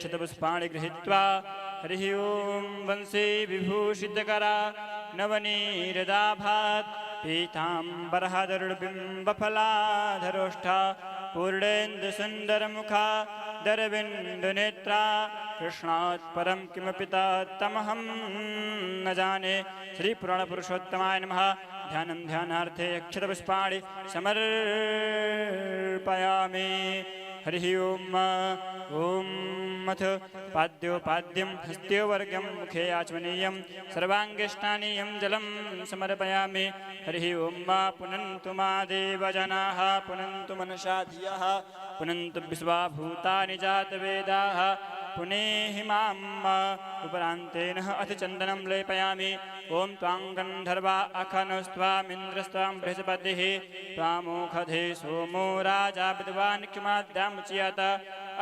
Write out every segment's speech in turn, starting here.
अक्षतपुष्पाणि गृहीत्वा हरिः ओं वंशी विभूषितकरा नवनीरदाभात् पीताम्बरधरुर्बिम्बफलाधरोष्ठा पूर्णेन्दुसुन्दरमुखा दरबिन्दुनेत्रा कृष्णात् परं किमपि तमहं न जाने। श्रीपुराणपुरुषोत्तमाय नमः। ध्यानं ध्यानार्थे अक्षतपुष्पाणि समर्पयामि। हरिः ओम्। ॐ अथ पाद्योपाद्यं हस्त्योवर्गं मुखे आचमनीयं सर्वाङ्गे स्नानीयं जलं समर्पयामि। हरिः ओं। पुनन्तु मा देवजनाः पुनन्तु मनसा धियः पुनन्तु विश्वाभूतानि जातवेदाः पुनेहि माम् उपरान्तेन अथ चन्दनं लेपयामि। ॐ त्वां गन्धर्वा अखनस्त्वामिन्द्रस्त्वां बृहस्पतिः त्वामोखधे सोमो राजा विद्वान् किमाद्यामुच्यत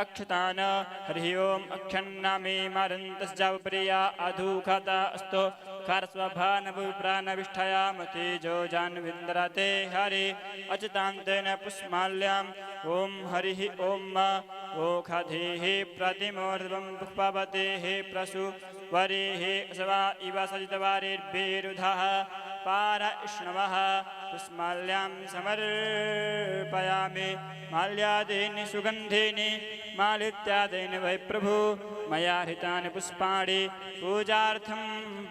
अक्षतान। हरिः ओं। अक्षन्नामे मारन्तस्जावप्रिया अधूखता अस्तो कारस्वभानविप्राणविष्ठया मतेजो जान्विन्द्रते हरि अच्युतान्तेन पुष्माल्याम्। ॐ हरिः ओं। ओखधेः प्रतिमोर्ध्वं पुष्पवतेः प्रसूवरेः अस्वा इव सजितवारेर्भिरुधः पारैष्णवः पुष्माल्यां समर्पयामि। माल्यादीनि सुगन्धीनि मालित्यादीनि वै प्रभु मया हृतानि पुष्पाणि पूजार्थं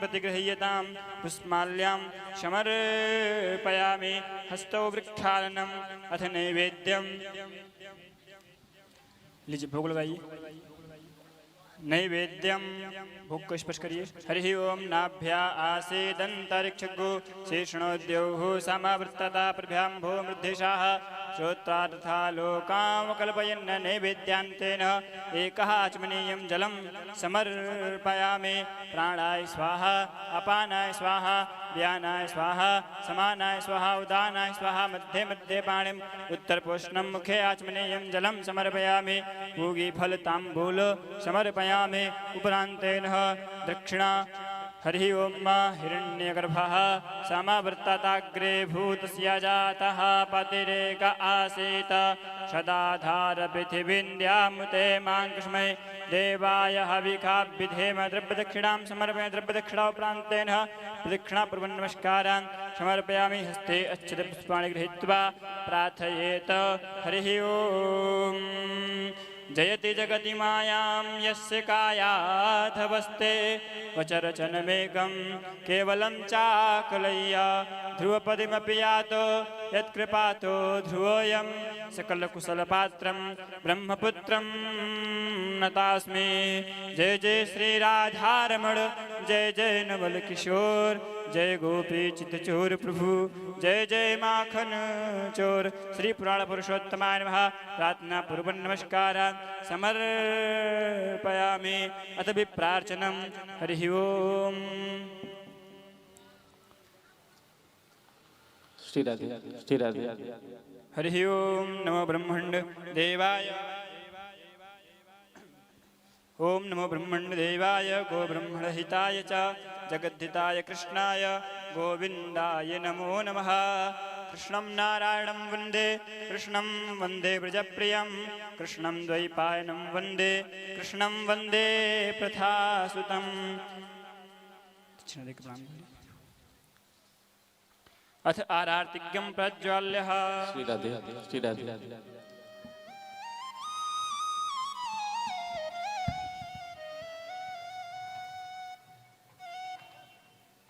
प्रतिगृह्यतां पुष्माल्यां समर्पयामि। हस्तौ वृक्षालनम् अथ नैवेद्यम्। लीजिए भोग लगाइए। नैवेद्यम भोग को स्पर्श करिए। हरिः ओं। नाभ्या आसीदन्तरिक्षगो शेषणोद्योः समावृत्तता प्रभ्याम्भो मृद्धिशाः श्रोत्रार्था लोकामकल्पयन् नैवेद्यान्तेन एकः आचमनीयं जलं समर्पयामि। प्राणाय स्वाहा अपानाय स्वाहा व्यानाय स्वाहा समानाय स्वाहा उदानाय स्वाहा मध्ये मध्ये पाणिम् उत्तरपोषणं मुखे आचमनीयं जलं समर्पयामि। पूगीफलताम्बूल समर्पयामि। उपरान्तेन दक्षिणा। हरिः ओं। हिरण्यगर्भः समावृत्तताग्रे भूतस्य जातः पतिरेक आसीत् सदाधार पृथिवीन्द्यामुते माङ्कस्मै देवाय हविखा विधेम। द्रव्यदक्षिणां समर्पयामि। द्रव्यदक्षिणा उपरान्तेन प्रदक्षिणापूर्वनमस्कारान् समर्पयामि। हस्ते अक्षतपुष्पाणि गृहीत्वा प्रार्थयेत। हरिः ओं। जयति जगति मायां यस्य कायाधवस्ते वचरचनमेकं केवलं चाकलय्य ध्रुवपदिमपि यातो यत्कृपातो ध्रुवोऽयं सकलकुशलपात्रं ब्रह्मपुत्रं नतास्मि। जय जय श्रीराधारमण जय जय नवल किशोर जय गोपी चितचोर प्रभु जय जय माखन चोर। श्री पुराण पुरुषोत्तमाय नमः। प्रार्थना पूर्वं नमस्कारान् समर्पयामि। अथ विप्रार्चनम्। हरिः ओम्। हरिः ओं। नमो ब्रह्मण्ड देवाय। ओम नमो ब्रह्मण्ड देवाय गो ब्रह्मणहिताय च जगद्धिताय कृष्णाय गोविन्दाय नमो नमः। कृष्णं नारायणं वन्दे कृष्णं वन्दे व्रजप्रियं कृष्णं द्वैपायनं वन्दे कृष्णं वन्दे प्रथासुतं। अथ आरार्तिक्यं प्रज्वाल्यः।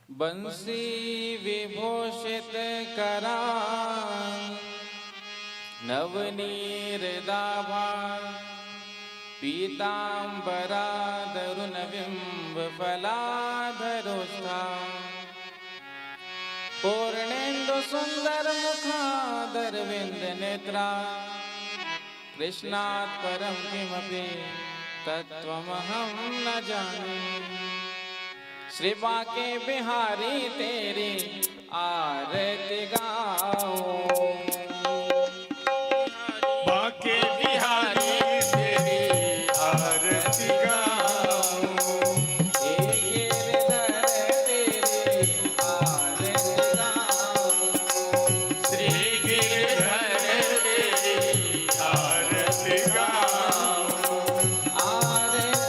बंसी विभूषित करां नवनीरदाभां पीताम्बरादरुणबिम्बफलाधरोष्ठां पूर्णेन्दुसुन्दरमुखादरविन्दनेत्रा कृष्णात् परं किमपि तत्त्वमहं न जाने। श्री बाके बिहारी तेरी आरती गाओ। बाके बिहारी तेरी आरती गाओ। गिरधर तेरी आरती गाओ। श्री गिरधर तेरी आरती गाओ। आरती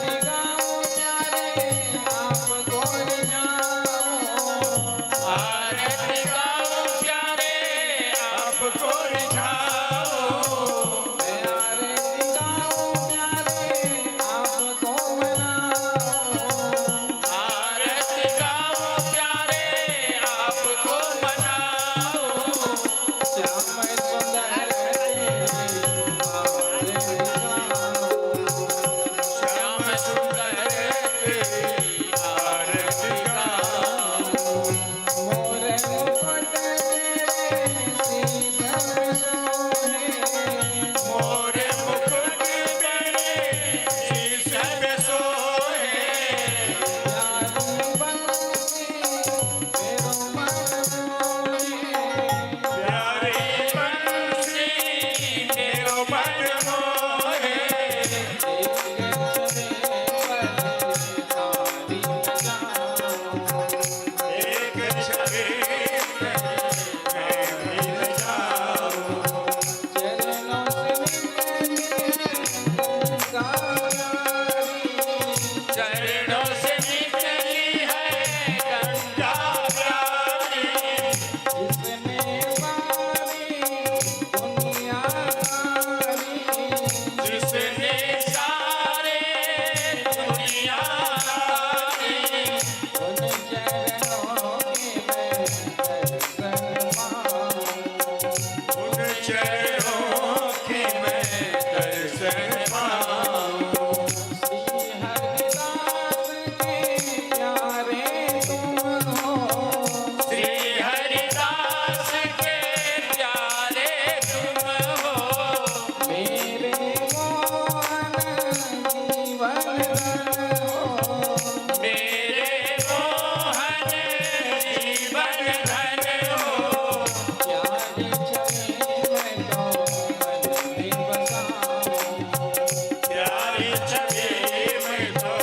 छवि मैं तो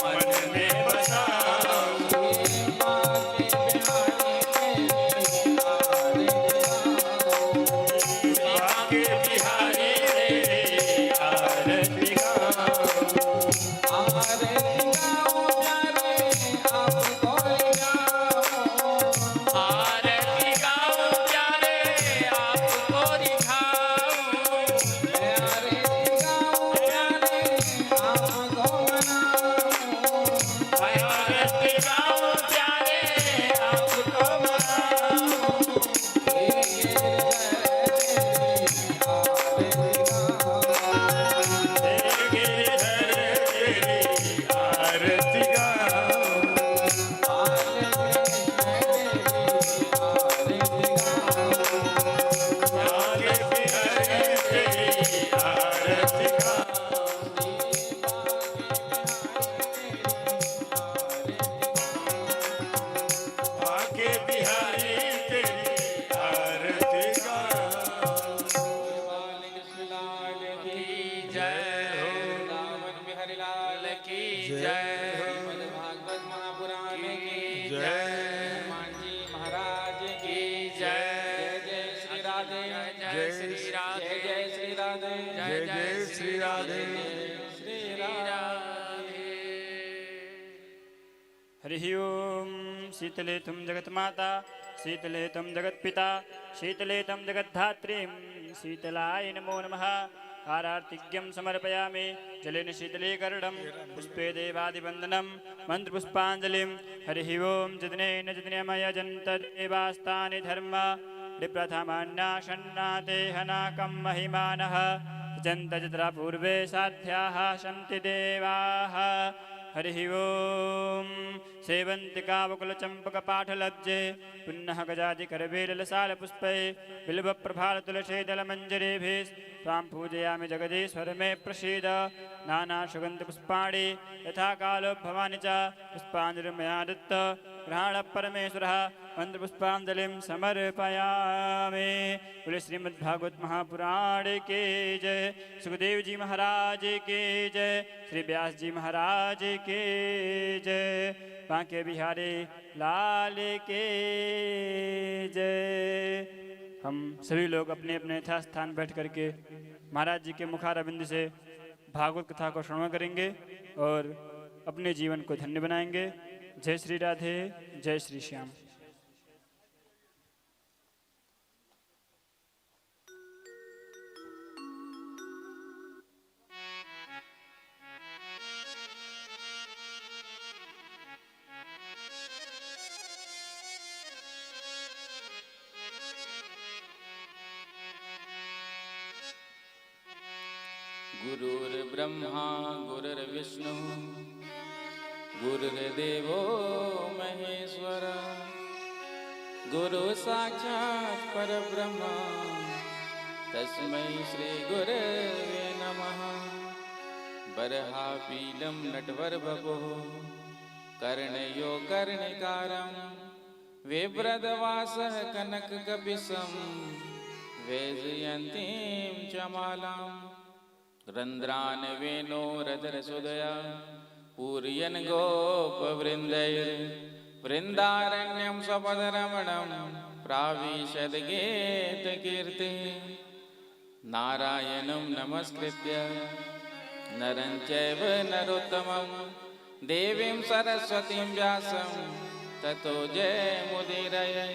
मन में बसाऊं। बाके बिहारी तेरी आरती गाऊं। आरती गाऊं प्यारे आपको रिझाऊं। आरती गाऊं प्यारे आपको रिझाऊं। मैं आरती गाऊं प्यारे आपको मनाऊं। मैं आरती गाऊं प्यारे आपको मनाऊं। गिरिधर तेरी आरती गाऊं। बाके बिहारी तेरी आरती गाऊं। बाके बिहारी तेरी आरती गाऊं। जय हो बिहारी लाल की जय हो। भागवत महापुराण की जय। हनुमान जी महाराज की जय। जय जय श्री राधे जय श्री राधे। जय जय श्री राधे जय जय श्री राधे। श्री राधे। हरिः ओम शीतले तुम जगन्माता शीतले तुम जगत्पिता शीतले तुम जगद्धात्रीं शीतलाय नमो नमः। आरार्तिज्ञं समर्पयामि जलेन शीतलीकरणं पुष्पे देवादिवन्दनं मन्त्रपुष्पाञ्जलिं। हरिः ओम जितनेन जितनेमयजन्त देवास्तानि धर्म प्रथमान्नाशन्नाते हनाकं महिमानः जन्त जत्रा पूर्वे साध्याः सन्ति देवाः। हरिः ओम सेवन्तिकावकुलचम्पकपाठलब्जे पुन्नः गजादिकरवेललसालपुष्पै बिल्वप्रभालतुलसीदलमञ्जरीभिः त्वां पूजयामि जगदीश्वर मे प्रसीद। नानासुगन्धपुष्पाणि यथा कालो भवानि च पुष्पाञ्जलिर्मया दत्त ग्रहाण परमेश्वरः मन्त्रपुष्पाञ्जलिं समर्पयामि। बोले श्रीमद्भागवत महापुराण के जय। सुखदेव जी महाराज के जय। श्री व्यास जी महाराज के जय। बांके बिहारी लाल के जय। हम सभी लोग अपने अपने यथास्थान बैठ करके महाराज जी के मुखारविंद से भागवत कथा को श्रवण करेंगे और अपने जीवन को धन्य बनाएंगे। जय श्री राधे जय श्री श्याम। गुरुर्ब्रह्मा गुरुर्विष्णु गुरुर्देवो महेश्वर गुरु साक्षात् परब्रह्म तस्मै श्री गुरवे नमः। बर्हापीलं नटवरवपुः कर्णयो कर्णिकारं बिभ्रदवासः कनककपिशं वैजयन्तीं च मालाम्। रन्ध्रान् वेणोरधरसुधया पूरयन् गोपवृन्दैर्वृन्दारण्यं स्वपदरमणं प्राविशद्गीतकीर्तिः। नारायणं नमस्कृत्य नरं चैव नरोत्तमं देवीं सरस्वतीं व्यासं ततो जयमुदीरये।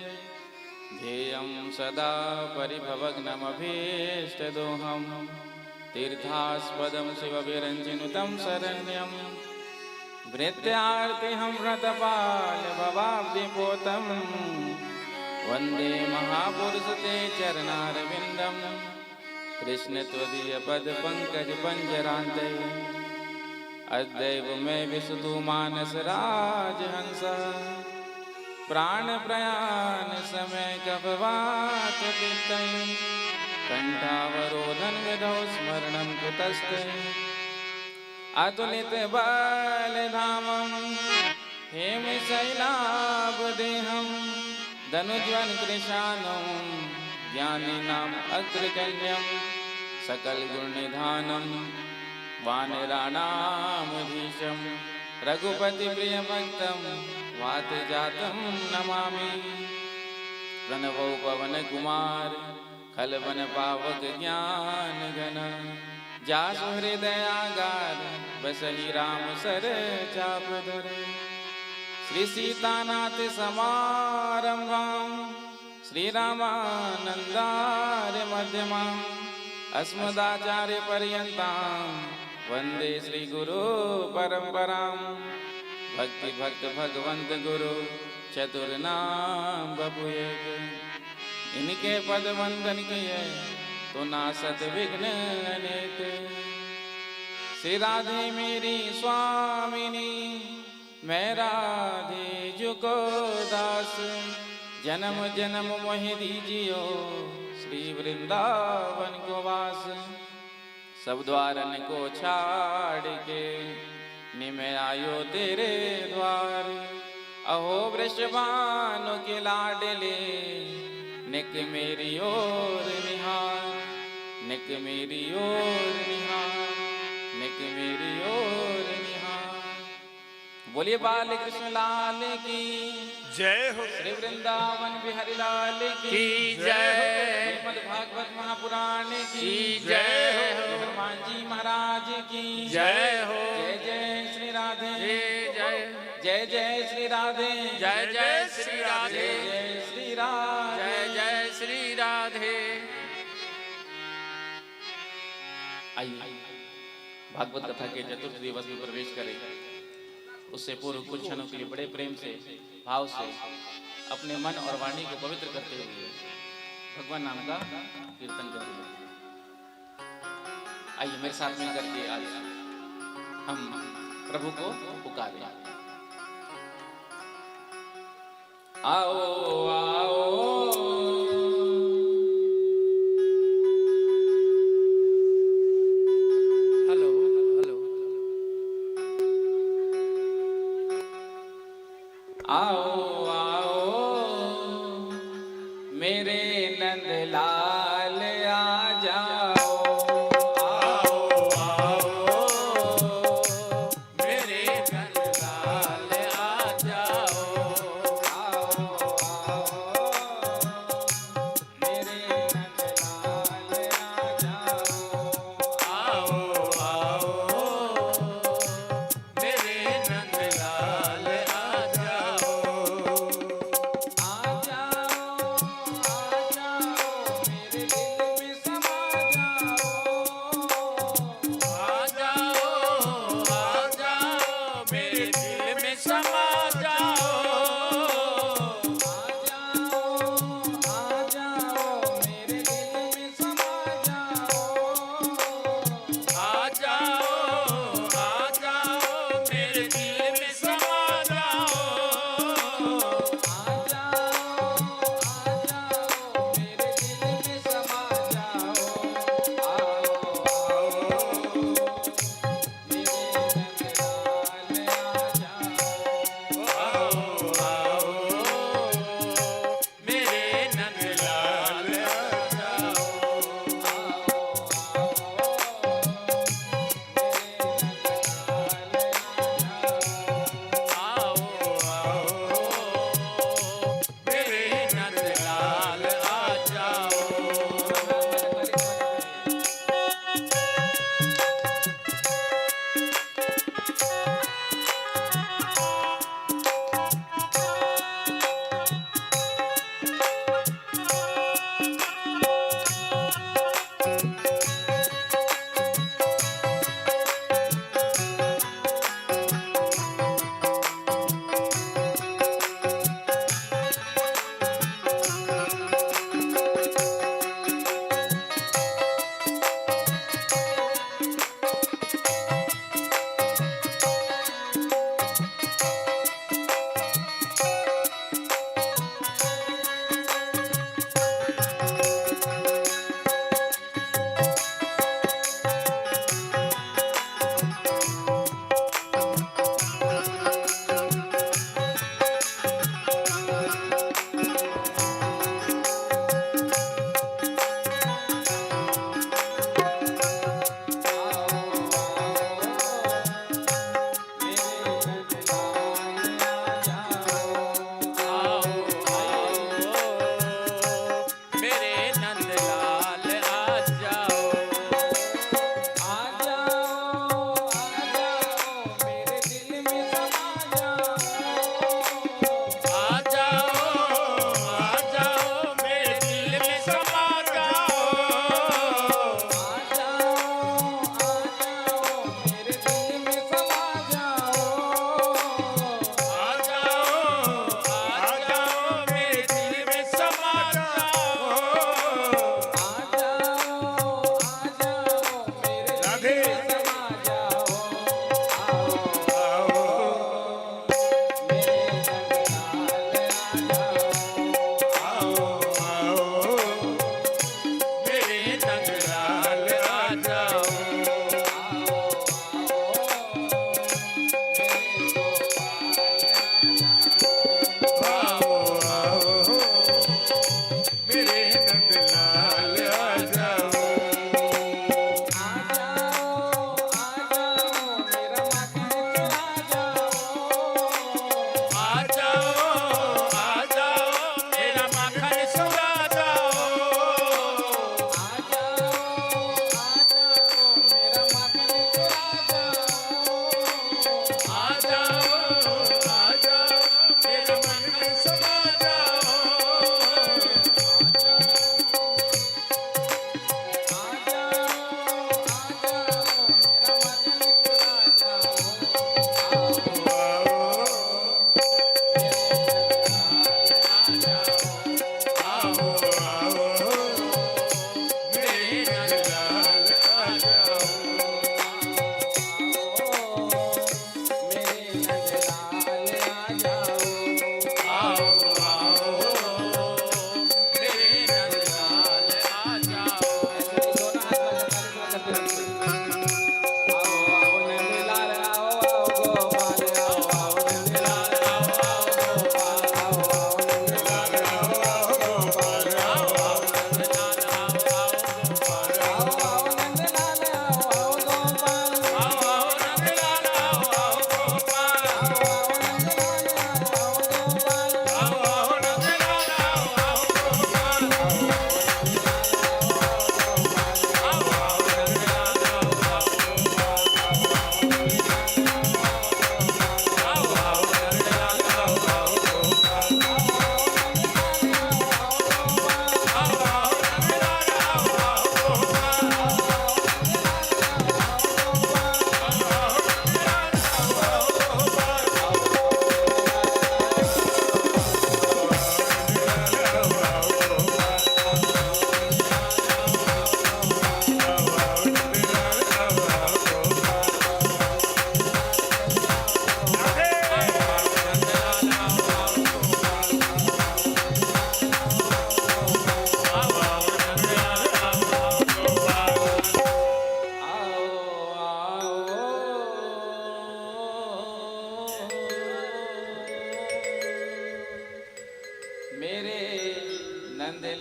ध्येयं सदा परिभवग्नमभीष्टदोहम् तीर्थास्पदं शिवविरञ्जिनुतं शरण्यं वृत्यार्तिहं व्रतपालभवाब्धिपोतं वन्दे महापुरुषते चरणारविन्दं कृष्ण त्वदीयपदपङ्कजपञ्जरान्ते। अद्यैव मे विशतु मानसराजहंस प्राणप्रयाण समय कपवातपित्तैः कंठावरोधन विधौ स्मरणं कुतस्ते। अतुलितबलधामं हेमशैलाभदेहं धनुज्वलकृशानं ज्ञानिनाम् अग्रगण्यं सकलगुणनिधानं वानराणामधीशं रघुपति प्रिय भक्तं वात जातं नमामि। प्रणवो पवन कुमार खलवन पावक ज्ञान घन, जासु हृदयागार बसहि राम सर चाप धर। श्री सीतानाथ समारंभां श्री रामानंदार्य मध्यमाम् अस्मदाचार्य पर्यन्तां वंदे श्री गुरु परंपरां। भक्ति भक्त भगवंत गुरु चतुर नाम बपु एक, इनके पद वंदन किए तो नासत विघ्न अनेक। श्री राधे मेरी स्वामिनी मैं राधे जुको दास, जन्म जन्म मोहि दीजियो श्री वृंदावन को वास। सब द्वारन को छाड़ के निमे आयो तेरे द्वार, अहो वृषभानु के लाडले निक मेरी ओर निहार, निक मेरी ओर निहार, निक मेरी ओर निहार। बोलिए बाल कृष्ण लाल की जय हो, श्री वृंदावन बिहारी लाल की जय हो, श्रीमद् भागवत महापुराण की जय हो, हनुमान जी महाराज की जय हो, जय जय श्री राधे, जय जय जय श्री राधे, जय जय श्री राधे, जय श्री राधे, जय जय श्री राधे। आइए भागवत कथा के चतुर्थ दिवस में प्रवेश करें। उससे पूर्व कुछ क्षणों के लिए बड़े प्रेम से भाव से अपने मन और वाणी को पवित्र करते हुए भगवान नाम का कीर्तन करें। आइए मेरे साथ मिलकर के आज हम प्रभु को पुकारें। आओ आओ आओ आओ मेरे नंद लाल आ जाओ, आओ आओ मेरे नंद लाल आ जाओ, आओ आओ मेरे नंद लाल आ जाओ, आओ आओ मेरे नंद लाल आ जाओ।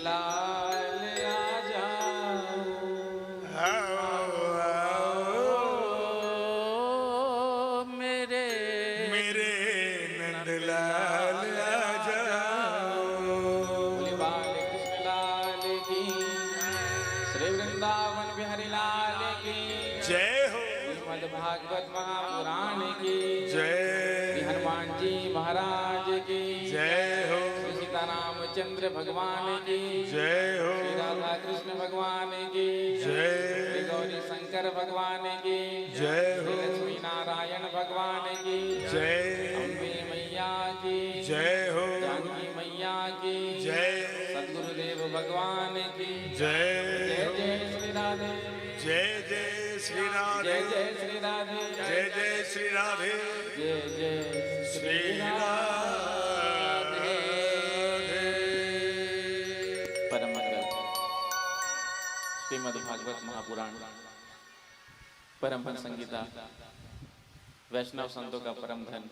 लाल आ जाओ, आओ आओ मेरे मेरे नंदलाल आ जाओ। बोले बाल कृष्ण लाल की, श्री वृंदावन बिहारी लाल की, जय हो श्रीमद् भागवत महापुराण की, जय, श्री हनुमान जी महाराज की, जय हो श्री सीतारामचंद्र भगवान की, जय हो श्री राधा कृष्ण भगवान की, जय, श्री गौरी शंकर भगवान की, जय हो श्री लक्ष्मी नारायण भगवान की, जय, अम्बे मैया की, जय हो जानकी मैया की, जय, सद्गुरुदेव भगवान की, जय जय जय श्री राधे, जय जय श्री राधे, जय जय श्री राधे, जय जय श्री राधे, जय जय श्री राधे। परम मंगल श्रीमद् भागवत महापुराण परम हंस संगीता वैष्णव संतों का परम धन,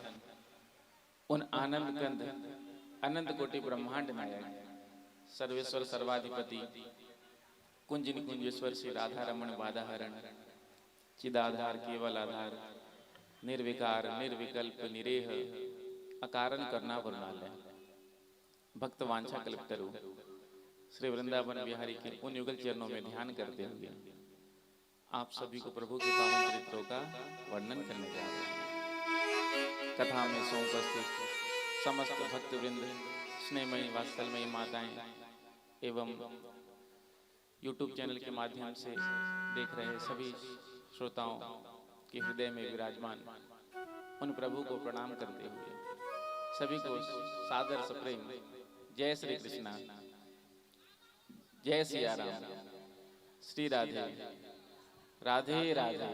उन आनंद कंद अनंत कोटि ब्रह्मांड नायक सर्वेश्वर सर्वाधिपति कुंजिन कुंजेश्वर श्री राधा रमण बाधाहरण चिदाधार केवल आधार निर्विकार निर्विकल्प निरेह अकारण करना वर्णालय भक्त वांछा कल्पतरु श्री वृंदावन बिहारी के उन युगल चरणों में ध्यान करते हुए आप सभी को प्रभु के पावन चरित्रों का वर्णन करने जा रहे हैं। कथा में समुपस्थित समस्त भक्त वृंद, स्नेहमयी वात्सलमयी माताएं एवं YouTube चैनल के माध्यम से देख रहे सभी श्रोताओं के हृदय में विराजमान उन प्रभु को प्रणाम करते हुए सभी को सादर सप्रेम जय श्री कृष्णा, जय सिया राम, श्री राधे राधे राधे।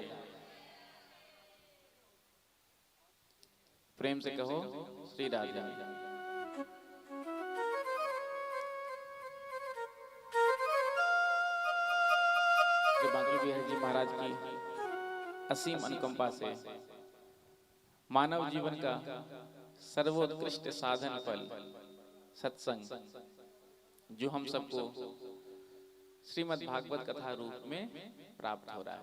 प्रेम से कहो श्री राधे। बांके बिहारी जी महाराज की असीम अनुकंपा से मानव जीवन का सर्वोत्कृष्ट साधन फल सत्संग जो हम सबको श्रीमद् भागवत कथा रूप में प्राप्त हो रहा है।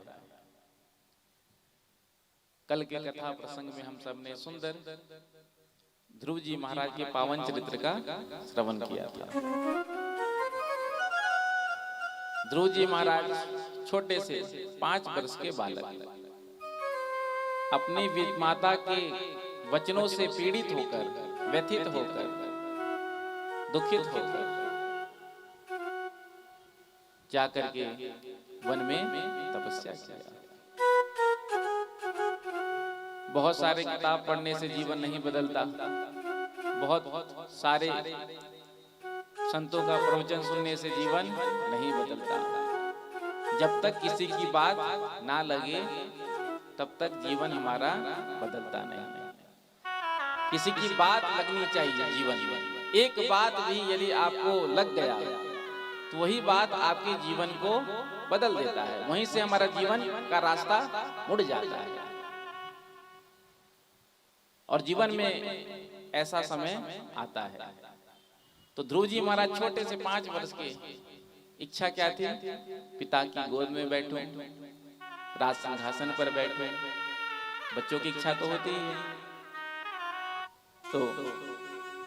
कल के कथा प्रसंग में हम सब ने सुंदर ध्रुव जी महाराज के पावन चरित्र का श्रवण किया था। ध्रुव जी महाराज छोटे से 5 वर्ष के बालक अपनी माता के वचनों से पीड़ित होकर, व्यथित होकर, दुखित होकर जाकर के वन में तपस्या किया। बहुत सारे किताब पढ़ने से जीवन नहीं बदलता, बहुत सारे संतों का प्रवचन सुनने से जीवन नहीं बदलता। जब तक किसी की बात ना लगे तब तक जीवन हमारा बदलता नहीं। किसी की बात लगनी चाहिए जीवन में। एक बात भी यदि आपको लग गया तो वही बात आपके जीवन को बदल देता है, वहीं से हमारा जीवन का रास्ता मुड़ जाता है। और जीवन में ऐसा समय आता है। तो ध्रुव जी महाराज छोटे से 5 वर्ष के, इच्छा क्या थी? पिता की गोद में बैठूं, राज सिंहासन पर बैठूं। बच्चों की इच्छा तो होती ही है। तो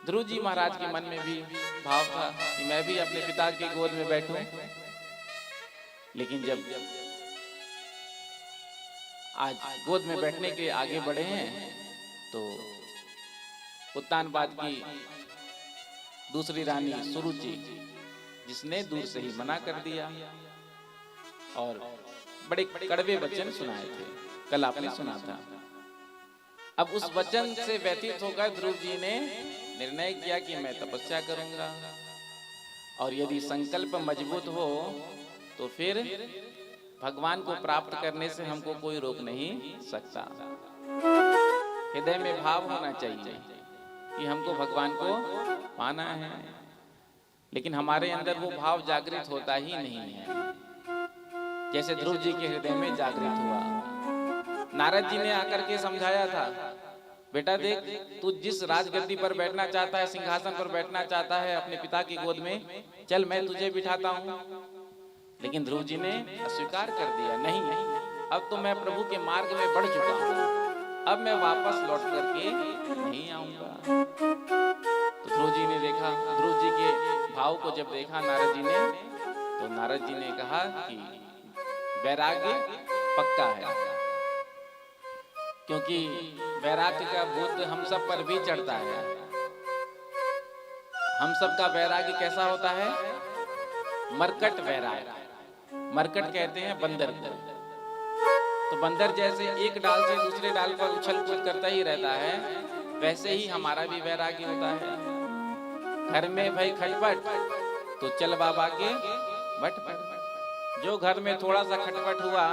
ध्रुव जी महाराज के मन में भी भाव था कि मैं भी अपने पिता की गोद में बैठूं। लेकिन जब आज गोद में बैठने के लिए आगे बढ़े हैं तो उत्तानपाद की दूसरी रानी सुरुचि, जिसने दूर से ही मना कर दिया और बड़े कड़वे वचन सुनाए थे, कल आपने सुना था। अब उस वचन से व्यतीत होकर ध्रुव जी ने निर्णय किया कि मैं तपस्या करूंगा और यदि संकल्प मजबूत हो तो फिर भगवान को प्राप्त करने से हमको कोई रोक नहीं सकता। हृदय में भाव होना चाहिए कि हमको भगवान को पाना है, लेकिन हमारे अंदर वो भाव जागृत होता ही नहीं है, जैसे ध्रुव जी के हृदय में जागृत हुआ। नारद जी ने आकर के समझाया था बेटा देख, तू जिस राजगद्दी पर बैठना चाहता है, सिंहासन पर बैठना चाहता है अपने पिता की गोद में, चल मैं तुझे बिठाता हूँ। लेकिन ध्रुव जी ने अस्वीकार कर दिया, नहीं, अब तो मैं प्रभु के मार्ग में बढ़ चुका हूँ, अब मैं वापस लौट करके नहीं आऊंगा। तो ध्रुव जी ने देखा, ध्रुव जी के भाव को जब देखा नारद जी ने, तो नारद जी ने कहा कि वैराग्य पक्का है, क्योंकि वैराग्य का भूत हम सब पर भी चढ़ता है। हम सब का वैराग्य कैसा होता है? मरकट वैराग्य। मरकट कहते हैं बंदर को। तो बंदर जैसे एक डाल से दूसरे डाल पर उछल कूद करता ही रहता है, वैसे ही हमारा भी वैराग्य होता है। घर में भाई खटपट, तो चल बाबा के बट पर। जो घर में थोड़ा सा खटपट हुआ,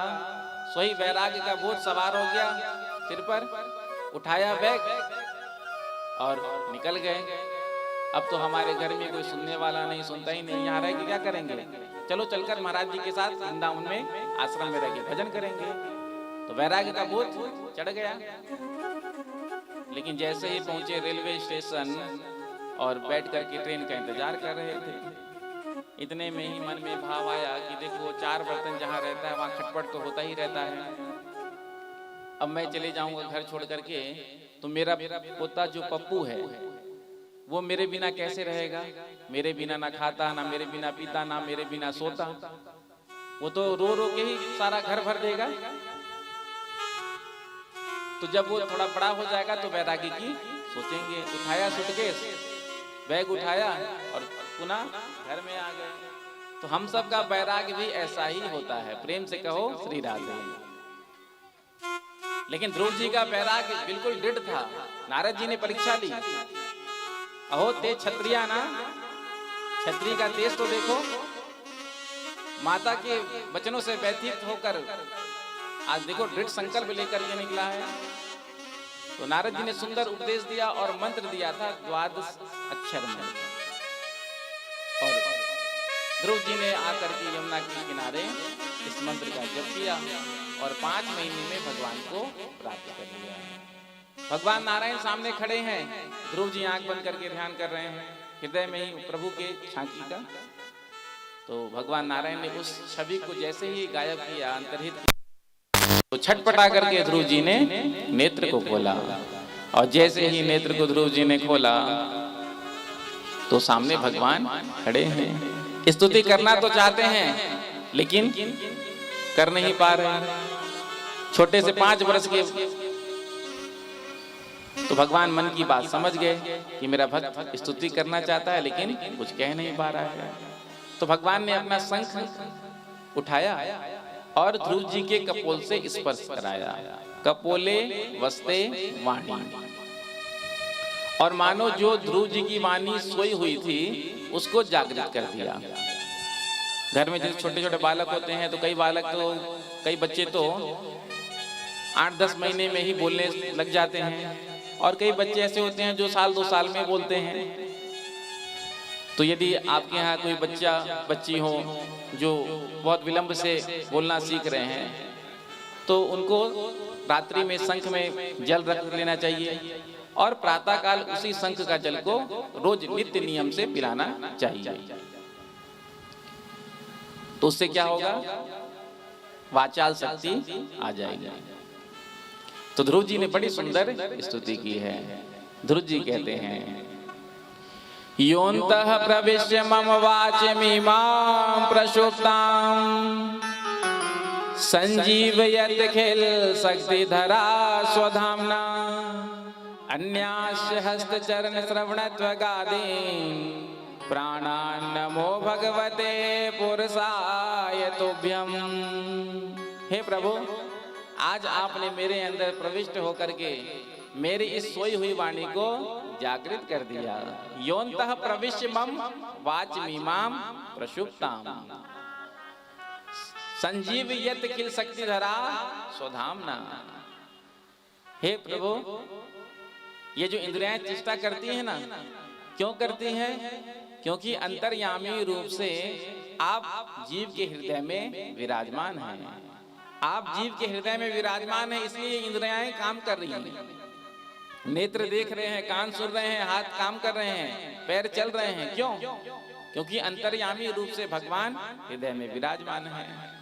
सोई वैराग्य का भूत सवार हो गया सिर पर, उठाया बैग और निकल गए। अब तो हमारे घर में कोई सुनने वाला नहीं, सुनता ही नहीं, यहाँ रह के क्या करेंगे? चलो चलकर महाराज जी के साथ वृंदावन में आश्रम में रह के भजन करेंगे। तो वैराग्य का भूत चढ़ गया। लेकिन जैसे ही पहुंचे रेलवे स्टेशन और बैठ करके ट्रेन का इंतजार कर रहे थे, इतने में ही मन में भाव आया कि देखो वो 4 बर्तन जहाँ रहता है वहाँ खटपट तो होता ही रहता है। अब मैं चले जाऊंगा घर छोड़ करके, तो मेरा पोता जो पप्पू है वो मेरे बिना कैसे रहेगा? मेरे बिना ना खाता, ना मेरे बिना पीता, ना मेरे बिना सोता। वो तो रो रो के ही सारा घर भर देगा। तो जब वो थोड़ा बड़ा हो जाएगा तो वैरागी की सोचेंगे। उठाया सूटकेस, बैग उठाया और पुनः घर में आ गए। तो हम सब का वैराग्य भी ऐसा ही होता है। प्रेम से कहो श्री राधे। लेकिन ध्रुव जी का वैराग्य बिल्कुल दृढ़ था। नारद जी ने परीक्षा ली, अहो ते क्षत्रिया ना, क्षत्रिय का तेज तो देखो। माता के वचनों से व्यथित होकर आज देखो दृढ़ संकल्प लेकर ये निकला है। तो नारद जी ने सुंदर उपदेश दिया और मंत्र दिया था 12 अक्षर मंत्र। और ध्रुव जी ने आकर के यमुना के किनारे इस मंत्र का जप किया और 5 महीने में भगवान को प्राप्त कर लिया। भगवान नारायण सामने खड़े हैं, ध्रुव जी आंख बंद करके ध्यान कर रहे हैं हृदय में ही प्रभु के झांकी का। तो भगवान नारायण ने उस छवि को जैसे ही गायब किया, अंतर्हित किया, तो छटपटा करके ध्रुव जी ने नेत्र को खोला। और जैसे ही नेत्र को ध्रुव जी ने खोला तो सामने भगवान खड़े हैं। स्तुति करना तो चाहते हैं लेकिन कर नहीं पा रहे। छोटे से 5 वर्ष के, तो भगवान मन की बात समझ गए कि मेरा भक्त स्तुति करना चाहता है लेकिन कुछ कह नहीं पा रहा है। तो भगवान ने अपना शंख उठाया और ध्रुव जी के कपोल से स्पर्श कराया। कपोले वस्ते वाणी। और मानो जो ध्रुव जी की वाणी सोई हुई थी उसको जागृत कर दिया। घर में जैसे छोटे छोटे बालक होते हैं तो कई बच्चे तो 8-10 महीने में ही बोलने लग जाते हैं, और कई बच्चे ऐसे होते हैं जो 1-2 साल में बोलते हैं। तो यदि आपके यहाँ कोई बच्ची हो जो बहुत विलंब से बोलना सीख रहे हैं, तो उनको रात्रि में शंख में जल रख लेना चाहिए और प्रातःकाल उसी शंख का जल को रोज नित्य नियम से पिलाना चाहिए। तो उससे क्या होगा? वाचाल शक्ति आ जाएगी। तो ध्रुव जी ने बड़ी सुंदर स्तुति की है। ध्रुव जी कहते हैं, योऽन्तः प्रविश्य मम वाचमिमां प्रसुप्तां संजीवयत् खिल शक्तिधरा स्वधाम्ना अन्यास्य हस्तचरण श्रवणत्वगादीन् प्राणान्नमो भगवते पुरुषाय तुभ्यम्। हे प्रभु, आज आपने मेरे अंदर प्रविष्ट होकर के मेरी इस सोई हुई वाणी को जागृत कर दिया। योऽन्तः प्रविश्य मम वाचमिमां प्रसुप्तां संजीवयत् किल शक्तिधरा स्वधाम्ना। हे प्रभु, ये जो इंद्रियां चेष्टा करती हैं ना, क्यों करती हैं? क्योंकि अंतर्यामी रूप से आप जीव के हृदय में विराजमान हैं। आप जीव के हृदय में विराजमान है, इसलिए इंद्रियाएं काम कर रही हैं। नेत्र देख रहे हैं, कान सुन रहे हैं, हाथ काम कर रहे हैं, पैर चल रहे हैं। क्यों? क्योंकि अंतर्यामी रूप से भगवान हृदय में विराजमान है।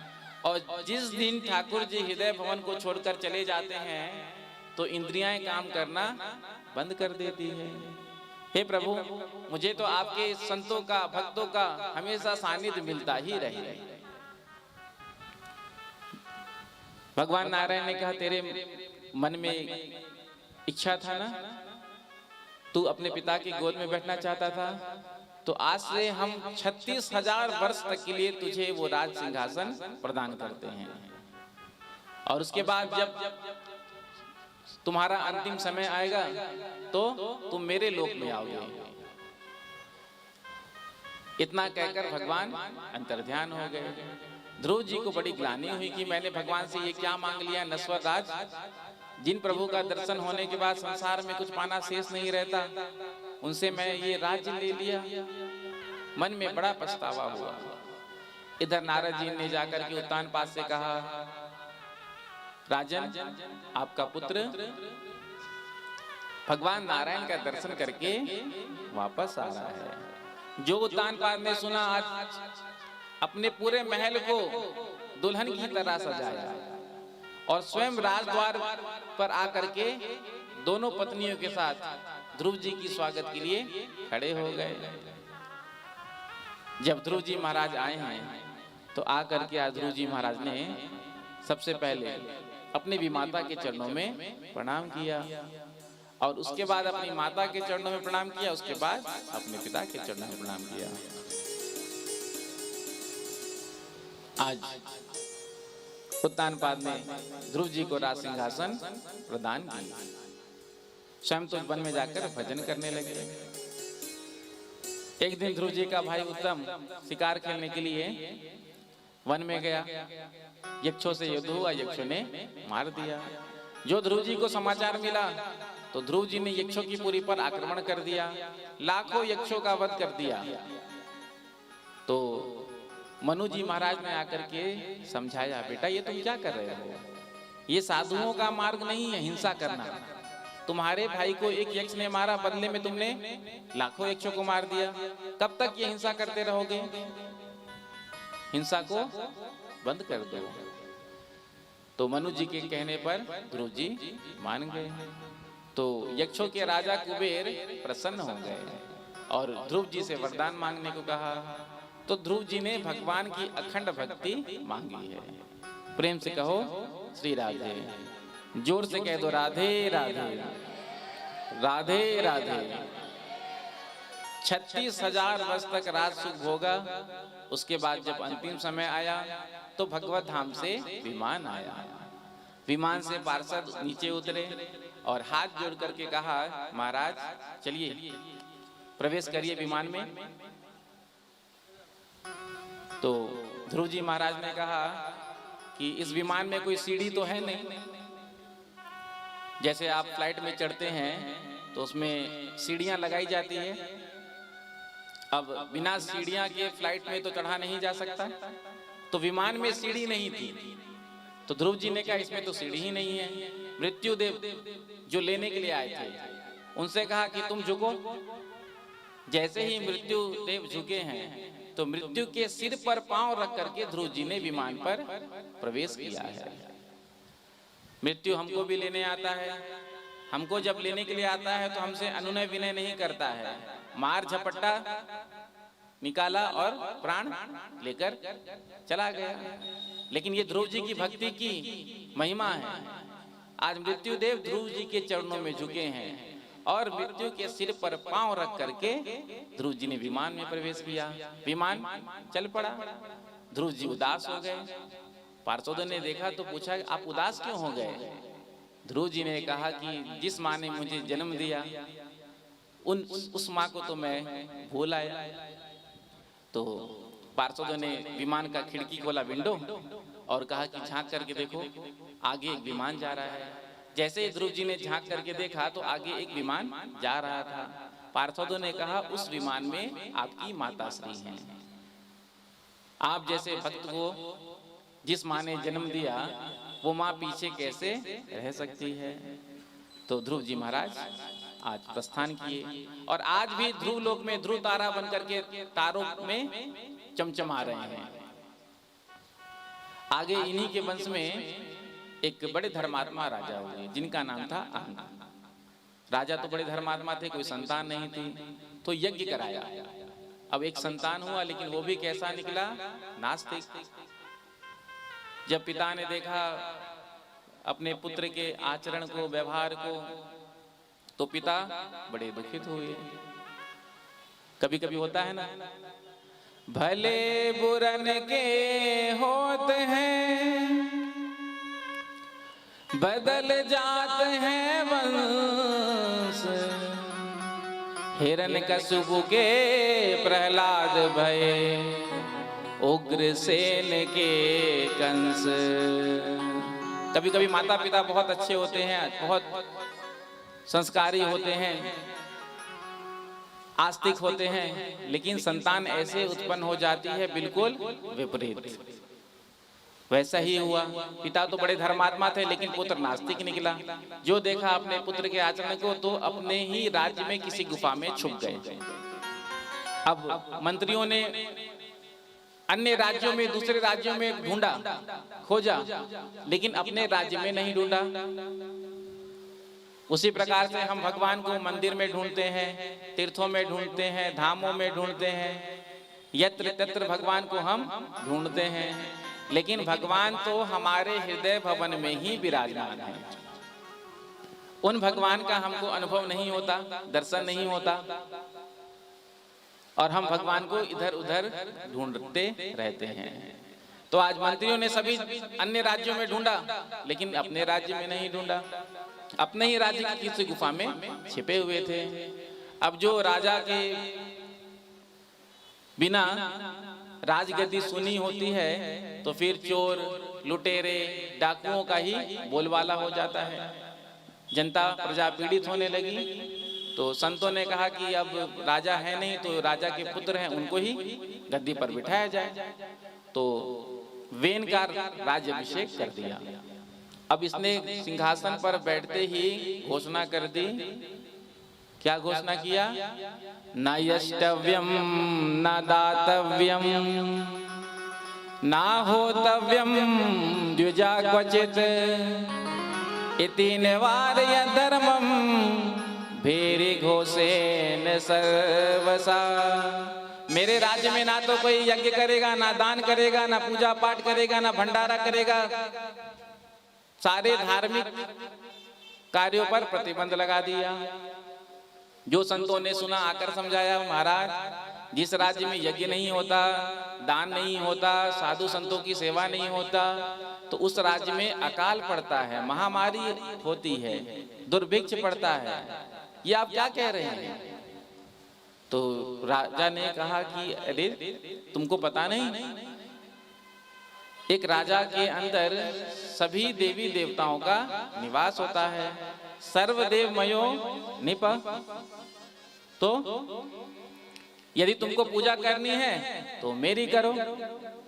और जिस दिन ठाकुर जी हृदय भवन को छोड़कर चले जाते हैं तो इंद्रियां काम करना बंद कर देती है। हे प्रभु, मुझे तो आपके संतों का, भक्तों का हमेशा सानिध्य मिलता ही रहे। भगवान नारायण ने कहा, तेरे मन में इच्छा था ना, तू अपने पिता की गोद में बैठना चाहता था, तो आज से हम 36,000 वर्ष तक के लिए तुझे वो राज सिंहासन प्रदान करते हैं। और उसके बाद जब तुम्हारा अंतिम समय आएगा तो तुम मेरे लोक में आओगे। इतना कहकर भगवान अंतर्ध्यान हो गए। ध्रुव जी को बड़ी ग्लानि हुई कि मैंने भगवान से ये क्या मांग लिया, नश्वर राज। जिन प्रभु का दर्शन होने के बाद संसार में कुछ पाना शेष नहीं रहता, उनसे मैं ये राज्य ले लिया। मन में बड़ा पछतावा हुआ। इधर नारद जी ने जाकर के उत्तानपाद से कहा, राजन, आपका पुत्र भगवान नारायण का दर्शन करके वापस आ रहा है। जो उत्तानपाद ने सुना, आज अपने पूरे महल को दुल्हन की तरह सजाया और स्वयं राजद्वार पर आकर के दोनों पत्नियों के साथ ध्रुव जी की स्वागत के लिए खड़े हो गए। जब ध्रुव जी महाराज आए हैं तो आकर के आज ध्रुव जी महाराज ने सबसे पहले अपनी भी माता के चरणों में प्रणाम किया और उसके बाद अपनी माता के चरणों में प्रणाम किया, उसके बाद अपने पिता के चरणों में प्रणाम किया। आज उत्तानपाद ने ध्रुव जी को राज सिंहासन प्रदान किया। स्वयं तो वन में जाकर भजन करने लगे। एक दिन ध्रुव जी का भाई उत्तम शिकार खेलने के लिए वन में गया। यक्षों से युद्ध हुआ, यक्षों ने मार दिया। जो ध्रुव जी को समाचार मिला तो ध्रुव जी ने यक्षों की पुरी पर आक्रमण कर दिया, लाखों यक्षों का वध कर दिया। तो मनु जी महाराज ने आकर के समझाया, बेटा ये तुम क्या कर रहे हो? ये साधुओं का मार्ग नहीं है हिंसा करना। तुम्हारे भाई को एक यक्ष ने मारा, बदले में तुमने लाखों यक्षों को मार दिया। कब तक ये हिंसा करते रहोगे? हिंसा को बंद कर दो। तो मनु जी के कहने पर ध्रुव जी मान गए। तो यक्षों के राजा कुबेर प्रसन्न हो गए और ध्रुव जी से वरदान मांगने को कहा। तो ध्रुव जी ने भगवान की अखंड भक्ति मांगी है। प्रेम से कहो श्री राधे, जोर से कह दो राधे राधे, राधे राधे। 36,000 वर्ष तक राज सुख होगा। उसके बाद जब अंतिम समय आया तो भगवत धाम से विमान आया। विमान से पार्षद नीचे उतरे और हाथ जोड़ करके कहा, महाराज चलिए प्रवेश करिए विमान में। तो ध्रुव जी महाराज ने कहा कि इस विमान में कोई सीढ़ी तो है नहीं। जैसे आप फ्लाइट में चढ़ते हैं तो उसमें सीढ़ियां लगाई जाती है। अब बिना सीढ़ियां के फ्लाइट में तो चढ़ा नहीं जा सकता। तो विमान में सीढ़ी नहीं थी। तो ध्रुव जी ने कहा इसमें तो सीढ़ी ही नहीं है। मृत्युदेव जो लेने के लिए आए थे उनसे कहा कि तुम झुको। जैसे ही मृत्युदेव झुके हैं तो मृत्यु के सिर पर पांव रख करके ध्रुव जी ने विमान पर प्रवेश किया है। मृत्यु हमको भी लेने आता है। हमको जब लेने के लिए आता है तो हमसे अनुनय विनय नहीं करता है। मार झपट्टा निकाला और प्राण लेकर चला गया। लेकिन ये ध्रुव जी की भक्ति की महिमा है। आज मृत्युदेव ध्रुव जी के चरणों में झुके हैं और मृत्यु के सिर पर पांव रख करके ध्रुव जी ने विमान में प्रवेश किया। विमान चल पड़ा। ध्रुव जी उदास हो गए। पार्षदों ने देखा तो पूछा, आप उदास क्यों हो गए? ध्रुव जी ने कहा कि जिस माँ ने मुझे जन्म दिया उस माँ को तो मैं भूल आया। तो पार्षदों ने विमान का खिड़की खोला, विंडो, और कहा कि झांक करके देखो, आगे एक विमान जा रहा है। जैसे ही ध्रुव जी ने झांक करके देखा तो आगे एक विमान जा रहा था। पार्षदों ने कहा उस विमान में आपकी माता श्री हैं। आप जैसे भक्त को जिस माँ ने जन्म दिया वो माँ पीछे कैसे रह सकती है? तो ध्रुव जी महाराज आज प्रस्थान किए और आज भी ध्रुव लोक में ध्रुव तारा बनकर के तारों में चमचमा रहे हैं। आगे इन्हीं के वंश में एक बड़े धर्मात्मा राजा हुए जिनका नाम था अहन। राजा तो बड़े धर्मात्मा थे, कोई संतान नहीं थी, तो यज्ञ कराया। अब एक संतान हुआ, लेकिन वो भी कैसा निकला? नास्तिक। जब पिता ने देखा अपने पुत्र के आचरण को, व्यवहार को, तो पिता बड़े दुखित हुए। कभी कभी होता है ना, भले बुरन के होते हैं, बदल जात हैं वंश। हिरण्यकशिपु के प्रहलाद भये, उग्रसेन के कंस। कभी कभी माता पिता बहुत अच्छे होते हैं, बहुत संस्कारी होते हैं, आस्तिक होते हैं, लेकिन संतान ऐसे उत्पन्न हो जाती है बिल्कुल विपरीत। वैसा ही हुआ। पिता तो बड़े धर्मात्मा थे, लेकिन पुत्र नास्तिक निकला। जो देखा अपने पुत्र के आचरण को, तो अपने ही राज्य में किसी गुफा में छुप गए। अब मंत्रियों ने अन्य राज्यों में, दूसरे राज्यों में ढूंढा, खोजा, लेकिन अपने राज्य में नहीं ढूंढा। उसी प्रकार से हम भगवान को मंदिर में ढूंढते हैं, तीर्थों में ढूंढते हैं, धामों में ढूंढते हैं, यत्र तत्र भगवान को हम ढूंढते हैं, लेकिन भगवान तो हमारे हृदय भवन में ही विराजमान है। उन भगवान का हमको अनुभव नहीं होता, दर्शन नहीं होता, और हम भगवान को इधर उधर ढूंढते रहते हैं। तो आज मंत्रियों ने सभी अन्य राज्यों में ढूंढा, लेकिन अपने राज्य में नहीं ढूंढा। अपने ही राज्य की किसी गुफा में छिपे हुए थे। अब जो राजा के बिना राजगद्दी सुनी होती है, तो फिर चोर, लुटेरे, डाकुओं का ही बोलबाला हो जाता है। जनता, प्रजा पीड़ित होने लगी। तो संतों ने कहा कि अब राजा है नहीं, तो राजा के पुत्र हैं, उनको ही गद्दी पर बिठाया जाए। तो वेन का राज्याभिषेक कर दिया। अब इसने सिंहासन पर बैठते ही घोषणा कर दी। क्या घोषणा किया? न यष्टव्यम न दातव्यम न होतव्यम द्विजा क्वचित इति निवार्य धर्मम भेरी घोषेन सर्वसा। मेरे राज्य में ना तो कोई यज्ञ करेगा, ना दान करेगा, ना पूजा पाठ करेगा, ना भंडारा करेगा। सारे धार्मिक कार्यों पर प्रतिबंध लगा दिया। जो संतों ने सुना आकर समझाया, महाराज जिस राज्य में यज्ञ नहीं होता, दान नहीं होता, साधु संतों की सेवा नहीं होता, तो उस राज्य में अकाल पड़ता है, महामारी होती है, दुर्भिक्ष पड़ता है। ये आप क्या कह रहे हैं? तो राजा ने कहा कि अरे तुमको पता नहीं, एक राजा के अंदर सभी देवी देवताओं का निवास होता है। सर्वदेवमयो निप। तो यदि तुमको पूजा करनी है तो मेरी करो,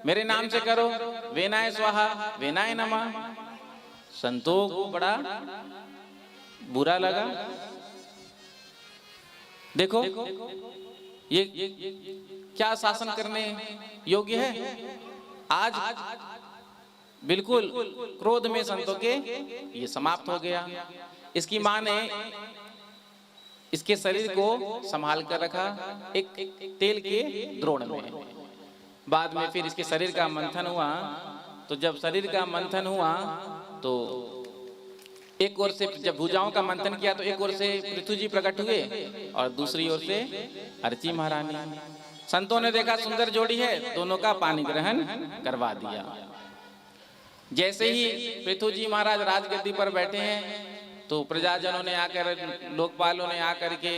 मेरे नाम से करो। वेनाय स्वाहा वेनाय नमः। संतों को बड़ा बुरा लगा। देखो ये क्या शासन करने योग्य है? आज बिल्कुल क्रोध में संतों के ये समाप्त हो गया। इसकी मां ने इसके शरीर को संभाल कर रखा एक तेल के द्रोण में। बाद में फिर इसके शरीर का मंथन हुआ। तो जब शरीर का मंथन हुआ तो एक ओर से जब भुजाओं का मंथन किया तो एक ओर से पृथ्वी जी प्रकट हुए और दूसरी ओर से अर्ची महारानी। संतों ने देखा सुंदर जोड़ी है, दोनों का पानी ग्रहण करवा दिया। जैसे ही पृथ्वी जी महाराज राजगद्दी पर बैठे हैं तो प्रजाजनों ने आकर, लोकपालों ने आकर के,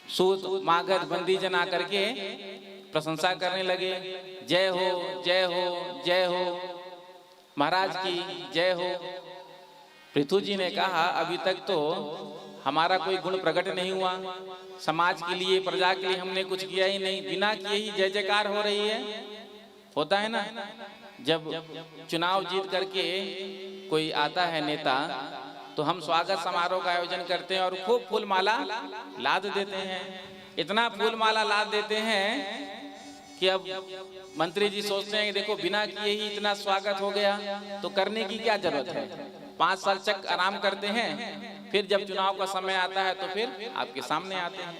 सूत मागध बंदीजन आकर के प्रशंसा करने लगे। जय हो जय हो जय हो, महाराज की जय हो। पृथु जी ने कहा अभी तक तो हमारा कोई गुण प्रकट नहीं हुआ, समाज के लिए, प्रजा के लिए हमने कुछ किया ही नहीं, बिना किए ही जय जयकार हो रही है। होता है ना, जब चुनाव जीत करके कोई आता है नेता, तो तो हम स्वागत समारोह का आयोजन करते हैं और खूब फूल माला लाद देते हैं। इतना फूल माला लाद देते हैं कि अब मंत्री जी सोचते हैं कि देखो बिना किए ही इतना स्वागत हो गया, तो करने की क्या जरूरत है। 5 साल तक आराम करते हैं, फिर जब चुनाव का समय आता है तो फिर आपके सामने आते हैं।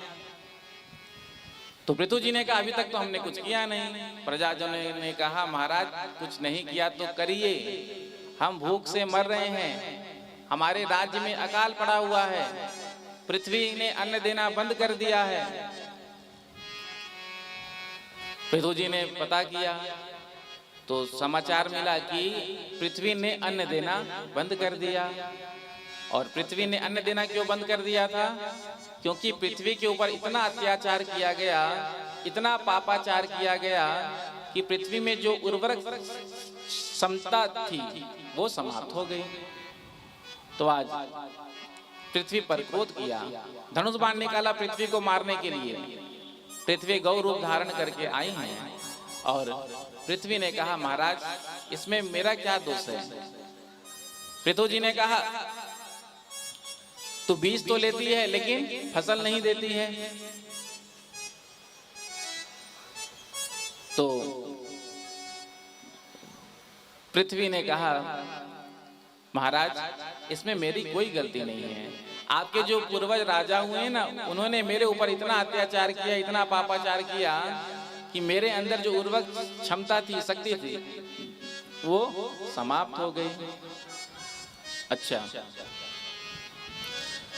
तो पृथु जी ने कहा अभी तक तो हमने कुछ किया नहीं। प्रजाजनों ने कहा महाराज कुछ नहीं किया तो करिए, हम भूख से मर रहे हैं, हमारे राज्य में अकाल पड़ा हुआ है, पृथ्वी ने अन्न देना बंद कर दिया है। पृथु जी ने पता किया तो समाचार मिला कि पृथ्वी ने अन्न देना बंद कर दिया। और पृथ्वी ने अन्न देना क्यों बंद कर दिया था? क्योंकि पृथ्वी के ऊपर इतना अत्याचार किया गया, इतना पापाचार किया गया कि पृथ्वी में जो उर्वरक क्षमता थी वो समाप्त हो गई। तो आज पृथ्वी पर क्रोध किया, धनुष बाण निकाला पृथ्वी को मारने के लिए। पृथ्वी गौ रूप धारण करके आई हैं और पृथ्वी ने कहा महाराज इसमें मेरा क्या दोष है। पृथु जी ने कहा तू बीज तो लेती है लेकिन फसल नहीं देती है। तो पृथ्वी ने कहा महाराज इसमें मेरी कोई गलती नहीं है। आपके जो पूर्वज राजा हुए हैं ना, उन्होंने मेरे ऊपर इतना अत्याचार किया, इतना पापाचार किया कि मेरे अंदर जो उर्वरक क्षमता थी, शक्ति थी, वो समाप्त हो गई। अच्छा,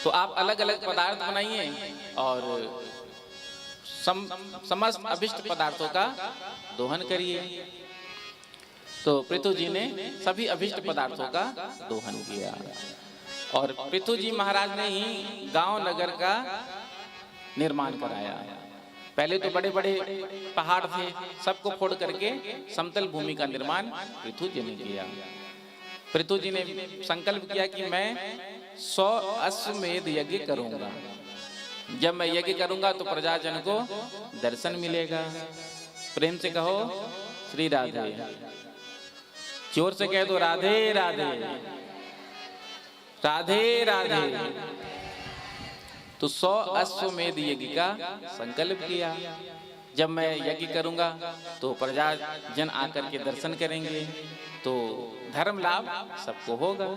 तो आप अलग अलग पदार्थ बनाइए और समस्त अभिष्ट पदार्थों का दोहन करिए। तो पृथु जी ने सभी अभिष्ट पदार्थों का दोहन किया और पृथु जी महाराज ने ही गांव नगर का निर्माण कराया। पहले तो बड़े बड़े पहाड़ थे, सबको फोड़ करके समतल भूमि का निर्माण पृथु जी ने किया। पृथु जी ने संकल्प किया कि मैं 100 अश्वमेध यज्ञ करूंगा। जब मैं यज्ञ करूंगा तो प्रजाजन को दर्शन मिलेगा। प्रेम से कहो श्री राधे, जोर से कह दो राधे राधे, राधे राधे। तो 100 अश्वमेध यज्ञ का संकल्प किया। जब मैं यज्ञ करूंगा तो प्रजाजन आकर के दर्शन करेंगे तो धर्म लाभ सबको होगा।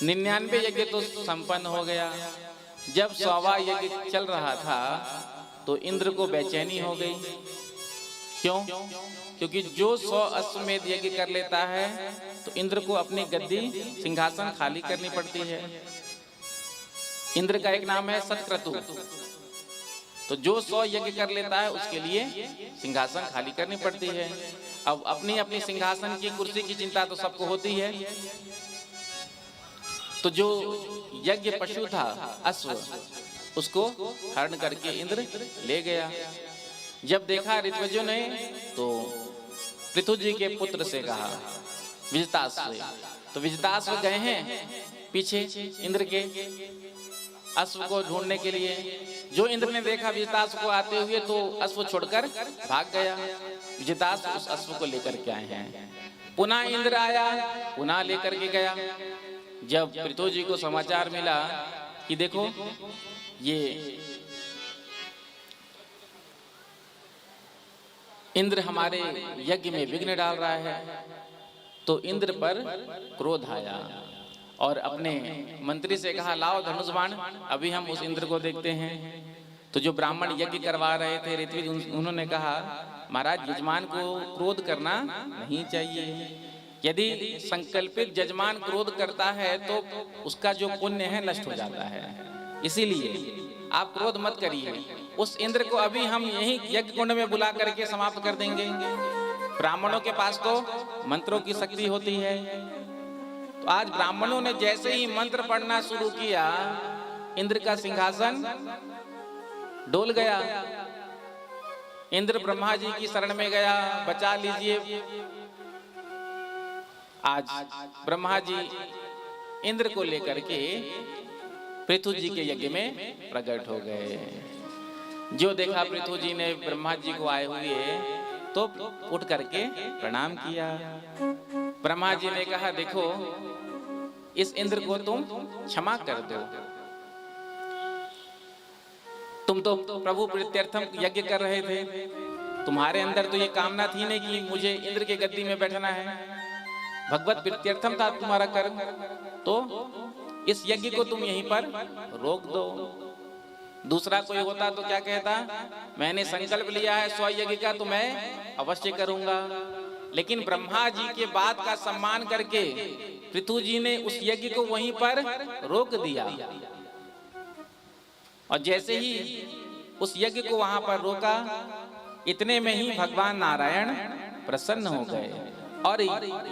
99 यज्ञ तो संपन्न हो गया। जब 100वां यज्ञ चल रहा था तो इंद्र को बेचैनी हो गई। क्यों? क्योंकि जो 100 अश्वमेध यज्ञ कर लेता है तो इंद्र को अपनी गद्दी सिंहासन खाली करनी पड़ती है। इंद्र का एक नाम है सतक्रतु। तो जो 100 यज्ञ कर लेता है उसके लिए सिंहासन खाली करनी पड़ती है। अब अपनी अपनी सिंहासन की कुर्सी की चिंता तो सबको होती है। तो जो यज्ञ पशु था अश्व, उसको हरण करके इंद्र ले गया। जब देखा ऋत्विजों ने तो पृथु जी के पुत्र से कहा विजिताश्व। तो विजिताश्व गए हैं पीछे इंद्र के अश्व को ढूंढने के लिए। जो इंद्र ने देखा विजिताश्व को आते हुए तो अश्व छोड़कर भाग गया। विजिताश्व उस अश्व को लेकर के आए हैं। पुनः इंद्र आया, पुनः लेकर के गया। जब पृथु जी को समाचार मिला कि देखो ये इंद्र हमारे यज्ञ में विघ्न डाल रहा है, तो इंद्र पर क्रोध आया और अपने मंत्री से कहा लाओ धनुष बाण, अभी हम उस इंद्र को देखते हैं। तो जो ब्राह्मण यज्ञ करवा रहे थे ऋत्विज, उन्होंने कहा महाराज यजमान को क्रोध करना नहीं चाहिए। यदि संकल्पित यजमान क्रोध करता है तो उसका जो पुण्य है नष्ट हो जाता है। इसीलिए आप क्रोध मत करिए। उस इंद्र को अभी हम यही यज्ञ कुंड में बुला करके समाप्त कर देंगे। ब्राह्मणों के पास तो मंत्रों की शक्ति होती है। तो आज ब्राह्मणों ने जैसे ही मंत्र पढ़ना शुरू किया, इंद्र का सिंहासन डोल गया। इंद्र ब्रह्मा जी की शरण में गया, बचा लीजिए। आज ब्रह्मा जी इंद्र को लेकर के पृथु जी के यज्ञ में प्रकट हो गए। जो देखा पृथु जी ने ब्रह्मा जी को आए हुए तो उठ करके प्रणाम किया। ब्रह्मा जी ने कहा देखो इस इंद्र को तुम क्षमा कर दो। तुम तो प्रभु प्रीत्यर्थम यज्ञ कर रहे थे, तुम्हारे अंदर तो ये कामना थी नहीं कि मुझे इंद्र के गद्दी में बैठना है, भगवत प्रीत्यर्थम था तुम्हारा कर्म, तो इस यज्ञ को तुम यहीं पर रोक दो। दूसरा कोई होता तो क्या कहता, मैंने संकल्प लिया है 100 यज्ञ का तो मैं अवश्य करूंगा। लेकिन ब्रह्मा जी के बात का सम्मान करके पृथु जी ने उस यज्ञ को वहीं पर रोक दिया, और जैसे ही उस यज्ञ को वहां पर रोका, इतने में ही भगवान नारायण प्रसन्न हो गए और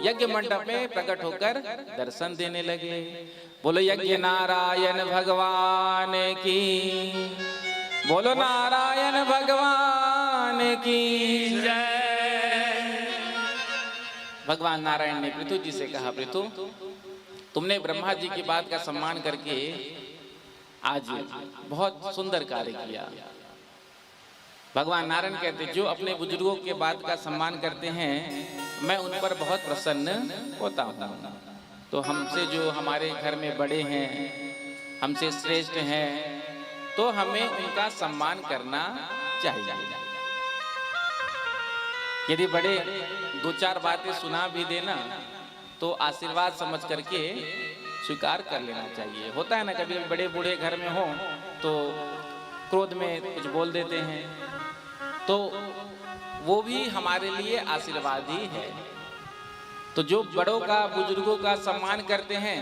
यज्ञ मंडप में प्रकट होकर दर्शन देने लगे। बोलो यज्ञ नारायण भगवान की, बोलो नारायण भगवान की जय। भगवान नारायण ने पृथु जी से कहा, पृथु तुमने ब्रह्मा जी की बात का सम्मान करके आज बहुत सुंदर कार्य किया। भगवान नारायण कहते, जो अपने बुजुर्गों के बात का सम्मान करते हैं मैं उन पर बहुत प्रसन्न होता हूँ। तो हमसे जो हमारे घर में बड़े हैं, हमसे श्रेष्ठ हैं, तो हमें उनका सम्मान करना चाहिए। यदि बड़े 2-4 बातें सुना भी देना तो आशीर्वाद समझ करके स्वीकार कर लेना चाहिए। होता है ना, कभी बड़े बूढ़े घर में हो तो क्रोध में कुछ बोल देते हैं, तो वो भी हमारे लिए आशीर्वाद ही है। तो जो बड़ों का, बुजुर्गों का सम्मान करते हैं,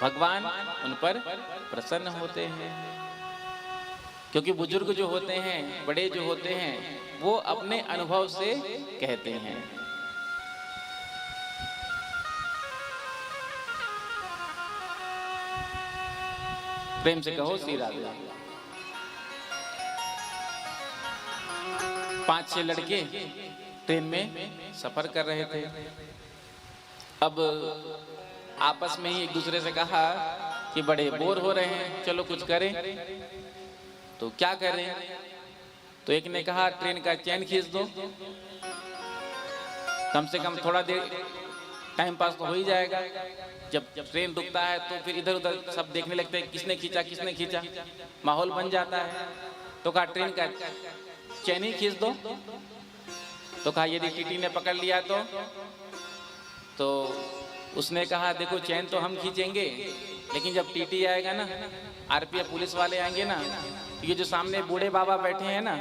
भगवान उन पर प्रसन्न होते हैं। क्योंकि बुजुर्ग जो होते हैं, बड़े जो होते हैं, वो अपने अनुभव से कहते हैं। प्रेम से कहो श्री राधे। 5-6 लड़के ट्रेन में सफर कर रहे थे। अब आपस में ही एक दूसरे से कहा कि बड़े बोर हो रहे हैं, चलो कुछ करें। तो क्या करें? तो एक ने कहा ट्रेन का चैन खींच दो, कम से कम थोड़ा देर टाइम पास तो हो ही जाएगा। जब ट्रेन रुकता है तो फिर इधर उधर सब देखने लगते हैं, किसने खींचा किसने खींचा, माहौल बन जाता है। तो कहा ट्रेन का चैन ही खींच दो। तो कहा यदि टीटी ने पकड़ लिया तो उसने कहा देखो चैन तो हम खींचेंगे, लेकिन जब टीटी आएगा ना, आरपीएफ पुलिस वाले आएंगे ना, तो ये जो सामने बूढ़े बाबा बैठे हैं ना,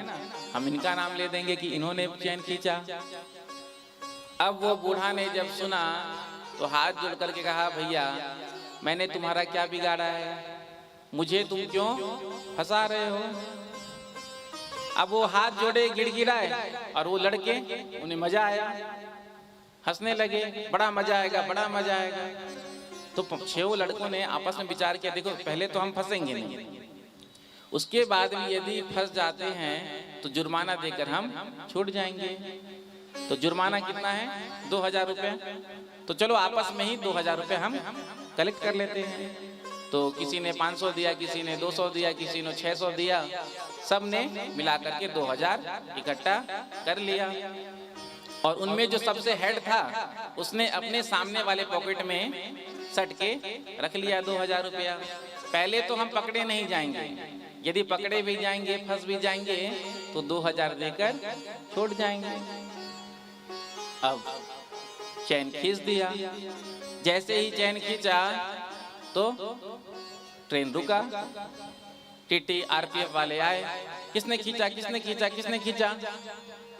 हम इनका नाम ले देंगे कि इन्होंने चैन खींचा। अब वो बूढ़ा ने जब सुना तो हाथ जोड़ करके कहा भैया मैंने तुम्हारा क्या बिगाड़ा है, मुझे तुम क्यों फंसा रहे हो। अब वो हाथ जोड़े गिड़गिड़ाए और वो लड़के, उन्हें मजा आया, हंसने लगे, बड़ा मजा आएगा बड़ा मजा आएगा। तो 6 लड़कों ने आपस में विचार किया देखो पहले तो हम फंसेंगे नहीं, उसके बाद भी यदि फंस जाते हैं तो जुर्माना देकर हम छूट जाएंगे। तो जुर्माना कितना है? 2000 रुपये। तो चलो आपस में ही 2000 रुपये हम कलेक्ट कर लेते हैं। तो किसी ने 500 दिया, किसी ने 200 दिया, किसी ने 600 दिया, सब ने मिलाकर के 2000 इकट्ठा कर लिया। और उनमें जो सबसे हेड था उसने अपने सामने वाले पॉकेट में सट के रख लिया 2000 रुपया। पहले तो हम पकड़े नहीं जाएंगे, यदि पकड़े भी जाएंगे फंस भी जाएंगे तो 2000 देकर छोड़ जाएंगे। अब चैन खींच दिया, जैसे ही चैन खींचा तो ट्रेन रुका, टीटी आरपीएफ वाले आए, किसने खींचा किसने खींचा किसने खींचा।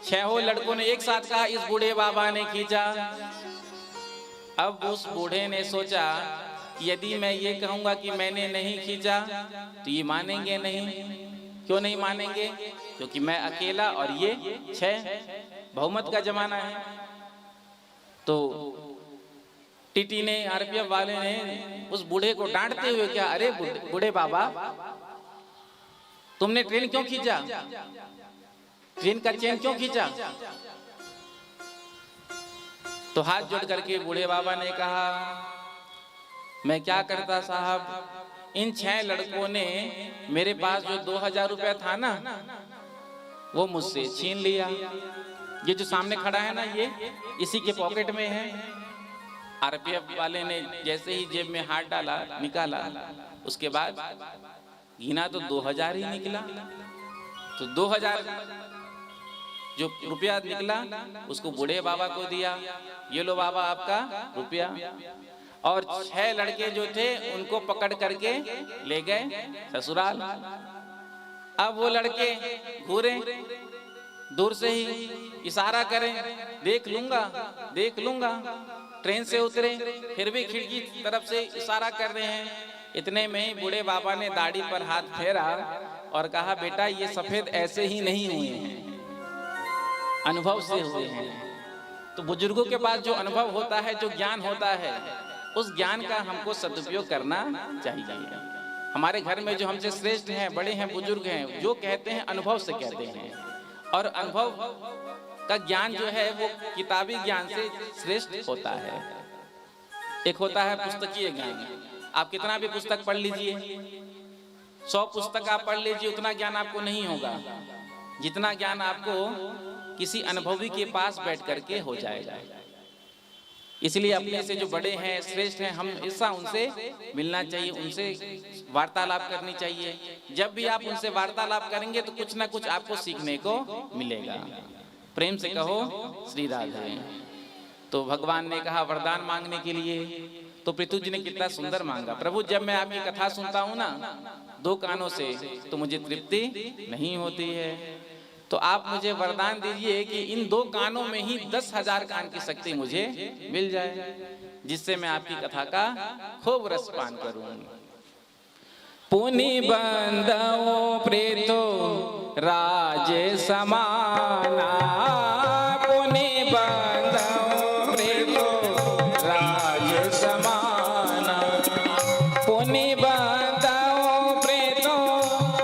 6 लड़कों ने एक साथ कहा इस बूढ़े बाबा ने खींचा। अब उस बूढ़े ने सोचा यदि मैं ये कहूंगा कि मैंने नहीं खींचा तो ये मानेंगे नहीं। क्यों नहीं मानेंगे? क्योंकि मैं अकेला और ये 6, बहुमत का जमाना है। तो टीटी ने, आरपीएफ वाले ने उस बूढ़े को डांटते हुए क्या, अरे बूढ़े बाबा तुमने ट्रेन क्यों खींचा, ट्रेन का चेन क्यों खींचा। तो हाथ जोड़ करके बूढ़े बाबा ने कहा मैं क्या करता साहब, इन 6 लड़कों ने मेरे पास जो 2000 रुपया था ना वो मुझसे छीन लिया। ये जो सामने खड़ा है ना ये इसी के पॉकेट में है। आरपीएफ वाले ने जैसे ही जेब में हाथ डाला निकाला, उसके बाद गिना तो 2000 ही निकला। तो 2000 जो रुपया निकला उसको बूढ़े बाबा को दिया, ये लो बाबा आपका रुपया। और 6 लड़के जो थे उनको पकड़ करके ले गए ससुराल। अब वो लड़के घूरे, दूर से ही इशारा करें, देख लूंगा देख लूंगा। ट्रेन से उतरे, फिर भी खिड़की तरफ से इशारा कर रहे हैं। इतने में ही बूढ़े बाबा ने दाढ़ी पर हाथ फेरा और कहा, बेटा ये सफेद ऐसे ही नहीं हुए हैं, अनुभव से हुए हैं। तो बुजुर्गों के पास जो अनुभव होता है, जो ज्ञान होता है, उस ज्ञान का हमको सदुपयोग करना चाहिए। हमारे घर में जो हमसे श्रेष्ठ हैं, बड़े हैं, बुजुर्ग हैं, जो कहते हैं अनुभव से कहते हैं। और अनुभव का ज्ञान जो है वो किताबी ज्ञान से श्रेष्ठ होता है। एक होता है पुस्तकीय ज्ञान। आप कितना भी पुस्तक पढ़ लीजिए, 100 पुस्तक आप पढ़ लीजिए, उतना ज्ञान आपको नहीं होगा जितना ज्ञान आपको किसी अनुभवी के पास बैठ करके हो जाएगा। इसलिए अपने से जो बड़े हैं, श्रेष्ठ हैं, हम ऐसा उनसे मिलना चाहिए, उनसे वार्तालाप करनी चाहिए। जब भी आप उनसे वार्तालाप करेंगे तो कुछ ना कुछ आपको सीखने को मिलेगा। प्रेम से कहो श्री राधे। तो भगवान ने कहा वरदान मांगने के लिए, तो पृथु जी ने कितना सुंदर मांगा, प्रभु जब मैं आपकी कथा सुनता हूँ ना 2 कानों से तो मुझे तृप्ति नहीं होती है, तो आप मुझे वरदान दीजिए कि इन 2 कानों में ही 10,000 कान की शक्ति मुझे मिल जाए, जिससे मैं आपकी कथा का खूब रसपान करूं। पुनि बंदो प्रेतो राज समाना, पुनि बंदो प्रेतो राज समाना, पुनि बंदो प्रेतो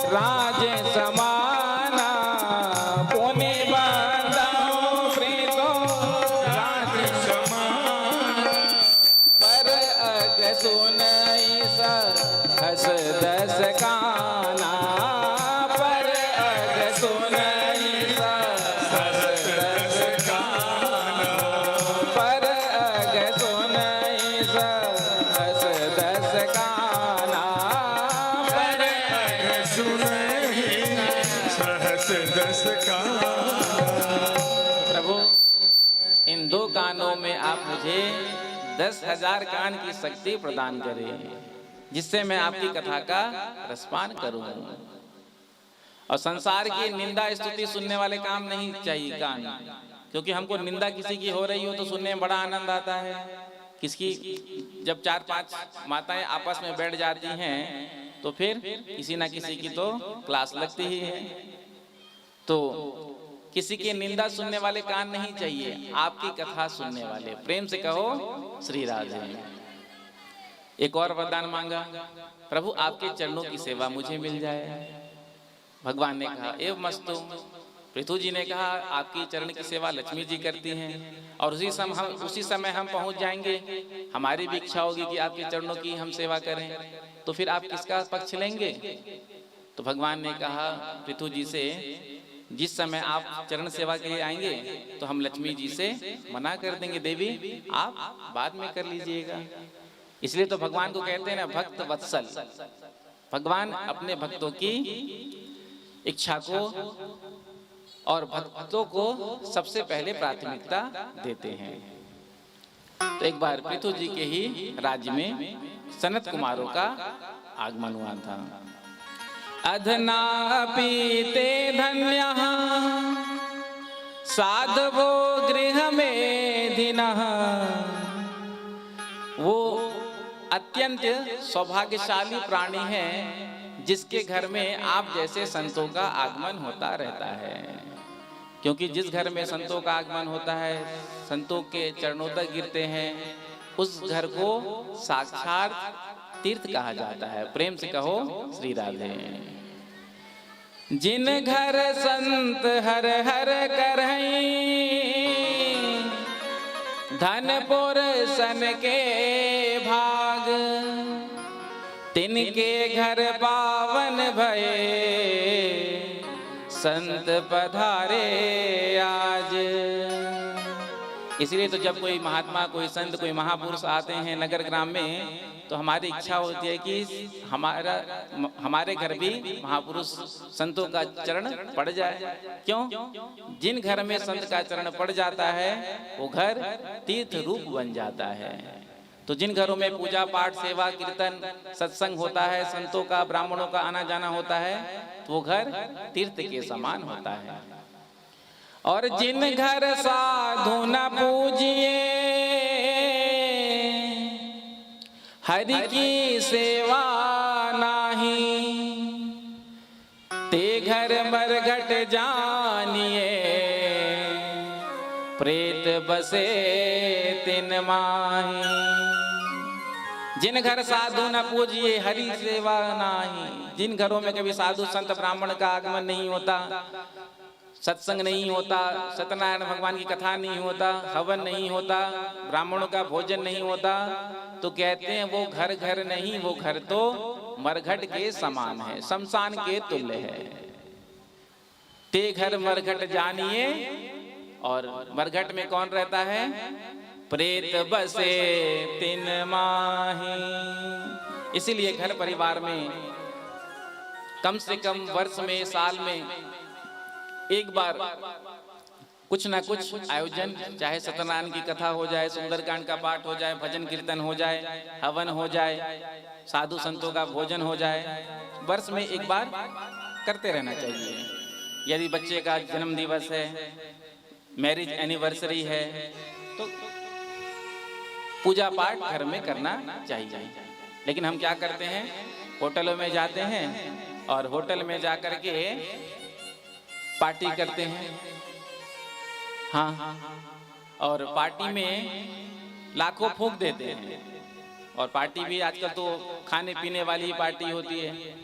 राज समाना, पुनि बंदो प्रेतो राज समाना। पर अग सुनई सहस 10 काना, पर अग सुनई सहस 10 काना, पर अग सुनई सहस 10 काना, पर अग सुनहि सहस 10 काना। प्रभु इन 2 कानों में आप मुझे 10,000 कान की शक्ति प्रदान करें, जिससे मैं आपकी कथा का रसपान करूं। और संसार की निंदा स्तुति सुनने वाले काम नहीं चाहिए कान, क्योंकि हमको निंदा किसी की हो रही हो तो सुनने में बड़ा आनंद आता है। किसकी जब 4-5 माताएं आपस में बैठ जाती हैं तो फिर किसी ना किसी की तो क्लास लगती ही है। तो किसी की निंदा सुनने वाले कान नहीं चाहिए, आपकी कथा सुनने वाले। प्रेम से कहो श्री राधे। एक और वरदान मांगा, प्रभु आपके चरणों की सेवा मुझे मिल जाए। भगवान ने कहा एवं मस्तु। पृथु जी ने कहा आपकी चरण की सेवा लक्ष्मी जी करती हैं, और उसी समय हम पहुंच जाएंगे। हमारी भी इच्छा होगी कि आपके चरणों की हम सेवा करें, तो फिर आप किसका पक्ष लेंगे? तो भगवान ने कहा पृथु जी से, जिस समय आप चरण सेवा के लिए आएंगे तो हम लक्ष्मी जी से मना कर देंगे, देवी आप बाद में कर लीजिएगा। इसलिए तो भगवान को कहते हैं ना भक्त वत्सल। भगवान अपने भक्तों की इच्छा को और भक्तों को सबसे पहले प्राथमिकता देते हैं। तो एक बार पृथु जी के ही राज्य में सनत कुमारों का आगमन हुआ था। अधनापि ते धन्यः साधवो गृह मेधिनः। वो अत्यंत सौभाग्यशाली प्राणी है जिसके घर में आप जैसे संतों का आगमन होता रहता है। क्योंकि जिस घर में संतों का आगमन होता है, संतों के चरणों तक गिरते हैं, उस घर को साक्षात तीर्थ कहा जाता है। प्रेम से कहो श्री राधे। जिन घर संत हर हर करहीं, धनपुर सन के भाग, तिनके घर पावन भये, संत पधारे आज। इसलिए तो जब कोई महात्मा, कोई संत, कोई महापुरुष आते हैं नगर ग्राम में, तो हमारी इच्छा होती है कि हमारे घर भी महापुरुष संतों का चरण पड़ जाए। क्यों? जिन घर में संत का चरण पड़ जाता है वो घर तीर्थ रूप बन जाता है। तो जिन घरों में पूजा पाठ, सेवा, कीर्तन, सत्संग होता है, संतों का, ब्राह्मणों का आना जाना होता है, तो वो घर तीर्थ के समान होता है। और जिन घर साधु न पूजिए, हरि की सेवा नाही, ते घर मरघट जानिए, प्रेत बसे तिन माही। जिन घर साधु न पूजिए, हरि सेवा नाही, जिन घरों में कभी साधु संत ब्राह्मण का आगमन नहीं होता, सत्संग नहीं होता, सत्यनारायण भगवान की कथा नहीं होता, हवन नहीं होता, ब्राह्मणों का भोजन नहीं होता, तो कहते हैं वो घर घर नहीं, वो घर तो मरघट के समान है, शमशान के तुल्य है। ते घर मरघट जानिए, और मरघट में कौन रहता है? प्रेत बसे तिन माही। इसीलिए घर परिवार में कम से कम वर्ष में, साल में एक बार कुछ ना कुछ आयोजन, चाहे सत्यनारायण की कथा हो जाए, सुंदरकांड का पाठ हो जाए, भजन कीर्तन हो जाए, हवन हो जाए, साधु संतों का भोजन हो जाए, वर्ष में एक बार करते रहना चाहिए। यदि बच्चे का जन्म दिवस है, मैरिज एनिवर्सरी है, तो पूजा पाठ घर में करना चाहिए। लेकिन हम क्या करते हैं? होटलों में जाते हैं और होटल में जाकर के पार्टी करते हैं। हाँ, और पार्टी में लाखों फूंक देते हैं। और पार्टी भी आजकल तो खाने पीने वाली पार्टी होती है,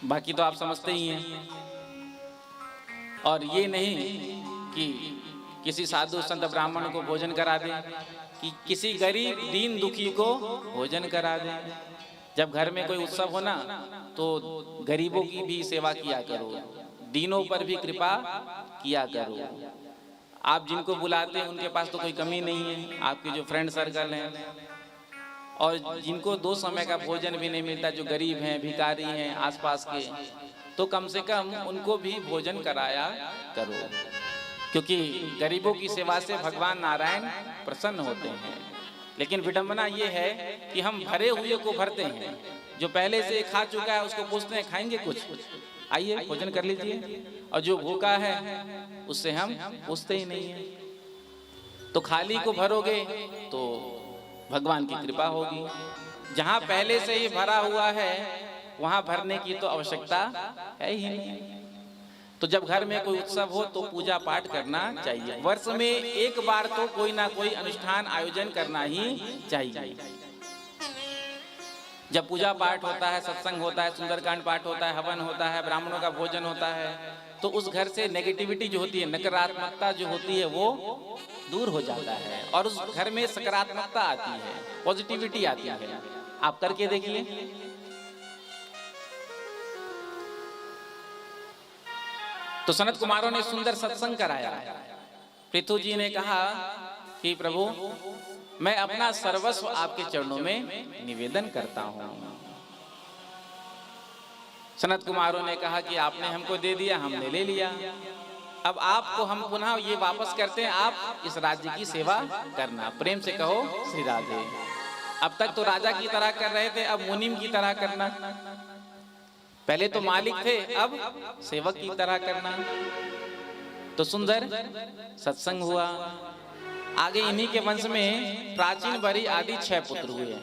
बाकी तो आप समझते ही हैं। और ये नहीं कि किसी साधु संत ब्राह्मण को भोजन करा दें, कि किसी गरीब दीन दुखी को भोजन करा दें। जब घर में कोई उत्सव हो ना, तो गरीबों की भी सेवा किया करो, दीनों पर भी कृपा किया करो। आप जिनको बुलाते हैं उनके पास तो कोई कमी नहीं है, आपके जो फ्रेंड सर्कल हैं, और जिनको 2 समय का भोजन भी नहीं मिलता, जो गरीब हैं, भिखारी हैं आसपास के, तो कम से कम उनको भी भोजन कराया करो, क्योंकि गरीबों की सेवा से भगवान नारायण प्रसन्न होते हैं। लेकिन विडंबना ये है कि हम भरे हुए को भरते हैं, जो पहले से खा चुका है उसको पूछते हैं खाएंगे कुछ, आइए भोजन कर लीजिए, और जो भूखा है उससे हम पूछते ही नहीं है। तो खाली को भरोगे तो भगवान की कृपा होगी। जहाँ पहले से ही भरा हुआ है वहाँ भरने की तो आवश्यकता है ही नहीं। तो जब घर में कोई उत्सव हो तो पूजा पाठ करना चाहिए। वर्ष में एक बार तो कोई ना कोई अनुष्ठान आयोजन करना ही चाहिए। जब पूजा पाठ होता है, सत्संग होता है, सुंदरकांड पाठ होता है, हवन होता है, ब्राह्मणों का भोजन होता है, तो उस घर से नेगेटिविटी जो होती है, नकारात्मकता जो होती है, वो दूर हो जाता है और उस घर में सकारात्मकता आती है, पॉजिटिविटी आती है। आप करके देखिए। तो सनत कुमारों ने सुंदर सत्संग कराया। पृथु जी ने कहा कि प्रभु, मैं अपना सर्वस्व आपके चरणों में निवेदन करता हूं। सनत कुमारों ने कहा कि आपने हमको दे दिया, हमने ले लिया, अब आपको हम पुनः ये वापस करते हैं, आप इस राज्य की सेवा करना। प्रेम से कहो श्री राधे। अब तक तो राजा की तरह कर रहे थे, अब मुनीम की तरह करना। पहले तो मालिक थे, अब सेवक की तरह करना। तो सुंदर सत्संग हुआ। आगे इन्हीं के वंश में प्राचीन बरी आदि 6 पुत्र हुए।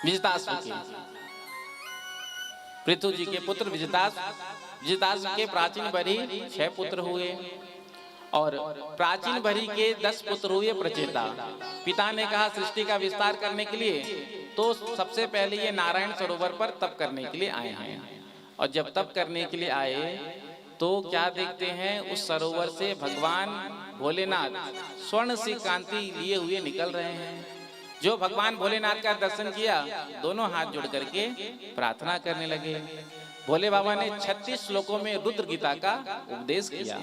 विजिताश्व के, पृथु जी के पुत्र विजिताश्व के प्राचीन बरी 6 पुत्र हुए और प्राचीन बरी के 10 पुत्र हुए प्रचेता। पिता ने कहा सृष्टि का विस्तार करने के लिए तो सबसे पहले ये नारायण सरोवर पर तप करने के लिए आए हैं। और जब तप करने के लिए आए तो क्या देखते हैं, उस सरोवर से भगवान भोलेनाथ स्वर्ण सी कांति लिए हुए निकल रहे हैं। जो भगवान भोलेनाथ का दर्शन किया, दोनों हाथ जोड़ करके प्रार्थना करने लगे। भोले बाबा ने 36 श्लोकों में रुद्र गीता का उपदेश किया।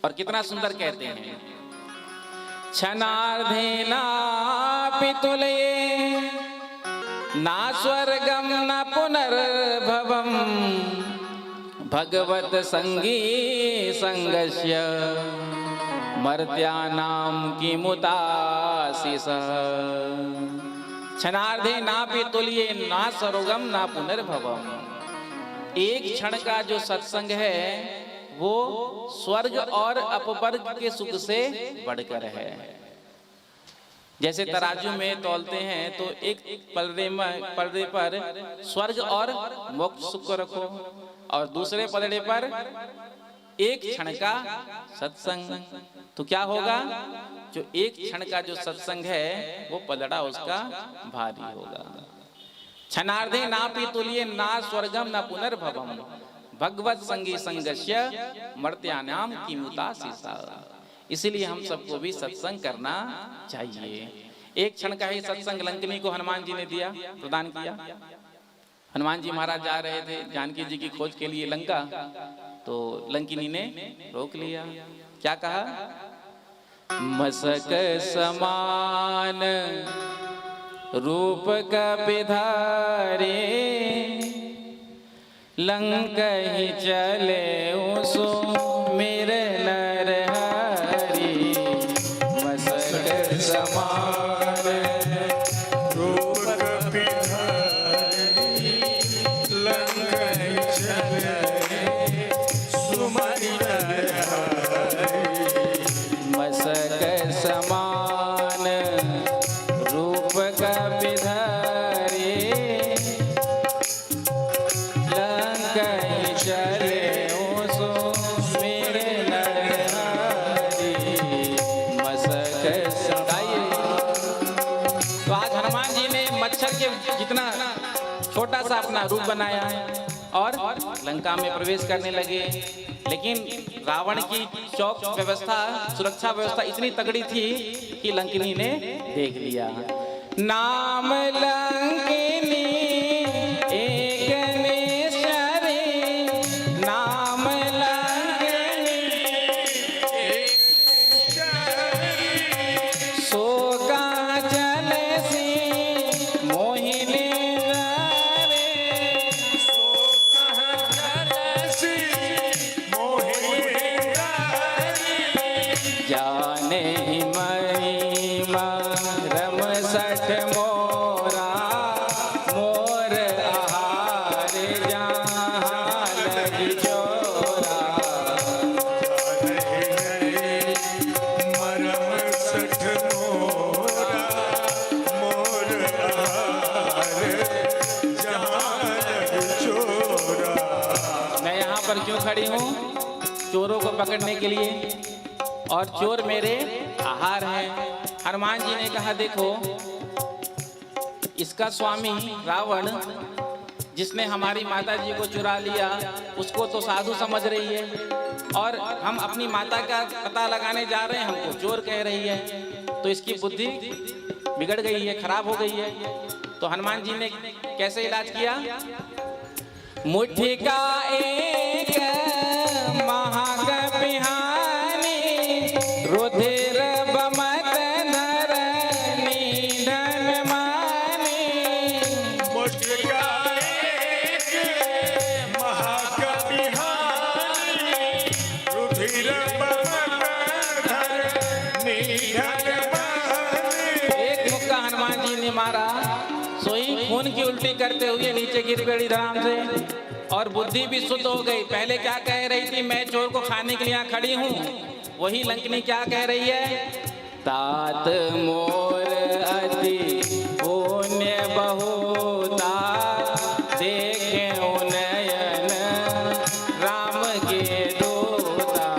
और कितना सुंदर कहते हैं, क्षणार्धेनापि तुलये ना स्वर्गं न पुनर्भवं भगवत संगी संगस्य मर्त्यानां किमुताशिष। क्षणार्धे नापि तुल्ये ना स्वर्गम ना पुनर्भवम। एक क्षण का जो सत्संग है वो स्वर्ग और अपवर्ग के सुख से बढ़कर है। जैसे तराजू में तौलते हैं तो एक पलड़े पर स्वर्ग और मोक्ष सुख को रखो और दूसरे पलड़े पर एक क्षण का सत्संग। तो क्या होगा? जो एक क्षण का जो सत्संग है वो पलड़ा उसका भारी होगा। क्षणार्धे नापि तुल्ये ना स्वर्गम न पुनर्भवम भगवत संगी संगस्य मर्त्यानाम किमुताशिषा। इसलिए हम सबको भी सत्संग करना चाहिए। एक क्षण का ही सत्संग लंकिनी को हनुमान जी ने दिया, प्रदान किया। हनुमान जी महाराज जा रहे थे जानकी जी की खोज के लिए लंका, तो लंकिनी ने रोक लिया। क्या कहा? मसक समान रूप कपिधारे लंकहि चले उसो मेरे नरहरि। मसक समान रूप कपिधारी लंकहि चले सुमति नरहरि। मसक समान रूप कपिधारी लंकहि चले उसो मेरे नरहरि। मसक सदाई। तो आज हनुमान जी ने मच्छर के जितना छोटा सा अपना रूप बनाया और लंका में प्रवेश करने लगे। लेकिन रावण की चौक व्यवस्था, सुरक्षा व्यवस्था इतनी तगड़ी थी कि लंकिनी ने देख लिया। नाम लंकिनी एक नेशरे, नाम लंकिनी सो कांचन से मोहिनी रे। जाने ही महिमा रम सठ मोरा, मोर आहार जहाँ लगी चोरा। मरम सठ मोरा मोर आहार जहाँ लग चोरा। मैं यहाँ पर क्यों खड़ी हूँ? चोरों को पकड़ने के लिए, और चोर मेरे आहार हैं। हनुमान जी ने कहा देखो, इसका स्वामी रावण जिसने हमारी माता जी को चुरा लिया उसको तो साधु समझ रही है, और हम अपनी माता का पता लगाने जा रहे हैं हमको चोर कह रही है। तो इसकी बुद्धि बिगड़ गई है, खराब हो गई है। तो हनुमान जी ने कैसे इलाज किया? मुट्ठी का एक महाकपिहानी रुधिर बमत धर निधन मानी। मुझका एक महाकपिहानी रुधिर बमत धर निधन मानी। एक मुक्का हनुमान जी ने मारा, सोई खून की उल्टी करते हुए नीचे गिर गई धराम से, और बुद्धि भी शुद्ध हो गई। पहले क्या कह रही थी? मैं चोर को खाने के लिए यहाँ खड़ी हूँ। वही लंकिनी क्या कह रही है? तात मोर अति पुण्य बहुता देखे नयन राम के दूता।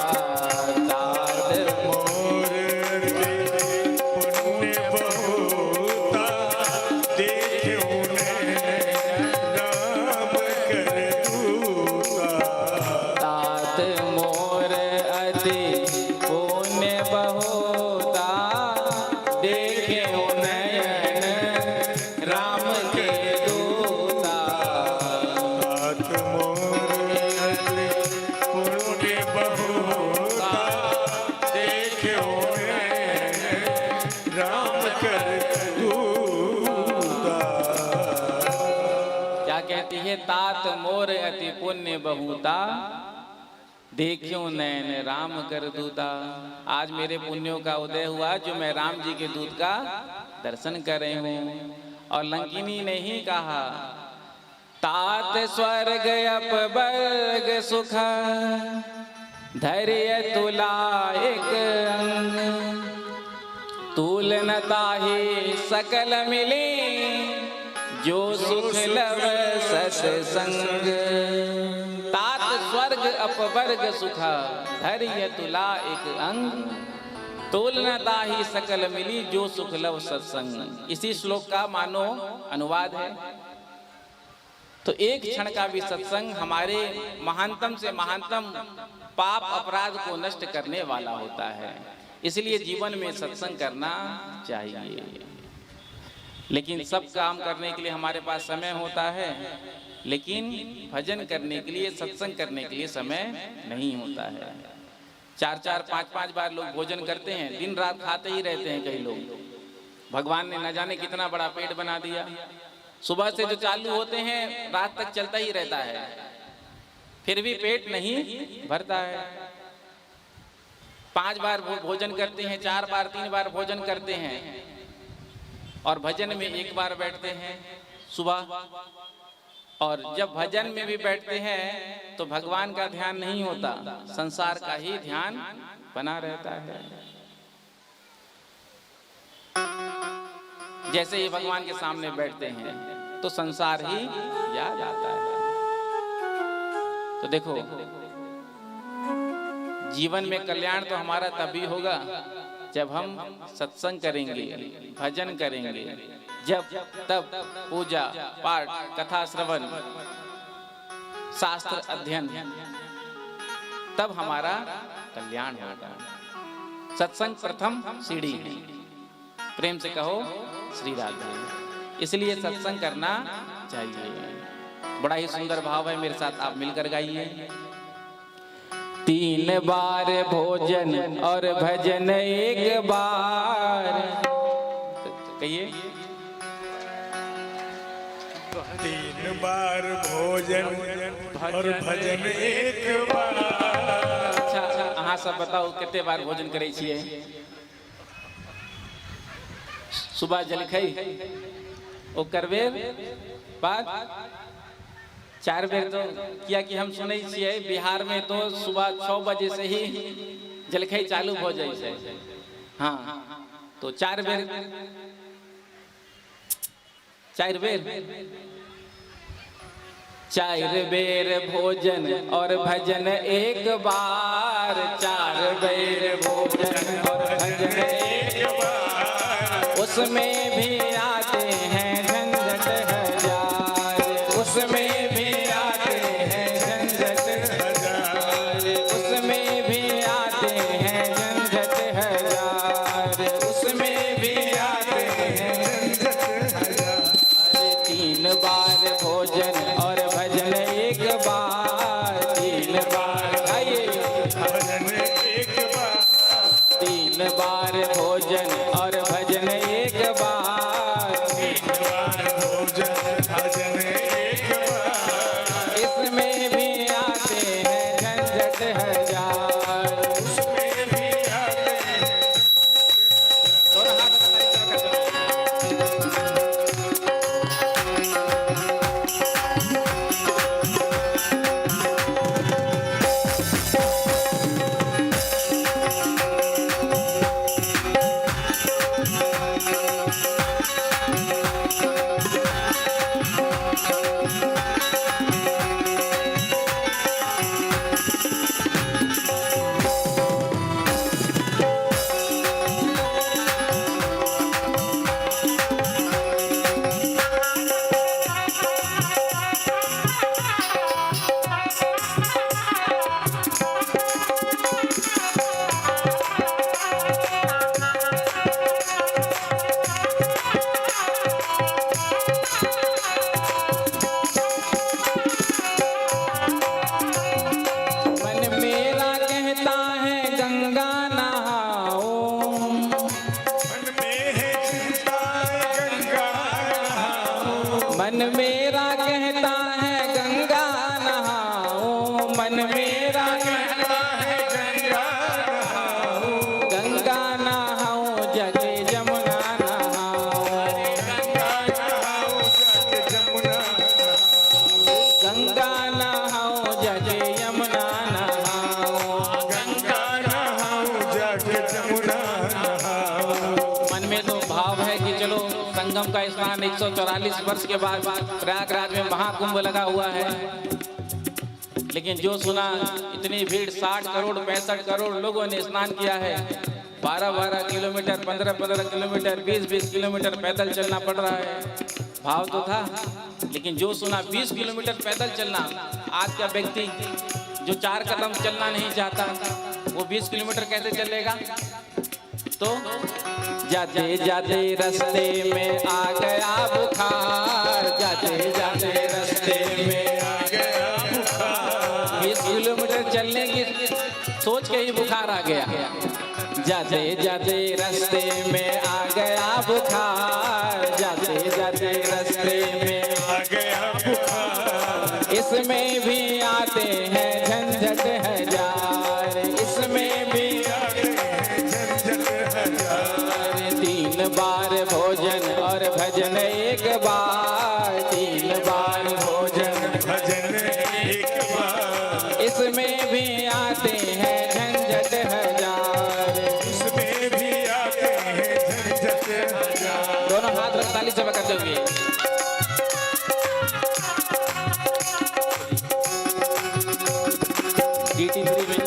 तात मोर पुण्य बहुता देख्यो राम कर दूता। तात मोर अति पुण्य बहुता देखे नयन कहती है, तात मोर अति पुण्य बहुता, देखियो नैन राम कर दूता। आज मेरे पुण्यों का उदय हुआ जो मैं राम जी के दूत का दर्शन कर रहे हूँ। और लंकिनी ने ही कहा, तात स्वर्ग अपवर्ग सुख, धैर्य तुला एक अंग, तूल न ताहि सकल मिले, जो सुख लव सत्संग। तात स्वर्ग अपवर्ग सुख, धैर्य तुला एक अंग, तोल न ताहि सकल मिली, जो सुख लव सत्संग। इसी श्लोक का मानो अनुवाद है। तो एक क्षण का भी सत्संग हमारे महानतम से महानतम पाप अपराध को नष्ट करने वाला होता है। इसलिए जीवन में सत्संग करना चाहिए। लेकिन सब काम करने के लिए हमारे पास समय होता है, लेकिन भजन करने के लिए, सत्संग करने के लिए समय नहीं होता है। 4-4, 5-5 बार लोग भोजन करते हैं, दिन रात खाते ही रहते हैं कई लोग। भगवान ने न जाने कितना बड़ा पेट बना दिया। सुबह से जो चालू होते हैं रात तक चलता ही रहता है, फिर भी पेट नहीं भरता है। 5 बार भोजन करते हैं, 4 बार 3 बार भोजन करते हैं, और भजन में 1 बार बैठते हैं सुबह। और जब भजन में भी बैठते हैं तो भगवान का ध्यान नहीं होता, संसार का ही ध्यान बना रहता है। जैसे ही भगवान के सामने बैठते हैं तो संसार ही याद आता है। तो देखो, जीवन में कल्याण तो हमारा तभी होगा जब हम सत्संग करेंगे, भजन करेंगे, जब तब पूजा पाठ, कथा श्रवण, शास्त्र अध्ययन, तब हमारा कल्याण होगा। सत्संग प्रथम सीढ़ी है। प्रेम से कहो श्री राधे। इसलिए सत्संग करना चाहिए। बड़ा ही सुंदर भाव है, मेरे साथ आप मिलकर गाइए। 3 बार भोजन और भजन 1 बार, कहिए। 3 बार भोजन और भजन 1 बार। अच्छा, अहाँ सब बताओ कितने बार भोजन करे छिए? सुबह जलखै, ओकर बेर बाद 4 बेर। तो किया कि हम सुनै छियै बिहार में तो सुबह 6 बजे से ही जलखै चालू हो जाए छै। हाँ, तो 4 बेर 4 बेर भोजन और भजन 1 बार। 4 बेर भोजन और भजन 1 बार। उसमें भी आते हैं झंझट हजार, उसमें भी आते हैं झंझट हजार, उसमें भी आते हैं झंझट हजार, उसमें भी आते हैं झंझट हजार। 3 बार भोजन और भजन 1 बार। 3 बार आइए भजन 1 बार। 3 बार भोजन और भजन 1 बार। 3 बार भोजन भजन 1 बार। इसमें भी आते हैं झंझट हजार, उसमें भी आते हैं। दोनों हाथ कहता है गंगा नहाऊं, मन मेरा कहता है गंगा नहाऊं, गंगा नहाऊं जगे जमुना नहाऊं, गंगा नहाऊं जग जमुना, गंगा नहाऊं जगे यमुना नहाऊं। गंगा नहाऊं जग जमुना नहाऊं। मन में तो भाव है कि चलो संगम का स्नान 144 वर्ष के बाद प्रयागराज में महाकुंभ लगा हुआ है, लेकिन जो सुना इतनी भीड़ 60 करोड़ 65 करोड़ लोगों ने स्नान किया है, 12-12 किलोमीटर 15-15 किलोमीटर 20-20 किलोमीटर पैदल चलना पड़ रहा है। भाव तो था, लेकिन जो सुना 20 किलोमीटर पैदल चलना, आज का व्यक्ति जो 4 कदम चलना नहीं चाहता वो 20 किलोमीटर कैसे चलेगा? तो जाते जाते रास्ते में आ गया बुखार, जाते जाते रास्ते में आ गया बुखार, 20 किलोमीटर चलने की सोच के ही बुखार आ गया। जाते जाते रास्ते में आ गया बुखार, जाते जाते रास्ते में आ गया बुखार। इसमें भी आते हैं झंझट हजार, इसमें भी झंझट हजार, 3 बार भोजन और भजन एक बार, 3 बार भोजन भजन एक बार, इसमें भी आते हैं झंझट हजार। इसमें भी आते हैं झंझट हजार। दोनों हाथ रख ताली से करते हुए GT3 में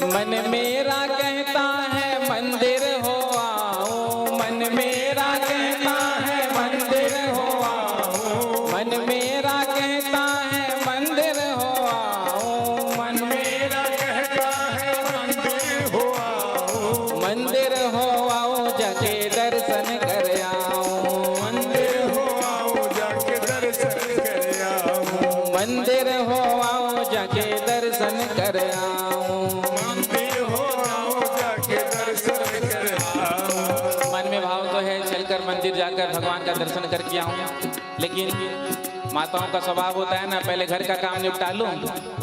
मन मेरा कहता है मंदिर हो आओ, मन मेरा कहता है मंदिर हो आओ, मन मेरा कहता है मंदिर हो आओ, मन मेरा कहता है मंदिर हो आओ, मंदिर हो आओ जाके दर्शन कर आओ, मंदिर हो आओ जाके दर्शन कर आओ, मंदिर हो आओ जाके दर्शन कर आओ। मंदिर हो आओ जाके दर्शन कर आओ। मन में भाव तो है चलकर मंदिर जाकर भगवान का दर्शन करके आऊं, लेकिन माताओं का स्वभाव होता है ना, पहले घर का काम निपटा लूं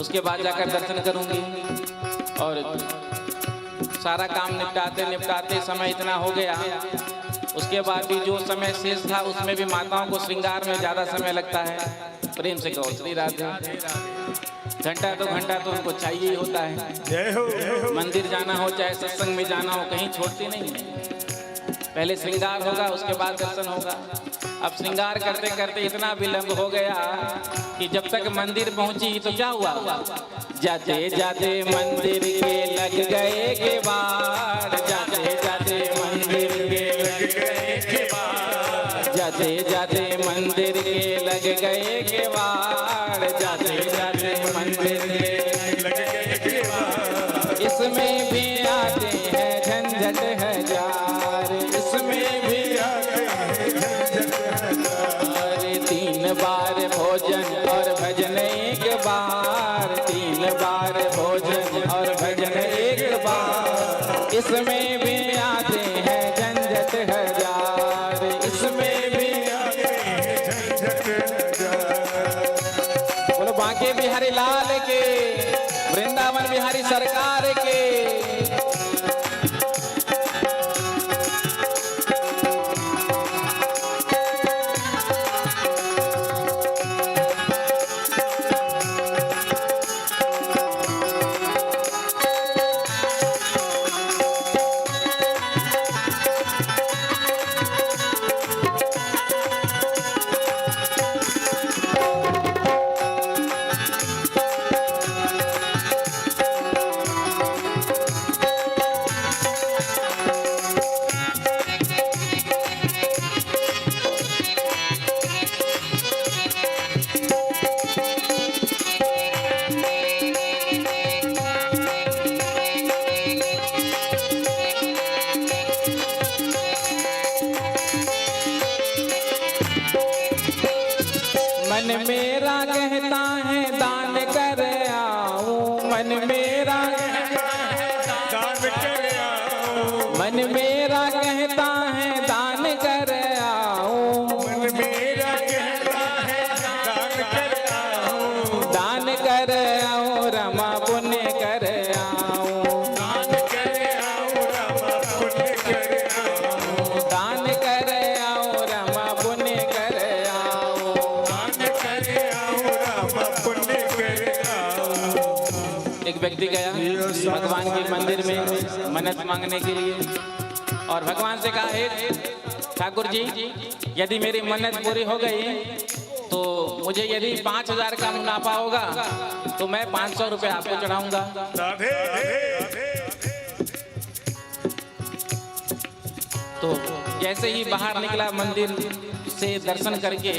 उसके बाद जाकर दर्शन करूंगी। और सारा काम निपटाते निपटाते समय इतना हो गया, उसके बाद भी जो समय शेष था उसमें भी माताओं को श्रृंगार में ज़्यादा समय लगता है। प्रेम से कहो श्री राधे। घंटा 2 घंटा तो उनको चाहिए ही होता है। जय हो जय हो। मंदिर जाना हो चाहे सत्संग में जाना हो, कहीं छोड़ती नहीं है। पहले श्रृंगार होगा उसके बाद दर्शन होगा। अब श्रृंगार करते करते इतना विलंब हो गया कि जब तक मंदिर पहुंची तो क्या हुआ, जाते जाते मंदिर के लग गए केवाड़, जाते जाते मंदिर के लग गए केवाड़, जाते जाते मंदिर के लग गए केवाड़, जाते जाते मंदिर के लग गए केवाड़, इसमें भी आते हैं झंझट हजार, इसमें भी आते हैं झंझट हजार। 3 बार भोजन और भजन एक बार, 3 बार भोजन और भजन एक बार, इसमें भी आते हैं झंझट हजार, इसमें भी आते हैं झंझट हजार। बोलो बांके बिहारी लाल के, वृंदावन बिहारी सरकार के। मन मेरा कहता है दान कर आऊं, मन मेरा दान कर आओ, मन मेरा कहता है दान कर आऊं, मन मेरा कहता है दान कर आओ, दान कर आऊं रमा पुण्य कर आऊं, दान कर आओ रामा पुण्य कर आओ, दान कर आऊं रमा पुण्य कर आऊं। दान कर आओ रामा पुण्य कर आओ। एक व्यक्ति गया भगवान के मंदिर में मन्नत मांगने के लिए और भगवान से कहा, हे ठाकुर जी, यदि मेरी मन्नत पूरी हो गई तो मुझे यदि 5,000 का मुनाफा होगा तो मैं 500 रुपये आपको चढ़ाऊंगा। राधे तो जैसे ही बाहर निकला मंदिर से दर्शन करके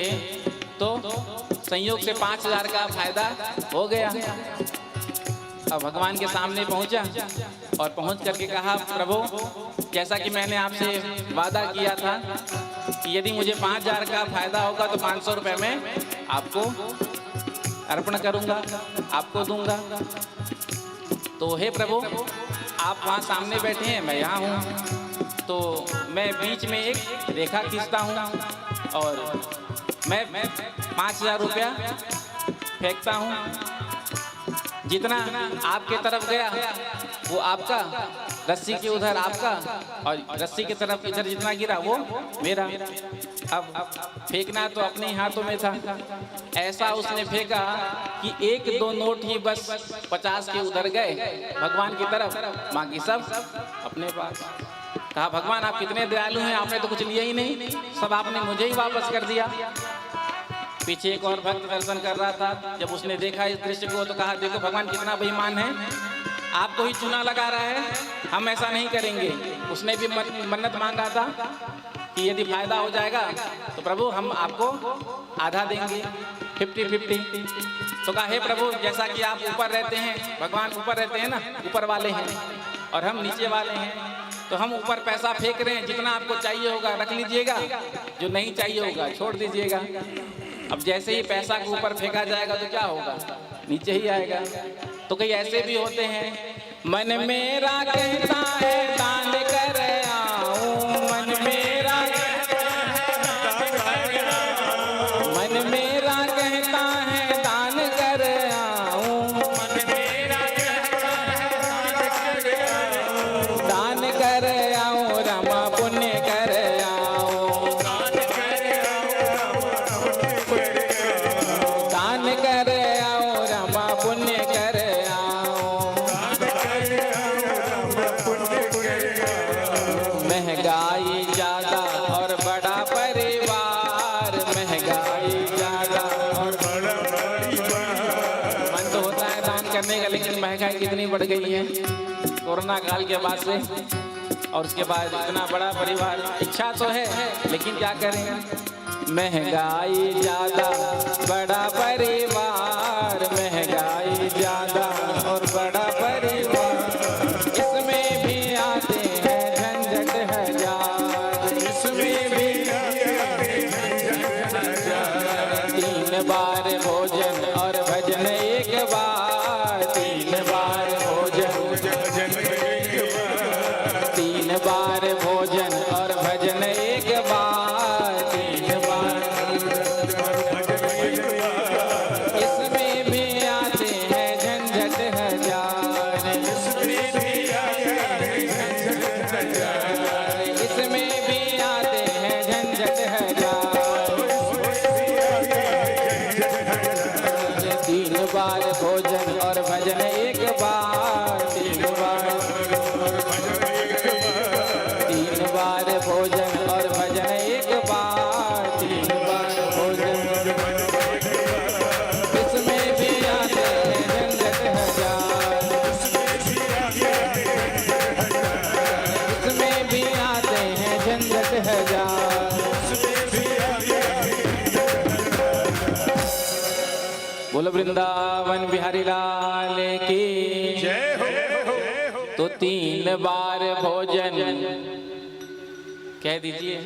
तो संयोग से 5,000 का फायदा हो गया। अब भगवान के सामने पहुंचा और पहुंच करके कहा, प्रभु, जैसा कि मैंने आपसे वादा किया था कि यदि मुझे 5,000 का फायदा होगा तो 500 रुपये में आपको अर्पण करूंगा, आपको दूंगा। तो हे प्रभु, आप वहाँ सामने बैठे हैं, मैं यहाँ हूँ, तो मैं बीच में एक रेखा खींचता हूँ और मैं 5,000 रुपया फेंकता हूँ। जितना आपके तरफ गया वो आपका, रस्सी के उधर आपका और रस्सी की तरफ इधर जितना गिरा वो मेरा। अब फेंकना तो अपने ही हाथों में था। ऐसा उसने फेंका कि 1-2 नोट ही बस 50 के उधर गए भगवान की तरफ, बाकी सब अपने पास। कहा, भगवान आप कितने दयालु हैं, आपने तो कुछ लिया ही नहीं, सब आपने मुझे ही वापस कर दिया। पीछे एक और भक्त दर्शन कर रहा था, जब उसने देखा इस दृश्य को तो कहा, देखो भगवान कितना बेईमान है, आपको ही चूना लगा रहा है, हम ऐसा नहीं करेंगे। उसने भी मन्नत मांगा था कि यदि फायदा हो जाएगा तो प्रभु हम आपको आधा देंगे, 50-50। तो कहा, हे प्रभु, जैसा कि आप ऊपर रहते हैं, भगवान ऊपर रहते हैं ना, ऊपर वाले हैं और हम नीचे वाले हैं, तो हम ऊपर पैसा फेंक रहे हैं, जितना आपको चाहिए होगा रख लीजिएगा, जो नहीं चाहिए होगा छोड़ दीजिएगा। अब जैसे ही पैसा को ऊपर फेंका जाएगा तो क्या होगा, नीचे ही आएगा। तो कई ऐसे भी होते हैं, मन मेरा कहता है दान कर आऊं, मन मेरा मन मेरा कहता है दान कर आऊं, दान कर आऊं रमा पुण्य कर आऊं, दान कर आऊं रमा पुण्य कर आऊं। महंगाई ज्यादा और बड़ा परिवार, महंगाई ज्यादा और बड़ा परिवार। मन तो होता है दान करने का, लेकिन महंगाई कितनी बढ़ गई है कोरोना काल के बाद से, और उसके बाद इतना बड़ा परिवार। इच्छा तो है लेकिन क्या करें, महंगाई ज्यादा बड़ा परिवार, महंगाई ज्यादा और बड़ा परिवार, इसमें भी आते हैं झंझट हजार, इसमें भी 3 बार भोजन और भजन एक बार, 3 बार भोजन, 3 बार भोजन और भजन एक बार, 3 बार। इसमें भी आते हैं झंझट हजार, इसमें भी आते हैं झंझट हजार। 3 बार भोजन और भजन एक बार, 3 बार, 3 बार भोजन और भजन एक बार, 3 बार भोजन। इसमें भी आते हैं झंझट हजार, इसमें भी आते हैं झंझट हजार। बोलो वृंदावन बिहारी लाल की जय हो। तो 3 बार भोजन कह दीजिए,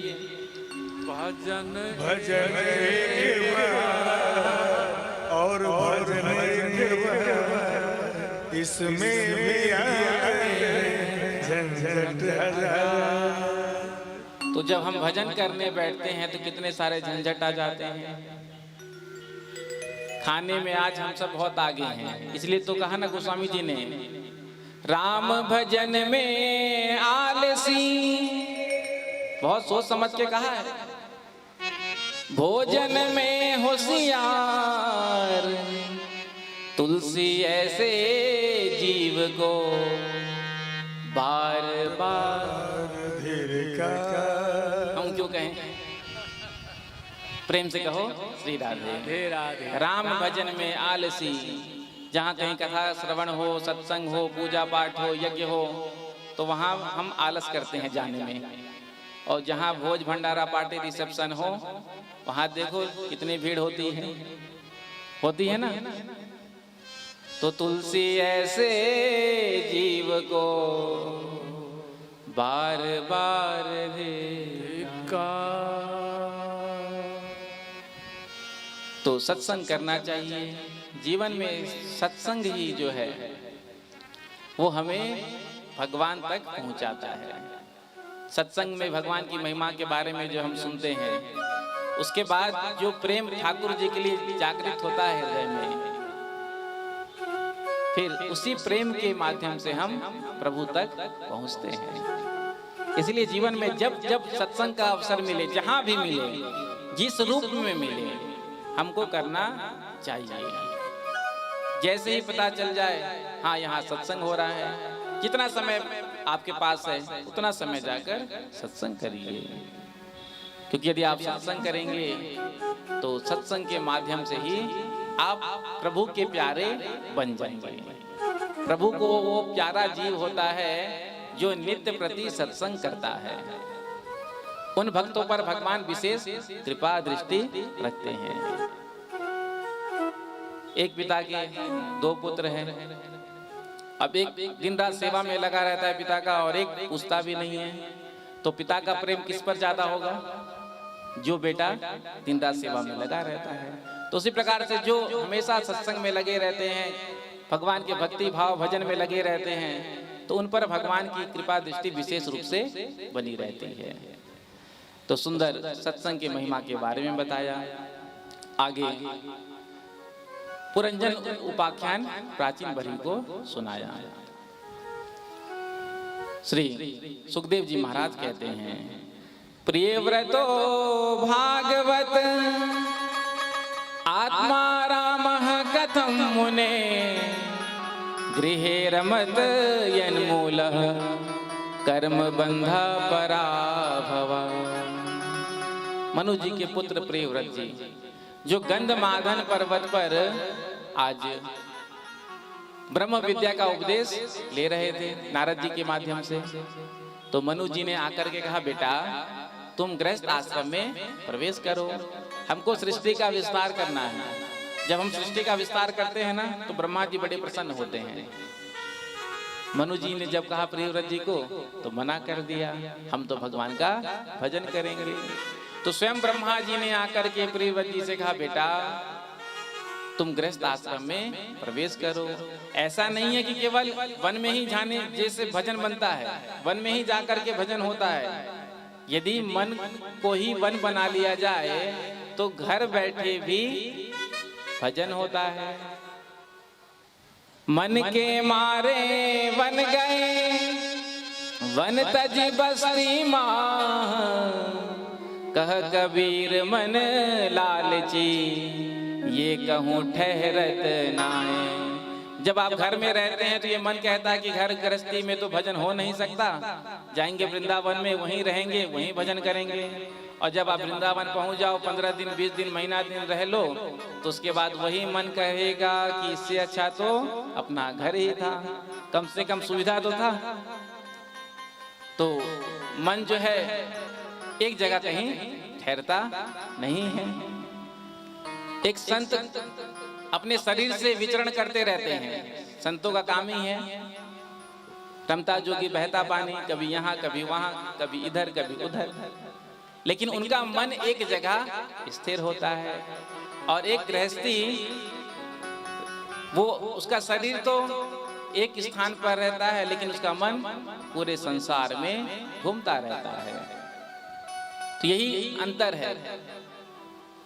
भजन भजन के बाद और भजन के बाद इसमें भी आए झंझट हजार। तो जब हम भजन करने बैठते हैं तो कितने सारे झंझट आ जाते हैं। खाने में आज हम सब बहुत आगे हैं, इसलिए तो कहा ना गोस्वामी जी ने, राम भजन में आलसी, बहुत सोच समझ के कहा है, भोजन में होशियार, तुलसी ऐसे जीव को बार बार हम क्यों कहें, प्रेम से कहो श्री राधे राधे। राम भजन में आलसी, जहाँ कहीं कथा श्रवण हो, सत्संग हो, पूजा पाठ हो, यज्ञ हो, तो वहाँ हम आलस करते हैं जाने में। और जहाँ भोज भंडारा पार्टी रिसेप्शन हो, वहाँ देखो कितनी भीड़ होती है ना। तो तुलसी ऐसे जीव को बार बार तो सत्संग करना चाहिए। जीवन में सत्संग ही जो है वो हमें भगवान तक पहुंचाता है। सत्संग में भगवान की महिमा के बारे में जो हम सुनते हैं, उसके बाद जो प्रेम ठाकुर जी के लिए जागृत होता है हृदय में, फिर उसी प्रेम के माध्यम से हम प्रभु तक पहुंचते हैं। इसलिए जीवन में जब जब सत्संग का अवसर मिले, जहां भी मिले, जिस रूप में मिले, हमको करना चाहिए। जैसे ही पता चल जाए हाँ यहाँ सत्संग हो रहा है, जितना समय आपके पास है उतना समय जाकर सत्संग करिए। क्योंकि यदि आप सत्संग करेंगे तो सत्संग के माध्यम से ही आप प्रभु के प्यारे बन जाएंगे। प्रभु को वो प्यारा जीव होता है जो नित्य प्रति सत्संग करता है। उन भक्तों पर भगवान विशेष कृपा दृष्टि रखते हैं। एक पिता के 2 पुत्र हैं। अब एक दिन रात सेवा में लगा रहता है पिता का, और एक पूछता भी नहीं है। तो पिता का प्रेम किस पर ज्यादा होगा? जो बेटा दिन रात सेवा में लगा रहता है। तो उसी प्रकार से जो हमेशा सत्संग में लगे रहते हैं, भगवान के भक्ति भाव भजन में लगे रहते हैं, तो उन पर भगवान की कृपा दृष्टि विशेष रूप से बनी रहती है। तो सुंदर सत्संग की महिमा के बारे में बताया। आगे पुरंजन उपाख्यान प्राचीन भरी को सुनाया। श्री सुखदेव जी महाराज कहते हैं, प्रिय व्रतो भागवत आत्मा राम कथम मुने गृहे रमत यन्मूल कर्म बंधा पराभव। मनु जी के पुत्र प्रियव्रत जी जो गंधमादन पर्वत पर आज ब्रह्म विद्या का उपदेश ले रहे थे नारद जी के माध्यम से, तो मनु जी ने आकर के कहा, बेटा तुम गृहस्थ आश्रम में प्रवेश करो, हमको सृष्टि का विस्तार करना है। जब हम सृष्टि का विस्तार करते हैं ना, तो ब्रह्मा जी बड़े प्रसन्न होते हैं। मनु जी ने जब कहा प्रियव्रत जी को, तो मना कर दिया, हम तो भगवान का भजन करेंगे। तो स्वयं ब्रह्मा जी ने आकर के प्रियव्रत जी से कहा, बेटा तुम गृहस्थ आश्रम में प्रवेश करो। ऐसा नहीं है कि केवल वन में ही जाने जैसे भजन बनता है, वन में ही जाकर के भजन होता है। यदि मन को ही वन बना लिया जाए तो घर बैठे भी भजन होता है। मन के मारे वन गए, वन तज बस्ती मां, कह कबीर मन लालची, ये कहूँ ठहरत नाए। जब आप घर में रहते हैं तो ये मन कहता है कि घर गृहस्थी में तो भजन हो नहीं सकता, जाएंगे वृंदावन में, वहीं रहेंगे, वहीं भजन करेंगे। और जब आप वृंदावन पहुंच जाओ, 15 दिन 20 दिन महीना दिन रह लो, तो उसके बाद वही मन कहेगा कि इससे अच्छा तो अपना घर ही था, कम से कम सुविधा तो था। तो मन जो है एक जगह कहीं ठहरता नहीं है। एक संत अपने शरीर से विचरण करते रहते हैं, संतों का काम ही है। रमता जोगी बहता पानी, कभी यहाँ कभी वहां, कभी इधर कभी उधर। लेकिन उनका मन एक जगह स्थिर होता है। और एक गृहस्थी, वो उसका शरीर तो एक स्थान पर रहता है, लेकिन उसका मन पूरे संसार में घूमता रहता है। तो यही अंतर है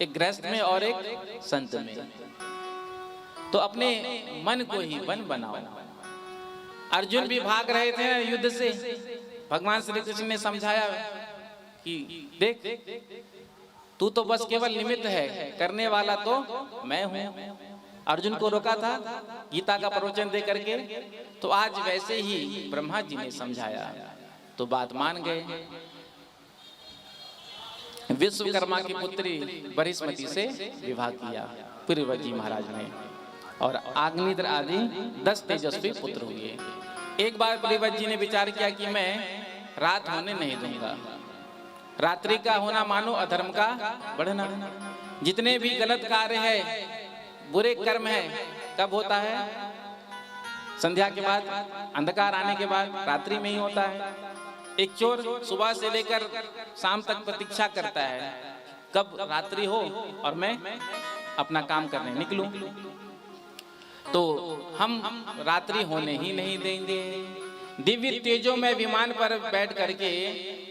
एक गृहस्थ में और एक संत में। तो अपने मन को ही वन बनाओ। अर्जुन भी भाग रहे थे युद्ध से, भगवान श्री कृष्ण ने समझाया कि देख, तू तो बस केवल निमित्त है, करने वाला तो मैं हूं। अर्जुन को रोका था गीता का प्रवचन दे करके, तो आज वैसे ही ब्रह्मा जी ने समझाया तो बात मान गए। विश्वकर्मा की पुत्री बृहस्पति से विवाह किया पुरवजी महाराज ने, और अग्निद्र आदि 10 तेजस्वी पुत्र हुए। एक बार पुरवजी जी ने विचार किया कि मैं रात होने नहीं दूंगा। रात्रि का होना मानो अधर्म का बढ़ना। जितने भी गलत कार्य है, बुरे कर्म है, कब होता है? संध्या के बाद, अंधकार आने के बाद, रात्रि में ही होता है। एक चोर सुबह से लेकर शाम तक प्रतीक्षा करता है कब रात्रि हो और मैं अपना काम करने निकलूं। तो हम रात्रि होने ही नहीं देंगे। दिव्य तेजों में विमान पर बैठ करके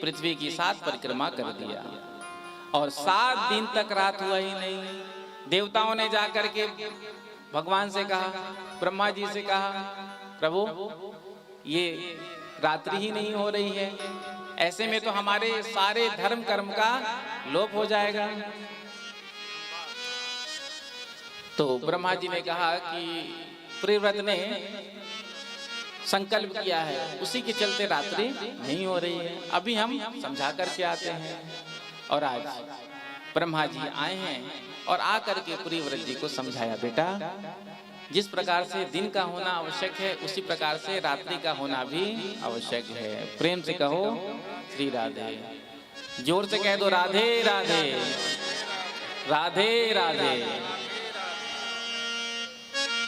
पृथ्वी की 7 परिक्रमा कर दिया, और 7 दिन तक रात हुआ ही नहीं। देवताओं ने जाकर के भगवान से कहा, ब्रह्मा जी से कहा, प्रभु ये रात्रि ही नहीं हो रही है, ऐसे में तो हमारे सारे धर्म कर्म का लोप हो जाएगा। तो ब्रह्मा जी ने कहा कि प्रियव्रत ने संकल्प किया है, उसी के चलते रात्रि नहीं हो रही है, अभी हम समझा करके आते हैं। और आज ब्रह्मा जी आए हैं और आकर के प्रियव्रत जी को समझाया, बेटा जिस प्रकार से दिन का होना आवश्यक है, उसी प्रकार से रात्रि का होना भी आवश्यक है। प्रेम से कहो श्री राधे, जोर से कह दो राधे राधे, राधे राधे।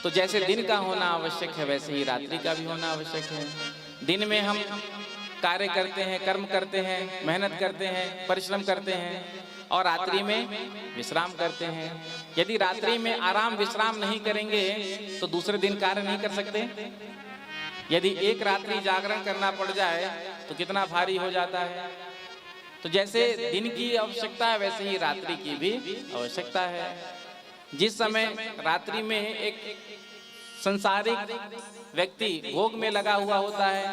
तो जैसे दिन का होना आवश्यक है, वैसे ही रात्रि का भी होना आवश्यक है। दिन में हम कार्य करते हैं, कर्म करते हैं, मेहनत करते हैं, परिश्रम करते हैं, और रात्रि में विश्राम करते हैं। यदि रात्रि में आराम विश्राम नहीं करेंगे तो दूसरे दिन कार्य नहीं कर सकते। यदि एक रात्रि जागरण करना पड़ जाए तो कितना भारी हो जाता है। तो जैसे दिन की आवश्यकता है, वैसे ही रात्रि की भी आवश्यकता है। जिस समय रात्रि में एक संसारिक व्यक्ति भोग में लगा हुआ होता है,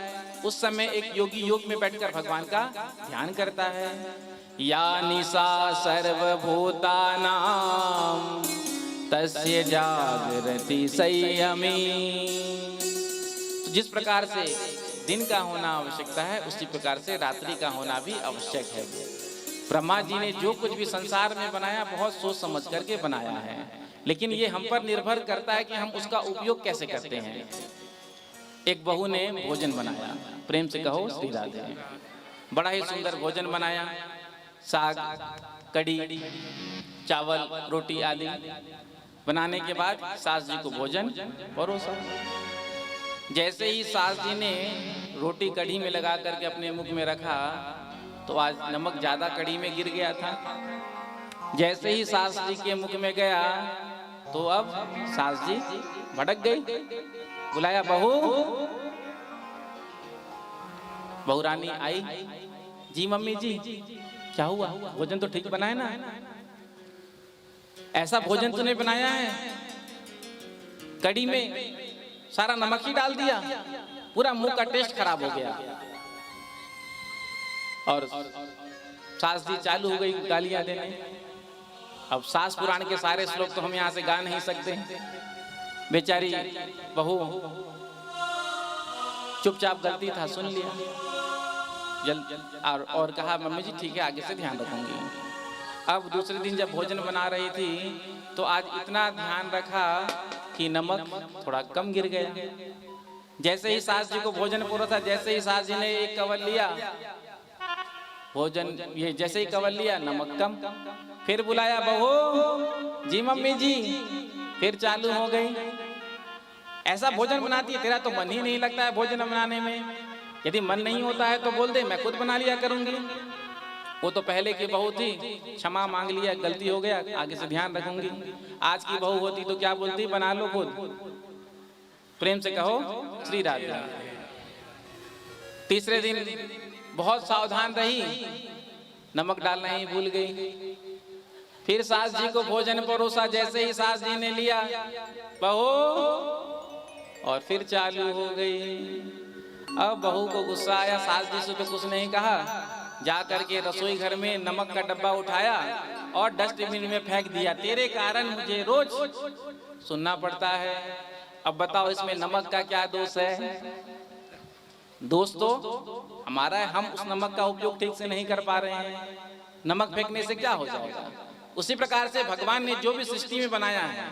उस समय एक योगी योग में बैठकर भगवान का ध्यान करता है। या निशा सर्वभूतानां तस्य जागृति संयमी। तो जिस प्रकार से दिन का होना आवश्यकता है, उसी प्रकार से रात्रि का होना भी आवश्यक है। ब्रह्मा जी ने जो कुछ भी संसार में बनाया, बहुत सोच समझ करके बनाया है, लेकिन ये हम पर निर्भर करता है कि हम उसका उपयोग कैसे करते हैं। एक बहू ने भोजन बनाया, प्रेम से कहो श्री राधे। बड़ा ही सुंदर भोजन बनाया, साग, कड़ी, चावल, रोटी आदि बनाने के बाद सास जी को भोजन परोसा। जैसे ही सास जी ने रोटी कढ़ी में लगा करके अपने मुख में रखा, तो आज नमक ज्यादा कढ़ी में गिर गया था। जैसे ही सास जी के मुख में गया, तो अब सास जी भड़क गई। बुलाया, बहू। बहू रानी आई, जी मम्मी जी क्या हुआ, भोजन तो ठीक बनाया ना? ऐसा भोजन तूने बनाया है, कड़ी में सारा नमक ही डाल दिया, पूरा मुंह का टेस्ट खराब हो गया। और सास जी चालू हो गई गालियां देने। अब सास पुराण के सारे श्लोक तो हम यहाँ से गा नहीं सकते। बेचारी बहू चुपचाप, गलती था सुन लिया, और कहा मम्मी जी ठीक है, आगे से ध्यान रखूंगी। अब दूसरे दिन जब भोजन बना रही थी, तो आज इतना ध्यान रखा कि नमक थोड़ा कम गिर गया। जैसे ही सास जी को भोजन परोसा, जैसे ही सास जी ने एक कवल लिया भोजन, ये जैसे ही कवल लिया, नमक कम। फिर बुलाया, बहू जी मम्मी जी, फिर चालू हो गई। ऐसा भोजन बनाती है, तेरा तो मन ही नहीं लगता है भोजन बनाने में। यदि मन नहीं होता है तो बोल दे, मैं खुद बना लिया करूंगी। वो तो पहले की बहू थी, क्षमा मांग लिया, गलती हो गया, आगे से ध्यान रखूंगी। आज की बहू होती तो क्या बोलती, बना लो खुद। प्रेम से कहो श्री राधे। तीसरे दिन बहुत सावधान रही, नमक डालना ही भूल गई। फिर सास जी को भोजन परोसा, जैसे ही सास जी ने लिया, बहू, और फिर चालू हो गई। अब बहू को गुस्सा आया, सास जी से तो कुछ नहीं कहा, जा करके रसोई घर में नमक का डब्बा उठाया और डस्टबिन में फेंक दिया। तेरे कारण मुझे रोज सुनना पड़ता है। अब बताओ इसमें नमक का क्या दोष है? दोष तो हमारा है, हम उस नमक का उपयोग ठीक से नहीं कर पा रहे हैं। नमक फेंकने से क्या हो जाएगा? उसी प्रकार से भगवान ने जो भी सृष्टि में बनाया है,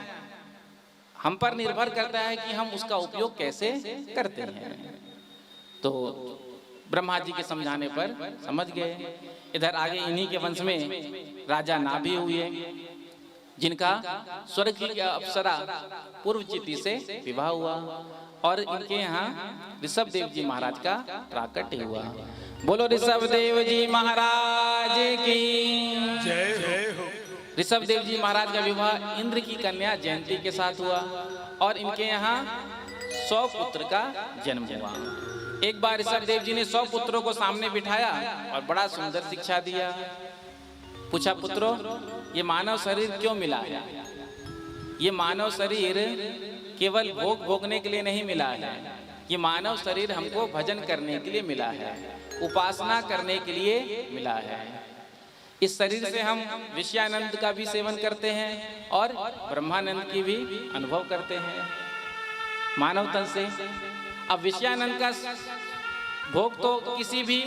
हम पर निर्भर करता है कि हम उसका उपयोग कैसे करते हैं। तो ब्रह्मा जी के समझाने पर समझ गए। इधर आगे इन्हीं के वंश में राजा नाभि हुए, जिनका स्वर्ग की अप्सरा पूर्वचिति से विवाह हुआ और इनके यहाँ ऋषभ देव जी महाराज का प्राकट्य हुआ। बोलो ऋषभ देव जी महाराज की जय हो। ऋषभ देव जी महाराज का विवाह इंद्र की कन्या जयंती के साथ हुआ और इनके यहाँ 100 पुत्र का जन्म हुआ। एक बार ऋषभ देव जी ने 100 पुत्रों को सामने बिठाया और बड़ा सुंदर शिक्षा दिया। पूछा, पुत्रों, ये मानव शरीर क्यों मिला है? ये मानव शरीर केवल भोग भोगने के लिए नहीं मिला है। ये मानव शरीर हमको भजन करने के लिए मिला है, उपासना करने के लिए मिला है। इस शरीर से हम विषयानंद का भी सेवन करते हैं और ब्रह्मानंद की भी अनुभव करते हैं मानव तन से। अब विषयानंद का भोग तो किसी भी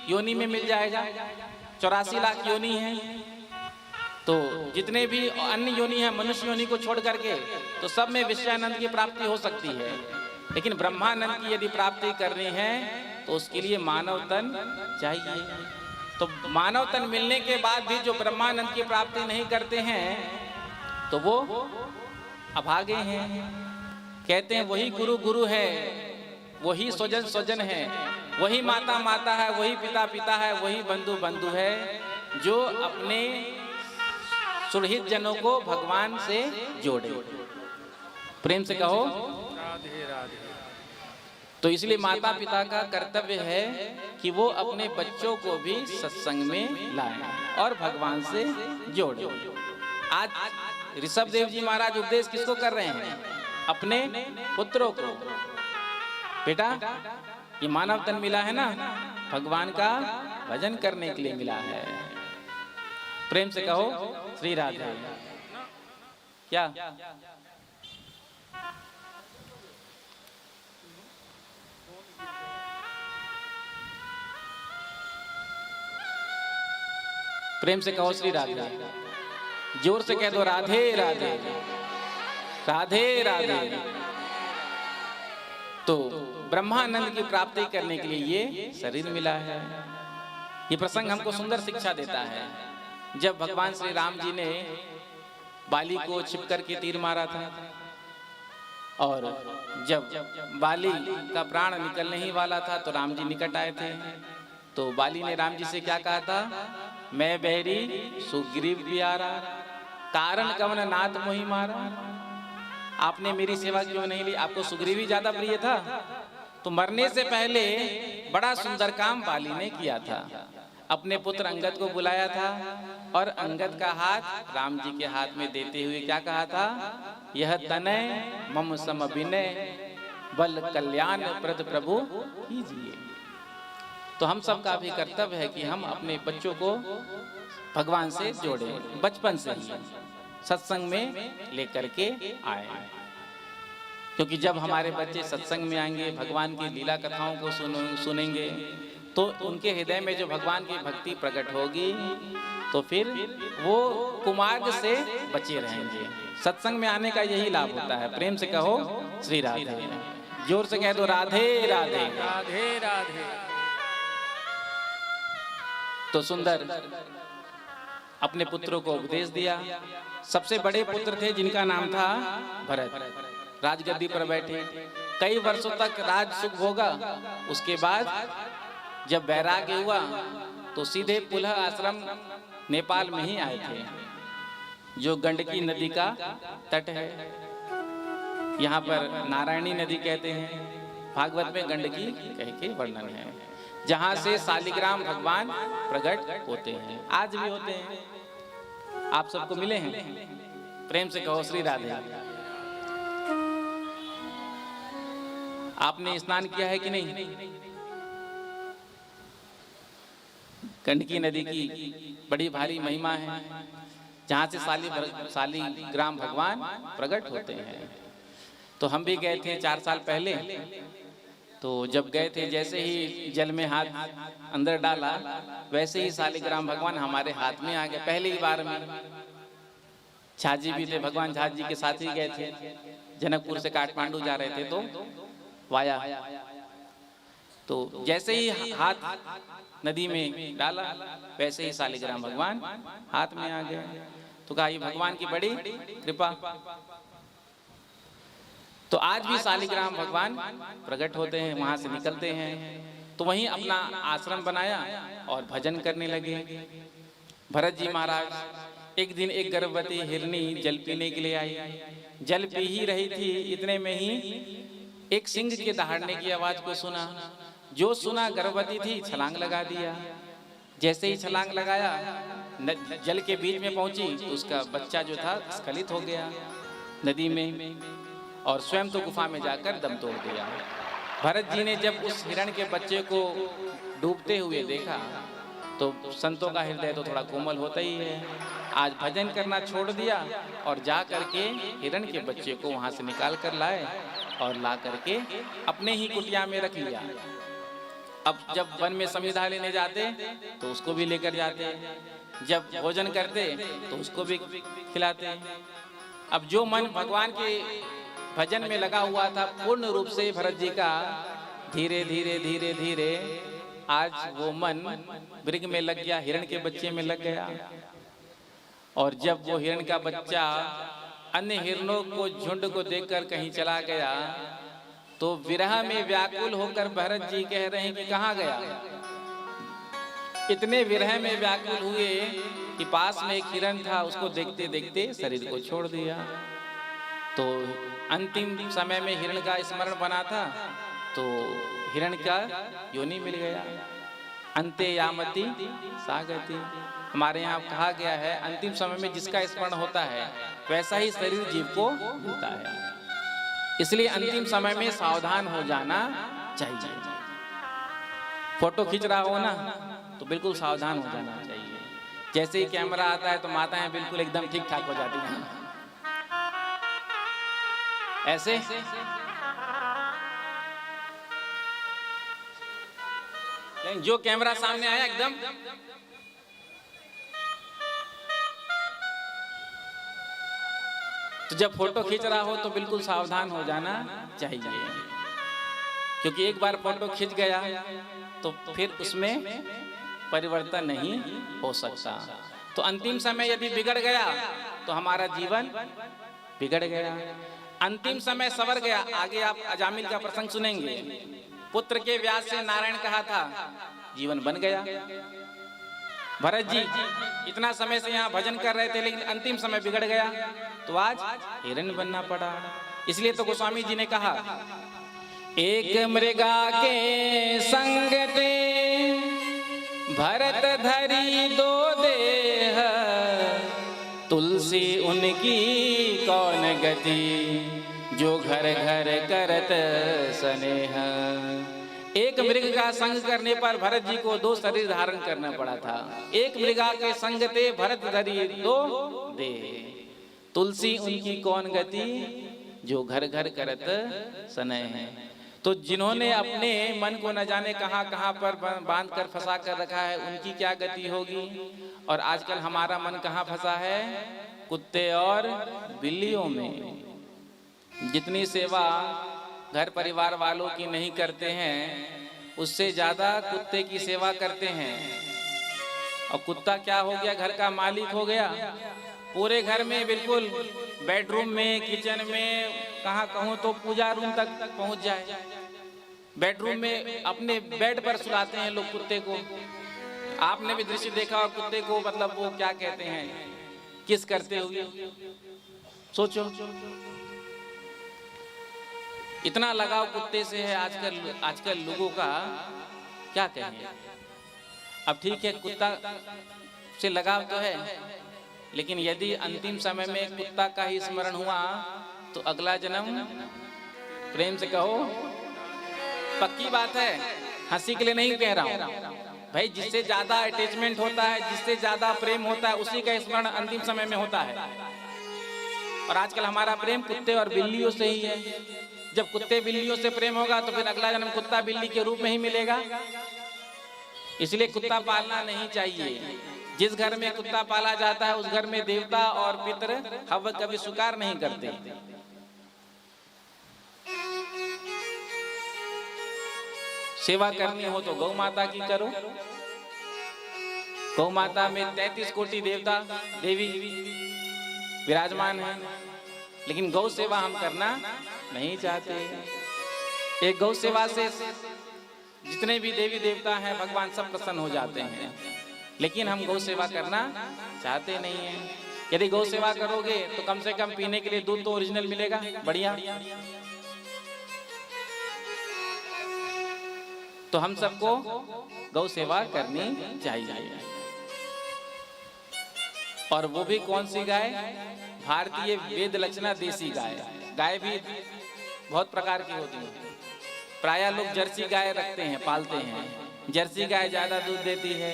योनि में मिल जाएगा, 84 लाख योनि है, तो जितने भी अन्य योनि है मनुष्य योनि को छोड़ करके तो सब में विषयानंद की प्राप्ति हो सकती है। लेकिन ब्रह्मानंद की यदि प्राप्ति करनी है तो उसके लिए मानव तन चाहिए। तो मानव तन मिलने के बाद भी जो ब्रह्मानंद की प्राप्ति नहीं करते हैं तो वो अभागे हैं। कहते हैं वही गुरु गुरु है, वही स्वजन स्वजन है, वही माता माता है, वही पिता पिता है, वही बंधु बंधु है, जो अपने सुरहित जनों को भगवान से जोड़े। प्रेम से कहो राधे राधे। तो इसलिए माता पिता का कर्तव्य है कि वो अपने बच्चों को भी सत्संग में लाएं और भगवान से जोड़े। आज ऋषभ देव जी महाराज उपदेश किसको कर रहे हैं? अपने पुत्रों को। बेटा, ये मानव तन मिला है ना, भगवान का भजन करने के लिए मिला है। प्रेम से कहो श्री राधे। क्या प्रेम से कहो श्री राधे। जोर से कह दो राधे राधे राधे राधे। तो ब्रह्मानंद की प्राप्ति करने के लिए ये शरीर मिला है। ये प्रसंग हमको सुंदर शिक्षा देता है। जब भगवान श्री राम जी ने बाली को छिप करके तीर मारा था और जब बाली का प्राण निकलने ही वाला था तो राम जी निकट आए थे। तो बाली ने राम जी से क्या कहा था? मैं बहरी सुग्रीव प्यारा, कारण कवन नाथ मोहि मारा। आपने मेरी सेवा क्यों नहीं ली? आपको सुग्रीव ही ज्यादा प्रिय था। तो मरने से पहले बड़ा सुंदर काम बाली ने किया था। अपने पुत्र अंगद को बुलाया था और अंगद का हाथ राम जी के हाथ में देते हुए क्या कहा था? यह तनय मम सम विनय, बल कल्याण प्रद प्रभु कीजिए। तो हम सबका भी कर्तव्य है कि हम अपने बच्चों को भगवान से जोड़ें, बचपन से ही सत्संग में लेकर के आए। क्योंकि जब हमारे बच्चे सत्संग में आएंगे, भगवान की लीला कथाओं को सुनेंगे, तो उनके हृदय में जो भगवान की भक्ति प्रकट होगी तो फिर वो कुमार्ग से बचे रहेंगे। सत्संग में आने का यही लाभ होता है। प्रेम से कहो श्री राधे। जोर से कह दो राधे राधे राधे राधे। तो सुंदर अपने पुत्रों को उपदेश दिया। सबसे बड़े पुत्र थे जिनका नाम था भरत। राजगद्दी पर बैठे कई वर्षों तक राज सुख भोगा। उसके बाद जब वैराग्य हुआ तो सीधे पुलह आश्रम नेपाल में ही आए थे, जो गंडकी नदी का तट है। यहाँ पर नारायणी नदी कहते हैं, भागवत में गंडकी कह के वर्णन है, जहाँ से शालिग्राम भगवान प्रकट होते हैं, आज भी होते हैं। आप सबको मिले हैं? प्रेम से कहो श्री राधे। आपने स्नान किया है कि नहीं? गंडकी नदी की बड़ी भारी महिमा है, जहाँ से शालिग्राम भगवान प्रकट होते हैं। तो हम भी गए थे 4 साल पहले। तो जब गए थे, जैसे ही जल में हाथ अंदर डाला, वैसे ही शालिग्राम भगवान हमारे हाथ में आ गए, पहली बार में। झा जी भी थे, भगवान झा जी के साथ ही गए थे, जनकपुर से काठमांडू जा रहे थे, तो वाया। तो जैसे ही हाथ नदी में डाला, वैसे ही शालिग्राम भगवान हाथ में आ गए। तो कहा ये भगवान की बड़ी कृपा। तो आज भी शालिग्राम भगवान प्रकट होते हैं, वहां से निकलते हैं। तो वहीं अपना आश्रम बनाया और भजन करने लगे। भरत जी महाराज एक दिन एक गर्भवती हिरनी जल पीने के लिए आई। जल पी ही रही थी, इतने में ही एक सिंह के दहाड़ने की आवाज को सुना। जो सुना, गर्भवती थी, छलांग लगा दिया। जैसे ही छलांग लगाया, जल के बीच में पहुंची तो उसका बच्चा जो था स्खलित हो गया नदी में, और स्वयं तो गुफा में जाकर दम तोड़ दिया। भरत जी ने जब उस हिरण के बच्चे को डूबते हुए देखा, तो संतों का हृदय तो थोड़ा कोमल होता ही है। आज भजन करना छोड़ दिया और जा करके हिरण के बच्चे को वहां से निकाल कर लाए और ला करके अपने ही कुटिया में रख लिया। अब जब वन में समिधा लेने जाते तो उसको भी लेकर जाते, जब भोजन करते तो उसको भी खिलाते। अब जो मन भगवान के भजन में लगा हुआ था पूर्ण रूप से भरत जी का, धीरे धीरे धीरे धीरे आज वो मन मृग में लग गया, हिरण के बच्चे में लग गया। और जब वो हिरण का बच्चा अन्य हिरणों को झुंड को देखकर कहीं चला गया, तो विरह में व्याकुल होकर भरत जी कह रहे हैं कि कहाँ गया। इतने विरह में व्याकुल हुए कि पास में एक हिरण था, उसको देखते देखते शरीर को छोड़ दिया। तो अंतिम समय में हिरण का स्मरण बना था, तो हिरण का योनि मिल गया। अंते यामति सागति। हमारे यहाँ कहा गया है, अंतिम समय में जिसका स्मरण होता है वैसा ही शरीर जीव को मिलता है। इसलिए अंतिम समय में सावधान हो जाना चाहिए। फोटो खींच रहा हो ना, तो बिल्कुल सावधान हो जाना चाहिए। जैसे ही कैमरा आता है तो माताएं बिल्कुल एकदम ठीक ठाक हो जाती हैं, ऐसे। जो कैमरा सामने आया एकदम तो जब फोटो खींच रहा हो तो बिल्कुल सावधान हो जाना चाहिए, क्योंकि एक बार फोटो खींच गया तो फिर उसमें परिवर्तन नहीं हो सकता। तो अंतिम समय यदि बिगड़ गया तो हमारा जीवन बिगड़ गया। अंतिम समय सवर गया। आगे आप अजामिल का प्रसंग सुनेंगे। पुत्र के व्यास से नारायण कहा था, जीवन बन गया। भरत जी इतना समय से यहाँ भजन कर रहे थे, लेकिन अंतिम समय बिगड़ गया तो आज हिरण बनना पड़ा। इसलिए तो गोस्वामी जी ने कहा, एक मृगा के संग ते भरत धरी दो देह, तुलसी उनकी कौन गति, जो घर घर करत स्नेह। एक मृग का संग करने पर भरत जी को 2 शरीर धारण करना पड़ा था। एक मृगा के संग ते भरत धरी दो देह, तुलसी उनकी कौन गति, जो घर घर करत स्नेह। तो जिन्होंने अपने मन को न जाने कहां कहां पर बांध कर फंसा कर रखा है, उनकी क्या गति होगी। और आजकल हमारा मन कहां फंसा है, कुत्ते और बिल्लियों में। जितनी सेवा घर परिवार वालों की नहीं करते हैं, उससे ज्यादा कुत्ते की सेवा करते हैं। और कुत्ता क्या हो गया, घर का मालिक हो गया। पूरे घर में बिल्कुल बेडरूम में, किचन में, कहाँ कहूँ तो पूजा रूम तक पहुँच जाए। बेडरूम में अपने बेड पर सुलाते हैं लोग कुत्ते को। आपने भी दृश्य देखा हो कुत्ते को, मतलब वो क्या कहते हैं, किस करते हुए, सोचो। इतना लगाव कुत्ते से है आजकल लोगों का, क्या कहें। अब ठीक है, कुत्ता से लगाव तो है, लेकिन यदि अंतिम समय में कुत्ता का ही स्मरण हुआ तो अगला जन्म, प्रेम से कहो, पक्की बात है, हंसी के लिए नहीं कह रहा हूं भाई। जिससे ज्यादा अटैचमेंट होता है, जिससे ज्यादा प्रेम होता है, उसी का स्मरण अंतिम समय में होता है। और आजकल हमारा प्रेम कुत्ते और बिल्लियों से ही है। जब कुत्ते बिल्लियों से प्रेम होगा तो फिर अगला जन्म कुत्ता बिल्ली के रूप में ही मिलेगा। इसलिए कुत्ता पालना नहीं चाहिए। जिस घर में कुत्ता पाला जाता है उस घर में देवता और पितर हव्य कभी स्वीकार नहीं करते। सेवा करनी हो तो गौ माता की करो। गौ माता में 33 कोटि देवता देवी विराजमान है, लेकिन गौ सेवा हम करना नहीं चाहते। एक गौ सेवा से जितने भी देवी देवता हैं भगवान सब प्रसन्न हो जाते हैं, लेकिन हम गौ सेवा करना चाहते नहीं हैं। यदि गौ सेवा करोगे तो कम से कम पीने के लिए दूध तो ओरिजिनल मिलेगा, बढ़िया। तो हम सबको गौ सेवा करनी चाहिए। और वो भी कौन सी गाय? भारतीय वेद लक्षणा देसी गाय। गाय भी बहुत प्रकार की होती है। प्रायः लोग जर्सी गाय रखते हैं, पालते हैं। जर्सी गाय ज्यादा दूध देती है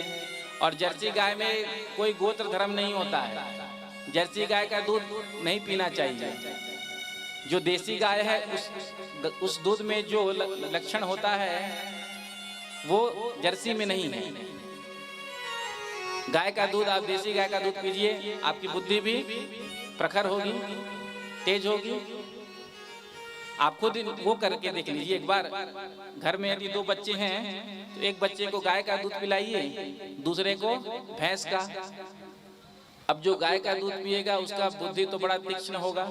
और जर्सी गाय में कोई गोत्र धर्म नहीं होता है। जर्सी गाय का दूध नहीं पीना चाहिए। जो देसी गाय है उस दूध में जो लक्षण होता है वो जर्सी में नहीं है। गाय का दूध, आप देसी गाय का दूध पीजिए, आपकी बुद्धि भी प्रखर होगी, तेज होगी। आप खुद वो करके देख लीजिए एक बार। घर में यदि 2 बच्चे हैं तो एक बच्चे को गाय का दूध पिलाइए, दूसरे को भैंस का। अब जो गाय का दूध पिएगा उसका बुद्धि तो बड़ा तीक्ष्ण होगा,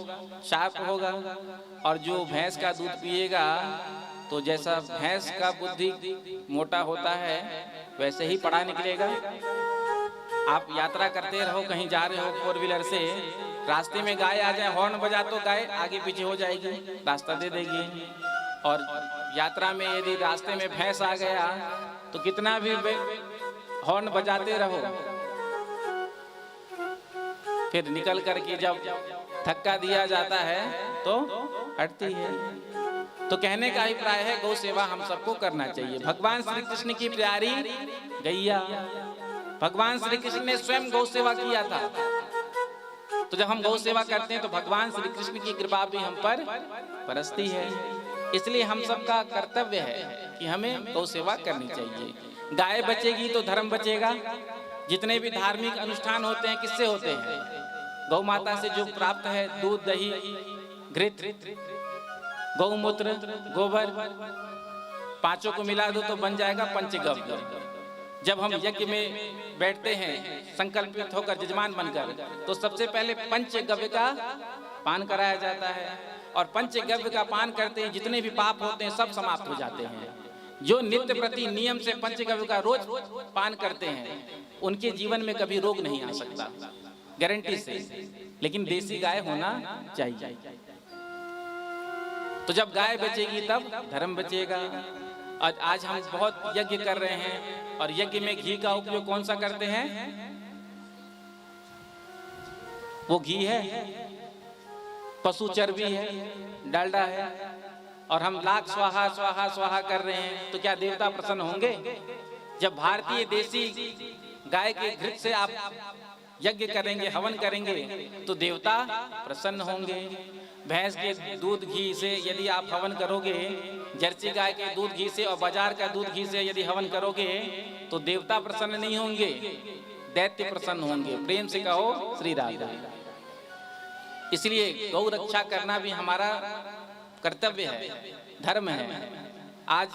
शार्प होगा, और जो भैंस का दूध पिएगा तो जैसा भैंस का बुद्धि मोटा होता है वैसे ही पढ़ा निकलेगा। आप यात्रा करते रहो, कहीं जा रहे हो 4 व्हीलर से, रास्ते में गाय आ जाए, हॉर्न बजा तो गाय आगे पीछे हो जाएगी, रास्ता दे देगी। और यात्रा में यदि रास्ते में भैंस आ गया तो कितना भी हॉर्न बजाते रहो, फिर निकल करके जब धक्का दिया जाता है तो हटती है। तो कहने का अभिप्राय है गौ सेवा हम सबको करना चाहिए। भगवान श्री कृष्ण की प्यारी गैया, भगवान श्री कृष्ण ने स्वयं गौ सेवा किया था। तो जब हम गौ सेवा करते हैं तो भगवान श्री कृष्ण की कृपा भी हम पर बरसती है। इसलिए हम सबका कर्तव्य है कि हमें गौ सेवा करनी चाहिए। गाय बचेगी तो धर्म बचेगा। जितने भी धार्मिक अनुष्ठान होते हैं किससे होते हैं? गौ माता से जो प्राप्त है, दूध, दही, घृत, गौमूत्र, गोबर, 5 को मिला दो तो बन जाएगा पंचगव्य। जब हम यज्ञ में बैठते हैं संकल्पित होकर, जजमान बनकर, तो सबसे पहले पंचगव्य का पान कराया जाता है। और पंचगव्य का पान करते हैं जितने भी पाप होते हैं सब समाप्त हो जाते हैं। जो नित्य प्रति नियम से पंचगव्य का रोज पान करते हैं उनके जीवन में कभी रोग नहीं आ सकता, गारंटी से। लेकिन देसी गाय होना चाहिए। तो जब गाय बचेगी तब धर्म बचेगा। और आज हम बहुत यज्ञ कर रहे हैं, और यज्ञ में घी का उपयोग कौन सा करते हैं? वो घी है, पशु चर्बी है, डालडा है, और हम लाख स्वाहा स्वाहा स्वाहा कर रहे हैं। तो क्या देवता प्रसन्न होंगे? जब भारतीय देसी गाय के घृत से आप यज्ञ करेंगे, हवन करेंगे, तो देवता प्रसन्न होंगे। भैंस के दूध घी से यदि आप हवन करोगे, जर्सी गाय के दूध घी से और बाजार का दूध घी से यदि हवन करोगे, तो देवता प्रसन्न नहीं होंगे, दैत्य प्रसन्न होंगे। प्रेम से कहो श्री राधे। इसलिए गौ रक्षा करना भी हमारा कर्तव्य है, धर्म है। आज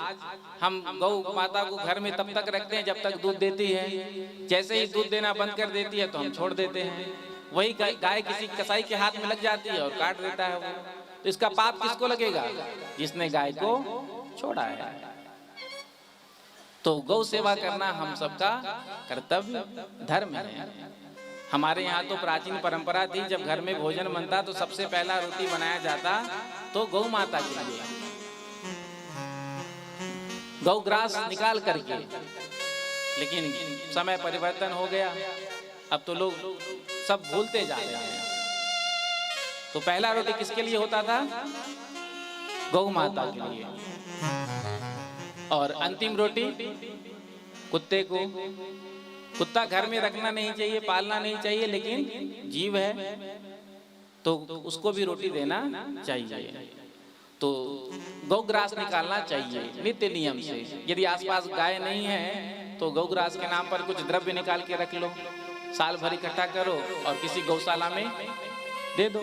हम गौ माता को घर में तब तक रखते हैं जब तक दूध देती है। जैसे ही दूध देना बंद कर देती है तो हम छोड़ देते हैं। वही गाय किसी कसाई के हाथ में लग जाती है और काट देता है वो। तो इसका पाप किसको लगेगा? जिसने गाय को छोड़ा है। तो गौ सेवा करना हम सबका कर्तव्य धर्म है। हमारे यहाँ तो प्राचीन परंपरा थी, जब घर में भोजन बनता तो सबसे पहला रोटी बनाया जाता तो गौ माता के लिए, गौ ग्रास निकाल करके। लेकिन समय परिवर्तन हो गया, अब तो लोग सब भूलते जा रहे हैं। तो पहला रोटी किसके लिए होता था? गौ माता के लिए। और अंतिम रोटी कुत्ते को। कुत्ता घर में रखना नहीं चाहिए, पालना नहीं चाहिए, लेकिन जीव है तो उसको भी रोटी देना चाहिए। तो गौग्रास निकालना चाहिए नित्य नियम से। यदि आसपास गाय नहीं है तो गौग्रास के नाम पर कुछ द्रव्य निकाल के रख लो, साल भर इकट्ठा करो और किसी गौशाला में दे दो।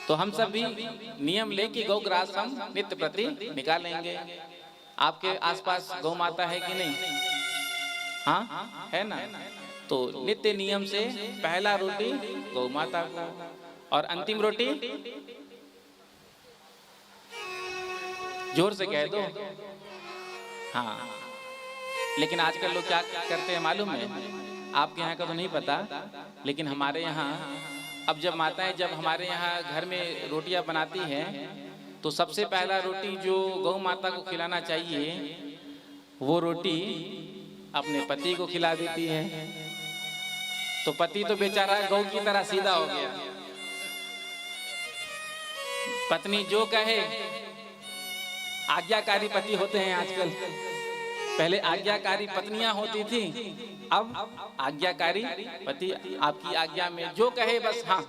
तो हम सब भी नियम लेके गौग्रास हम नित्य प्रति निकालेंगे। आपके आसपास गौ माता है कि नहीं? हाँ है ना? तो नित्य नियम से पहला रोटी गौ माता को और अंतिम रोटी जोर से कह दो। हाँ, लेकिन आजकल लोग क्या करते हैं मालूम है? आपके यहाँ का तो नहीं पता, लेकिन हमारे यहाँ अब जब माताएं जब हमारे यहाँ घर में रोटियां बनाती हैं तो सबसे पहला रोटी जो गौ माता को खिलाना चाहिए वो रोटी अपने पति को खिला देती है। तो पति तो बेचारा गौ की तरह सीधा हो गया, पत्नी जो कहे। आज्ञाकारी पति होते हैं आजकल, पहले आज्ञाकारी पत्नियां होती थी, अब आज्ञाकारी पति। आपकी आज्ञा में जो कहे बस हाँ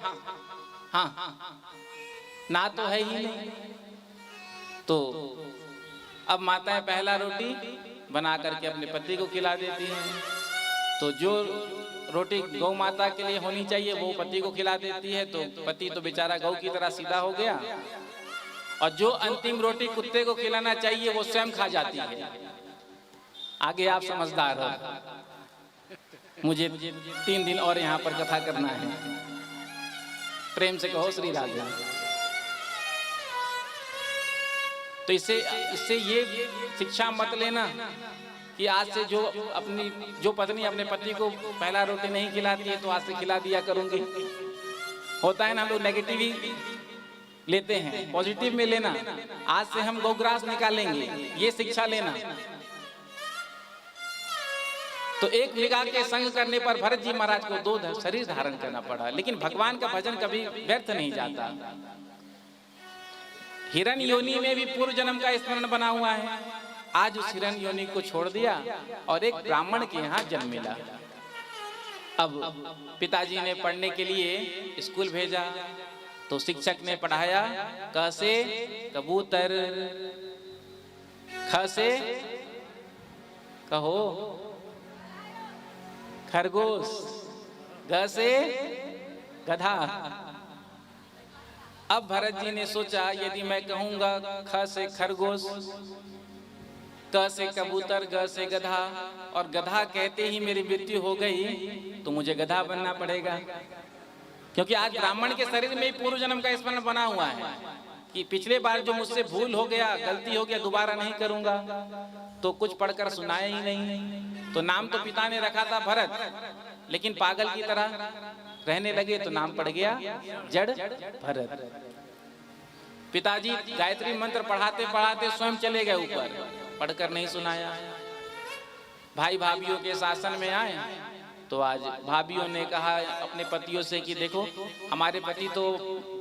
हाँ, ना तो है ही नहीं। तो अब माताएं पहला रोटी बना करके अपने पति को खिला देती हैं। तो जो रोटी गौ माता के लिए होनी चाहिए वो पति को खिला देती है, तो पति तो बेचारा गौ की तरह सीधा हो गया। और जो अंतिम रोटी कुत्ते को खिलाना चाहिए वो स्वयं खा जाती है। आगे आप समझदार हो। मुझे 3 दिन और यहाँ पर कथा करना है। प्रेम से कहो श्री राधे। तो इससे ये शिक्षा मत लेना कि आज से जो पत्नी अपने पति को पहला रोटी नहीं खिलाती है तो आज से खिला दिया करूंगी। होता है ना, हम लोग नेगेटिव ही लेते हैं, पॉजिटिव में लेना। आज से हम गौग्रास निकालेंगे, ये शिक्षा लेना। तो एक मृगा के संग करने पर भरत जी महाराज को 2 शरीर धारण करना पड़ा, लेकिन भगवान का भजन कभी व्यर्थ नहीं जाता। हिरण योनि में भी पूर्व जन्म का स्मरण बना हुआ है। आज उस हिरण योनि को छोड़ दिया और एक ब्राह्मण के यहाँ जन्म मिला। अब पिताजी ने पढ़ने के लिए स्कूल भेजा तो शिक्षक ने पढ़ाया क से कबूतर, ख से कहो खरगोश, ग से गधा। अब भरत जी ने सोचा यदि मैं कहूंगा ख से खरगोश, क से कबूतर, ग से गधा और गधा कहते ही मेरी मृत्यु हो गई तो मुझे गधा बनना पड़ेगा। क्योंकि आज ब्राह्मण के शरीर में पूर्व जन्म का स्मरण बना हुआ है कि पिछले बार जो मुझसे भूल हो गया, गलती हो गया, दोबारा नहीं करूंगा। तो कुछ पढ़कर सुनाया ही नहीं। तो नाम तो पिता ने रखा था भरत, लेकिन पागल की तरह रहने लगे तो नाम पड़ गया जड़ भरत। पिताजी गायत्री मंत्र पढ़ाते पढ़ाते स्वयं चले गए ऊपर, पढ़कर नहीं सुनाया। भाई भाभीियों के शासन में आए तो आज भाभीियों ने कहा अपने पतियों से कि देखो हमारे पति तो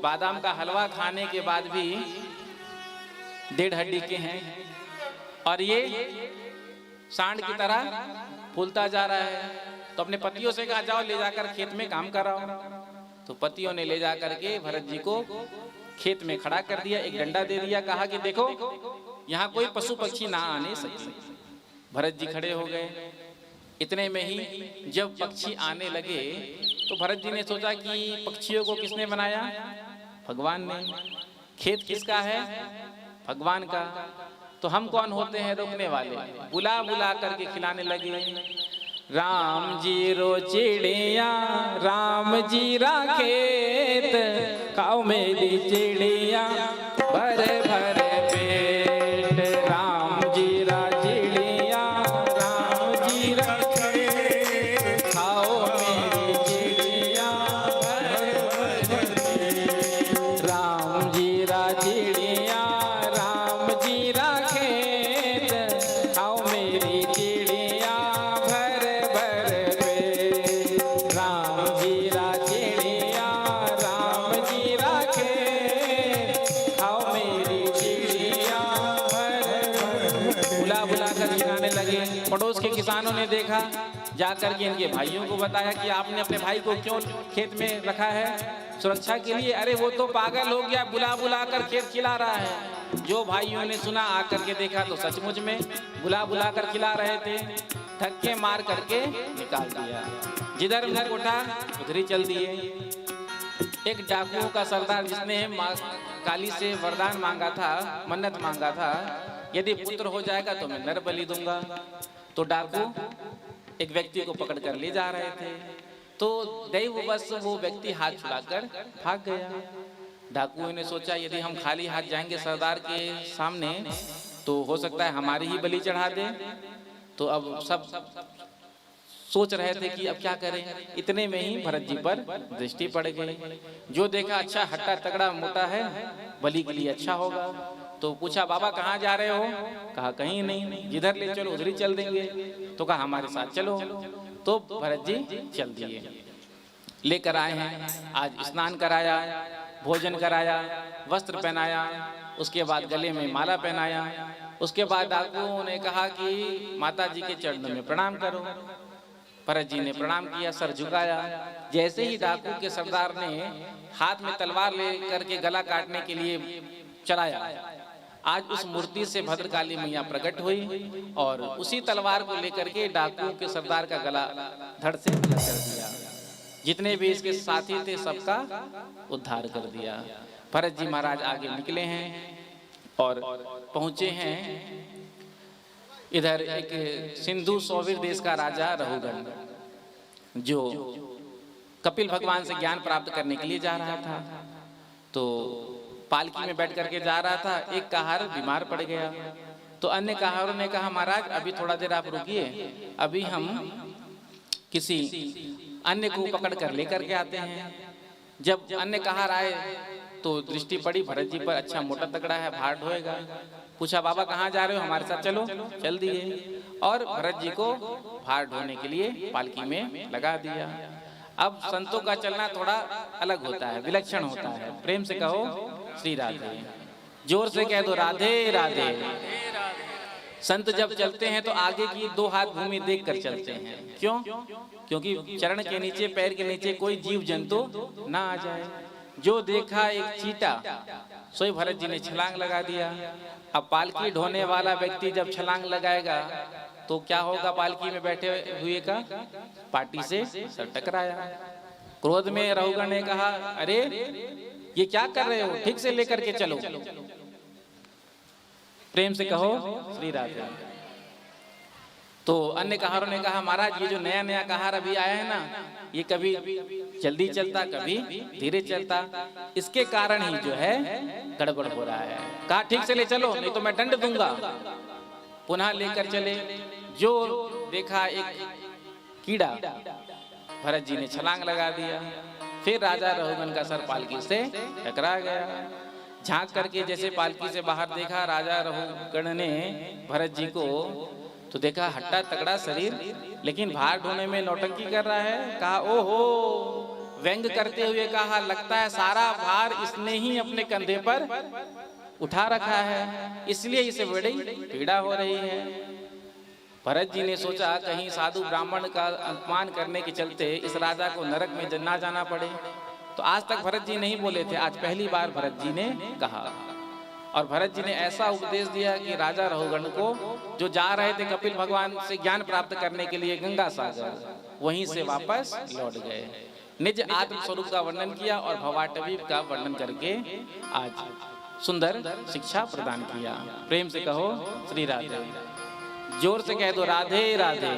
बादाम का हलवा खाने के बाद भी 1.5 हड्डी के हैं और ये सांड की तरह फूलता जा रहा है। तो अपने पतियों से कहा जाओ ले जाकर खेत में काम कराओ। तो पतियों ने ले जाकर के भरत जी को खेत में खड़ा कर दिया, एक डंडा दे दिया, कहा कि देखो यहाँ कोई पशु पक्षी ना आने सके। भरत जी खड़े हो गए। इतने में ही जब पक्षी आने लगे तो भरत जी ने सोचा कि पक्षियों को किसने बनाया? भगवान ने। खेत किसका है? भगवान का। तो हम कौन होते हैं रोकने वाले? बुला बुला करके खिलाने लगे। राम जी रो चिड़िया, राम जी रा खेत, खाओ मेरी चिड़िया भर भर पेट। राम जी रा चिड़िया देखा, जाकर के इनके भाइयों को बताया कि आपने अपने भाई को क्यों खेत में रखा है, सुरक्षा के लिए। अरे वो तो पागल हो गया, बुला बुला कर खेत खिला रहा है। जो भाइयों ने सुना, आकर के देखा तो सचमुच में बुला बुला कर खिला रहे थे। धक्के मार करके निकाल दिया, जिधर मुंह उठा उधर ही चल दिए। एक डाकुओं का सरदार जिसने माँ काली से वरदान मांगा था, मन्नत मांगा था, यदि पुत्र हो जाएगा तो मैं नर बलि दूंगा। तो डाकू एक व्यक्ति को पकड़ कर ले जा रहे थे, तो दैववश वो व्यक्ति हाथ छुड़ाकर भाग गया। डाकुओं ने सोचा यदि हम खाली हाथ जाएंगे सरदार के सामने तो हो सकता है हमारी ही बलि चढ़ा दे। तो अब सब सोच रहे थे कि अब क्या करें। इतने में ही भरत जी पर दृष्टि पड़ गई। जो देखा, अच्छा हट्टा तगड़ा मोटा है, बलि के लिए अच्छा होगा। तो पूछा, बाबा कहाँ जा रहे हो? कहा कहीं नहीं, जिधर ले चलो उधर ही चल देंगे। तो कहा हमारे साथ चलो। तो भरत जी चल दिए, लेकर आए हैं। आज स्नान कराया, भोजन कराया, वस्त्र पहनाया, उसके बाद गले में माला पहनाया। उसके बाद डाकुओं ने कहा कि माता जी के चरणों में प्रणाम करो। भरत जी ने प्रणाम किया, सर झुकाया। जैसे ही डाकू के सरदार ने हाथ में तलवार लेकर के गला काटने के लिए चलाया, आज उस मूर्ति से भद्रकाली मैया प्रकट हुई और उसी तलवार को लेकर के डाकू के सरदार का गला धड़ से अलग कर दिया। जितने भी इसके साथी थे सबका उद्धार कर दिया। भरत जी महाराज आगे निकले हैं और पहुंचे हैं इधर एक सिंधु सौवीर देश का राजा रहुगण, जो कपिल भगवान से ज्ञान प्राप्त करने के लिए जा रहा था। तो पालकी में बैठ करके जा रहा था। एक कहार बीमार पड़ गया, तो अन्य कहारों ने कहा महाराज अभी थोड़ा देर आप रुकिए, अभी हम किसी अन्य को पकड़ कर लेकर के आते हैं। जब अन्य कहार आए तो दृष्टि पड़ी भरत जी पर, अच्छा मोटा तगड़ा है, भार ढोएगा। पूछा बाबा कहाँ जा रहे हो? हमारे साथ चलो। चल दिए और भरत जी को भार ढोने के लिए पालकी में लगा दिया। अब संतों का चलना थोड़ा अलग होता है, विलक्षण होता है। प्रेम से कहो श्री राधे, जोर से कह दो राधे राधे। संत जब चलते हैं तो आगे की दो हाथ भूमि देख कर चलते हैं। क्यों? क्योंकि चरण के नीचे, पैर के नीचे कोई जीव जंतु ना आ जाए। जो देखा एक चीटा, सोई भरत जी ने छलांग लगा दिया। अब पालकी ढोने वाला व्यक्ति जब छलांग लगाएगा तो क्या होगा? पालकी में बैठे हुए का पाटी से सर टकराया। क्रोध में रहुगण ने कहा, अरे ये क्या कर रहे हो? ठीक से लेकर के चलो। प्रेम से कहो श्री राधे। तो अन्य कहारों ने कहा महाराज ये जो नया नया कहार अभी आया है ना, ये कभी जल्दी चलता, कभी धीरे चलता, इसके कारण ही जो है गड़बड़ हो रहा है। कहा ठीक से ले चलो, नहीं तो मैं दंड दूंगा। पुनः लेकर चले। जो देखा एक कीड़ा, भरत जी ने छलांग लगा दिया। फिर राजा रहुगण का सर पालकी से टकरा गया। झांक करके जैसे पालकी से बाहर देखा राजा रहुगण ने भरत जी को, तो देखा हट्टा तगड़ा शरीर, लेकिन भार ढोने में नौटंकी कर रहा है। कहा ओहो, व्यंग करते हुए कहा लगता है सारा भार इसने ही अपने कंधे पर उठा रखा है, इसलिए इसे बड़ी पीड़ा हो रही है। भरत जी ने सोचा कहीं साधु ब्राह्मण का अपमान करने के चलते इस राजा को नरक में ना जाना पड़े। तो आज तक भरत जी नहीं बोले थे, आज पहली बार भरत जी ने कहा। और भरत जी ने ऐसा उपदेश दिया कि राजा रहुगण को, जो जा रहे थे कपिल भगवान से ज्ञान प्राप्त करने के लिए गंगा सागर, वहीं से वापस लौट गए। निज आत्म स्वरूप का वर्णन किया और भवाटवी का वर्णन करके आज सुंदर शिक्षा प्रदान किया। प्रेम से कहो श्री राधे, जोर से कह दो राधे राधे।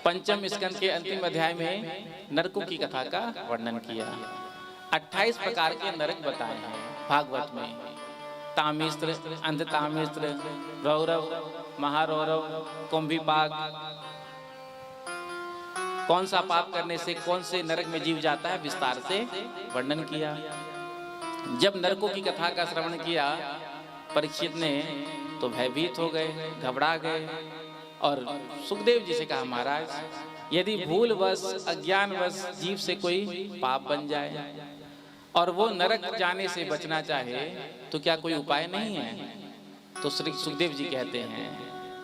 पंचम स्कंद के अंतिम अध्याय में नरकों की कथा का वर्णन किया। 28 प्रकार के नरक बताए हैं भागवत में। तामिस्त्र, अंधतामिस्त्र, रौरव, महारौरव, कुंभीपाक। कौन सा पाप करने से कौन से नरक में जीव जाता है विस्तार से वर्णन किया। जब नरकों की कथा का श्रवण किया परीक्षित ने तो भयभीत हो गए, घबरा गए और सुखदेव जी से कहा महाराज यदि भूलवश अज्ञानवश जीव से कोई पाप बन जाए और वो नरक जाने से बचना चाहे तो क्या कोई उपाय नहीं है? तो श्री सुखदेव जी कहते हैं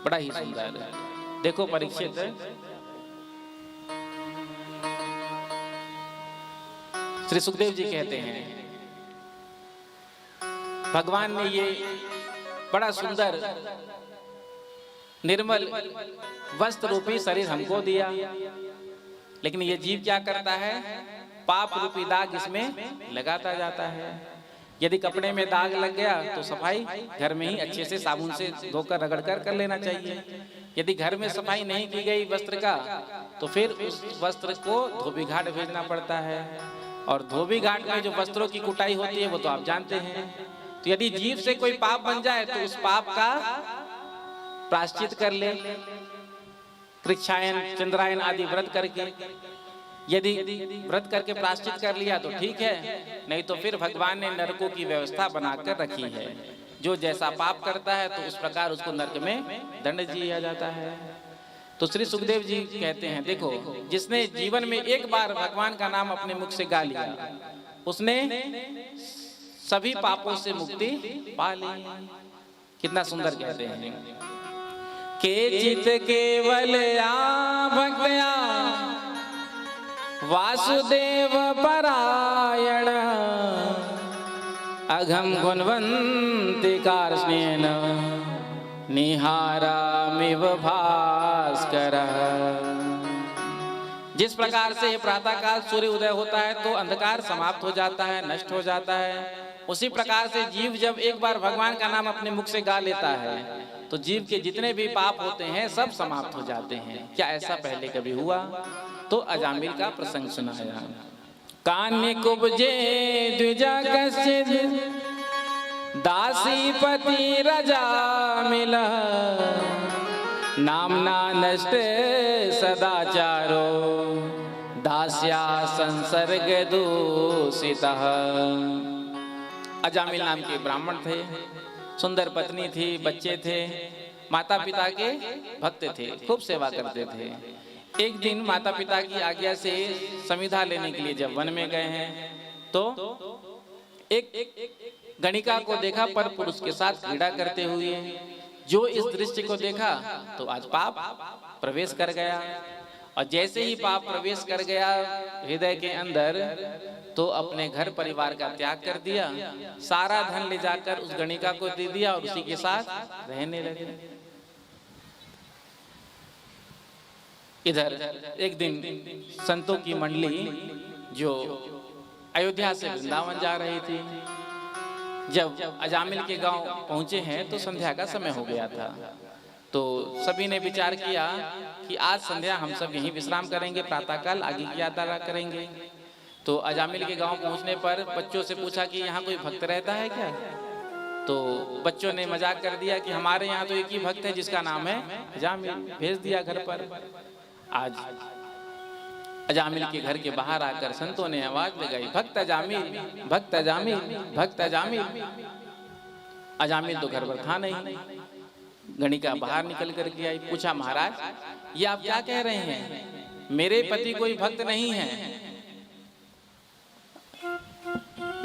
बड़ा ही सुंदर, देखो परीक्षित, श्री सुखदेव जी कहते हैं भगवान ने ये बड़ा सुंदर निर्मल वस्त्र रूपी शरीर हमको दिया, लेकिन ये जीव क्या करता है, पाप रूपी दाग इसमें लगाता जाता है। यदि कपड़े में दाग लग गया तो सफाई घर में ही अच्छे से साबुन से धोकर रगड़ कर लेना चाहिए। यदि घर में सफाई नहीं की गई वस्त्र का तो फिर उस वस्त्र को धोबी घाट भेजना पड़ता है, और धोबी घाट में जो वस्त्रों की कुटाई होती है वो तो आप जानते हैं। तो यदि जीव से कोई पाप बन जाए तो उस पाप का प्रायश्चित कर ले, कृच्छायन चंद्रायन आदि व्रत करके। यदि व्रत करके प्रायश्चित कर लिया तो ठीक है, नहीं तो फिर भगवान ने नरकों की व्यवस्था बनाकर रखी है। जो जैसा पाप करता है तो उस प्रकार उसको नरक में दंड दिया जाता है। तो श्री सुखदेव जी कहते हैं देखो, जिसने जीवन में एक बार भगवान का नाम अपने मुख से गा लिया उसने सभी पापों से मुक्ति पा ली। कितना सुंदर कहते हैं, के चित केवल भक्त्या वासुदेव परायण अघम गुणवंती कार्ष्णेन निहारामिव भास्कर। जिस प्रकार से प्रातःकाल सूर्य उदय होता है तो अंधकार समाप्त हो जाता है, नष्ट हो जाता है, उसी प्रकार से जीव जब एक बार भगवान का नाम अपने मुख से गा लेता है तो जीव के जितने भी पाप होते हैं सब समाप्त हो जाते हैं। क्या ऐसा पहले कभी हुआ? तो अजामिल का प्रसंग सुनाया। कान्य कुब्जे द्विजा कश्चित् दासीपति रजामिल नामना नष्ट सदाचारो दास्या संसर्ग दूषितः। अजामिल नाम के ब्राह्मण थे, सुंदर पत्नी थी, बच्चे थे, माता पिता के भक्त थे, खूब सेवा करते थे। एक दिन माता पिता की आज्ञा से समिधा लेने के लिए जब वन में गए हैं तो एक गणिका को देखा पर पुरुष के साथ क्रीड़ा करते हुए। जो इस दृश्य को देखा तो आज पाप प्रवेश कर गया, और जैसे ही पाप प्रवेश कर गया हृदय के अंदर तो अपने घर परिवार का त्याग कर दिया, सारा धन ले जाकर उस गणिका को दे दिया और उसी के साथ रहने लगे। इधर एक दिन संतों की मंडली जो अयोध्या से वृंदावन जा रही थी, जब अजामिल के गांव पहुंचे हैं तो संध्या का समय हो गया था। तो सभी ने विचार किया कि आज संध्या हम सब यहीं विश्राम करेंगे, प्रातःकाल आगे की यात्रा करेंगे। तो अजामिल के गांव पहुंचने पर बच्चों से पूछा कि यहाँ कोई भक्त रहता है क्या? तो बच्चों ने मजाक कर दिया कि हमारे यहाँ तो एक ही भक्त है जिसका नाम है अजामिल, भेज दिया घर पर। आज अजामिल के घर के बाहर आकर संतों ने आवाज लगाई, भक्त अजामिल, भक्त अजामिल, भक्त अजामिल। अजामिल तो घर पर था नहीं। गणिका बाहर निकल कर के आई, पूछा महाराज ये आप क्या कह रहे हैं? मेरे पति कोई भक्त नहीं है,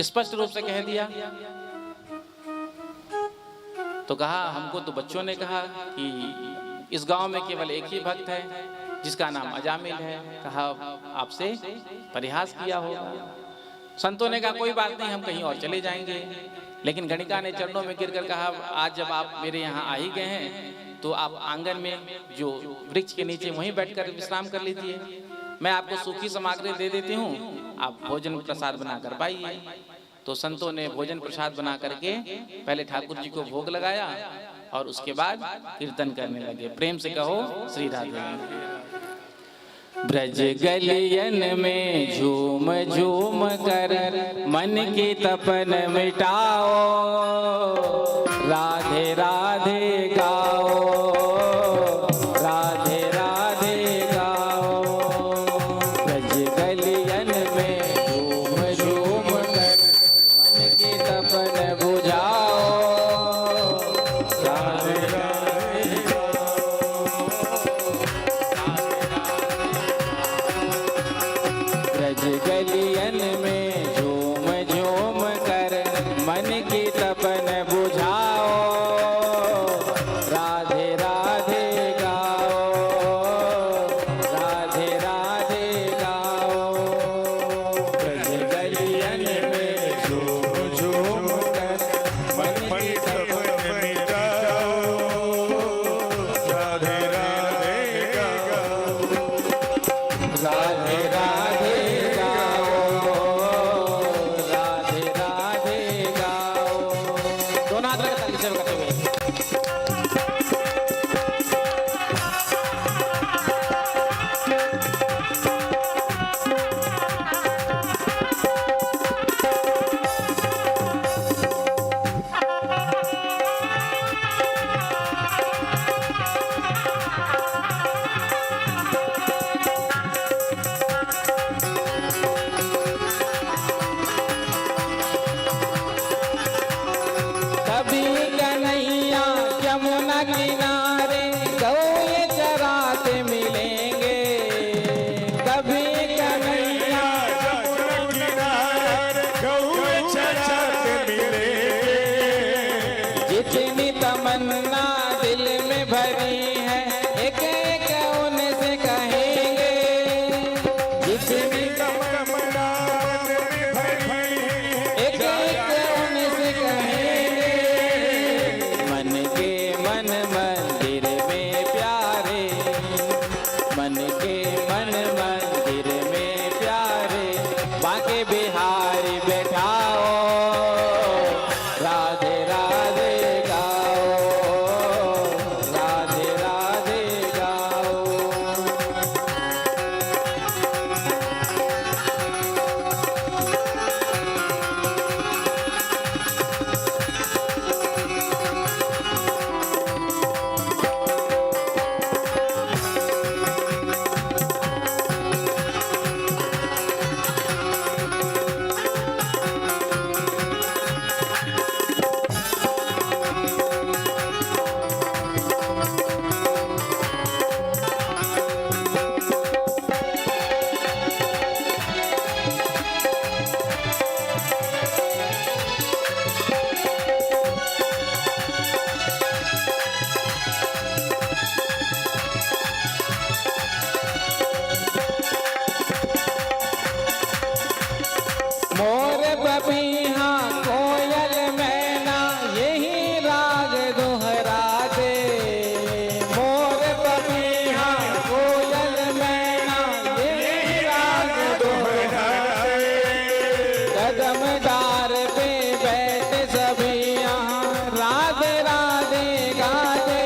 स्पष्ट रूप से कह दिया। तो कहा हमको तो बच्चों ने कहा कि इस गांव में केवल एक ही भक्त है जिसका नाम अजामिल है, कहा आपसे परिहास किया होगा। संतों ने कहा कोई बात नहीं, हम कहीं और चले जाएंगे। लेकिन गणिका ने चरणों में गिरकर कहा आज जब आप मेरे यहाँ आ ही गए हैं तो आप आंगन में जो वृक्ष के नीचे वहीं बैठकर विश्राम कर लीजिए, मैं आपको सूखी सामग्री दे देती हूँ, आप भोजन प्रसाद बनाकर पाइए। तो संतों ने भोजन प्रसाद बना करके पहले ठाकुर जी को भोग लगाया और उसके बाद कीर्तन करने लगे। प्रेम से कहो श्री राधे। ब्रज गलियन में झूम झूम कर मन की तपन मिटाओ, राधे राधे गाओ, राधे राधे गाओ। ब्रज गलियन में झूम झूम कर मन की तपन बुझाओ, राधे राधे गलियन में झूम झूम कर मन की तपन बुझाओ, के मन मंदिर में प्यारे बांके बिहारी बैठाओ राधे राधे गाओ राधे राधे गाओ। मोर बबीहा कोयल मैना यही राग दोहरा दे। मोर बबीहा कोयल मैना यही राग दोहरा दे। कदम डार पे बैठ सभी यहाँ राधे राधे गा दे।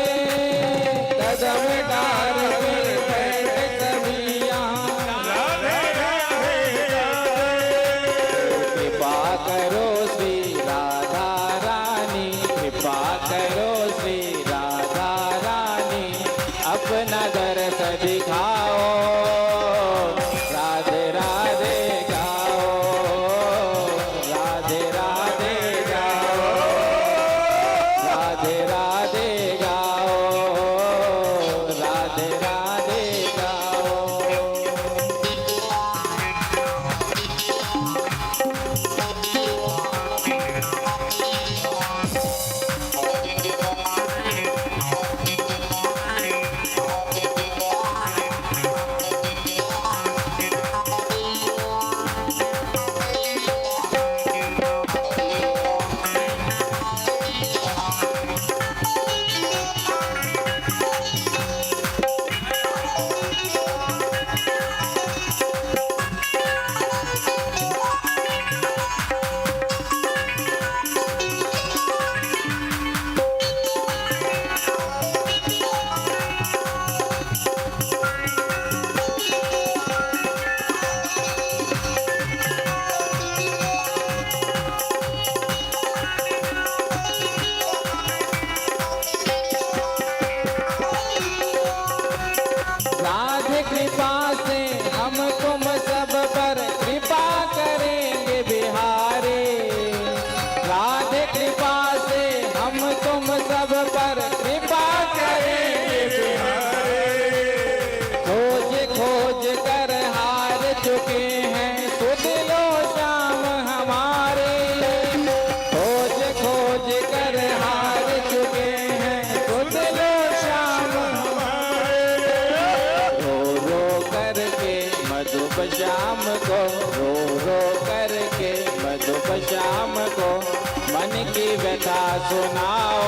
कदम डार पे बैठ सभी यहाँ राधे राधे कृपा करो श्री राधा रानी कृपा करो श्री राधा रानी अपना दर्श दिखाओ राधे राधे गाओ राधे राधे गाओ राधे राधे गाओ राधे राधे गाओ। राधे कृपा से हम तुम सब पर कृपा करेंगे बिहारी। राधे कृपा से हम तुम सब पर कृपा करेंगे बिहारी। खोज खोज कर हार चुके हैं सुध लो श्याम हमारे। खोज खोज कर हार चुके हैं सुध लो श्याम रो रो करके मधुप श्याम को रो रो करके मधुप श्याम को मन की व्यथा सुनाओ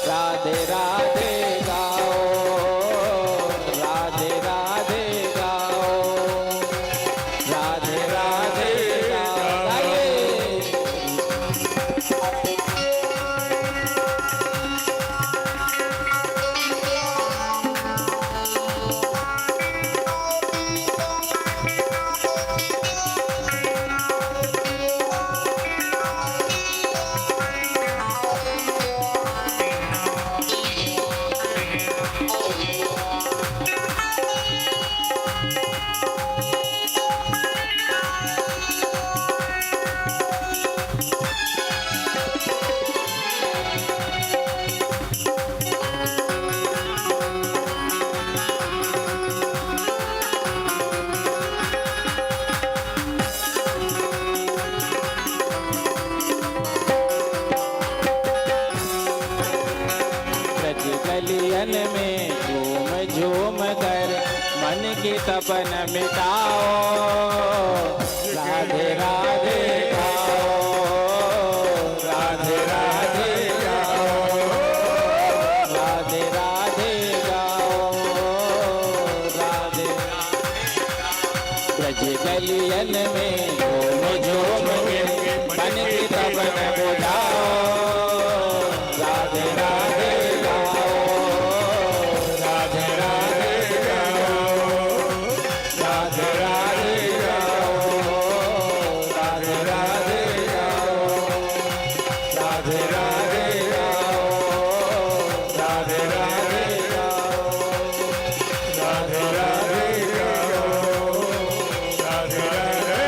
राधे राधे गाओ राधे राधे गाओ राधे राधे गाओ। गाइए। कलियन में झूम झूम कर मन की तपन मिटाओ राधे राधे गाओ राधे राधे गाओ राधे राधे गाओ बाजे गलियन में झूम झूम के मन की तबन बुझाओ, राधे राधे गाओ, राधे राधे गाओ, राधे राधे गाओ, राधे राधे गाओ, राधे राधे गाओ, राधे राधे गाओ, राधे राधे गाओ, राधे राधे।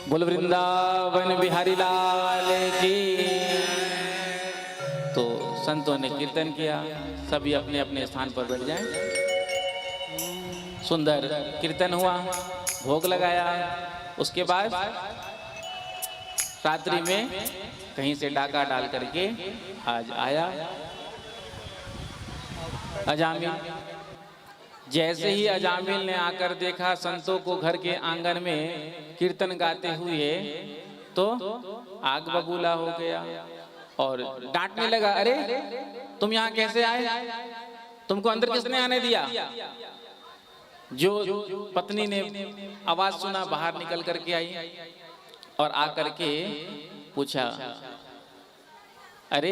बोल वृंदावन बिहारी लाल की। तो संतों ने कीर्तन किया, सभी अपने अपने स्थान पर बैठ जाएं। सुंदर कीर्तन हुआ, भोग लगाया। उसके बाद रात्रि में कहीं से डाका डाल करके आज आया अजामिल। जैसे ही अजामिल ने आकर देखा संतों को घर के आंगन में कीर्तन गाते हुए, तो आग बबूला हो गया और डांटने लगा, अरे तुम यहाँ कैसे आए, तुमको अंदर किसने आने दिया। जो पत्नी ने आवाज सुना बाहर निकल करके आई और आकर के पूछा, अरे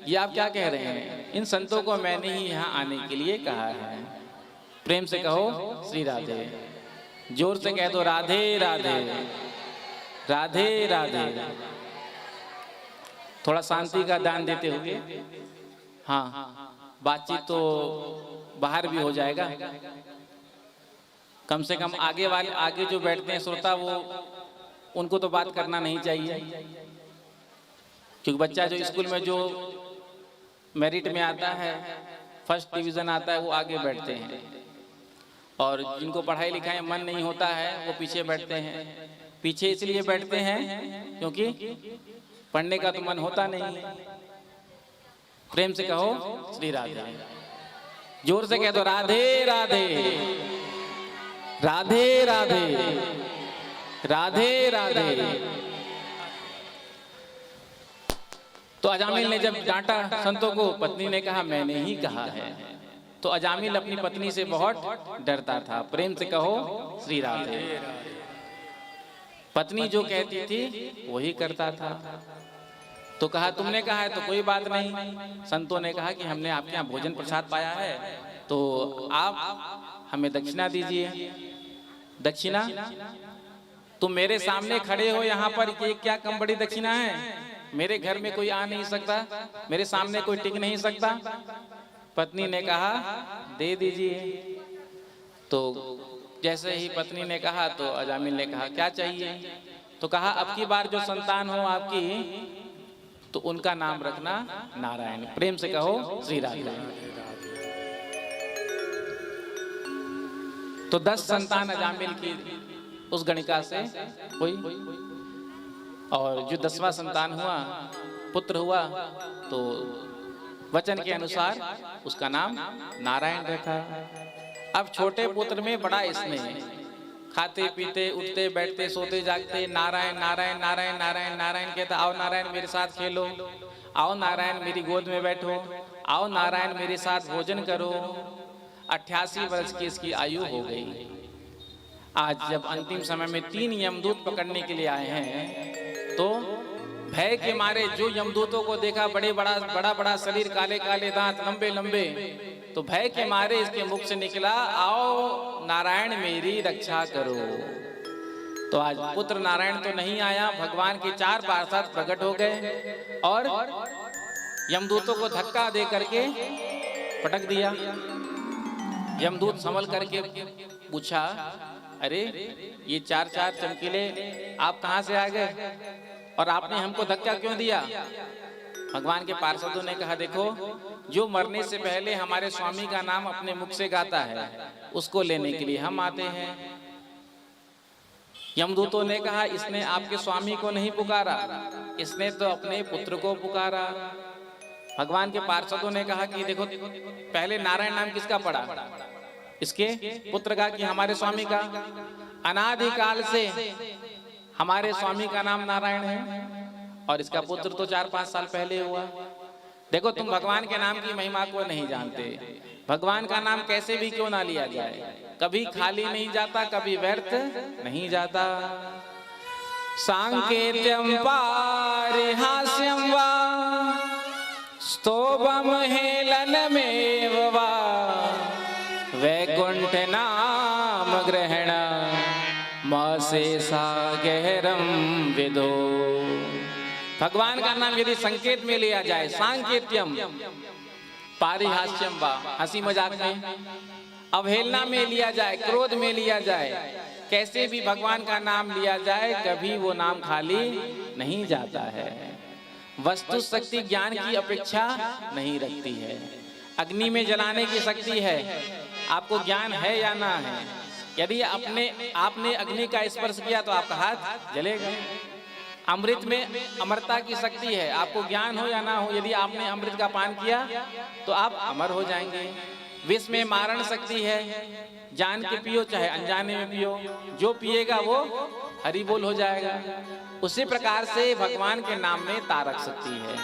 ये आप क्या कह रहे हैं, इन संतों को मैंने ही यहाँ आने के लिए कहा है। प्रेम से कहो श्री राधे, जोर से कह दो राधे राधे, राधे राधे। थोड़ा शांति का दान देते हुए, हाँ बातचीत तो बाहर भी हो जाएगा, कम से कम आगे वाले, आगे जो बैठते हैं श्रोता, वो उनको तो बात करना नहीं चाहिए, क्योंकि बच्चा जो स्कूल में जो मेरिट में आता है, फर्स्ट डिवीजन आता है, वो आगे बैठते हैं, और जिनको पढ़ाई लिखाई मन नहीं होता है वो पीछे बैठते हैं। पीछे इसलिए बैठते हैं क्योंकि पढ़ने का तो मन होता नहीं है। प्रेम से कहो श्री राधे, जोर से कह दो राधे राधे, राधे राधे, राधे राधे। तो अजामिल ने जब डांटा संतों को, पत्नी ने कहा मैंने ही कहा है। तो अजामिल अपनी पत्नी से बहुत डरता था। प्रेम से कहो श्री राधे। पत्नी जो कहती थी वही करता था। तो कहा तुमने कहा है तो कोई बात नहीं। संतों ने कहा कि हमने आपके यहाँ भोजन प्रसाद पाया है, तो आप हमें दक्षिणा दीजिए। दक्षिणा? तुम मेरे सामने खड़े हो यहाँ पर, ये क्या कम बड़ी दक्षिणा है? मेरे घर में कोई आ नहीं सकता, मेरे सामने कोई टिक नहीं सकता। पत्नी ने कहा दे दीजिए। तो जैसे ही पत्नी ने कहा तो अजामिल ने कहा क्या चाहिए? तो कहा अब की बार जो संतान हो आपकी, तो उनका नाम रखना नारायण। प्रेम से कहो श्री राधे। तो 10 संतान अजामिल की उस गणिका से हुई, और जो 10वां संतान हुआ, पुत्र हुआ, तो वचन के अनुसार उसका नाम नारायण रखा। अब छोटे पुत्र में बड़ा स्नेह, खाते पीते उठते बैठते सोते जागते नारायण नारायण नारायण नारायण नारायण कहता। आओ नारायण मेरे साथ खेलो, आओ नारायण मेरी गोद में बैठो, आओ नारायण मेरे साथ भोजन करो। 88 वर्ष की इसकी आयु हो गई। आज जब अंतिम समय में 3 यमदूत पकड़ने के लिए आए हैं, तो भय के मारे जो यमदूतों को देखा, बड़ा बड़ा शरीर, काले काले दांत, लंबे लंबे, तो भय के मारे इसके मुख से निकला आओ नारायण मेरी रक्षा करो। तो आज पुत्र नारायण तो नहीं आया, भगवान के 4 पार्षद प्रकट हो गए और यमदूतों को धक्का दे करके पटक दिया। यमदूत संभल करके पूछा, अरे ये 4 चमकीले आप कहाँ से आ गए और आपने हमको धक्का क्यों दिया? भगवान के पार्षदों ने कहा देखो, जो मरने से पहले हमारे स्वामी का नाम अपने मुख से गाता है, उसको लेने के लिए हम आते हैं। यमदूतों ने कहा इसने आपके स्वामी को नहीं पुकारा, इसने तो अपने पुत्र को पुकारा। भगवान के पार्षदों ने कहा कि देखो, पहले नारायण नाम किसका पड़ा? इसके पुत्र का कि हमारे स्वामी का? अनादिकाल से हमारे स्वामी का नाम नारायण है और इसका पुत्र तो 4-5 साल पहले हुआ। देखो, तुम भगवान के नाम की महिमा को नहीं जानते। भगवान का नाम कैसे भी क्यों ना लिया जाए, कभी खाली नहीं जाता, कभी व्यर्थ नहीं जाता। सांकेत्यम पारिहास्यम वा स्तोभम हेलनमेव वा वैकुंठ नाम ग्रहण मशेषा गहरम विदो। भगवान का नाम यदि संकेत में लिया जाए, सांकेत्यम पारिहास्यम वा हंसी मजाक में, अवहेलना में लिया जाए, क्रोध में लिया जाए, कैसे भी भगवान का नाम लिया जाए कभी वो नाम खाली नहीं जाता है। वस्तु शक्ति ज्ञान की अपेक्षा नहीं रखती है। अग्नि में जलाने की शक्ति है, आपको ज्ञान है या ना है। यदि आपने अग्नि का स्पर्श किया तो आपका हाथ जलेगा। अमृत में अमरता की शक्ति है, आपको ज्ञान हो या ना हो, यदि आपने अमृत का पान किया तो आप अमर हो जाएंगे। विष में मारण शक्ति है, जान के पियो चाहे अनजाने में पियो, जो पिएगा वो हरि बोल हो जाएगा। उसी प्रकार से भगवान के नाम में तारक शक्ति है।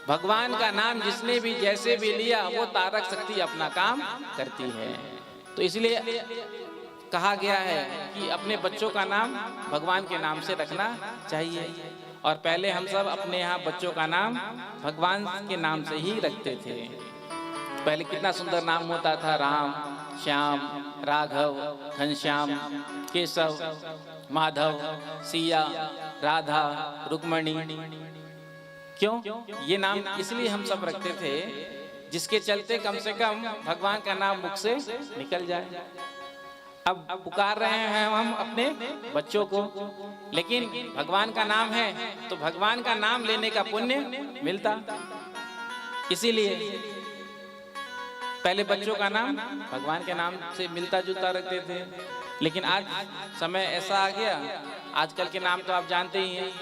भगवान का नाम जिसने भी जैसे भी लिया वो तारक शक्ति अपना काम करती है। तो इसलिए कहा गया है कि अपने बच्चों का नाम भगवान के नाम से रखना चाहिए। और पहले हम सब अपने यहाँ बच्चों का नाम भगवान के नाम से ही रखते थे। पहले कितना सुंदर नाम होता था, राम, श्याम, राघव, घनश्याम, केशव, माधव, सिया, राधा, रुक्मणी। क्यों? ये नाम इसलिए हम सब रखते थे जिसके चलते कम से कम भगवान का नाम मुख से निकल जाए। अब पुकार रहे हैं हम अपने बच्चों को, लेकिन भगवान का नाम है तो भगवान का नाम लेने का पुण्य मिलता। इसीलिए पहले बच्चों का नाम भगवान के नाम से मिलता जुलता रखते थे। लेकिन आज समय ऐसा आ गया, आजकल के नाम तो आप जानते ही हैं,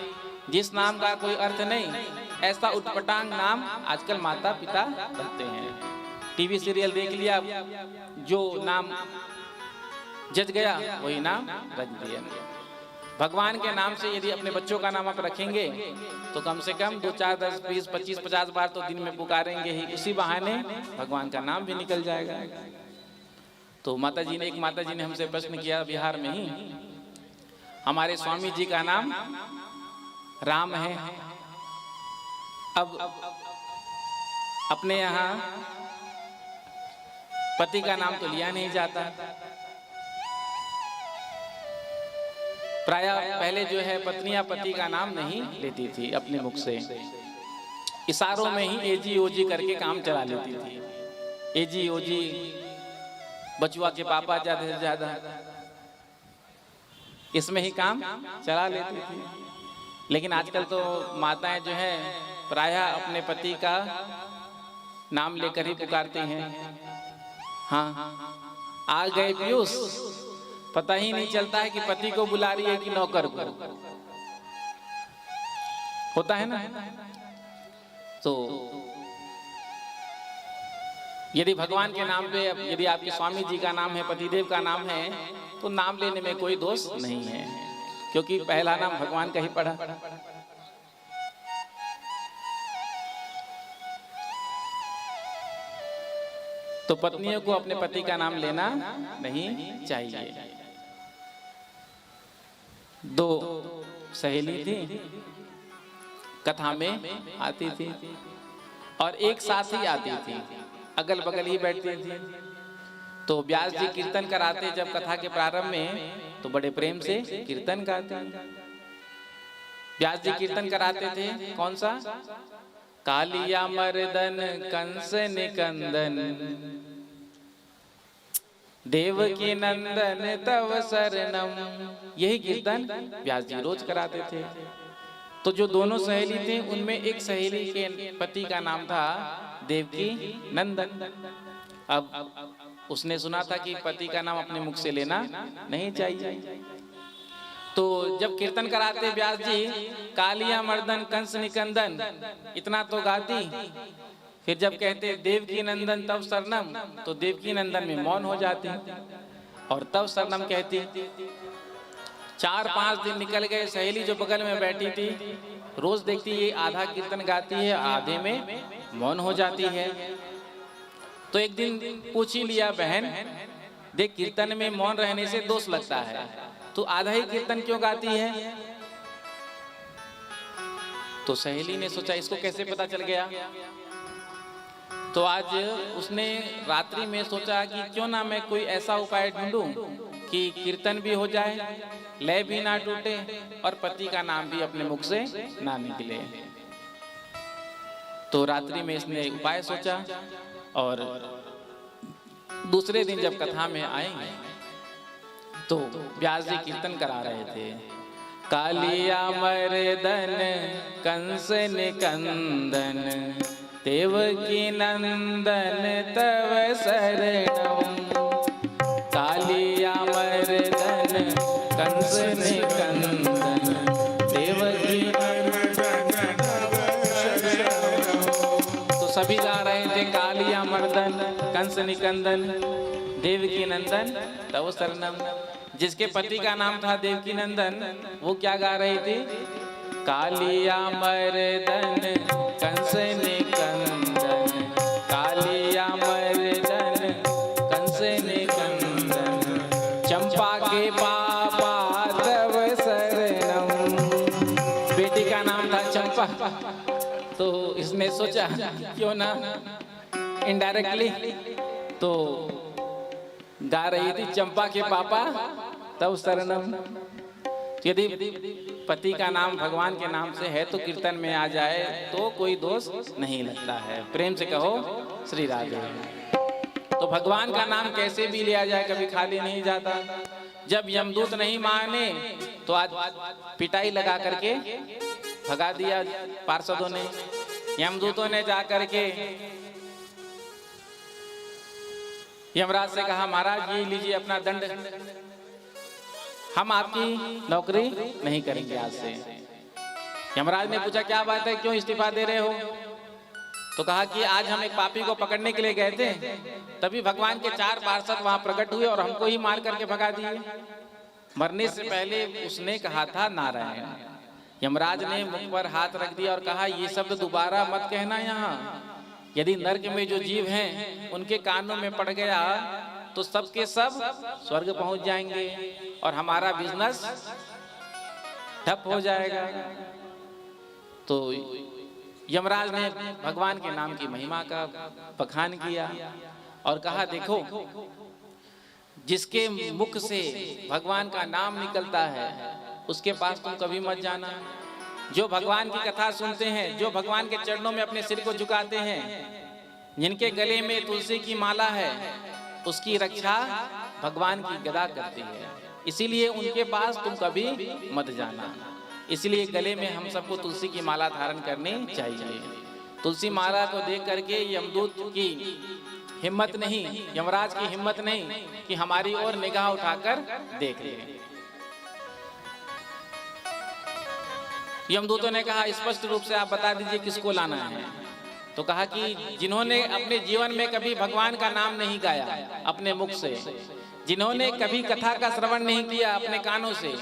जिस नाम का कोई अर्थ नहीं, ऐसा उटपटांग नाम आजकल माता पिता रखते हैं। टीवी सीरियल देख लिया, जो नाम जज गया वही नाम रच दिया। भगवान के नाम से यदि अपने बच्चों का नाम आप रखेंगे तो कम से कम 2, 4, 10, 20, 25, 50 बार तो दिन में पुकारेंगे ही। उसी बहाने भगवान का नाम भी निकल जाएगा। तो एक माता जी ने हमसे प्रश्न किया बिहार में ही, हमारे स्वामी जी का नाम राम है, अब अपने यहाँ पति का नाम तो लिया नहीं जाता। प्राय पहले जो है पत्नियां पति का नाम नहीं लेती थी अपने मुख से, इशारों में ही एजी ओजी करके काम चला लेती थी। एजी ओजी, बचुआ के पापा ज्यादा से ज्यादा, इसमें ही काम चला लेती थी। लेकिन आजकल तो माताएं जो है प्रायः अपने पति का नाम लेकर ही पुकारती हैं। हाँ, आ गए पीयूष, पता ही नहीं चलता है कि पति को बुला रही है कि नौकर को। होता है ना। तो यदि भगवान के नाम पे, यदि आपके स्वामी जी का नाम है, पतिदेव का नाम है, तो नाम लेने में कोई दोष नहीं है, क्योंकि पहला नाम भगवान का ही पड़ा। तो पत्नियों को अपने पति का नाम लेना नहीं चाहिए। 2 सहेली थी, कथा में आती थी और एक साथ ही आती थी, अगल बगल ही बैठती थी। तो व्यास जी कीर्तन कराते जब कथा के प्रारंभ में, तो बड़े प्रेम से कीर्तन गाते। व्यास जी कीर्तन कराते थे कौन सा? कालिया मर्दन कंस निकंदन, देवकी नंदन तव शरणम। यही कीर्तन व्यास जी रोज कराते थे। तो जो दोनों सहेली थी उनमें एक सहेली के पति का नाम था देवकी नंदन। अब उसने सुना था कि पति का नाम अपने मुख से लेना नहीं चाहिए। तो जब कीर्तन कराते व्यास जी, कालिया मर्दन कंस निकंदन, इतना तो गाती। फिर जब कहते देवकी नंदन तव शरणम, तो देवकी नंदन में मौन हो जाती और तव शरणम कहती। 4-5 दिन निकल गए। सहेली जो बगल में बैठी थी रोज देखती ये आधा कीर्तन गाती है, आधे में मौन हो जाती है। तो एक दिन पूछ ही लिया, बहन देख कीर्तन में मौन रहने से दोष लगता है, तू आधा ही कीर्तन क्यों गाती है? तो सहेली ने सोचा इसको कैसे पता चल गया। तो आज उसने रात्रि में सोचा कि क्यों ना मैं कोई ऐसा उपाय ढूंढूं कि कीर्तन भी हो जाए, लय भी ना टूटे और पति का नाम भी अपने मुख से ना निकले। तो रात्रि में इसने उपाय सोचा और दूसरे दिन जब कथा में आएंगे तो व्यास जी कीर्तन करा रहे थे। कालिया मर्दन कंस निकंदन देवकी नंदन तव शरणम। कालिया मर्दन कंस निकंदन देवकी नंदन तव शरणम। तो सभी गा रहे थे कालिया मर्दन कंस निकंदन देवकी नंदन तव शरणम। जिसके पति का नाम था देवकी नंदन, वो क्या गा रही थी? कालिया मर्दन कंस निकंदन, कालिया मर्दन कंस निकंदन, चंपा के पापा तव शरणम। बेटी का नाम था चंपा। तो इसने सोचा क्यों ना इनडायरेक्टली तो गा रही थी चंपा के पापा तव शरणम। यदि पति का नाम भगवान के नाम से है तो कीर्तन में आ जाए तो कोई दोष नहीं लगता है। प्रेम से कहो श्री राधे। तो भगवान का नाम कैसे भी लिया जाए कभी खाली नहीं जाता। जब यमदूत नहीं माने तो आज पिटाई लगा करके भगा दिया पार्षदों ने। यमदूतों ने जा करके यमराज से कहा महाराज ये लीजिए अपना दंड, हम आपकी नौकरी नहीं करेंगे आज से। यमराज ने पूछा क्या बात है, क्यों इस्तीफा दे रहे हो? तो कहा कि आज हम एक पापी को पकड़ने के लिए गए थे, तभी भगवान के 4 पार्षद वहां प्रकट हुए और हमको ही मार करके भगा दिए। मरने से पहले उसने कहा था नारायण। यमराज ने मुख पर हाथ रख दिया और कहा ये शब्द दोबारा मत कहना यहाँ। यदि नरक में जो जीव हैं उनके कानों में पड़ गया तो सबके सब स्वर्ग पहुंच जाएंगे और हमारा बिजनेस ठप हो जाएगा। तो यमराज ने भगवान के नाम की महिमा का बखान किया और कहा देखो जिसके मुख से भगवान का नाम निकलता है उसके पास तुम कभी मत जाना। जो भगवान की कथा सुनते हैं, जो भगवान के चरणों में अपने सिर को झुकाते हैं, जिनके गले में तुलसी की माला है, उसकी रक्षा भगवान की गदा करती है। इसीलिए उनके पास तुम कभी मत जाना। इसलिए गले में हम सबको तुलसी की माला धारण करनी चाहिए। तुलसी माला को देख करके यमदूत की हिम्मत नहीं, यमराज की हिम्मत नहीं कि हमारी ओर निगाह उठाकर देख ले। यमदूतों ने कहा स्पष्ट रूप से आप बता दीजिए किसको लाना है। तो कहा कि जिन्होंने अपने जीवन में कभी भगवान का नाम नहीं गाया अपने मुख से, जिन्होंने कभी कथा का श्रवण नहीं किया अपने कानों से,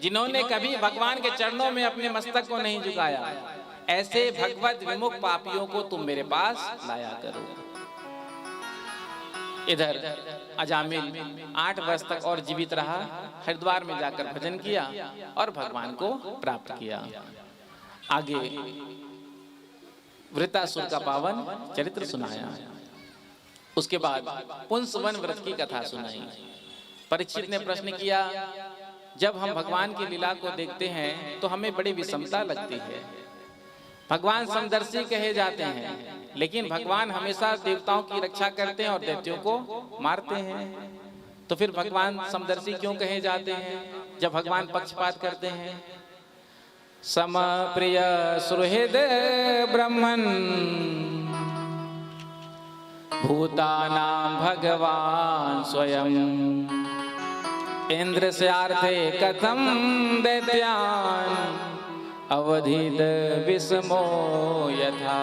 जिन्होंने कभी भगवान के चरणों में अपने मस्तक को नहीं झुकाया, ऐसे भगवत विमुख पापियों को तुम मेरे पास लाया करो। इधर अजामिल 8 वर्ष तक और जीवित रहा, हरिद्वार में जाकर भजन किया और भगवान को प्राप्त किया। आगे वृत्तासुर का पावन चरित्र सुनाया। उसके बाद पुंसवन व्रत की कथा सुनाई। परीक्षित ने प्रश्न किया जब हम भगवान की लीला को देखते हैं तो हमें बड़ी विषमता लगती है। भगवान समदर्शी कहे जाते हैं, लेकिन भगवान हमेशा देवताओं की रक्षा करते हैं और दैत्यों को मारते हैं। तो फिर भगवान समदर्शी क्यों कहे जाते हैं जब भगवान पक्षपात करते हैं? सम प्रिय सुहृद ब्रह्मन भूतानां भगवान स्वयं इंद्र से आर्थे कथम दैत्यान अवधित विस्मो यथा।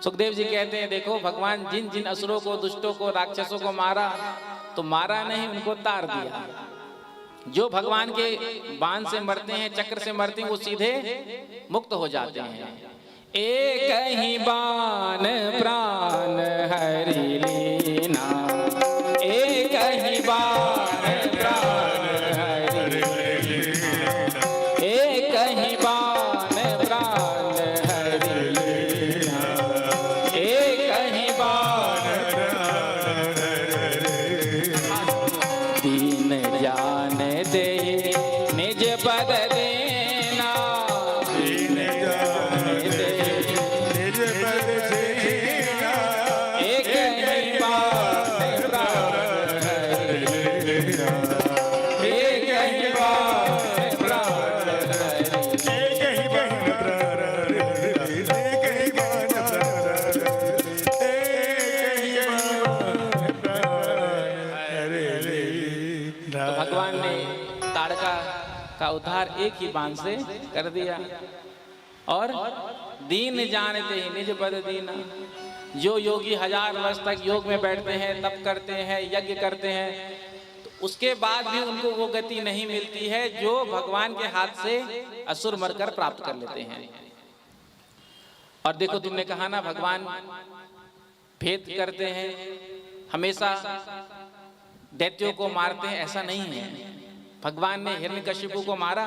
सुखदेव जी कहते हैं देखो भगवान जिन जिन असुरों को, दुष्टों को, राक्षसों को मारा तो मारा नहीं, उनको तार दिया। जो भगवान के बाण से मरते हैं, चक्र से मरते हैं, वो सीधे मुक्त हो जाते हैं। एक ही बाण प्राण हरि लीना, एक बाण प्राण हरि लेना, एक ही बाण प्राण हरि लेना, एक ही बाण दीन जान दे निज पद देना, दीन जान दे निज पद देना, एक ही बाण प्राण हरि लेना, एक ही बाण प्राण हरि एक ही बाण प्राण एक ही बाण प्राण एक ही बाण प्राण तो भगवान ने ताड़का का उद्धार एक ही बाण से कर दिया। और दीन जानते ही निज पद दीना, जो योगी 1000 वर्ष तक योग में बैठते हैं, तप करते हैं, यज्ञ करते हैं, तो उसके बाद भी उनको वो गति नहीं मिलती है जो भगवान के हाथ से असुर मरकर प्राप्त कर लेते हैं। और देखो तुमने कहा ना भगवान भेद करते हैं, हमेशा दैत्यों को मारते हैं, ऐसा नहीं है। भगवान ने हिरण्यकशिपु को मारा,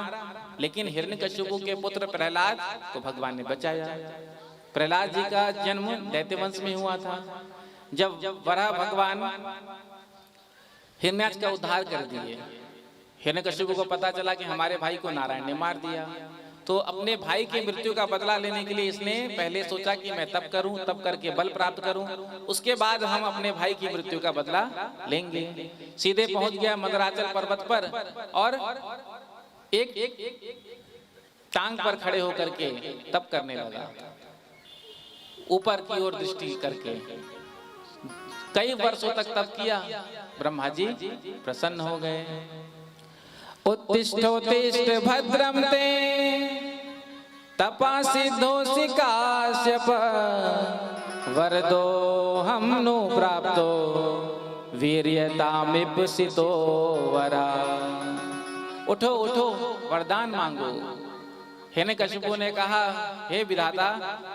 लेकिन हिरण्यकशिपु के पुत्र प्रहलाद को भगवान ने बचाया। प्रहलाद जी का जन्म दैत्य वंश में हुआ था। जब वराह भगवान हिरण्याक्ष का उद्धार कर दिए, हिरण्यकशिपु को पता चला कि हमारे भाई को नारायण ने मार दिया, तो अपने भाई की मृत्यु का बदला लेने के लिए इसने पहले सोचा कि मैं तप करूं, तप करके बल प्राप्त करूं, उसके बाद हम अपने भाई की मृत्यु का बदला लेंगे। सीधे पहुंच गया मंदराचल पर्वत पर और एक टांग पर खड़े होकर के तप करने लगा, ऊपर की ओर दृष्टि करके। कई वर्षों तक तप किया, ब्रह्मा जी प्रसन्न हो गए। उत्तिष्ठोत्तिष्ठ भद्रम ते तपा सिद्धोऽसि काश्यप, वरदो हमनु प्राप्तो वीर्यतामिप्सितो वरा। उठो उठो वरदान मांगो। हिरण्यकशिपु ने कहा, हे विधाता,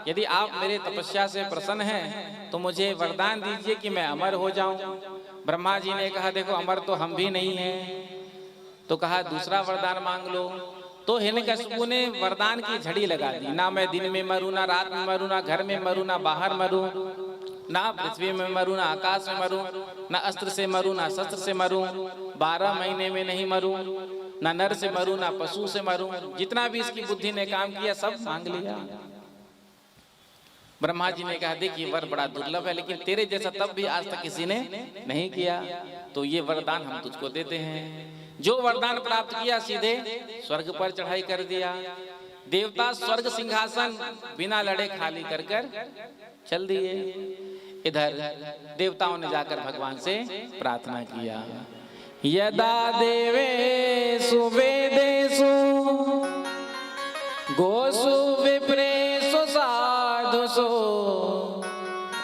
यदि आप मेरे तपस्या से प्रसन्न हैं तो मुझे वरदान दीजिए कि मैं अमर हो जाऊं। ब्रह्मा जी ने कहा, देखो अमर तो हम भी नहीं हैं, तो कहा दूसरा वरदान मांग लो। तो हिरण्यकशिपु ने वरदान की झड़ी लगा दी, ना मैं दिन में मरूं, ना रात में मरूं, ना घर में मरूं, ना बाहर मरूं, ना पृथ्वी में मरूं, ना आकाश में मरूं, ना अस्त्र से मरूं, ना शस्त्र से मरूं, 12 महीने में नहीं मरूं, ना नर से मरूं, ना पशु से मरूं। जितना भी इसकी बुद्धि ने काम किया सब मांग लिया। ब्रह्मा जी ने कहा, देख ये वर बड़ा दुर्लभ है, लेकिन तेरे जैसा तब भी आज तक किसी ने नहीं किया, तो ये वरदान हम तुझको देते हैं। जो वरदान प्राप्त किया सीधे स्वर्ग पर चढ़ाई कर दिया। देवता स्वर्ग सिंहासन बिना लड़े खाली कर कर चल दिए। इधर देवताओं ने जाकर भगवान से प्रार्थना किया, यदा देवेषु वेदेषु गोषु विप्रेषु साधुषु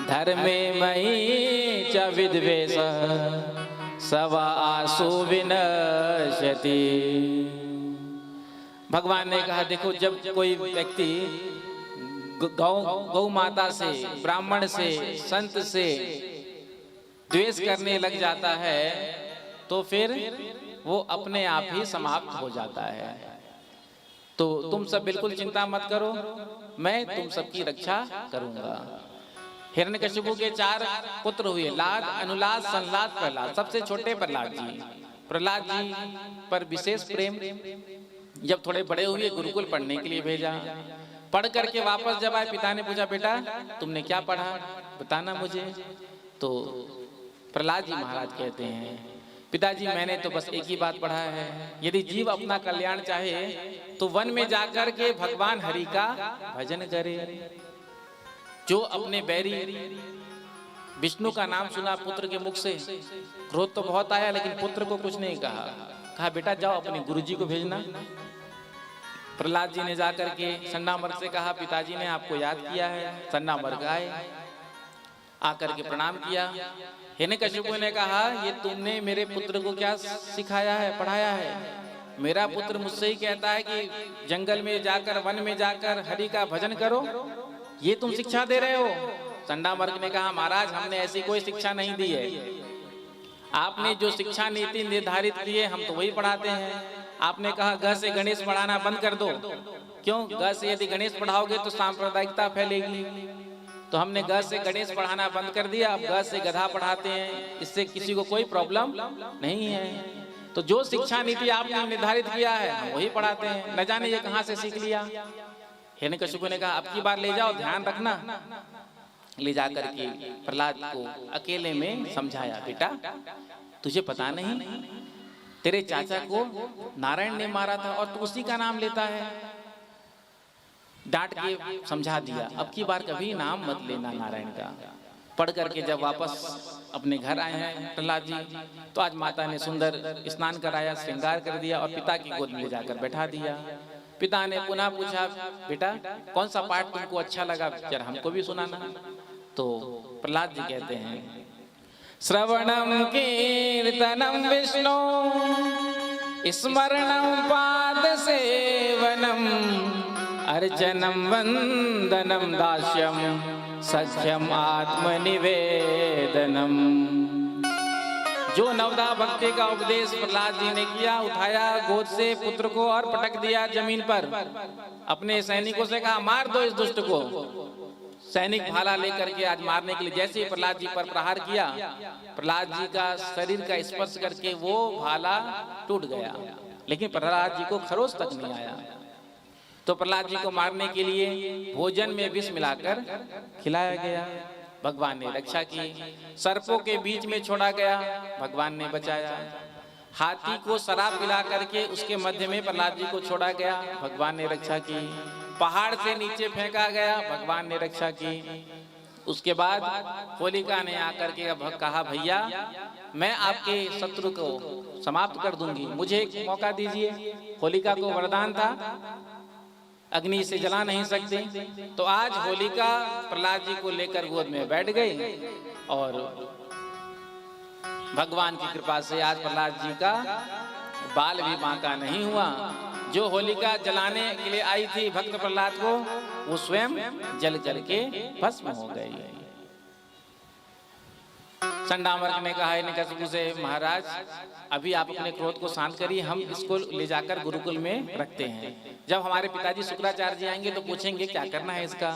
धर्मे मयि च विद्वेषः सवासु विनश्यति। भगवान ने कहा, देखो जब कोई व्यक्ति गौ माता से, ब्राह्मण से, संत से द्वेष करने लग जाता है तो फिर वो अपने आप ही समाप्त हो जाता है। तो तुम सब बिल्कुल चिंता मत करो, मैं तुम सबकी रक्षा करूंगा। हिरण्यकशिपु के 4 पुत्र हुए, लाद, अनुलाद, संलाद, प्रहलाद। सबसे छोटे प्रहलाद जी। प्रहलाद जी पर विशेष प्रेम। जब थोड़े बड़े हुए गुरुकुल पढ़ने के लिए भेजा, पढ़ करके वापस जब आए, पिता ने पूछा, बेटा तुमने क्या पढ़ा, बताना मुझे। तो प्रहलाद जी महाराज कहते हैं, पिताजी मैंने तो बस एक ही बात पढ़ा है, यदि जीव अपना कल्याण चाहे तो वन में जाकर के भगवान हरि का भजन करे। जो अपने बैरी विष्णु का नाम सुना पुत्र के मुख से, क्रोध तो बहुत आया लेकिन पुत्र को कुछ नहीं कहा। कहा बेटा जाओ अपने गुरुजी को भेजना। प्रहलाद जी ने जाकर के सन्नामर्ग से कहा, पिताजी ने आपको याद किया है। सन्नामर्ग आए, आकर के प्रणाम किया। हिरण्यकशिपु ने कहा, ये तुमने मेरे पुत्र को क्या सिखाया है, पढ़ाया है? मेरा पुत्र मुझसे ही कहता है कि जंगल में जाकर, वन में जाकर हरि का भजन करो, ये तुम शिक्षा दे रहे हो? सन्नामर्ग ने कहा, महाराज हमने ऐसी कोई शिक्षा नहीं दी है, आपने जो शिक्षा नीति निर्धारित की है हम तो वही पढ़ाते हैं। आपने कहा ग से गणेश पढ़ाना बंद कर दो, क्यों? ग से यदि गणेश पढ़ाओगे तो सांप्रदायिकता फैलेगी, तो हमने ग से गणेश पढ़ाना बंद कर दिया, अब ग से गधा पढ़ाते हैं, इससे किसी को कोई प्रॉब्लम नहीं है। तो जो शिक्षा नीति आपने निर्धारित किया है हम वही पढ़ाते हैं, न जाने ये कहाँ से सीख लिया। हिरण्यकशिपु ने कहा अब की बार ले जाओ, ध्यान रखना। ले जाकर के प्रहलाद को अकेले में समझाया, बेटा तुझे पता नहीं तेरे चाचा को नारायण ने मारा था और तू उसी का नाम लेता है। डांट के समझा दिया, अब की बार कभी नाम मत लेना नारायण का। पढ़ करके जब वापस अपने घर आए हैं प्रहलाद जी, तो आज माता ने सुंदर स्नान कराया, श्रृंगार कर दिया और पिता की गोद में ले जाकर बैठा दिया। पिता ने पुनः पूछा, बेटा कौन सा पाठ तुमको अच्छा लगा, जरा हमको भी सुनाना। तो प्रहलाद जी कहते हैं, श्रवणम कीर्तनम विष्णु स्मरणम पाद सेवनम अर्चनम वंदनम दास्यम सख्यम आत्मनिवेदनम। जो नवदा भक्ति का उपदेश प्रहलाद जी ने किया, उठाया गोद से पुत्र को और पटक दिया जमीन पर। अपने सैनिकों से कहा मार दो इस दुष्ट को। सैनिक भाला लेकर के आज मारने के लिए जैसे ही प्रहलाद जी पर प्रहार किया, प्रहलाद जी का शरीर का स्पर्श करके वो भाला टूट गया, लेकिन प्रहलाद जी को खरोच तक नहीं आया। तो प्रहलाद जी को मारने के लिए भोजन में विष मिलाकर खिलाया गया, भगवान ने रक्षा की। सर्पों के बीच में छोड़ा गया, भगवान ने बचाया। हाथी को शराब पिला करके उसके मध्य में प्रहलाद जी को छोड़ा गया, भगवान ने रक्षा की। पहाड़ से नीचे फेंका गया, भगवान ने रक्षा की। उसके बाद होलिका ने आकर के कहा भैया मैं आपके शत्रु को समाप्त कर दूंगी, मुझे एक मौका दीजिए। होलिका को वरदान था अग्नि से जला नहीं सकते। तो आज होलिका प्रहलाद जी को लेकर गोद में बैठ गई और भगवान की कृपा से आज प्रहलाद जी का बाल भी बांका नहीं हुआ। जो होलिका जलाने के लिए आई थी भक्त प्रहलाद को, वो स्वयं जल जल के भस्म हो गई। चंडामर्क ने कहा हिरण्यकशिपु से, महाराज अभी आप अपने क्रोध को शांत करिए, हम इसको ले जाकर गुरुकुल में रखते हैं। जब हमारे पिताजी शुक्राचार्य जी आएंगे तो पूछेंगे क्या करना है इसका।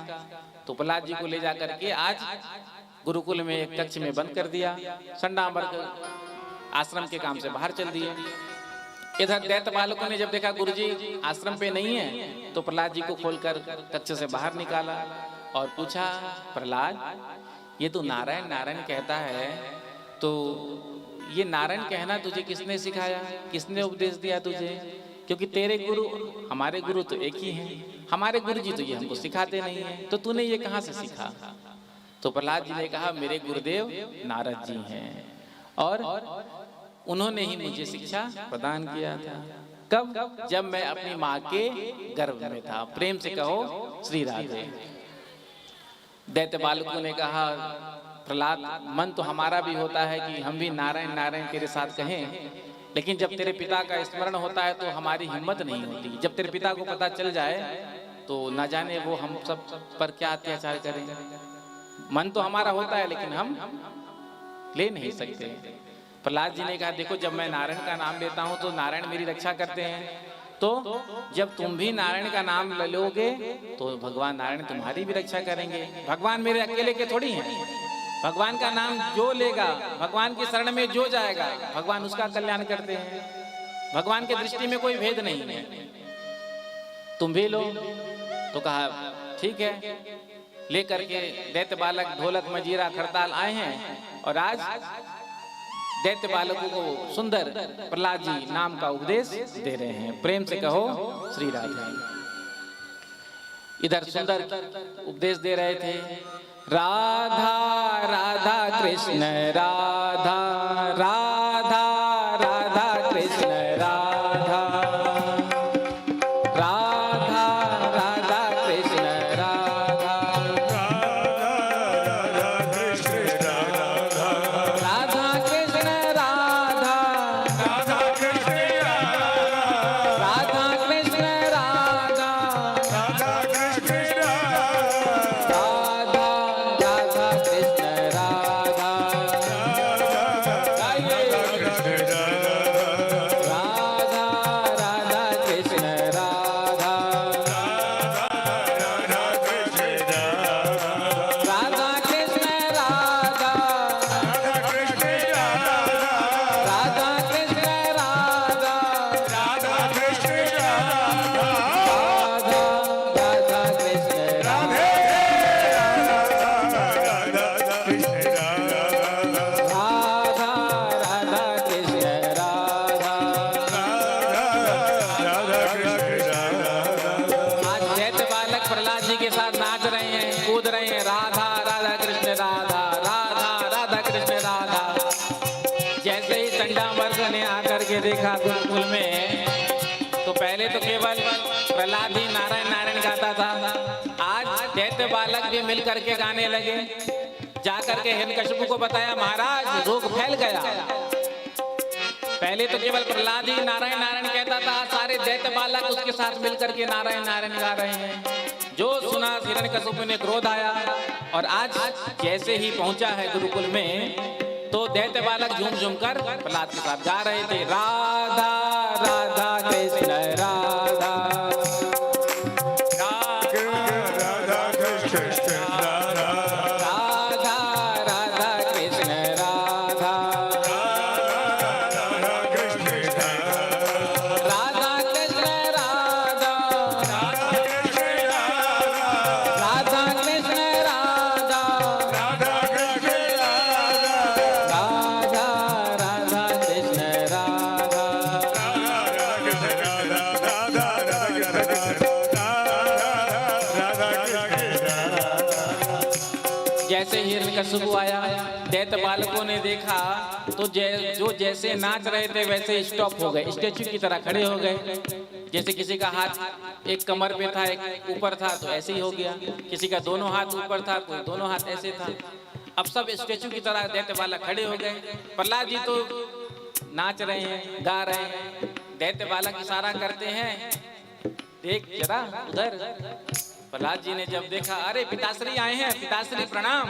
तो प्रहलाद जी को ले जाकर के आज गुरुकुल में एक कक्ष में बंद कर दिया। चंडामर्क आश्रम के काम से बाहर चल दिए। इधर दैत्य बालकों ने जब देखा गुरुजी आश्रम पे नहीं है, तो प्रहलाद जी को खोलकर कक्ष से बाहर निकाला और पूछा, प्रहलाद ये तो नारायण नारायण कहता है, तो ये नारायण कहना तुझे किसने सिखाया, किसने उपदेश दिया तुझे? क्योंकि तेरे गुरु हमारे गुरु तो एक ही हैं, हमारे गुरु जी तो ये हमको सिखाते नहीं हैं, तो तूने ये कहाँ से सीखा? तो प्रहलाद जी ने कहा मेरे गुरुदेव नारद जी हैं और उन्होंने ही मुझे शिक्षा प्रदान किया था। कब? जब मैं अपनी माँ के गर्भ में था। प्रेम से कहो श्री राधे। दैत्य बालकों ने कहा, प्रहलाद मन तो हमारा भी होता है कि हम भी नारायण नारायण तेरे साथ कहें, लेकिन जब तेरे पिता का स्मरण होता है तो हमारी हिम्मत नहीं होती। जब तेरे पिता को पता चल जाए तो न जाने वो हम सब पर क्या अत्याचार करें। मन तो हमारा होता है लेकिन हम ले नहीं सकते। प्रहलाद जी ने कहा, देखो जब मैं नारायण का नाम लेता हूँ तो नारायण मेरी रक्षा करते हैं, तो जब तुम भी नारायण का नाम लोगे तो भगवान नारायण तुम्हारी भी रक्षा करेंगे। भगवान मेरे अकेले के थोड़ी हैं। भगवान का नाम जो लेगा, भगवान की शरण में जो जाएगा, भगवान उसका कल्याण करते हैं। भगवान की दृष्टि में कोई भेद नहीं है। तुम भी लो। तो कहा ठीक है। लेकर के दैत्य बालक ढोलक मजीरा खरताल आए हैं और आज दैत्य बालकों को सुंदर प्रहलाद जी नाम का उपदेश दे रहे हैं। प्रेम से कहो श्री राधे। इधर सुंदर उपदेश दे रहे थे, राधा राधा कृष्ण राधा राधा राधा कृष्ण राधा राधा राधा कृष्ण राधा राधा कृष्ण राधा राधा कृष्ण राधा राधा कृष्ण राधा कृष्ण राधा राधा कृष्ण राधा राधा कृष्ण राधा। चंडामर्द ने आकर के देखा गुरुकुल में, तो पहले तो केवल प्रहलाद ही नारायण नारायण गाता था। आज दैत्य बालक भी मिल करके गाने लगे। जाकर के हिरण्यकशिपु को बताया, महाराज रोग फैल गया। पहले तो केवल प्रहलाद ही नारायण नारायण कहता था, सारे दैत्य बालक उसके साथ मिलकर के नारायण नारायण गा रहे हैं। जो सुना हिरण्यकशिपु ने क्रोध आया, और आज जैसे ही पहुंचा है गुरुकुल में, तो दैत्य बालक झूम झूम कर प्रहलाद के साथ गा रहे थे, राधा राधा कृष्ण राधा राधा कृष्ण राधा राधा राधा कृष्ण राधा राधा कृष्ण राधा राधा कृष्ण राधा राधा कृष्ण राधा राधा कृष्ण राधा राधा कृष्ण राधा राधा राधा कृष्ण राधा। जैसे हिरण्यकशिपु आया, दैत्य बालकों ने देखा तो जो जैसे नाच रहे थे वैसे स्टॉप हो गए, स्टैचू की तरह खड़े हो गए। जैसे किसी का हाथ एक कमर पे था, एक ऊपर था, तो ऐसे ही हो गया। किसी का दोनों हाथ ऊपर था, कोई दोनों हाथ ऐसे था। अब सब स्टैचू की तरह दैत्य बालक खड़े हो गए। प्रहलाद जी तो नाच रहे हैं, गा रहे हैं। दैत्य बालक इशारा करते हैं, देख जरा उधर। प्रहलाद जी ने जब देखा, अरे पिताश्री आए हैं, पिताश्री प्रणाम।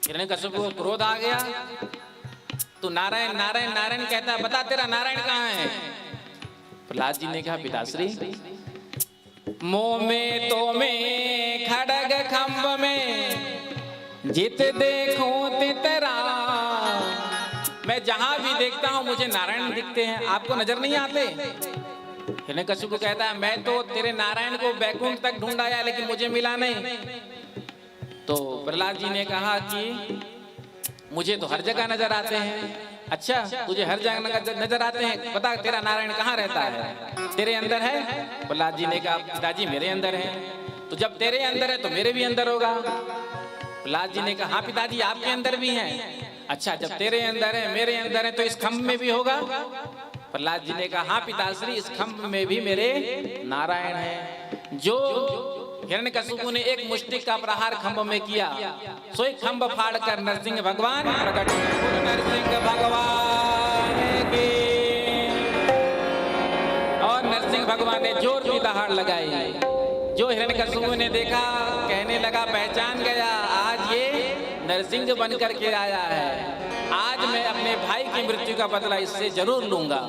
हिरण्यकशिपु को क्रोध आ गया, तू नारायण नारायण नारायण कहता है, बता तेरा नारायण कहाँ है। प्रहलाद जी ने कहा, पिताश्री मोह में तो में खड़ग खंभ में जित देखूं तितरा। मैं जहां भी देखता हूं मुझे नारायण दिखते हैं, आपको नजर नहीं आते। हिरण्यकशिपु कहता है, मैं तो तेरे नारायण को बैकुंठ तक ढूंढ आया लेकिन मुझे मिला नहीं। तो प्रहलाद जी ने कहा कि मुझे तो हर जगह नजर आते हैं। अच्छा, तुझे हर जगह नजर आते हैं, बता तेरा नारायण कहाँ रहता है, तेरे अंदर है। प्रहलाद जी ने कहा, पिताजी मेरे अंदर है। तो जब तेरे अंदर है तो मेरे भी अंदर होगा। प्रहलाद जी ने कहा, हाँ पिताजी आपके अंदर भी है। अच्छा, जब तेरे अंदर है मेरे अंदर है तो इस खंभ में भी होगा। प्रहलाद जी ने कहा, हाँ पिताश्री इस खंभ में भी मेरे नारायण है। जो हिरण्यकशिपु ने एक मुष्टि का प्रहार खंभ में किया, सोई खंभ फाड़ कर नरसिंह भगवान प्रकट हुए। नरसिंह भगवान की। और नरसिंह भगवान ने जोर की दहाड़ लगाई। जो हिरण्यकशिपु ने देखा, कहने लगा, पहचान गया, आज ये नरसिंह बन करके आया है। आज मैं अपने भाई की मृत्यु का बदला इससे जरूर लूंगा।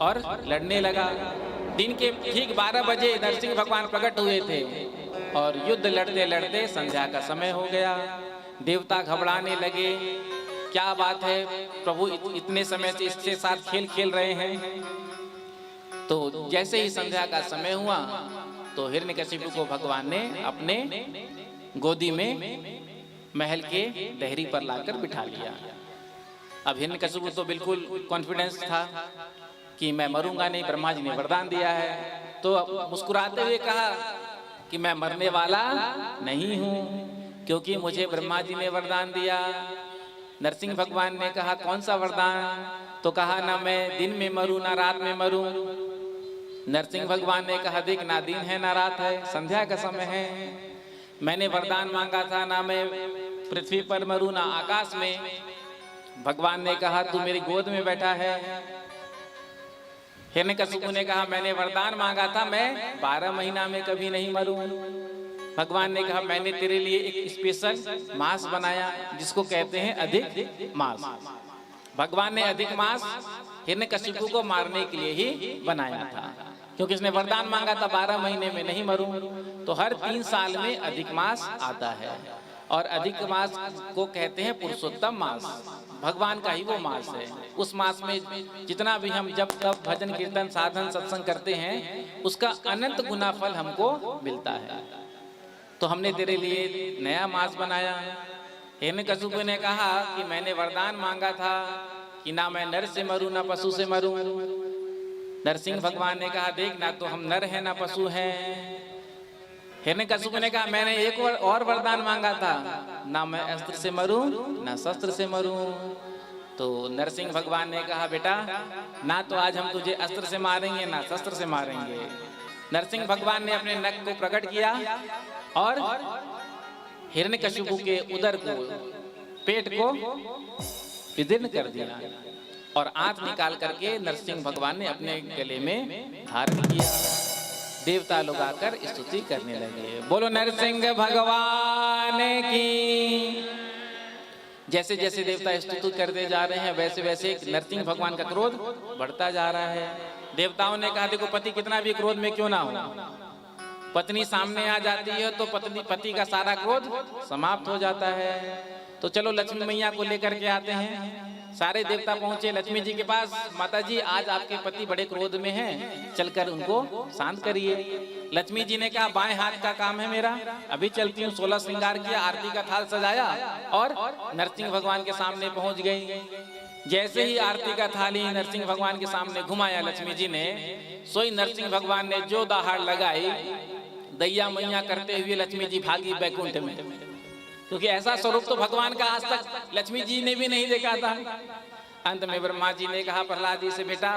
और लड़ने लगा। दिन के ठीक 12 बजे नरसिंह भगवान प्रकट हुए थे, और युद्ध लड़ते लड़ते संध्या का समय हो गया। देवता घबराने लगे, क्या बात है, प्रभु इतने समय से इसके साथ खेल खेल रहे हैं। तो जैसे ही संध्या का समय हुआ तो हिरण्यकशिपु को भगवान ने अपने गोदी में महल के दहरी पर लाकर बिठा लिया। अब हिरण्यकशिपु तो बिल्कुल कॉन्फिडेंस था कि मैं मरूंगा नहीं, ब्रह्मा जी ने वरदान दिया है। तो अब मुस्कुराते हुए कहा कि मैं मरने वाला नहीं हूं, क्योंकि मुझे ब्रह्मा जी ने वरदान दिया। नरसिंह भगवान ने कहा, कौन सा वरदान? तो कहा, ना मैं दिन में मरूं ना रात में मरूं। नरसिंह भगवान ने कहा, देख ना दिन है ना रात है, संध्या का समय है। मैंने वरदान मांगा था, ना मैं पृथ्वी पर मरूं ना आकाश में। भगवान ने कहा, तू मेरी गोद में बैठा है। हिरण्यकशिपु ने कहा, मैंने वरदान मांगा था, मैं 12 महीना में कभी नहीं मरूं। भगवान ने कहा, मैंने तेरे लिए एक स्पेशल मास बनाया जिसको कहते हैं अधिक मास। भगवान ने अधिक मास हिरण्यकशिपु को मारने के लिए ही बनाया था, क्योंकि इसने वरदान मांगा था 12 महीने में नहीं मरूं। तो हर 3 साल में अधिक मास आता है, और अधिक मास को कहते हैं पुरुषोत्तम मास। भगवान का ही वो मास है। उस मास में जितना भी हम जब तब भजन कीर्तन साधन सत्संग करते हैं, उसका अनंत गुना फल हमको मिलता है। तो हमने तेरे लिए नया मास बनाया। हिरण्यकशिपु ने कहा कि मैंने वरदान मांगा था कि ना मैं नर से मरूं ना पशु से मरूं। नरसिंह भगवान ने कहा, देख ना तो हम नर हैं ना पशु हैं। हिरण्यकशिपु ने कहा, मैंने एक और वरदान मांगा था, ना मैं अस्त्र से मरूं ना शस्त्र से मरूं। तो नरसिंह भगवान ने कहा बेटा ना तो आज हम तुझे अस्त्र से मारेंगे ना शस्त्र से मारेंगे। नरसिंह भगवान ने अपने नख को प्रकट किया और हिरण्यकशिपु के उदर को, पेट को विदीर्ण कर दिया और आंत निकाल करके नरसिंह भगवान ने अपने गले में धारण किया। देवता लोग आकर स्तुति करने लगे, बोलो नरसिंह भगवान की। जैसे जैसे देवता स्तुति करते जा रहे हैं वैसे वैसे नरसिंह भगवान का क्रोध बढ़ता जा रहा है। देवताओं ने कहा देखो पति कितना भी क्रोध में क्यों ना हो, पत्नी सामने आ जाती है तो पति का सारा क्रोध समाप्त हो जाता है। तो चलो लक्ष्मी मैया को लेकर के आते हैं। सारे देवता पहुंचे लक्ष्मी जी के पास, माता जी आज आपके पति बड़े क्रोध में हैं, चलकर उनको शांत करिए। लक्ष्मी जी ने कहा बाएं हाथ का काम है मेरा, अभी चलती हूँ। 16 श्रृंगार किया, आरती का थाल सजाया और नरसिंह भगवान के सामने पहुंच गई। जैसे ही आरती का थाली नरसिंह भगवान के सामने घुमाया लक्ष्मी जी ने, सोई नरसिंह भगवान ने जो दहाड़ लगाई, दैया मैया करते हुए लक्ष्मी जी भागी बैकुंठ में, क्योंकि ऐसा स्वरूप तो भगवान का आज तक लक्ष्मी जी ने भी नहीं देखा था। अंत में ब्रह्मा जी ने कहा प्रहलाद जी से बेटा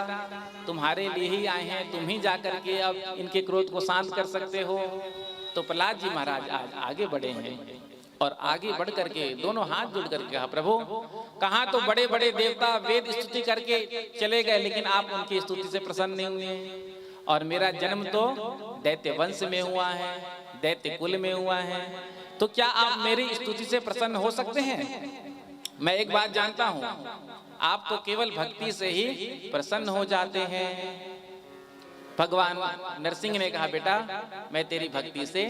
तुम्हारे लिए ही आए हैं, तुम ही जाकर के अब इनके क्रोध को शांत कर सकते हो। तो प्रहलाद जी महाराज आज आगे बढ़े हैं और आगे बढ़ करके दोनों हाथ जोड़ करके कहा प्रभु कहाँ तो बड़े बड़े देवता वेद स्तुति करके चले गए, लेकिन आप उनकी स्तुति से प्रसन्न नहीं हुए। और मेरा जन्म तो दैत्य वंश में हुआ है, दैत्य कुल में हुआ है, तो क्या आप मेरी स्तुति से प्रसन्न हो सकते हैं? मैं एक बात जानता हूं, आप तो केवल भक्ति से ही प्रसन्न हो जाते हैं। भगवान नरसिंह ने कहा बेटा मैं तेरी भक्ति से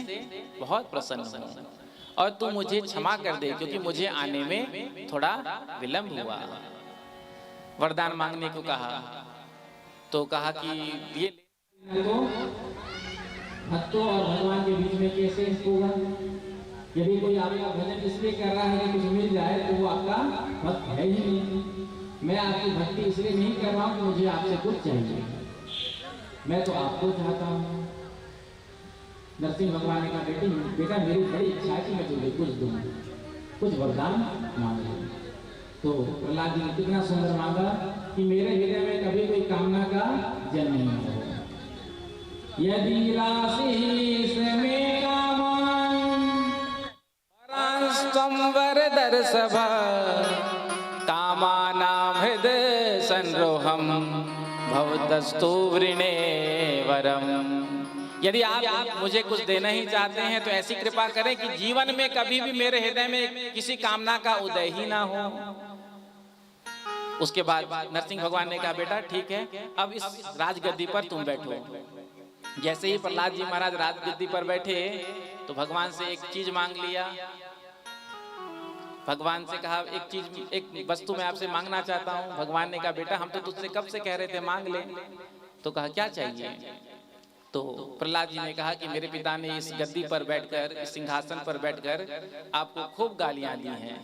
बहुत प्रसन्न हूं और तू मुझे क्षमा कर दे, क्योंकि मुझे आने में थोड़ा विलंब हुआ। वरदान मांगने को कहा तो कहा कि ये भक्तों और भगवान के बीच में कैसे होगा? यदि कोई आपका भजन इसलिए कर रहा है कि कुछ मिल जाए तो वो आपका भक्त है ही नहीं। मैं आपकी भक्ति इसलिए नहीं कर रहा हूँ कि मुझे आपसे कुछ चाहिए, मैं तो आपको चाहता हूँ। नरसिंह भगवान ने कहा बेटा मेरी बड़ी इच्छा है कि मैं तुझे कुछ दूँ, कुछ वरदान मांगो। तो प्रहलाद जी ने कितना सुंदर मांगा कि मेरे हृदय में कभी कोई कामना का जन्म नहीं हो। यदि राशि से मेरा वरदर्शभ कामानां हृदय संरोहम भवतस्तु वृणे वरम। यदि आप मुझे कुछ देना ही चाहते हैं तो ऐसी कृपा करें कि जीवन में कभी भी मेरे हृदय में किसी कामना का उदय ही ना हो। उसके बाद नरसिंह भगवान ने कहा बेटा ठीक है, अब इस राजगद्दी पर तुम बैठो। जैसे ही प्रहलाद जी महाराज राजगद्दी पर बैठे तो भगवान से एक चीज मांग लिया। भगवान से कहा एक वस्तु मैं आपसे मांगना चाहता हूँ। भगवान ने कहा बेटा हम तो तुझसे कब से कह रहे थे मांग ले। तो कहा क्या चाहिए? तो प्रहलाद जी ने कहा कि मेरे पिता ने इस गद्दी पर बैठकर, इस सिंहासन पर बैठकर आपको खूब गालियां दी हैं,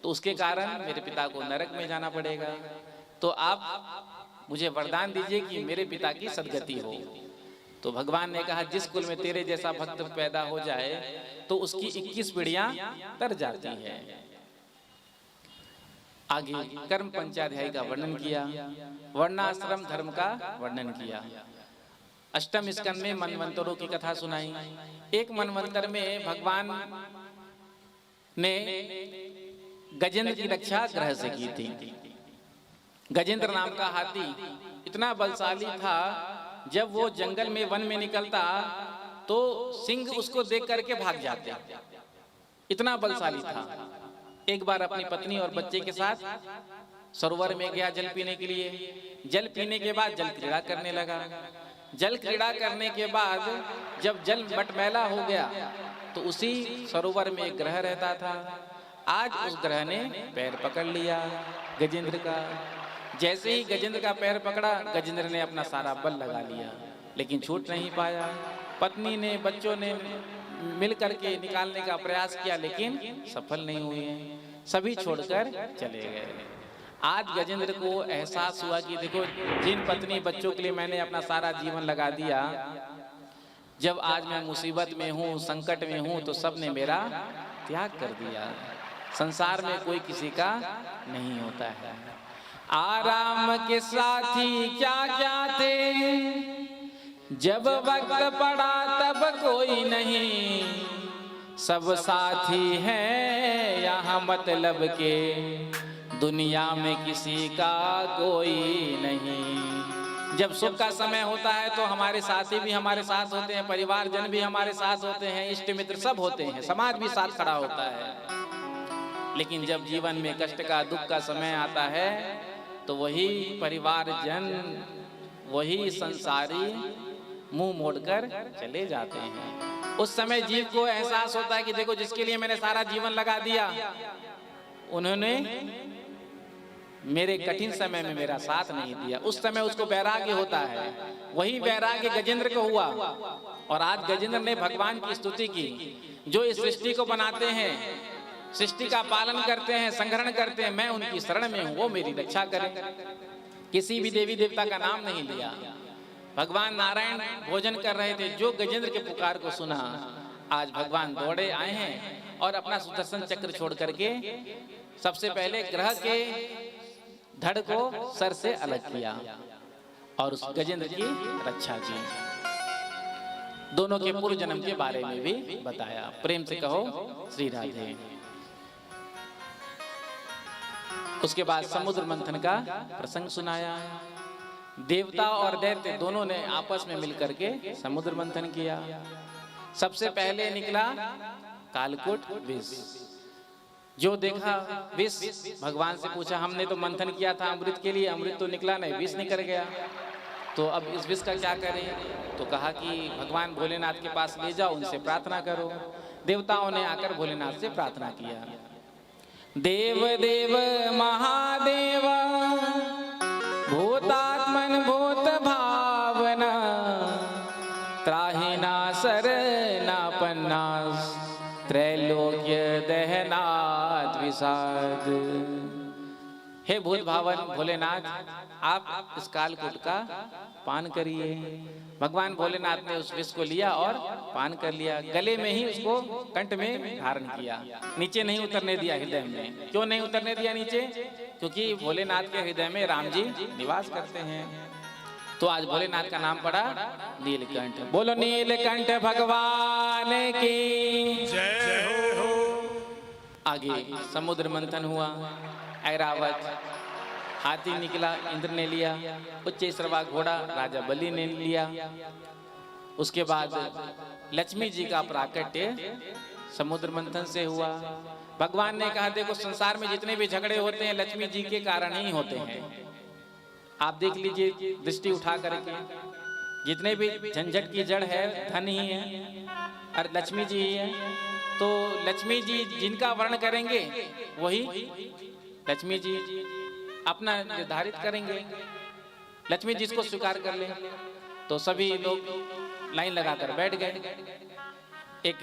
तो उसके कारण मेरे पिता को नरक में जाना पड़ेगा। तो आप मुझे वरदान दीजिए कि मेरे पिता की सदगति हो। तो भगवान ने कहा जिस कुल में तेरे जैसा भक्त पैदा हो जाए तो उसकी 21 पीढ़ियां तर जाती हैं। आगे कर्म पंचाध्याय का वर्णन किया, वर्णाश्रम धर्म का वर्णन किया। अष्टम स्कंद में मनवंतरों की कथा सुनाई। एक मनवंतर में भगवान ने गजेंद्र की रक्षा ग्रह से की थी। गजेंद्र नाम का हाथी इतना बलशाली था, जब वो जंगल में वन में निकलता तो सिंह उसको देख करके भाग जाते, इतना बलशाली था। एक बार अपनी पत्नी और बच्चे के साथ सरोवर में गया जल पीने के लिए। जल पीने के बाद जल क्रीड़ा करने लगा। जल क्रीड़ा करने के बाद जब जल मटमैला हो गया तो उसी सरोवर में एक ग्रह रहता था। आज उस ग्रह ने पैर पकड़ लिया गजेंद्र का। जैसे ही गजेंद्र का पैर पकड़ा, गजेंद्र ने अपना सारा बल लगा लिया, लेकिन छूट नहीं पाया। पत्नी ने, बच्चों ने मिल करके निकालने का प्रयास किया, लेकिन सफल नहीं हुए। सभी छोड़कर चले गए। आज गजेंद्र को एहसास हुआ कि देखो, जिन पत्नी बच्चों के लिए मैंने अपना सारा जीवन लगा दिया, जब आज मैं मुसीबत में हूँ, संकट में हूँ, तो सबने मेरा त्याग कर दिया। संसार में कोई किसी का नहीं होता है। आराम के साथी क्या क्या थे, जब वक्त पड़ा तब कोई नहीं, सब साथी हैं यहाँ मतलब के, दुनिया में किसी का कोई नहीं। जब सुख का समय होता है तो हमारे साथी भी हमारे साथ होते हैं, परिवारजन भी हमारे साथ होते हैं, इष्ट मित्र सब होते हैं, समाज भी साथ खड़ा होता है। लेकिन जब जीवन में कष्ट का दुख का समय आता है तो वही परिवारजन, वही संसारी मुंह मोड़कर चले जाते हैं। उस समय जीव को एहसास होता है कि देखो जिसके लिए मैंने सारा जीवन लगा दिया, उन्होंने मेरे कठिन समय में मेरा साथ नहीं दिया। उस समय उसको वैराग्य होता है। वही वैराग्य गजेंद्र को हुआ। और आज गजेंद्र ने भगवान की स्तुति की। जो इस सृष्टि को बनाते हैं, सृष्टि का पालन करते हैं, संग्रहण करते हैं, मैं उनकी शरण में हूँ, वो मेरी रक्षा करें। किसी भी देवी देवता का नाम नहीं लिया। भगवान नारायण भोजन कर रहे थे, जो गजेंद्र के पुकार को सुना, आज भगवान दौड़े आए हैं और अपना सुदर्शन चक्र छोड़ करके सबसे पहले ग्रह के धड़ को सर से अलग किया और उस गजेंद्र की रक्षा की। दोनों के पूर्व जन्म के बारे में भी बताया। प्रेम से कहो श्री राधे। उसके बाद समुद्र मंथन का प्रसंग सुनाया। देवता और दैत्य दोनों ने आपस में मिलकर के समुद्र मंथन किया। सबसे पहले निकला कालकूट विष। जो देखा विष, भगवान से पूछा, हमने तो मंथन किया था अमृत के लिए, अमृत तो निकला नहीं, विष निकल गया, तो अब इस विष का क्या करें? तो कहा कि भगवान भोलेनाथ के पास ले जाओ, उनसे प्रार्थना करो। देवताओं ने आकर भोलेनाथ से प्रार्थना किया। देव देव महादेव भूतात्मन भूत भावना, त्राहिना शरणापन्नास, त्रैलोक्य दहनाद विषाद। हे भूत भावन भोलेनाथ, आप इस कालकूट का पान करिए। भगवान भोलेनाथ ने उस विष को लिया और पान कर लिया। गले में ही उसको कंठ में धारण किया, नीचे नहीं उतरने दिया हृदय में। क्यों नहीं उतरने दिया नीचे? क्योंकि भोलेनाथ के हृदय में राम जी निवास करते हैं। तो आज भोलेनाथ का नाम पड़ा नीलकंठ। बोलो नीलकंठ भगवान की जय हो। आगे समुद्र मंथन हुआ। ऐरावत हाथी निकला, इंद्र ने लिया। उच्चैश्रवा घोड़ा राजा बलि ने लिया। उसके बाद लक्ष्मी जी का प्राकट्य समुद्र मंथन से हुआ। भगवान ने कहा देखो संसार में जितने भी झगड़े होते हैं लक्ष्मी जी के कारण ही होते हैं। आप देख लीजिए दृष्टि उठा करके, जितने भी झंझट की जड़ है धन ही है और लक्ष्मी जी ही है। तो लक्ष्मी जी जिनका वर्ण करेंगे वही लक्ष्मी जी अपना निर्धारित करेंगे। लक्ष्मी जी इसको स्वीकार कर ले तो सभी लोग लाइन लगाकर बैठ गए। एक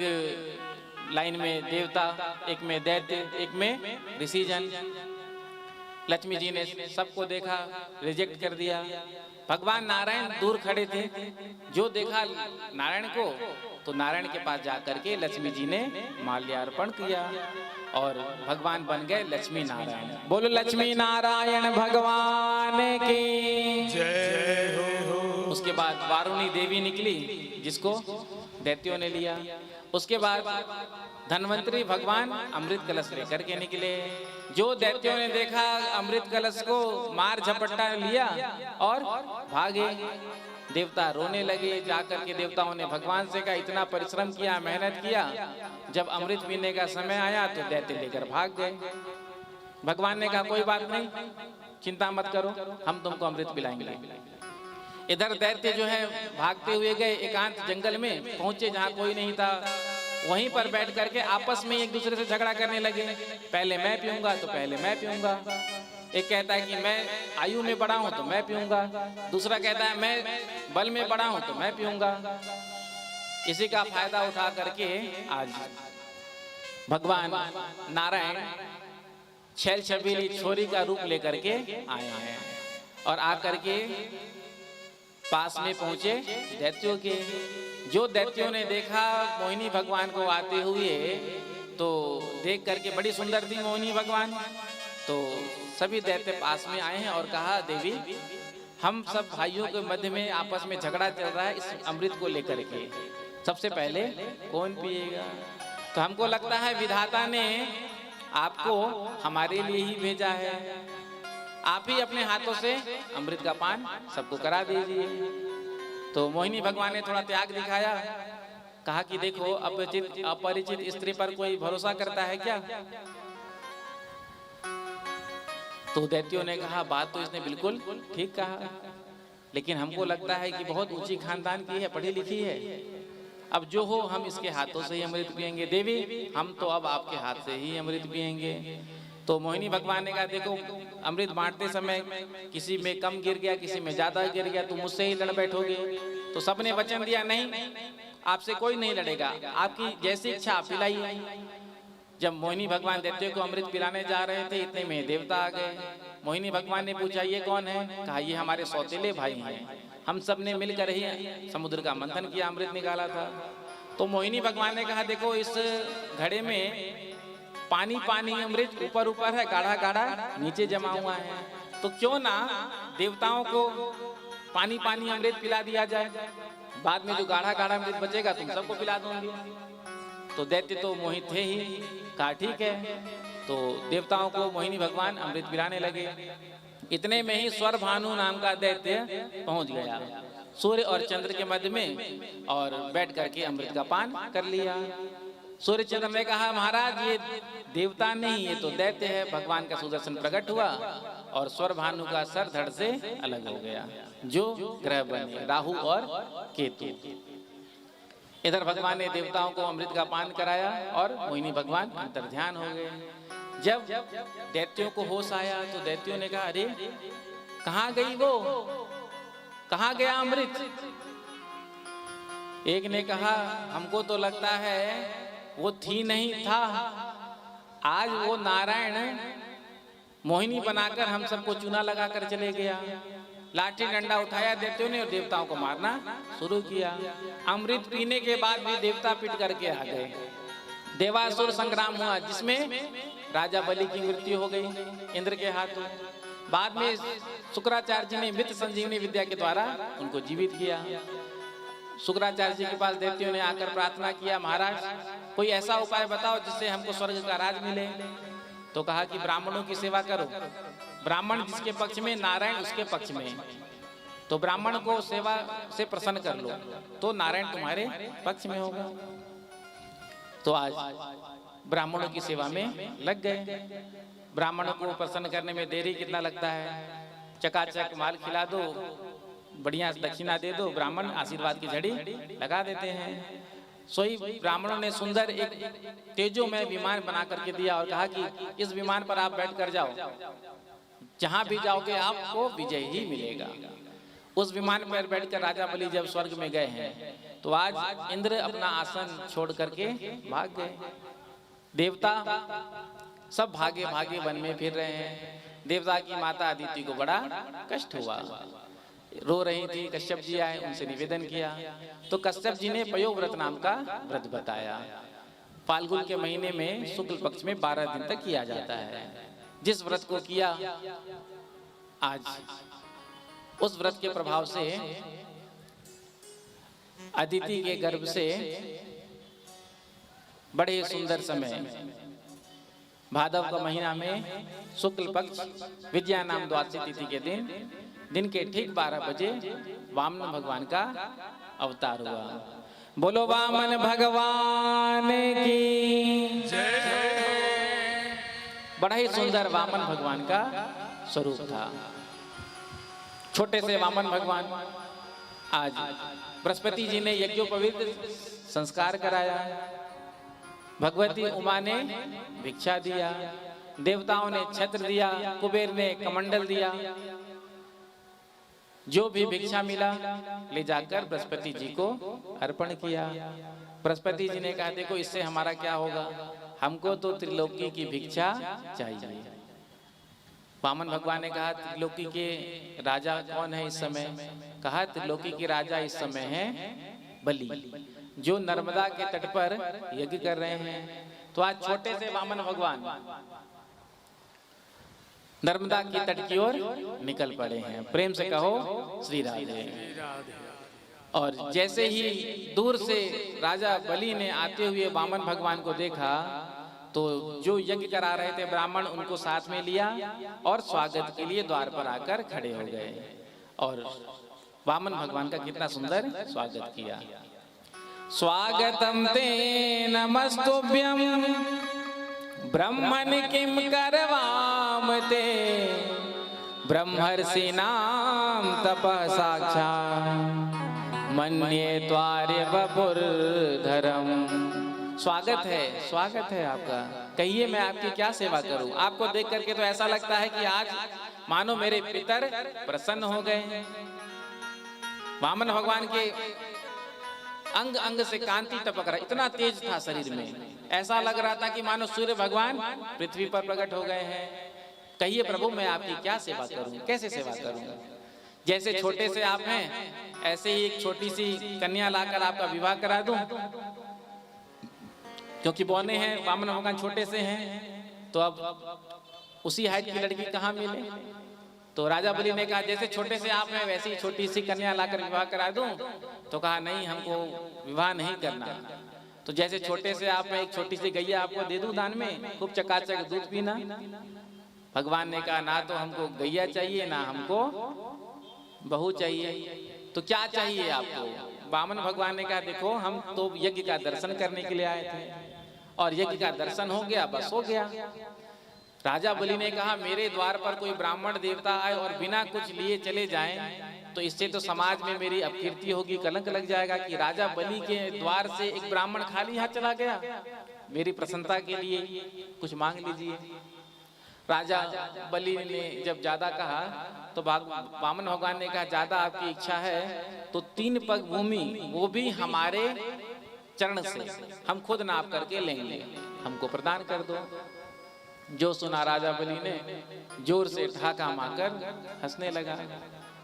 लाइन में देवता, एक में दैत्य, एक में ऋषिजन। लक्ष्मी जी ने सबको देखा, रिजेक्ट कर दिया। भगवान नारायण दूर खड़े थे। जो देखा नारायण को तो नारायण के पास जाकर के लक्ष्मी जी ने माल्यार्पण किया और भगवान बन गए लक्ष्मी नारायण। बोलो लक्ष्मी नारायण भगवान की जय हो। उसके बाद वारुणी देवी निकली जिसको दैत्यों ने लिया। उसके बाद धन्वंतरी भगवान अमृत कलश लेकर के निकले। जो दैत्यों ने देखा अमृत कलश को मार झपट्टा लिया और भागे। देवता रोने लगे। जाकर के देवताओं ने भगवान से कहा इतना परिश्रम किया, मेहनत किया, जब अमृत पीने का समय आया तो दैत्य लेकर भाग गए। भगवान ने कहा कोई बात नहीं, चिंता मत करो, हम तुमको अमृत पिलाएंगे। इधर दैत्य जो है भागते हुए गए, एकांत जंगल में पहुंचे जहाँ कोई नहीं था। वहीं पर बैठ करके आपस में एक दूसरे से झगड़ा करने लगे। पहले मैं पीऊंगा तो पहले मैं पीऊंगा। एक कहता है कि मैं आयु में बड़ा हूं तो मैं पीऊंगा। दूसरा कहता है मैं बल में बड़ा हूं तो मैं पीऊंगा। इसी का फायदा उठा करके आज भगवान नारायण छैल छबीली छोरी का रूप लेकर के आए हैं और आकर के पास में पहुंचे दैत्यों के। जो दैत्यों ने देखा मोहिनी भगवान को आते हुए तो देख करके बड़ी सुंदर थी मोहिनी भगवान। तो सभी दैत्य पास में आए हैं और कहा देवी हम सब भाइयों के मध्य में आपस में झगड़ा चल रहा है इस अमृत को लेकर के, सबसे पहले कौन पिएगा? तो हमको लगता है विधाता ने आपको हमारे लिए ही भेजा है, आप ही अपने हाथों से अमृत का पान सबको करा दीजिए। तो मोहिनी भगवान ने थोड़ा त्याग दिखाया, कहा कि देखो अपरिचित स्त्री पर कोई भरोसा करता है क्या? तो दैत्यों ने कहा बात तो इसने बिल्कुल ठीक कहा, लेकिन हमको लगता है कि बहुत ऊंची खानदान की है, पढ़ी लिखी है, अब जो हो हम इसके हाथों से ही अमृत पिएंगे। देवी हम तो अब आपके हाथ से ही अमृत पिएंगे। तो मोहिनी भगवान ने कहा देखो अमृत बांटते समय किसी में कम गिर गया, किसी में ज्यादा गिर गया, तो मुझसे ही लड़ बैठोगे। तो सबने वचन दिया नहीं आपसे कोई नहीं लड़ेगा, आपकी जैसी इच्छा आप पिलाइए। जब मोहिनी भगवान दैत्यों को अमृत पिलाने जा रहे थे इतने में देवता आ गए। मोहिनी भगवान ने पूछा ये कौन है? कहा ये हमारे सौतेले भाई हैं, हम सब ने मिलकर ही समुद्र का मंथन किया, अमृत निकाला था। तो मोहिनी भगवान ने कहा देखो इस घड़े में पानी पानी अमृत ऊपर ऊपर है, गाढ़ा गाढ़ा नीचे जमा हुआ है, तो क्यों ना देवताओं को पानी पानी अमृत पिला दिया जाए, बाद में जो गाढ़ा गाढ़ा अमृत बचेगा तुम सबको पिला दूंगी। तो दैत्य तो मोहित थे ही, कहा ठीक है। तो देवताओं को मोहिनी भगवान अमृत पिलाने लगे। इतने में ही स्वर भानु नाम का दैत्य पहुंच गया सूर्य और चंद्र के मध्य में और बैठ करके अमृत का पान कर लिया। सूर्य चंद्र ने कहा महाराज ये देवता नहीं ये तो दैत्य है। भगवान का सुदर्शन प्रकट हुआ और स्वर भानु का सर धड़ से अलग हो गया, जो ग्रह बने राहु और केतु। इधर भगवान ने देवताओं को अमृत का पान कराया और मोहिनी भगवान अंतर ध्यान हो गए। जब दैत्यों को होश आया तो दैत्यों ने कहा अरे कहाँ गई वो, कहाँ गया अमृत? एक ने कहा हमको तो लगता है वो थी नहीं था, आज वो नारायण मोहिनी बनाकर हम सबको चूना लगाकर चले गया। लाठी डंडा उठाया दैत्यों ने और देवताओं को मारना शुरू किया। अमृत पीने के बाद भी देवता पिट करके आ गए। देवासुर संग्राम हुआ जिसमें राजा बलि की मृत्यु हो गई इंद्र के हाथों। बाद में शुक्राचार्य जी ने मृत संजीवनी विद्या के द्वारा उनको जीवित किया। शुक्राचार्य जी के पास दैत्यों ने आकर प्रार्थना किया महाराज कोई ऐसा उपाय बताओ जिससे हमको स्वर्ग का राज मिले। तो कहा कि ब्राह्मणों की सेवा करो, ब्राह्मण जिसके पक्ष में नारायण उसके पक्ष में, तो ब्राह्मण को सेवा से प्रसन्न कर लो तो नारायण तुम्हारे पक्ष में होगा। तो आज ब्राह्मणों की सेवा में लग गए। ब्राह्मणों को प्रसन्न करने में देरी कितना लगता है, चकाचक माल खिला दो, बढ़िया दक्षिणा दे दो, ब्राह्मण आशीर्वाद की झड़ी लगा देते हैं। सोई ब्राह्मणों ने सुंदर एक तेजोमय विमान बना करके दिया और कहा कि इस विमान पर आप बैठ कर जाओ, जहां भी जाओगे आपको विजय ही मिलेगा। उस विमान पर बैठकर राजा बलि जब स्वर्ग में गए हैं तो आज इंद्र अपना आसन छोड़ करके भाग गए। देवता सब भागे भागे वन में फिर रहे हैं। देवता की माता अदिति को बड़ा कष्ट हुआ, रो रही थी। कश्यप जी आए, उनसे निवेदन किया तो कश्यप जी ने पयोव्रत नाम का व्रत बताया। फाल्गुन के महीने में शुक्ल पक्ष में 12 दिन तक किया जाता है। जिस व्रत को किया आज उस व्रत के प्रभाव से अदिति के गर्भ से बड़े सुंदर समय भादव का महीना में शुक्ल पक्ष विद्या नाम द्वादशी तिथि के दिन के ठीक 12 बजे वामन भगवान का अवतार हुआ। बोलो वामन भगवान की जय। बड़ा ही सुंदर वामन भगवान का स्वरूप था। छोटे से वामन भगवान आज बृहस्पति जी ने यज्ञोपवीत संस्कार कराया, भगवती उमा ने भिक्षा दिया, देवताओं ने छत्र दिया, कुबेर ने कमंडल दिया। जो भी भिक्षा मिला ले जाकर बृहस्पति जी को अर्पण किया। बृहस्पति जी ने कहा देखो इससे हमारा क्या होगा, हमको तो त्रिलोकी की भिक्षा चाहिए। वामन भगवान ने कहा त्रिलोकी के राजा कौन है इस समय? कहा त्रिलोकी के राजा इस समय है बलि, जो नर्मदा के तट पर यज्ञ कर रहे हैं। तो आज छोटे से वामन भगवान नर्मदा की तट की ओर निकल पड़े हैं। प्रेम से कहो श्री राधे। और जैसे ही दूर से राजा बलि ने आते हुए वामन भगवान को देखा तो जो यज्ञ करा रहे थे ब्राह्मण उनको साथ में लिया और स्वागत के लिए द्वार पर आकर खड़े हो गए और वामन भगवान का कितना सुंदर स्वागत किया। स्वागतम ते नमस्तुभ्यं ब्रह्मन् किं करवाम ते ब्रह्मर्षिणां तपः साक्षात् मन्ये त्वार्य वपुर्धरम्। स्वागत है आपका। कहिए मैं आपकी क्या सेवा करूं। आपको देख करके तो ऐसा लगता है कि आज मानो मेरे पितर प्रसन्न हो गए हैं। वामन भगवान के अंग अंग से कांति टपक रहा, इतना तेज था शरीर में, ऐसा लग रहा था कि मानो सूर्य भगवान पृथ्वी पर प्रकट हो गए हैं। कहिए प्रभु मैं आपकी क्या सेवा करूं, कैसे सेवा करूं। जैसे छोटे से आप हैं ऐसे ही एक छोटी सी कन्या लाकर आपका विवाह करा दूं, क्योंकि बौने हैं वामन भगवान छोटे से हैं तो अब उसी हाइट की लड़की कहाँ मिले। तो राजा बलि ने कहा जैसे छोटे से आप हैं वैसे ही छोटी सी कन्या लाकर विवाह करा दूं। तो कहा नहीं हमको विवाह नहीं करना। तो जैसे छोटे से आप में एक छोटी सी गैया आपको दे दूं दान में, खूब चकाचक दूध पीना। भगवान ने कहा ना तो हमको गैया चाहिए ना हमको बहू चाहिए, तो क्या चाहिए आपको। वामन भगवान ने कहा देखो हम तो यज्ञ का दर्शन करने के लिए आए थे और यज्ञ का दर्शन हो गया बस हो गया। राजा बलि ने कहा मेरे द्वार पर कोई ब्राह्मण देवता आए और बिना कुछ लिए चले जाएं तो इससे तो समाज में मेरी अपकीर्ति होगी, कलंक लग जाएगा कि राजा बलि के द्वार से एक ब्राह्मण खाली हाथ चला गया। मेरी प्रसन्नता के लिए कुछ मांग लीजिए। राजा बलि ने जब ज्यादा कहा तो वामन भगवान ने कहा ज्यादा आपकी इच्छा है तो 3 पग भूमि वो भी हमारे चरण से हम खुद नाप करके लेंगे, हमको प्रदान कर दो। जो सुना राजा बलि ने जोर से ठाका मारकर हंसने लगा।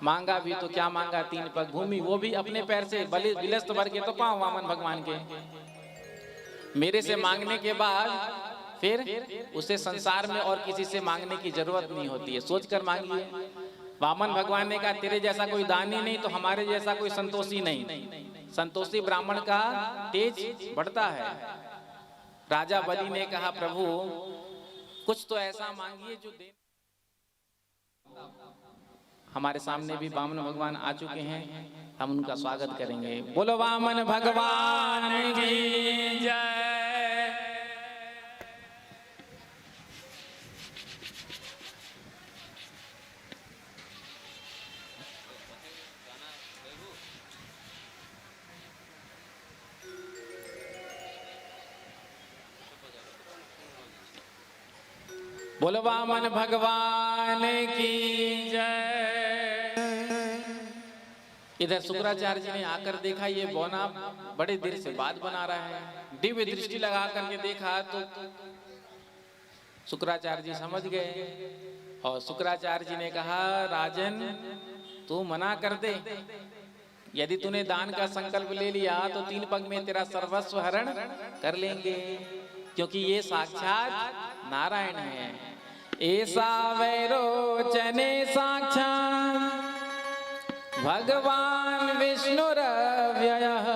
मांगा भी तो क्या मांगा, 3 पग भूमि, वो भी अपने पैर से बिलस्त भर के तो पाँव वामन भगवान के। मेरे से मांगने के बाद फिर उसे संसार में और किसी से मांगने की जरूरत नहीं होती है, सोच कर मांगिए। वामन भगवान ने कहा तेरे जैसा कोई दानी नहीं तो हमारे जैसा कोई संतोषी नहीं। संतोषी ब्राह्मण का तेज बढ़ता है। राजा बलि ने कहा प्रभु कुछ तो ऐसा मांगिए जो दे। हमारे सामने भी वामन भगवान आ चुके हैं, हम उनका स्वागत करेंगे। बोलो वामन भगवान की जय। बोलो वामन भगवान की जय। इधर शुक्राचार्य जी ने आकर देखा ये बौना बड़े देर से बात बना रहा है। दिव्य दृष्टि लगा करके देखा तो शुक्राचार्य जी समझ गए और शुक्राचार्य जी ने कहा राजन तू मना कर दे, यदि तूने दान का संकल्प ले लिया तो 3 पग में तेरा सर्वस्व हरण कर लेंगे, क्योंकि ये साक्षात नारायण है। ऐसा वैरोचने साक्षात भगवान विष्णुरव्ययः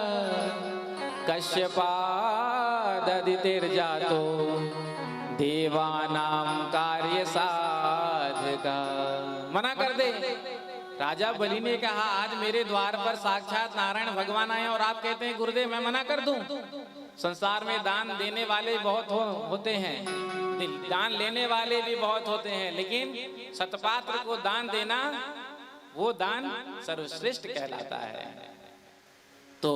कश्यपाददितिर्जातो देवानां कार्य साधका। मना कर दे। राजा बलि ने कहा आज मेरे द्वार पर साक्षात नारायण भगवान आए और आप कहते हैं गुरुदेव मैं मना कर दूं। संसार में दान देने वाले बहुत होते हैं, दान लेने वाले भी बहुत होते हैं, लेकिन सतपात्र को दान देना वो दान सर्वश्रेष्ठ कहलाता है। तो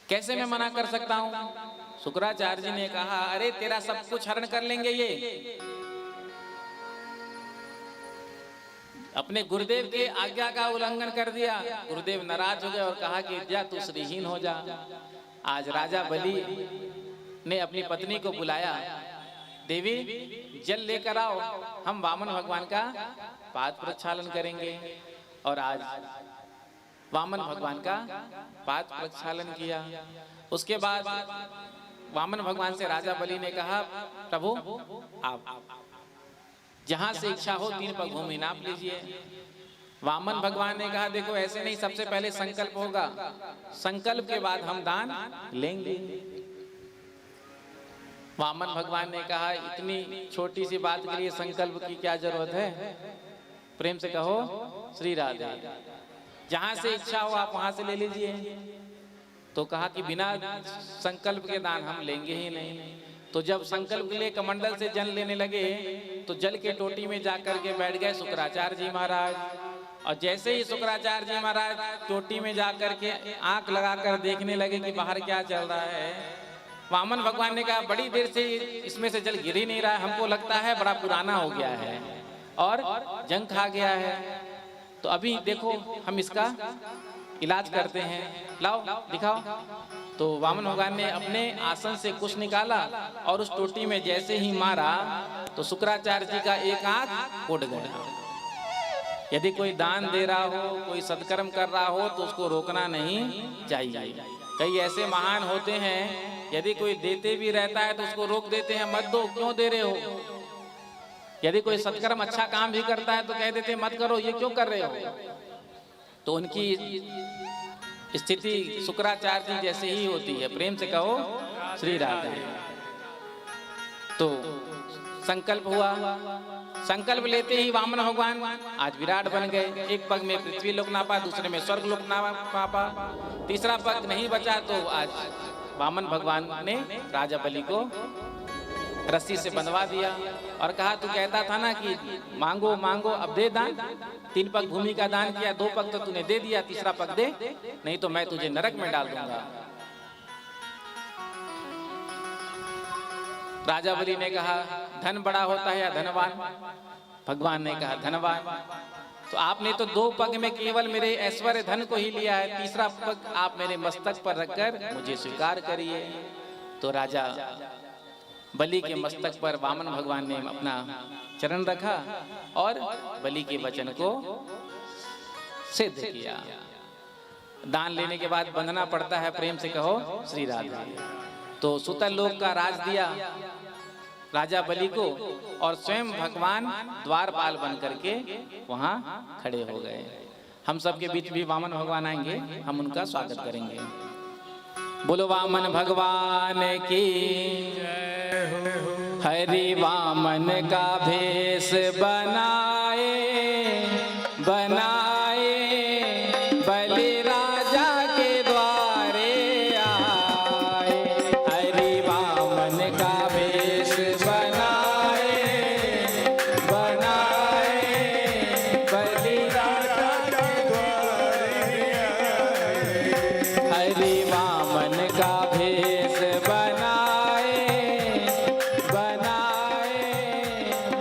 कैसे मैं मना कर सकता हूं। शुक्राचार्य जी ने कहा अरे तेरा सब कुछ हरण कर लेंगे ये। अपने गुरुदेव के आज्ञा का उल्लंघन कर दिया। गुरुदेव नाराज हो गए और कहा कि जा तू श्रीहीन हो जा। आज राजा बलि ने अपनी पत्नी को बुलाया, देवी जल लेकर आओ, हम वामन भगवान का पाद प्रक्षालन करेंगे। और आज वामन भगवान का पाद प्रक्षालन किया। उसके बाद वामन भगवान से राजा बलि ने कहा, प्रभु आप जहां से इच्छा हो 3 पग भूमि नाप लीजिए। वामन भगवान ने कहा, देखो ऐसे नहीं, सबसे पहले संकल्प होगा, संकल्प के बाद हम दान लेंगे। वामन भगवान ने कहा, इतनी छोटी सी बात के लिए संकल्प की क्या जरूरत है? प्रेम से कहो श्री राधे। जहां से इच्छा हो आप वहां से ले लीजिए। तो कहा कि बिना संकल्प के दान हम लेंगे ही नहीं। तो जब संकल्प के लिए कमंडल से जल लेने लगे तो जल के टोटी में जाकर के बैठ गए शुक्राचार्य जी महाराज। और जैसे ही शुक्राचार्य जी महाराज टोटी में जाकर के आंख लगाकर देखने लगे कि बाहर क्या चल रहा है, वामन भगवान ने कहा, बड़ी देर से इसमें से जल गिर ही नहीं रहा है, हमको लगता है बड़ा पुराना हो गया है और जंग खा गया है। तो अभी देखो हम इसका इलाज करते हैं, लाओ दिखाओ। तो वामन भगवान ने अपने आसन से कुछ निकाला और उस टोटी में जैसे ही मारा तो शुक्राचार्य जी का एक आंख उड़ गया। यदि कोई दान दे रहा हो, कोई सत्कर्म कर रहा हो तो उसको रोकना नहीं चाहिए। कई ऐसे महान होते हैं, यदि कोई देते भी रहता है तो उसको रोक देते हैं, मत दो, क्यों दे रहे हो। यदि कोई सत्कर्म अच्छा काम भी करता है तो कह देते मत करो, ये क्यों कर रहे हो। तो उनकी स्थिति शुक्राचार्य जी जैसे ही होती है। प्रेम से कहो श्री राधे। तो संकल्प हुआ, संकल्प लेते ही वामन भगवान आज विराट बन गए। एक पग में पृथ्वी लोक नापा, दूसरे में स्वर्ग लोक नापा, तीसरा पग नहीं बचा तो आज वामन भगवान ने राजा बलि को रस्सी से बंधवा दिया और कहा, तू कहता था ना कि मांगो मांगो, अब दे दान। 3 पग भूमि का दान किया, 2 पग तो तूने दे दिया, तीसरा पग दे, नहीं तो मैं तुझे नरक में डाल दूंगा। राजा बलि ने कहा, धन बड़ा होता है या धनवान? भगवान ने कहा धनवान। तो आपने तो 2 पग में केवल मेरे ऐश्वर्य धन को ही लिया है, तीसरा पग आप मेरे मस्तक पर रखकर मुझे स्वीकार करिए। तो राजा बलि के मस्तक पर वामन भगवान ने अपना चरण रखा और बलि के वचन को सिद्ध किया। दान लेने के बाद बंधना पड़ता है। प्रेम से कहो श्री राधे। तो सुतल लोक का राज दिया राजा बलि को और स्वयं भगवान द्वारपाल बन करके वहां खड़े हो गए। हम सबके बीच भी वामन भगवान आएंगे, हम उनका स्वागत करेंगे। बोलो वामन भगवान की, हरि वामन का भेष बनाए बनाए, बलि राजा के द्वारे आए। हरि वामन का भेष बनाए बनाए, बलि राजा के द्वारे आए। हरि वामन का भेष बनाए बनाए,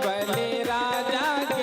बलि राजा के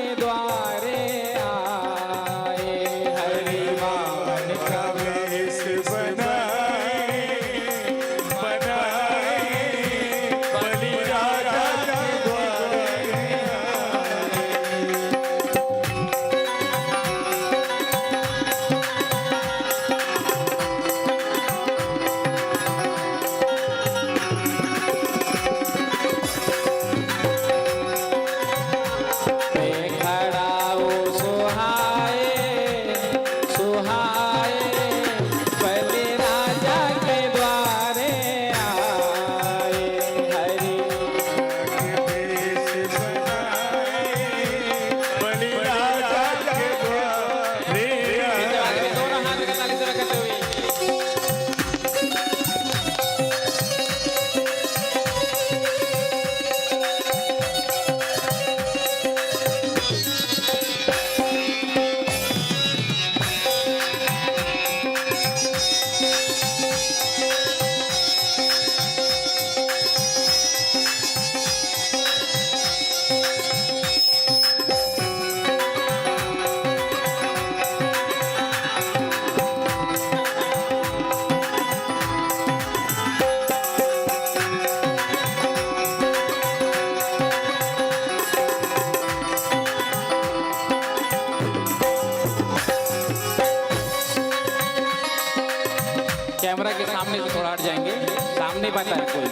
नहीं पाता है कोई।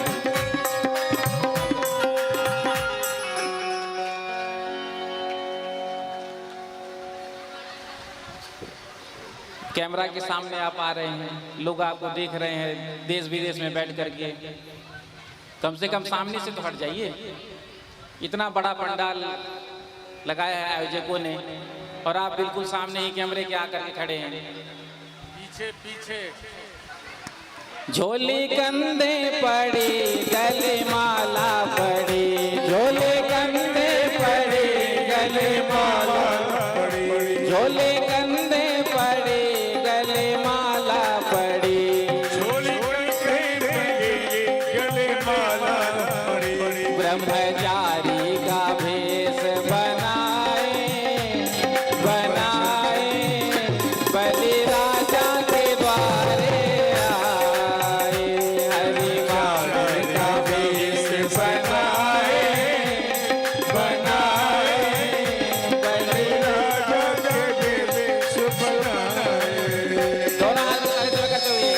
कैमरा के सामने आप आ रहे हैं, लोग आपको देख रहे हैं देश विदेश में बैठ करके, कम से कम सामने से तो हट जाइए। इतना बड़ा पंडाल लगाया है आयोजकों ने और आप बिल्कुल सामने ही कैमरे के आकर के खड़े हैं। पीछे पीछे झोली कंधे पड़ी गले माला पड़ी, झोले कंधे पड़ी गले माला पड़ी, झोले कंधे पड़ी गले माला पड़ी, झोली कंधे गले माला पड़ी। ब्रह्मचारी का भेष बनाए बनाए बलि राजा के द्वारे आए, हरि वामन का भेष बनाए बनाए बलि राजा के भेष बनाए। दोनों हाथ करते हुए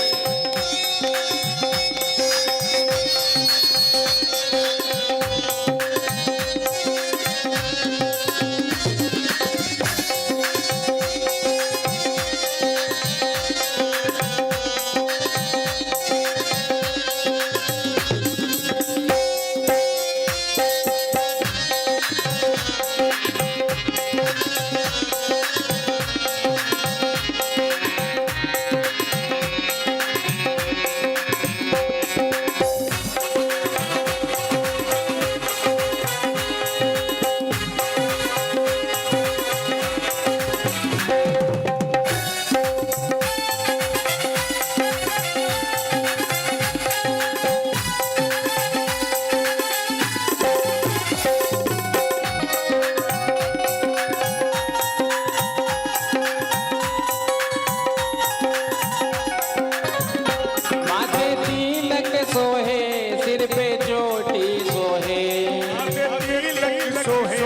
माथे तिलक सोहे, सिर पे चोटी सोहे, सोहे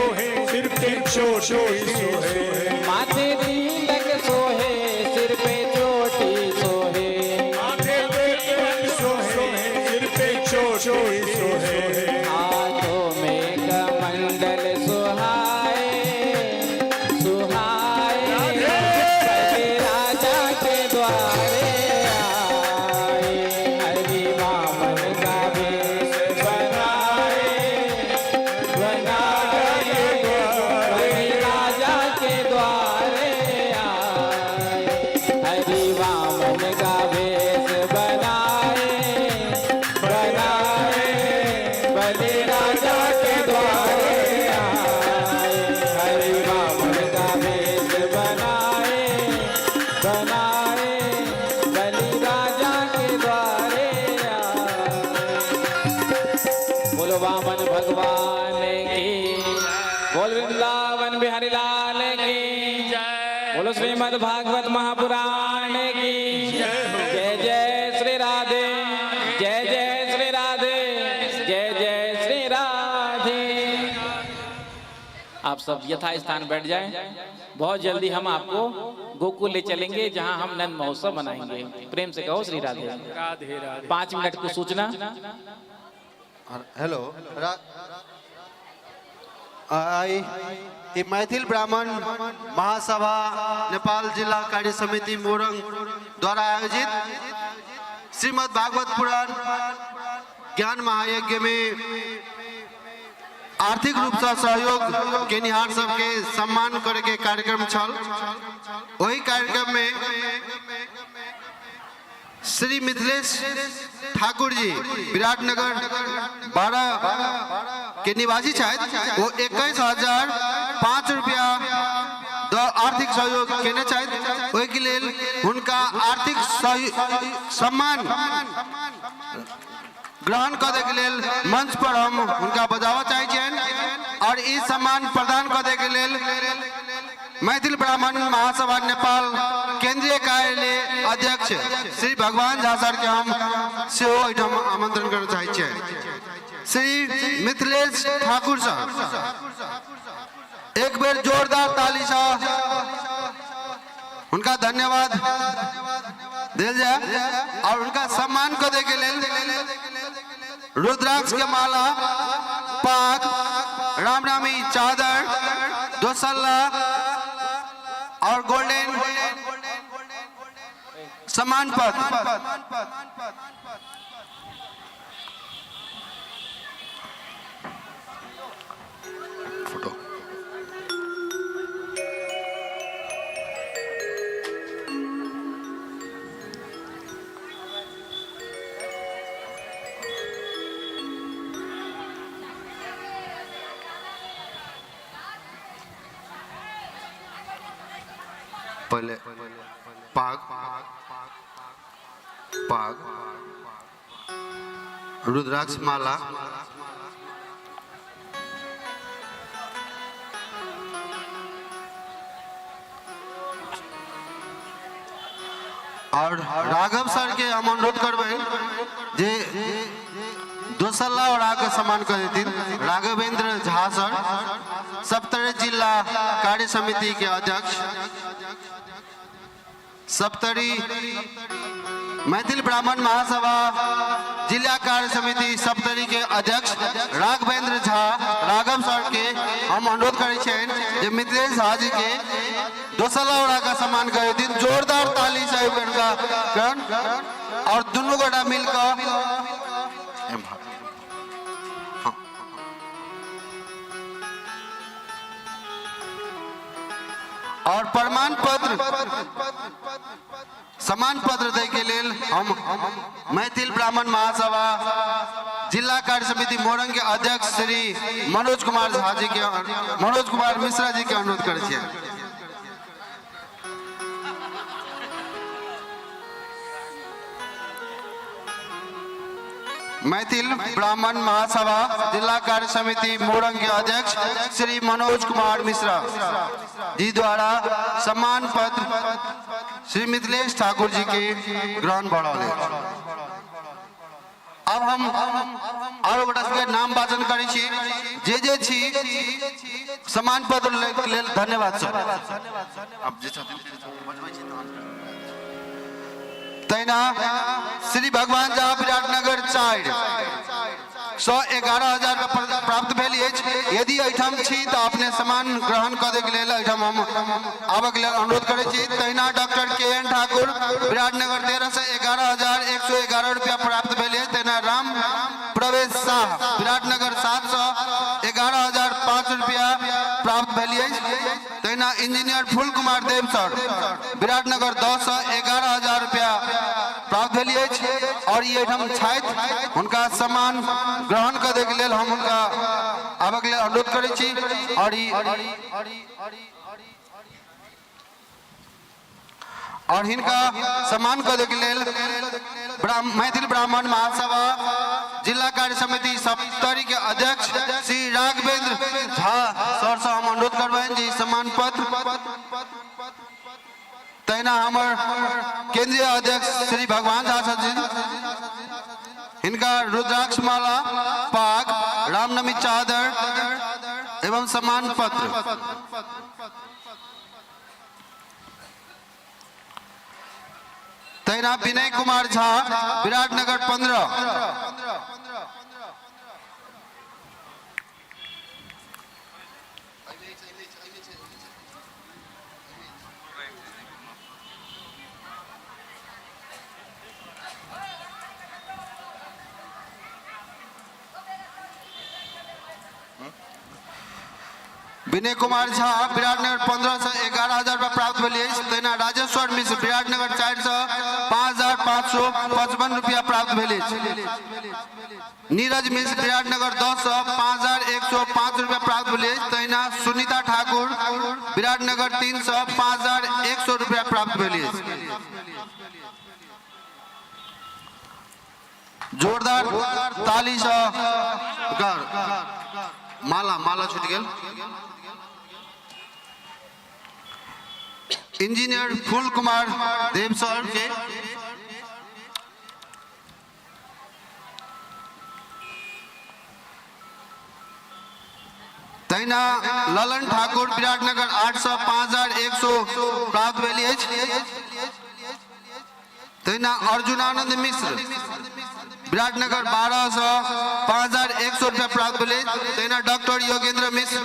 सिर पे चोटी सोहे, माथे तिलक सोहे, सिर पे चोटी सोहे, माथे तिलक सोहे सिर पे चोटी सोहे, हाथों में कमंडल सुहाए सुहाए, बलि राजा के द्वारे आए, हरि वामन का भेष बनाए बनाए बलि राजा के द्वारे आए, हरि वामन का भेष बनाए बनाए बलि राजा के द्वारे आए, हरि वामन का भेष बनाए बनाए बलि राजा के द्वारे आए। बोलो वामन भगवान की, बोल वृंदावन बिहारी लाल की, बोलो श्रीमद् भागवत महापुराण की जय जय श्री राधे, जय जय श्री राधे, जय जय श्री राधे। आप सब यथा स्थान बैठ जाएं। बहुत जल्दी हम आपको गोकुल ले चलेंगे जहां हम नंद महोत्सव मनाएंगे। प्रेम से कहो श्री राधे। राधे राधे। 5 मिनट को सूचना। हेलो आई ये मैथिल ब्राह्मण महासभा नेपाल जिला कार्य समिति मोरंग द्वारा आयोजित श्रीमद् भागवत पुराण ज्ञान महायज्ञ में आर्थिक रूप से सहयोग के निहार सबके सम्मान करे के कार्यक्रम छल। वही कार्यक्रम में श्री मिथिलेश ठाकुर जी विराटनगर 12 के निवासी शायद वो 21,005 रुपया आर्थिक सहयोग केने चाहिए। वही के लिए उनका आर्थिक सम्मान ग्रहण करने के लिए मंच पर हम उनका बजावा चाहिए और इस सम्मान प्रदान करने के लिए मैथिल ब्राह्मण महासभा नेपाल केंद्रीय कार्यालय अध्यक्ष श्री भगवान झा सर के हम आमंत्रण करना चाहिए। श्री मिथिलेश ठाकुर सर एक बेर जोरदार ताली से उनका धन्यवाद दिल जाए और उनका सम्मान करने के लिए रुद्राक्ष के माला, पाग, रामनामी चादर, दोसल्ला और गोल्डन सम्मान पत्र। पहले पाग, पाग, रुद्राक्ष माला, और राघव सर के हम अनुरोध करबे जे दोसल्ला और आगे सम्मान कर देथिन। राघवेंद्र झा सर, सप्तरी जिला कार्य समिति के अध्यक्ष, सप्तरी मैथिल ब्राह्मण महासभा जिला कार्य समिति सप्तरी के अध्यक्ष राघवेंद्र झा राघव सर के हम अनुरोध करे मिथिलेश झा जी के दोसल्ला और का सम्मान करे दिन। जोरदार ताली से और दोनों गोटा मिलकर और प्रमाण पत्र सम्मान पत्र दे के लेल हम मैथिल ब्राह्मण महासभा जिला कार्य समिति मोरंग के अध्यक्ष श्री मनोज कुमार झा जी के मनोज कुमार मिश्रा जी के अनुरोध करे छियै। मैथिल ब्राह्मण महासभा जिला कार्य समिति मोरंग के अध्यक्ष श्री मनोज कुमार मिश्रा जी द्वारा सम्मान पत्र श्री मिथिलेश ठाकुर जी के ग्रहण बढ़ौले। अब हम और गोटा के नाम वाचन करे छी जे छी सम्मान पत्र लेल धन्यवाद सर। अब जे तैना श्री भगवान झा विराटनगर 4 111,000 प्राप्त भेल अछि। यदि एठाम छी तो अपने सम्मान ग्रहण करे के लेल एठाम हम आबक लेल अनुरोध करे छी। तहिना डॉक्टर KN ठाकुर विराटनगर 13 से 11,111 रुपया प्राप्त भेल अछि। तहिना राम प्रवेश शाह विराटनगर 711,005 रुपया प्राप्त भेल अछि। तहिना इंजीनियर फूल कुमार देव सर विराटनगर 10 से 11,000 रुपया प्राप्त भेल अछि। और ये हम छाइत उनका सम्मान ग्रहण करे के लेल हम उनका आबक लेल अनुरोध करे छी। और इनका सम्मान करे के लेल मैथिल ब्राह्मण महासभा जिला कार्य समिति सप्तरी के अध्यक्ष श्री राघवेंद्र झा सर से हम अनुरोध करबेन जी सम्मान पत्र। तहिना हमर केंद्रीय अध्यक्ष श्री भगवान झा सर जी इनका रुद्राक्ष माला, पाग, रामनवमी चादर एवं सम्मान पत्र। तहिना विनय कुमार झा विराटनगर 15 विनय कुमार झा विराटनगर 15 से 11,000 रुपया प्राप्त भेल अछि। तहिना राजेश्वर मिश्र विराटनगर 4 से 5,555 रुपया प्राप्त भेल अछि। नीरज मिश्र विराटनगर 10 से 5,105 रुपया प्राप्त भेल अछि। तहिना सुनीता ठाकुर विराटनगर 3 से 5,100 रुपया प्राप्त भेल अछि। जोरदार ताली से माला छूट गेल। इंजीनियर फूल कुमार देव सर के तहिना ललन ठाकुर विराटनगर 8 से 5,100 प्राप्त भेल अछि। तहिना अर्जुनानंद मिश्र विराटनगर 1200 5100 रुपया प्राप्त भेलै। तहिना डॉक्टर योगेंद्र मिश्र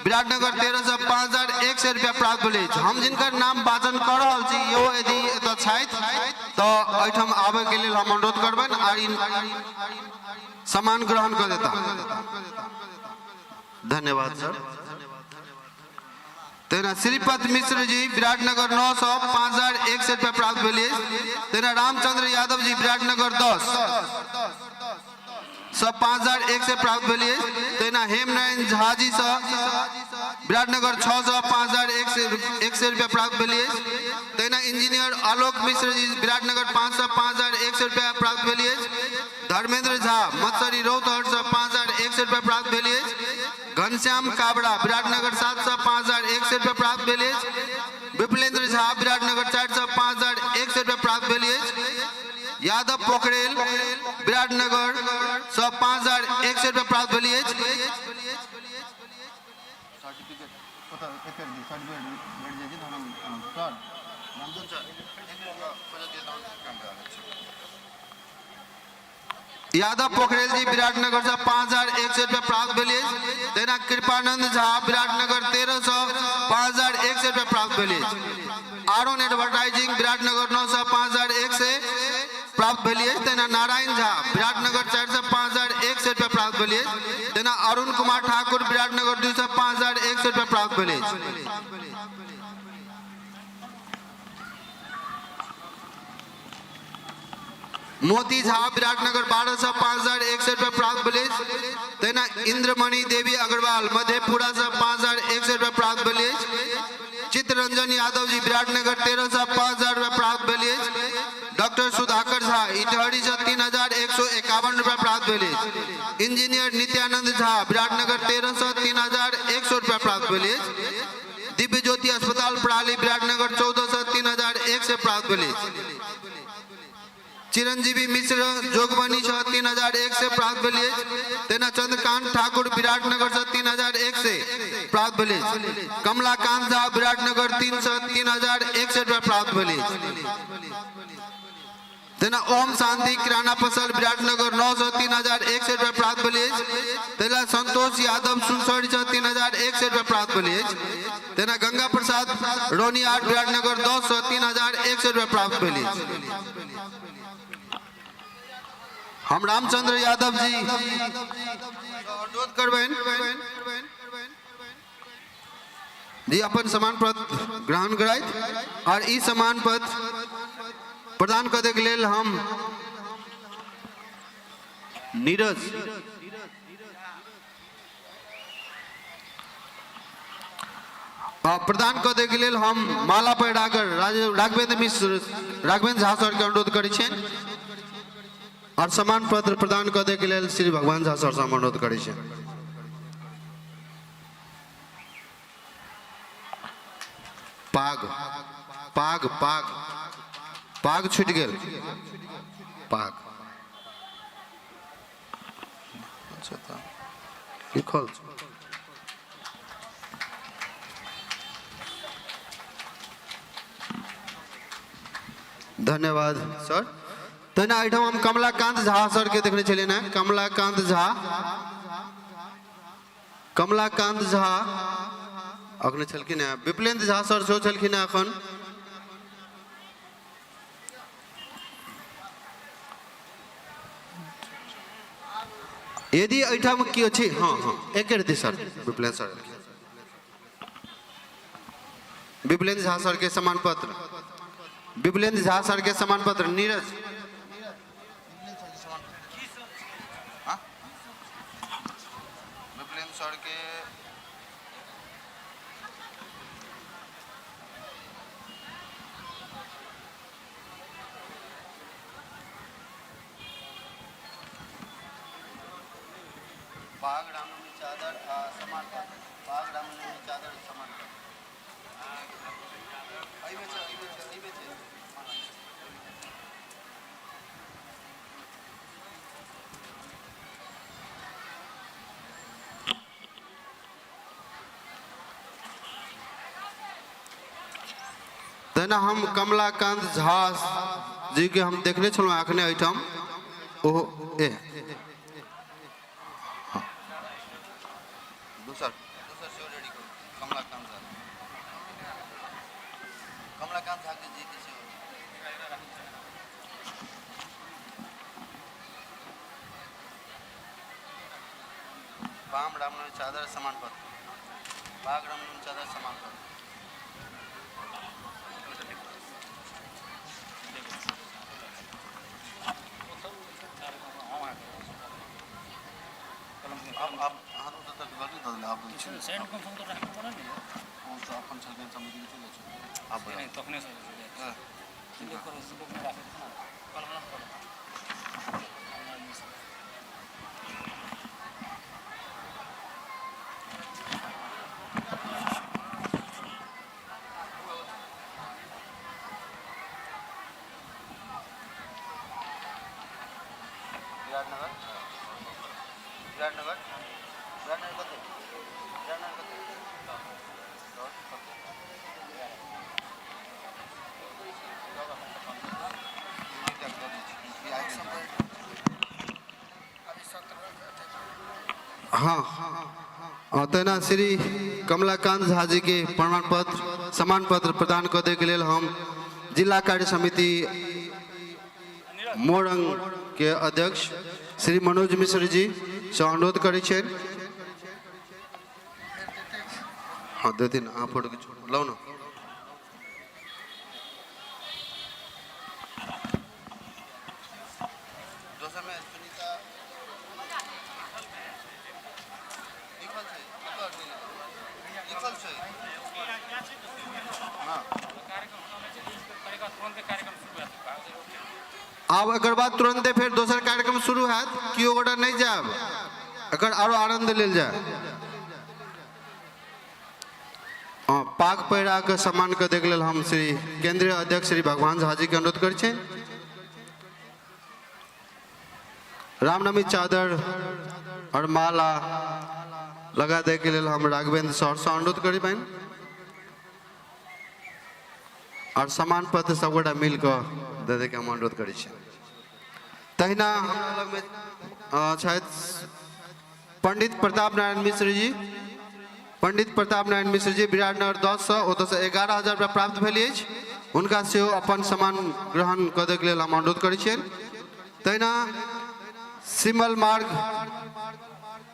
विराटनगर 1300 5100 रुपया प्राप्त भेलै। हम जिनकर नाम वाचन कर रहल छी यो यदि एतऽ छथि तऽ एहिठाम आबे के लेल हम अनुरोध करबनि और सम्मान ग्रहण कर देता। धन्यवाद सर। तेना श्रीपद मिश्र जी विराटनगर 900 5100 रुपया प्राप्त भेलिए। तेना रामचंद्र यादव जी विराटनगर 10 सब 5100 प्राप्त भेलिए। तेना हेमनारायण झा जी से विराटनगर 600 5100 रुपया प्राप्त भेलिए। तेना इंजीनियर आलोक मिश्र जी विराटनगर 500 5100 रुपया प्राप्त भेलिए। धर्मेंद्र झा मत्सरी रौतहट से 5100 रुपया प्राप्त भेलिए। घनश्याम काबड़ा विराटनगर 700 5100 रुपया प्राप्त भेलिए। विपुलेंद्र झा विराटनगर 400 5100 रुपया प्राप्त भेलिए। यादव पोखरेल विराटनगर 5100 रुपया प्राप्त भेलिए। यादव पोखरेल जी विराटनगर से 5100 रुपया प्राप्त भेलिए। तेना कृपानंद झा विराटनगर 1300 5100 रुपया प्राप्त भेलिए। आरोन एडवर्टाइजिंग विराटनगर 900 5100 प्राप्त भेलिए। तेना नारायण झा विराटनगर 400 5100 रुपया प्राप्त भेलिए। तेना अरुण कुमार ठाकुर विराटनगर 200 5100 रुपया प्राप्त भेलिए। मोती झा विराटनगर 1200 5100 रुपया प्राप्त भेलिए। तेना इंद्रमणि देवी अग्रवाल मधेपुरा से 5100 रुपया प्राप्त भेलिए। चित्ररंजन यादव जी विराटनगर 1300 5000 रुपया प्राप्त भेलिए। डॉक्टर सुधाकर झा इटहरी से 3151 रुपया प्राप्त भेलिए। इंजीनियर नित्यानंद झा विराटनगर 1300 3100 रुपया प्राप्त भेलिए। दिव्य ज्योति अस्पताल प्रणाली विराटनगर 1400 3001 से प्राप्त भेलिए। चिरंजीवी मिश्र जोगबनी 3001 से प्राप्त भेलिए। तेना चंद्रकांत ठाकुर विराटनगर से 3001 से प्राप्त भेलिए। कमलाकांत झा विराटनगर 300 3001 रुपया प्राप्त भेलिए। तेना ओम शांति किराना फसल विराटनगर 900 3001 रुपया प्राप्त भेलिए। तेना संतोष यादव सुनसरी से 3001 रुपया प्राप्त भेलिए। तेना गंगा प्रसाद रोनियाट विराटनगर 200 3001 रुपया प्राप्त भेलिए। हम रामचंद्र यादव जी अनुरोध करबेन जी अपन सम्मान पत्र ग्रहण कराइत और ई सम्मान पत्र प्रदान करने के लिए हम नीरज प्रदान करने के लिए हम माला पैरागर राघवेंद्र मिश्र राघवेंद्र झा सर के अनुरोध करै छियनि और सम्मान पत्र प्रदान करने के लिए श्री भगवान झा सर से अनुरोध करै छियनि। पाग पाग पाग पाग छूट गेल पाग लिखल धन्यवाद सर। तेना एहिठाम हम कमलाकांत झा सर के देखने छलियै ने। कमलाकांत झा अखने छलखिन है। विपुलेंद्र झा सर सेहो छलखिन है अखन। यदि एहिठाम की अछि हाँ हाँ एक रति सर विपुलेंद्र सर विपुलेंद्र झा सर के सम्मान पत्र विपुलेंद्र झा सर के सम्मान पत्र नीरज विपुलेंद्र सर के पाग रामनवमी चादर सम्मान पत्र पाग रामनवमी चादर सम्मान पत्र तेना हम कमलाकांत झा जी के हम देखने छलहुँ अखने एहिठाम ओ ए हाँ। दूसर दूसर से रेडी करो कमलाकांत झा के जी के से बाम रामन चादर समान पत्र बाग रामन चादर समान पत्र आप हाथ तक गलती दल आप सेंड को फोन तो रखना पड़ा नहीं वो तो अपन चल गए समिति में चले आप नहीं तो अपने से हां ठीक करो इसको में रख कलम करो विराटनगर हाँ तेना श्री कमलाकांत झा जी के प्रमाण पत्र सम्मान पत्र प्रदान करने के लिए हम जिला कार्य समिति मोरंग के अध्यक्ष श्री मनोज मिश्र जी से अनुरोध करे छे। हाँ देती ना आप फोटो खींचो लो ना अब एक बाद तुरंत फिर दोसर कार्यक्रम शुरू है कि गोटा नहीं जाब अगर आरो आनंद लेल जाए पाक पैरा के सम्मान के देख लेल हम श्री केंद्रीय अध्यक्ष श्री भगवान झा जी के अनुरोध कर छे। रामनवमी चादर और माला लगा दे के लेल हम राघवेंद्र सर से अनुरोध करी बहन और सम्मान पत्र सब गोटा मिल कर दे के हम अनुरोध करी छे। तहिना शायद पंडित प्रताप नारायण मिश्र जी विराटनगर 10 से 11,000 रुपया प्राप्त भेल अछि उनका से अपन सम्मान ग्रहण करे के लेल हम अनुरोध करै छियनि। तहिना सिमल मार्ग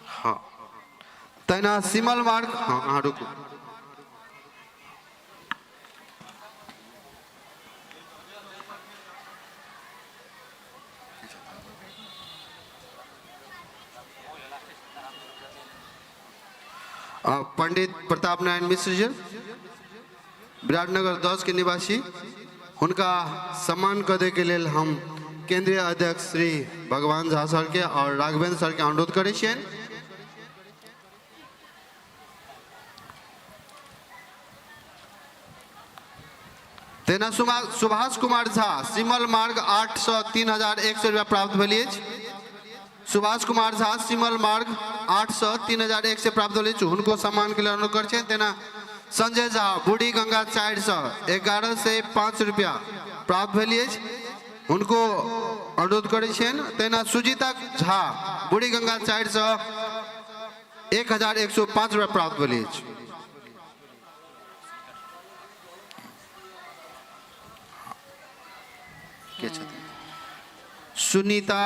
हाँ तहिना सिमल मार्ग हाँ अहाँ रुकू पंडित प्रताप नारायण मिश्र जी विराटनगर 10 के निवासी उनका सम्मान करे के लिए हम केंद्रीय अध्यक्ष श्री भगवान झा सर के और राघवेंद्र सर के अनुरोध करे छियनि। तेना सुभाष कुमार झा सिमल मार्ग 8 से 3,100 रुपया प्राप्त भेल अछि। सुभाष कुमार झा सिमल मार्ग 8 से 3,001 से प्राप्त होले उनको सम्मान के लिए अनुरोध कर छे। तेना संजय झा बूढ़ी गंगा 4 से 11 से 5 रुपया प्राप्त भेल उनको अनुरोध करे छे। तेना सुजीता झा बूढ़ी गंगा 4 से 1,105 रुपया प्राप्त भेल सुनीता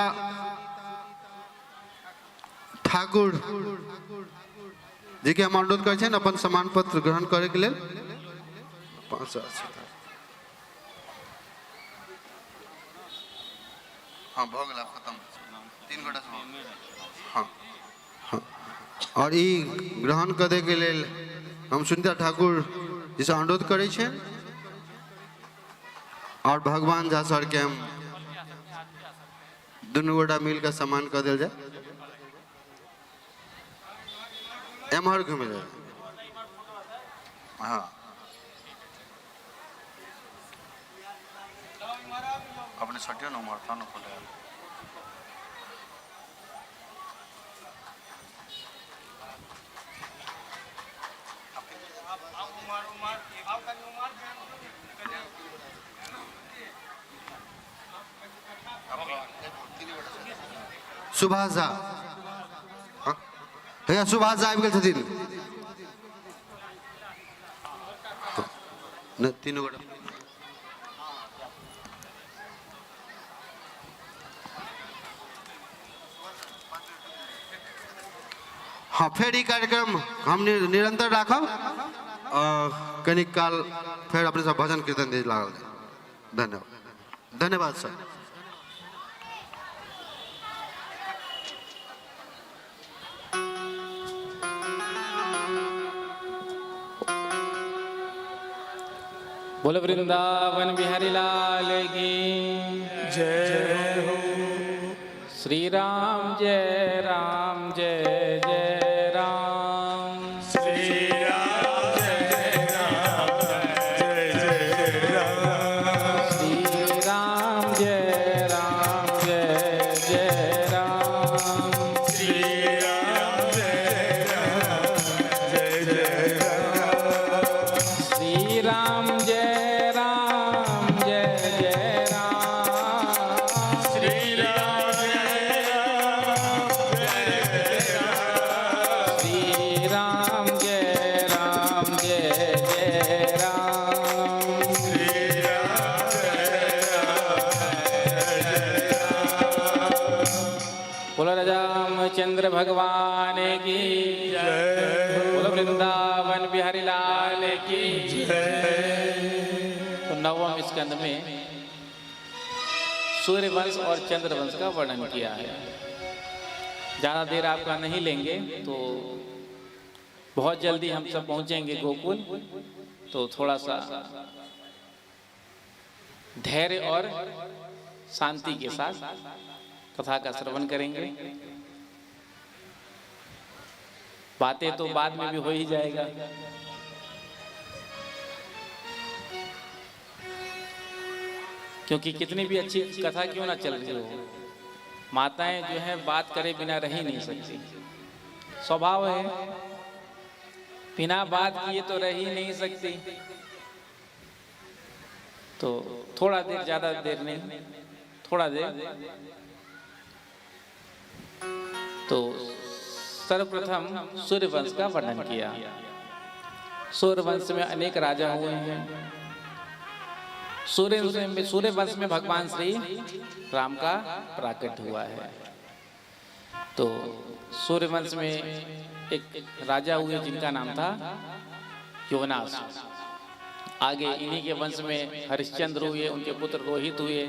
ठाकुर जी के हम अनुरोध कर अपन सम्मान पत्र ग्रहण करे के लिए 580 हाँ भ गला खत्म 3 गोटा हाँ हाँ और ई ग्रहण करे के लिए हम सुनीता ठाकुर जी से अनुरोध करे छे और भगवान झा सर के हम दुनू गोटा मिल के सम्मान कर दिल जाए। एमहर घूमे जाए हाँ अपने सटियो ना मारता ना फोटो सुभाष झा भैया सुभाष झा आबि गेल छथिन न तीनों गोटा हाँ फिर ई कार्यक्रम हम निरंतर राखब कनिक काल फिर अपने सब भजन कीर्तन दे लागल धन्यवाद धन्यवाद सर बोल वृंदावन बिहारी लाल की जय हो श्री राम जय राम जय जय राम श्री राम जय राम जय जय राम श्री राम जय राम जय जय राम श्री राम जय राम जय जय राम श्री राम जय राम जय जय राम श्री राम श्री राम जय राम जय जय राम श्री राम बोलो रामचंद्र भगवान की बोलो वृंदावन बिहारी लाल की तो नवम स्कंद में सूर्यवंश और चंद्रवंश का वर्णन किया है। ज़्यादा देर आपका नहीं लेंगे तो बहुत जल्दी हम सब पहुंचेंगे गोकुल, तो थोड़ा सा धैर्य और शांति के साथ कथा का श्रवण करेंगे। बातें तो बाद में भी हो ही जाएगा। क्योंकि कितनी भी अच्छी कथा क्यों ना चल रही हो, माताएं जो है बात करे बिना रह ही नहीं सकती, स्वभाव है, बिना बात किए तो रह ही नहीं सकती। तो थोड़ा देर, ज्यादा देर नहीं, थोड़ा देर। तो सर्वप्रथम सूर्यवंश का वर्णन किया। सूर्यवंश में अनेक राजा हुए हैं। सूर्यवंश में भगवान श्री राम का प्राकट हुआ है। तो सूर्यवंश में एक राजा हुए जिनका नाम था योनास। आगे इन्हीं के वंश में हरिश्चंद्र हुए, उनके पुत्र रोहित हुए,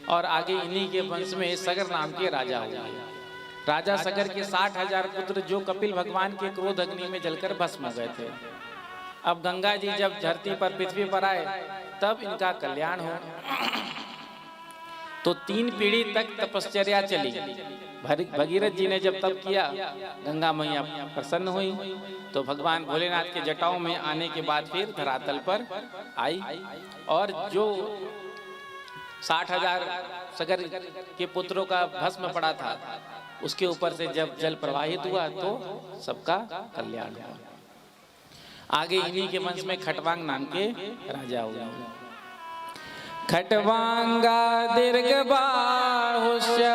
और आगे इन्हीं के वंश में सगर नाम के राजा हुए। राजा सगर के 60,000 पुत्र जो कपिल भगवान के क्रोध अग्नि में जलकर भस्म हो गए थे। अब गंगा जी जब धरती पर, पृथ्वी पर आए, तब इनका कल्याण हो। तो 3 पीढ़ी तक तपश्चर्या चली। भगीरथ जी ने जब तप किया, गंगा मैया प्रसन्न हुई, तो भगवान भोलेनाथ के जटाओं में आने के बाद फिर धरातल पर आई, और जो 60,000 सगर के पुत्रों का भस्म पड़ा था, उसके ऊपर से जब जल प्रवाहित हुआ तो सबका कल्याण हुआ। आगे इन्हीं के वंश में खटवांग नाम के राजा हुए। खटवांगा दीर्घ बाहुष्य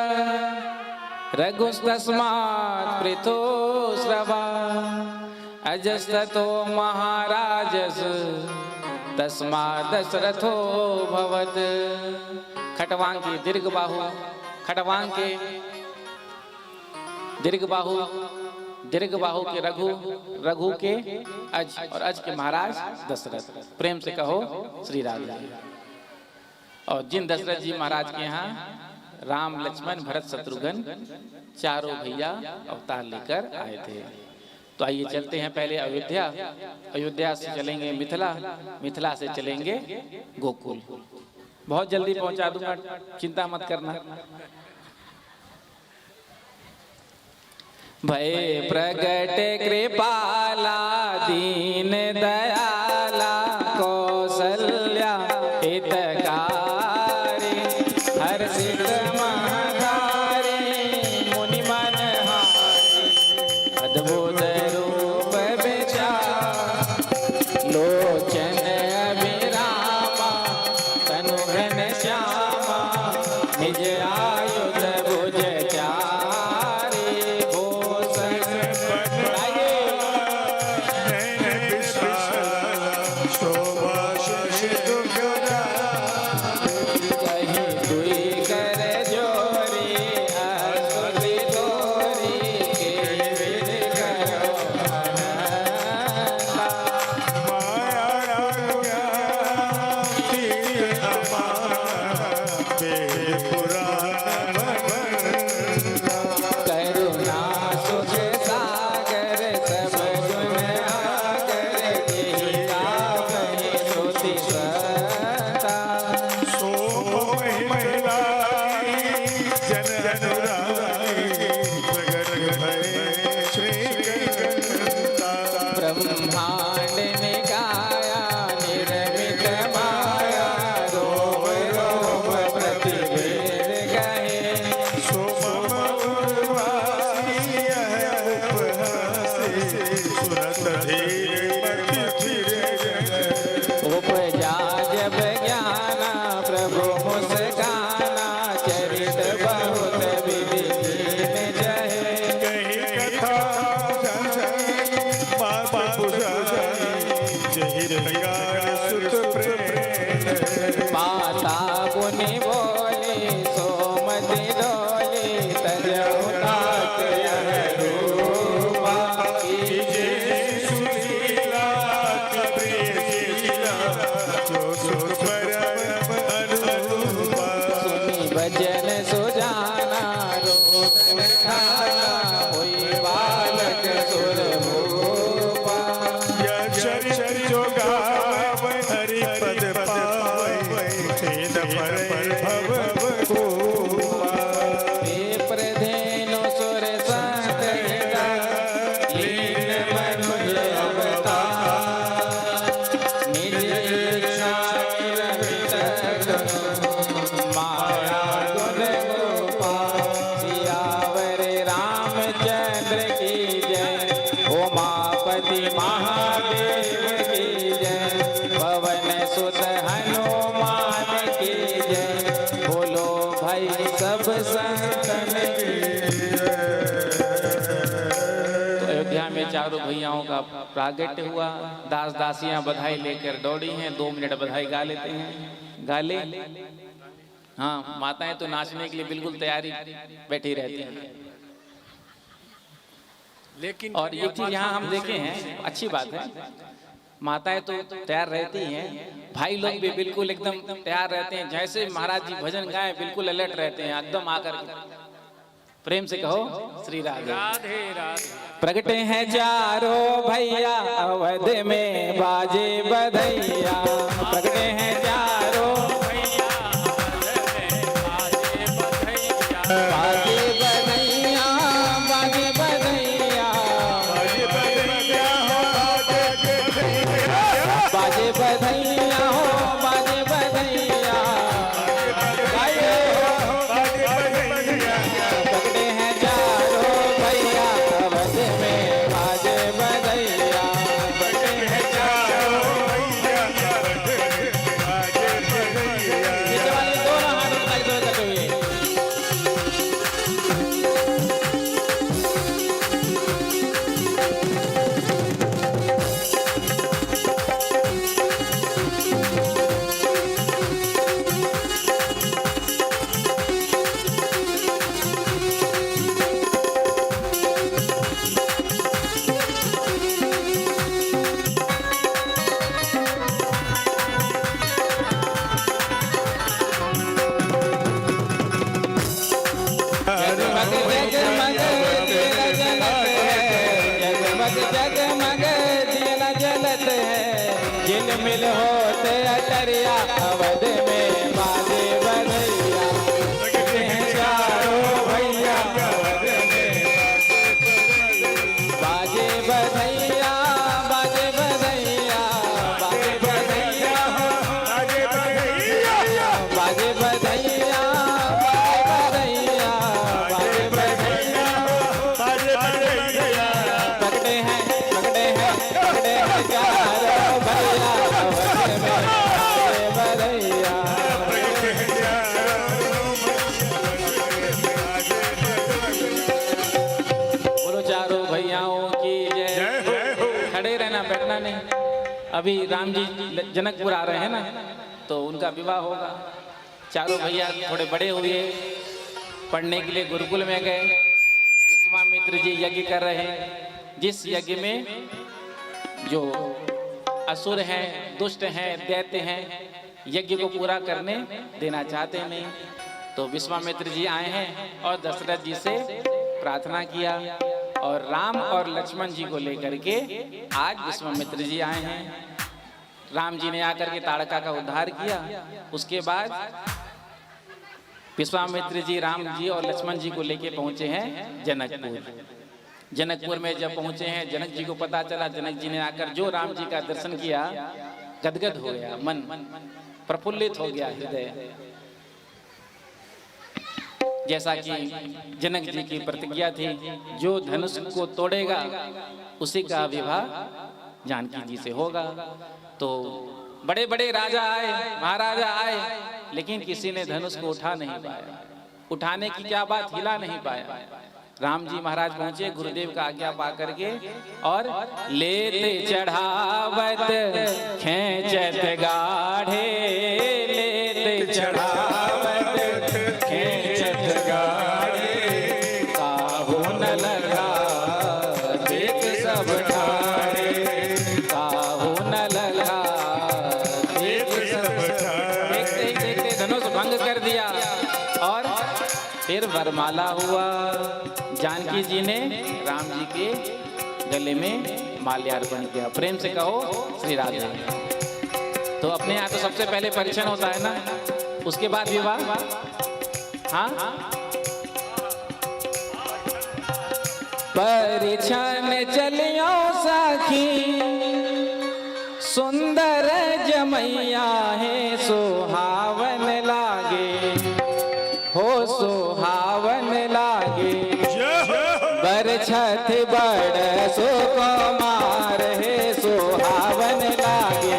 रघुस्तस्मात् पृथो श्रवा अजस्ततो महाराजस तस्मात् दशरथो भवत। खटवांग की दीर्घ बाहु, खटवांग के दीर्घ बाहु के रघु, रघु के अज, और अज के महाराज दशरथ। प्रेम से कहो श्री राम। और जिन दशरथ जी महाराज के यहाँ राम, लक्ष्मण, भरत, शत्रुघ्न चारों भैया अवतार लेकर आए थे। तो आइए चलते हैं पहले अयोध्या, अयोध्या से चलेंगे मिथिला, मिथिला से चलेंगे गोकुल। बहुत जल्दी पहुंचा दूंगा, चिंता मत करना। भय प्रगट कृपाला दीन दयाला कौसल्या हितकारी हर्षित महतारी मुनि मनहारी अद्भुत रूप विचार लोचन अभिरामा तनु घन श्यामा शोभा से दुख कहीं दुई कर जोरी असुरी दोरी के विध करो अनंता। माया पुराण करुणा सुख सागर सब गुण आगर यही गावहि श्रुति संता। सो महिला जन अनुरागी प्रगट भये श्री गणता। ब्रह्मांड निकाया निर्मित माया रोम रोम प्रतिवेद गए। सो मम उर्वासी यह उपहासी सुरत धीर मति फिरे उपजा जब ज्ञाना प्रभु मुस्काना चरित बहुत विधि दीन जहे। कही कथा माता पुजारी जहि रंगार सुत प्रेम। माता मुनि बोली सोमति डोली तजहु तात यह रूपा। कीजे सुशीला कबीर शीला जो सुर परम अनुरूपा। सुनी भजन सुजाना रूप खाना हुई बालक सुर भूपा। या चरित जो गावै हरि पद पावै तेन परै भव भूपा। विप्रधेनु सुर संत हिता लीन मनुज अवतार। निज इच्छा निरमित माया गुण गोपाल। सियावर रामचंद्र की जय उमापति महादेव की जय। पवन सुत हनुमान की जय बोलो भाई सब संतन की। तो अयोध्या में चारों भैयाओं का प्रागट्य हुआ। दास दासियां बधाई लेकर दौड़ी हैं। 2 मिनट बधाई गा लेते हैं। गा ले। हाँ, माताएं तो नाचने के लिए बिल्कुल तैयारी बैठी रहती हैं। लेकिन और एक चीज यहाँ हम देखे हैं, अच्छी बात है, माताएं तो तैयार रहती हैं, भाई लोग भी बिल्कुल एकदम तैयार रहते हैं। जैसे महाराज जी भजन गाएं बिल्कुल अलर्ट रहते हैं, एकदम आकर के। प्रेम से कहो श्री राधे राधे राधे। प्रगटे हैं चारों भैया अवध में बाजे बधैया। प्रगटे हैं चारों भैया बाजे बधैया। बाजे बधैया बाजे बधैया बाजे बधैया हो बाजे बधैया। पकड़े हैं चारों भैया अवध में बाजे बधैया। पकड़े हैं नीचे वाले दोनों हाथ उठाए दो कटे हुए। जगमग दिया जलत है। जगमग जगमग दिया जलत है। झिलमिल होते अटरिया अवध में बाजे बधैया। पकड़े हैं चारों भैया अवध में बाजे बधैया बाजे बधैया बाजे बधैया बाजे बधैया बाजे बधैया बाजे बधैया। पकड़े हैं चारों भैया अवध में बाजे बधैया। अभी राम जी जनकपुर आ रहे हैं ना, तो उनका विवाह होगा। चारों भैया थोड़े बड़े हुए, पढ़ने के लिए गुरुकुल में गए। विश्वामित्र जी यज्ञ कर रहे हैं, जिस यज्ञ में जो असुर हैं, दुष्ट हैं, दैत्य हैं, यज्ञ को पूरा करने देना चाहते नहीं। तो विश्वामित्र जी आए हैं और दशरथ जी से प्रार्थना किया, और राम और लक्ष्मण जी को लेकर के आज विश्वामित्र जी आए हैं। राम जी ने आकर के ताड़का का उद्धार किया। उसके बाद विश्वामित्र जी राम जी और लक्ष्मण जी को लेके पहुंचे हैं जनकपुर। जनकपुर में जब पहुंचे हैं, जनक जी को पता चला। जनक जी ने आकर जो राम जी का दर्शन किया, गदगद हो गया मन, प्रफुल्लित हो गया हृदय। जैसा कि जनक जी की प्रतिज्ञा थी, जो धनुष को तोड़ेगा उसी का विवाह जानकी जी से होगा। तो बड़े बड़े राजा आए, महाराजा आए, लेकिन किसी ने धनुष को उठा नहीं पाया। उठाने की क्या बात, हिला नहीं पाया। राम जी महाराज पहुंचे गुरुदेव का आज्ञा पा करके, और लेते चढ़ावत खेचत गाढ़े, लेते चढ़ावत खेचत गाढ़े, काहू न लगा देख सब ठाड़े, काहू न लगा देख सब ठाड़े। देखते ही देखते धनुष भंग कर दिया, और फिर वरमाला हुआ। जानकी जी ने राम जी के गले में माल्यार्पण किया। प्रेम से कहो श्री राधे। तो अपने यहाँ तो सबसे पहले परीक्षण होता है ना, उसके बाद विवाह। हाँ, परीक्षण चलियो साखी, सुंदर जमैया है, सुहावन लागे हो, सुहावन लागे। बरछत बड़ सुकुमार है, सुहावन लागे।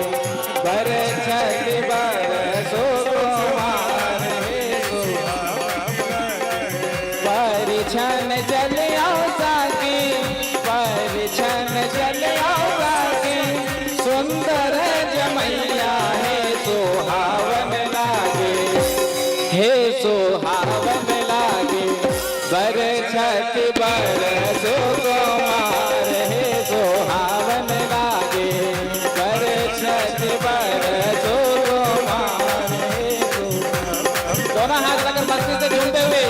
बरछत बड़ सुकुमार है, परिछन चल आओ साकी, परिछन चल आओ साकी, सुंदर जमैया है, सुहावन लागे हे, सुहावन लागे। बरछत बड़ सुकुमार है, सुहावन लागे। बरछत बड़ सुकुमार है, दोनों हाथ लगा मस्ती से झूमते हुए।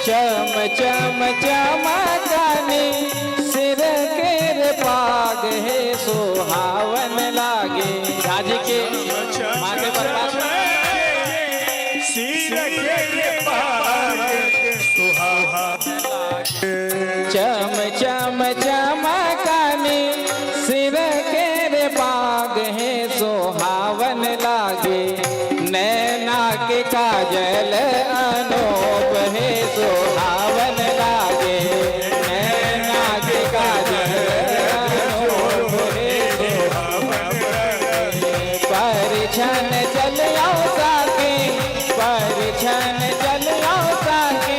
चम चमकाने सिर के पाग है, सुहावन लागे। राजी के माथे पर सिर के पाग सुहावन लागे। चम चम चमकाने सिर के पाग है, सुहावन लागे। नैना के काजल अनूप है, सुहावन लागे। नैना के काजल अनूप है, सुहावन लागे। परिछन चल आओ साके, परिछन चल आओ साके,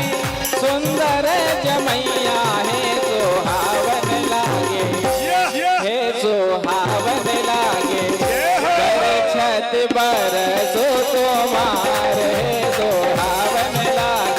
सुंदर जमैया है, सुहावन लागे हे, सुहावन लागे। बरछत बड़ सुकुमार है, सुहावन लागे।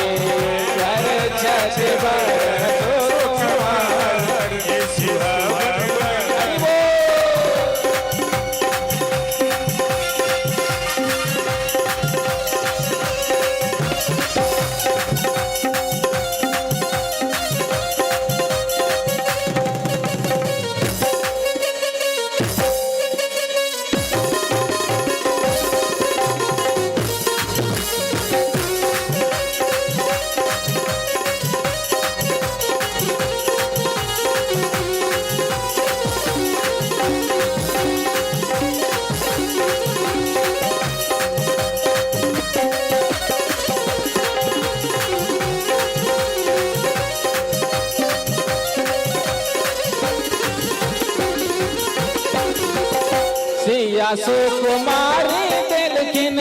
सिया सुकुमारी दिलखिन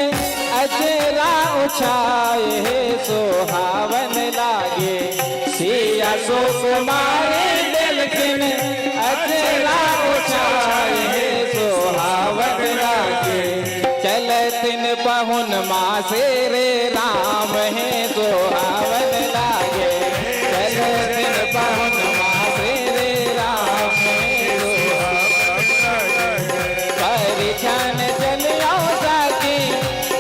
अजरा उछाए सुहावन लागे सिया सुकुमारी दिलखिन अजरा उछाए सुहावन लागे चलतिन पहुन मासे रे राम है सुहावन लागे चलतिन पहुन मासे रे राम है परिछन चलियो साकी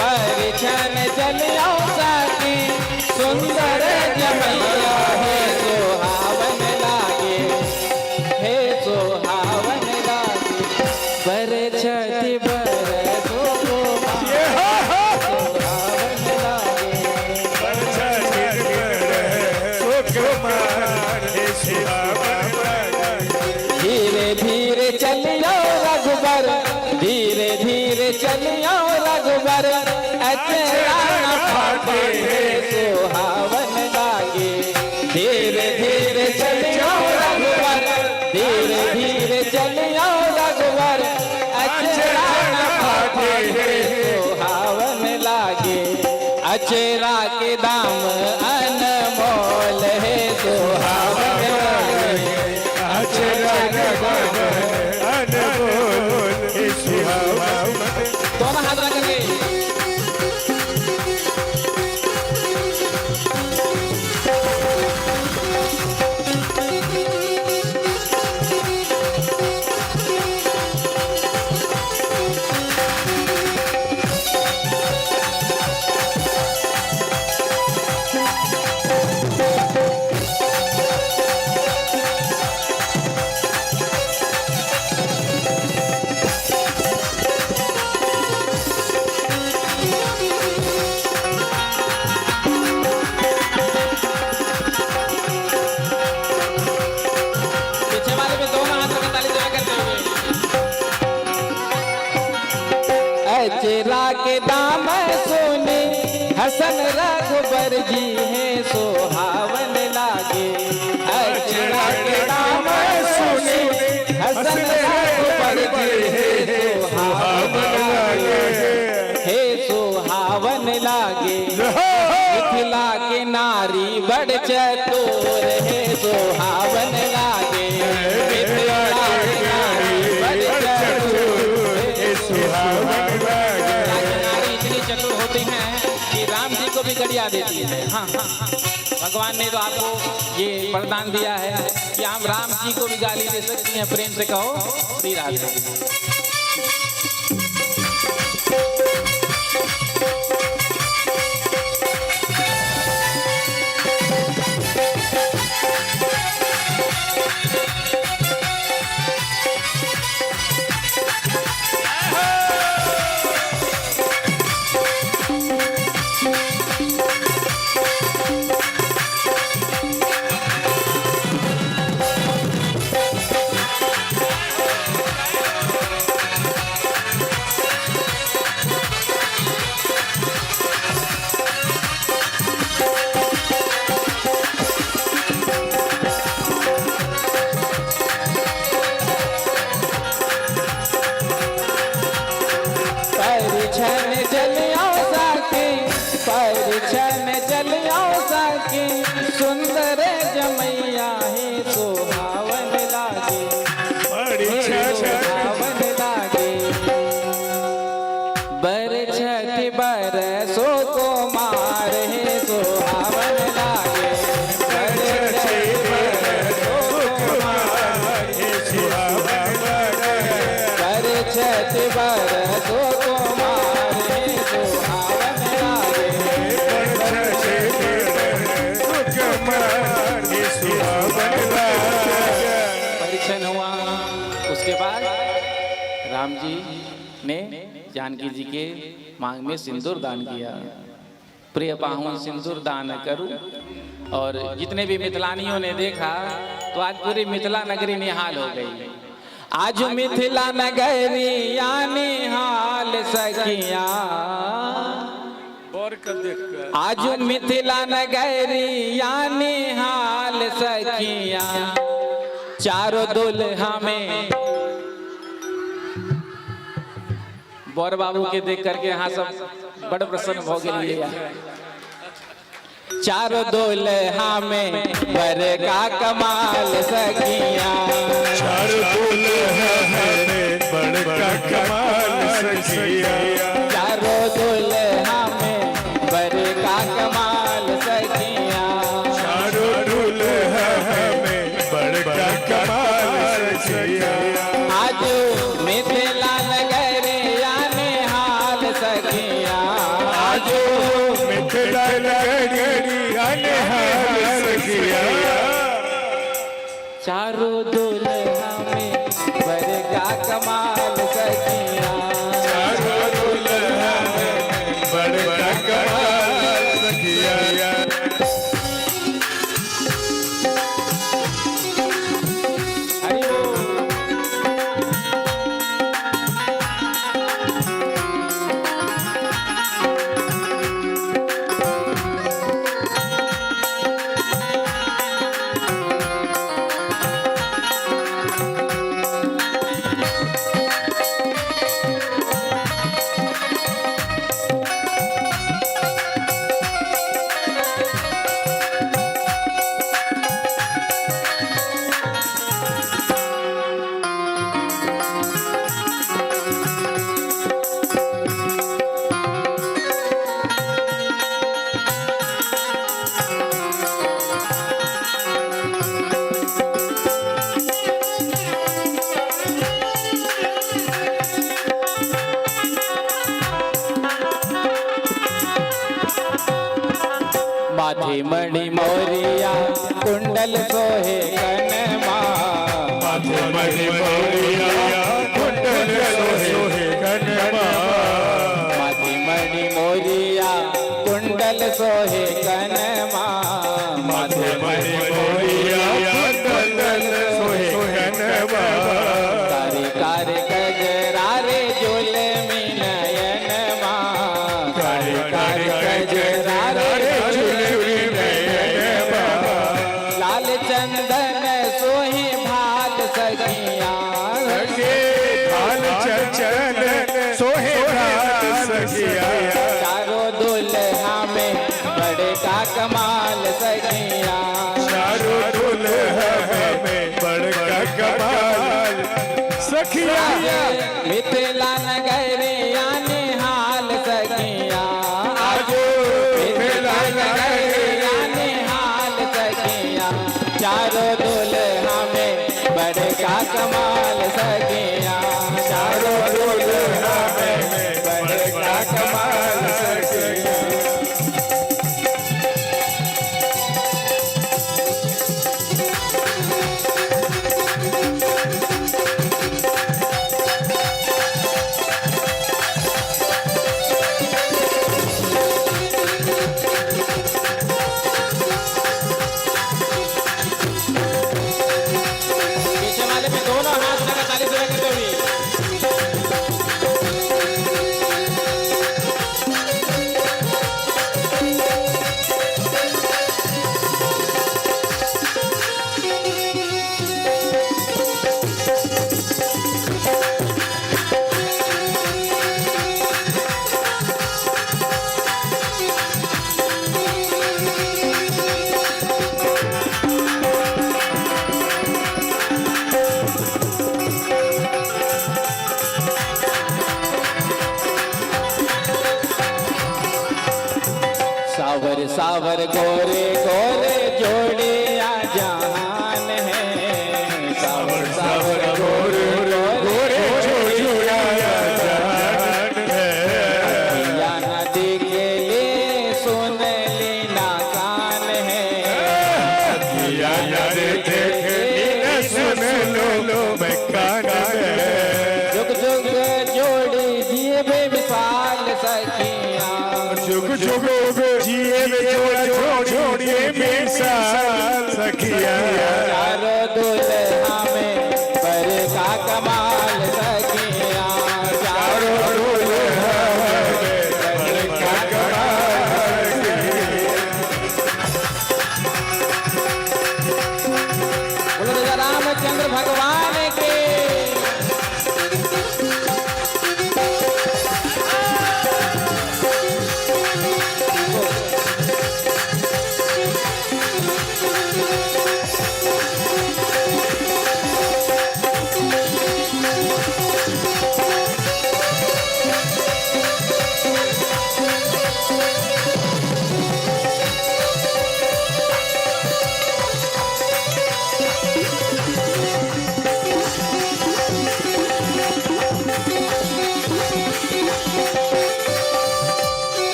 परिछन चलियो साकी सुंदर जमैया हे सुहावन लागे हे सुहावन लागे बरछति बरसो सुहावन लागे धीरे धीरे चलियो रघुबर धीरे धीरे चलियो रघुबर अचरा न फाटे सुहावन लागे धीरे धीरे चलियो रघुबर धीरे धीरे चलियो रघुबर अचरा न फाटे सुहावन लागे अचरा के दाम अनमोल है सुहावन लागे अचरा के दाम अनमोल है सुहावन दोनों हाथ रख करके पीछे वाले पे दोनों हाथ रख ताली जय करते हुए अचरा के दाम सुनी हसन रघुबर जी है सुहावन लागे अचरा के दाम सुनी हसन रघुबर जी है सुहावन लागे हे सुहावन लागे मिथिला के नारी बड़ चतुर है सुहावन लागे मिथिला के नारी बड़ चतुर है सुहावन लागे नारी इतनी चतुर होती हैं कि राम जी को भी गड़िया देती है हाँ भगवान ने तो आपको ये वरदान दिया है कि आप राम जी को भी गाली दे सकती हैं प्रेम से कहो श्री राधे परिछन चलियो साकी परिछन चलियो साकी सुंदर जमैया है सुहावन लागे सुहावन लागे बरछति बरसो कुमार है सुहावन लागे बरछति बरसो कुमार है सुहावन लागे बरछति बरसो कुमार है सुहावन लागे परिछन हुआ उसके बाद राम जी ने जानकी जी के मांग में सिंदूर दान किया प्रिय पाहुन सिंदूर दान करूं और जितने भी मिथिलानियों ने देखा तो आज पूरी मिथिला नगरी निहाल हो गई आज मिथिला नगरी यानी हाल सखिया आज मिथिला नगरी यानी हाल सखिया चारों दुल्हा में बौर बाबू के देख करके यहाँ सब बड़ प्रसन्न हो गए। चारों दुल्हा में बर का कमाल सखिया, चारों दुल्हा में बड़ का कमाल सखिया, चारों दुल्हा में बर का कमाल सखिया, चारों दुल्हा में बड़ का कमाल सखिया। आज मिथिला नगर यानी हाल सखिया, आज मिथिला नगरी हाल सखिया, चारों दुल्हा में बर का कमाल सखिया, चारों दुल्हा में बड़ का कमाल सखिया। हरि बोल। माथे मणि मोरिया कुंडल सोहे कनमा, माथे मणि मोरिया कुंडल सोहे कनमा, माथे मणि मोरिया कुंडल सोहे कनमा, माथे मणि मोरिया कुंडल सोहे कनमा, कारी कारी गजरारे झूल मिनयन मा, कारी कारी गजरारे लाल चंदन सोहे भाल सखिया, भाल चंचल सोहे भाल सखिया, चारों दुल्हा में बड़े का कमाल सखिया, चारों दुल्हा में बड़ का कमाल सखिया, मिथिला नगर यानी हाल सखिया, आज मिथिला नगर यानी हाल सखिया, चारों दुल्हा में बड़े का कमाल सखिया, चारों दुल्हा में बड़े का कमाल सखिया। पीछे वाले में दोनों हाथ लगा ताली से करते हुए सावर सावर गोरे गोरे जोड़िया जहान है, सावर सावर गोरे गोरे जोड़िया जहान है, या नदी के लिए सुन लीना कान है, या देख सुन लो मैं कान है, जुग जुग जोड़ी दिए बेमिसाल सखिया, जुग जुग जिए छोड़िए मिसाल सखिया, चारों दुल्हा में बर का कमाल सखिया, चारों दुल्हा में बर का कमाल बोलो राजा रामचंद्र भगवान के।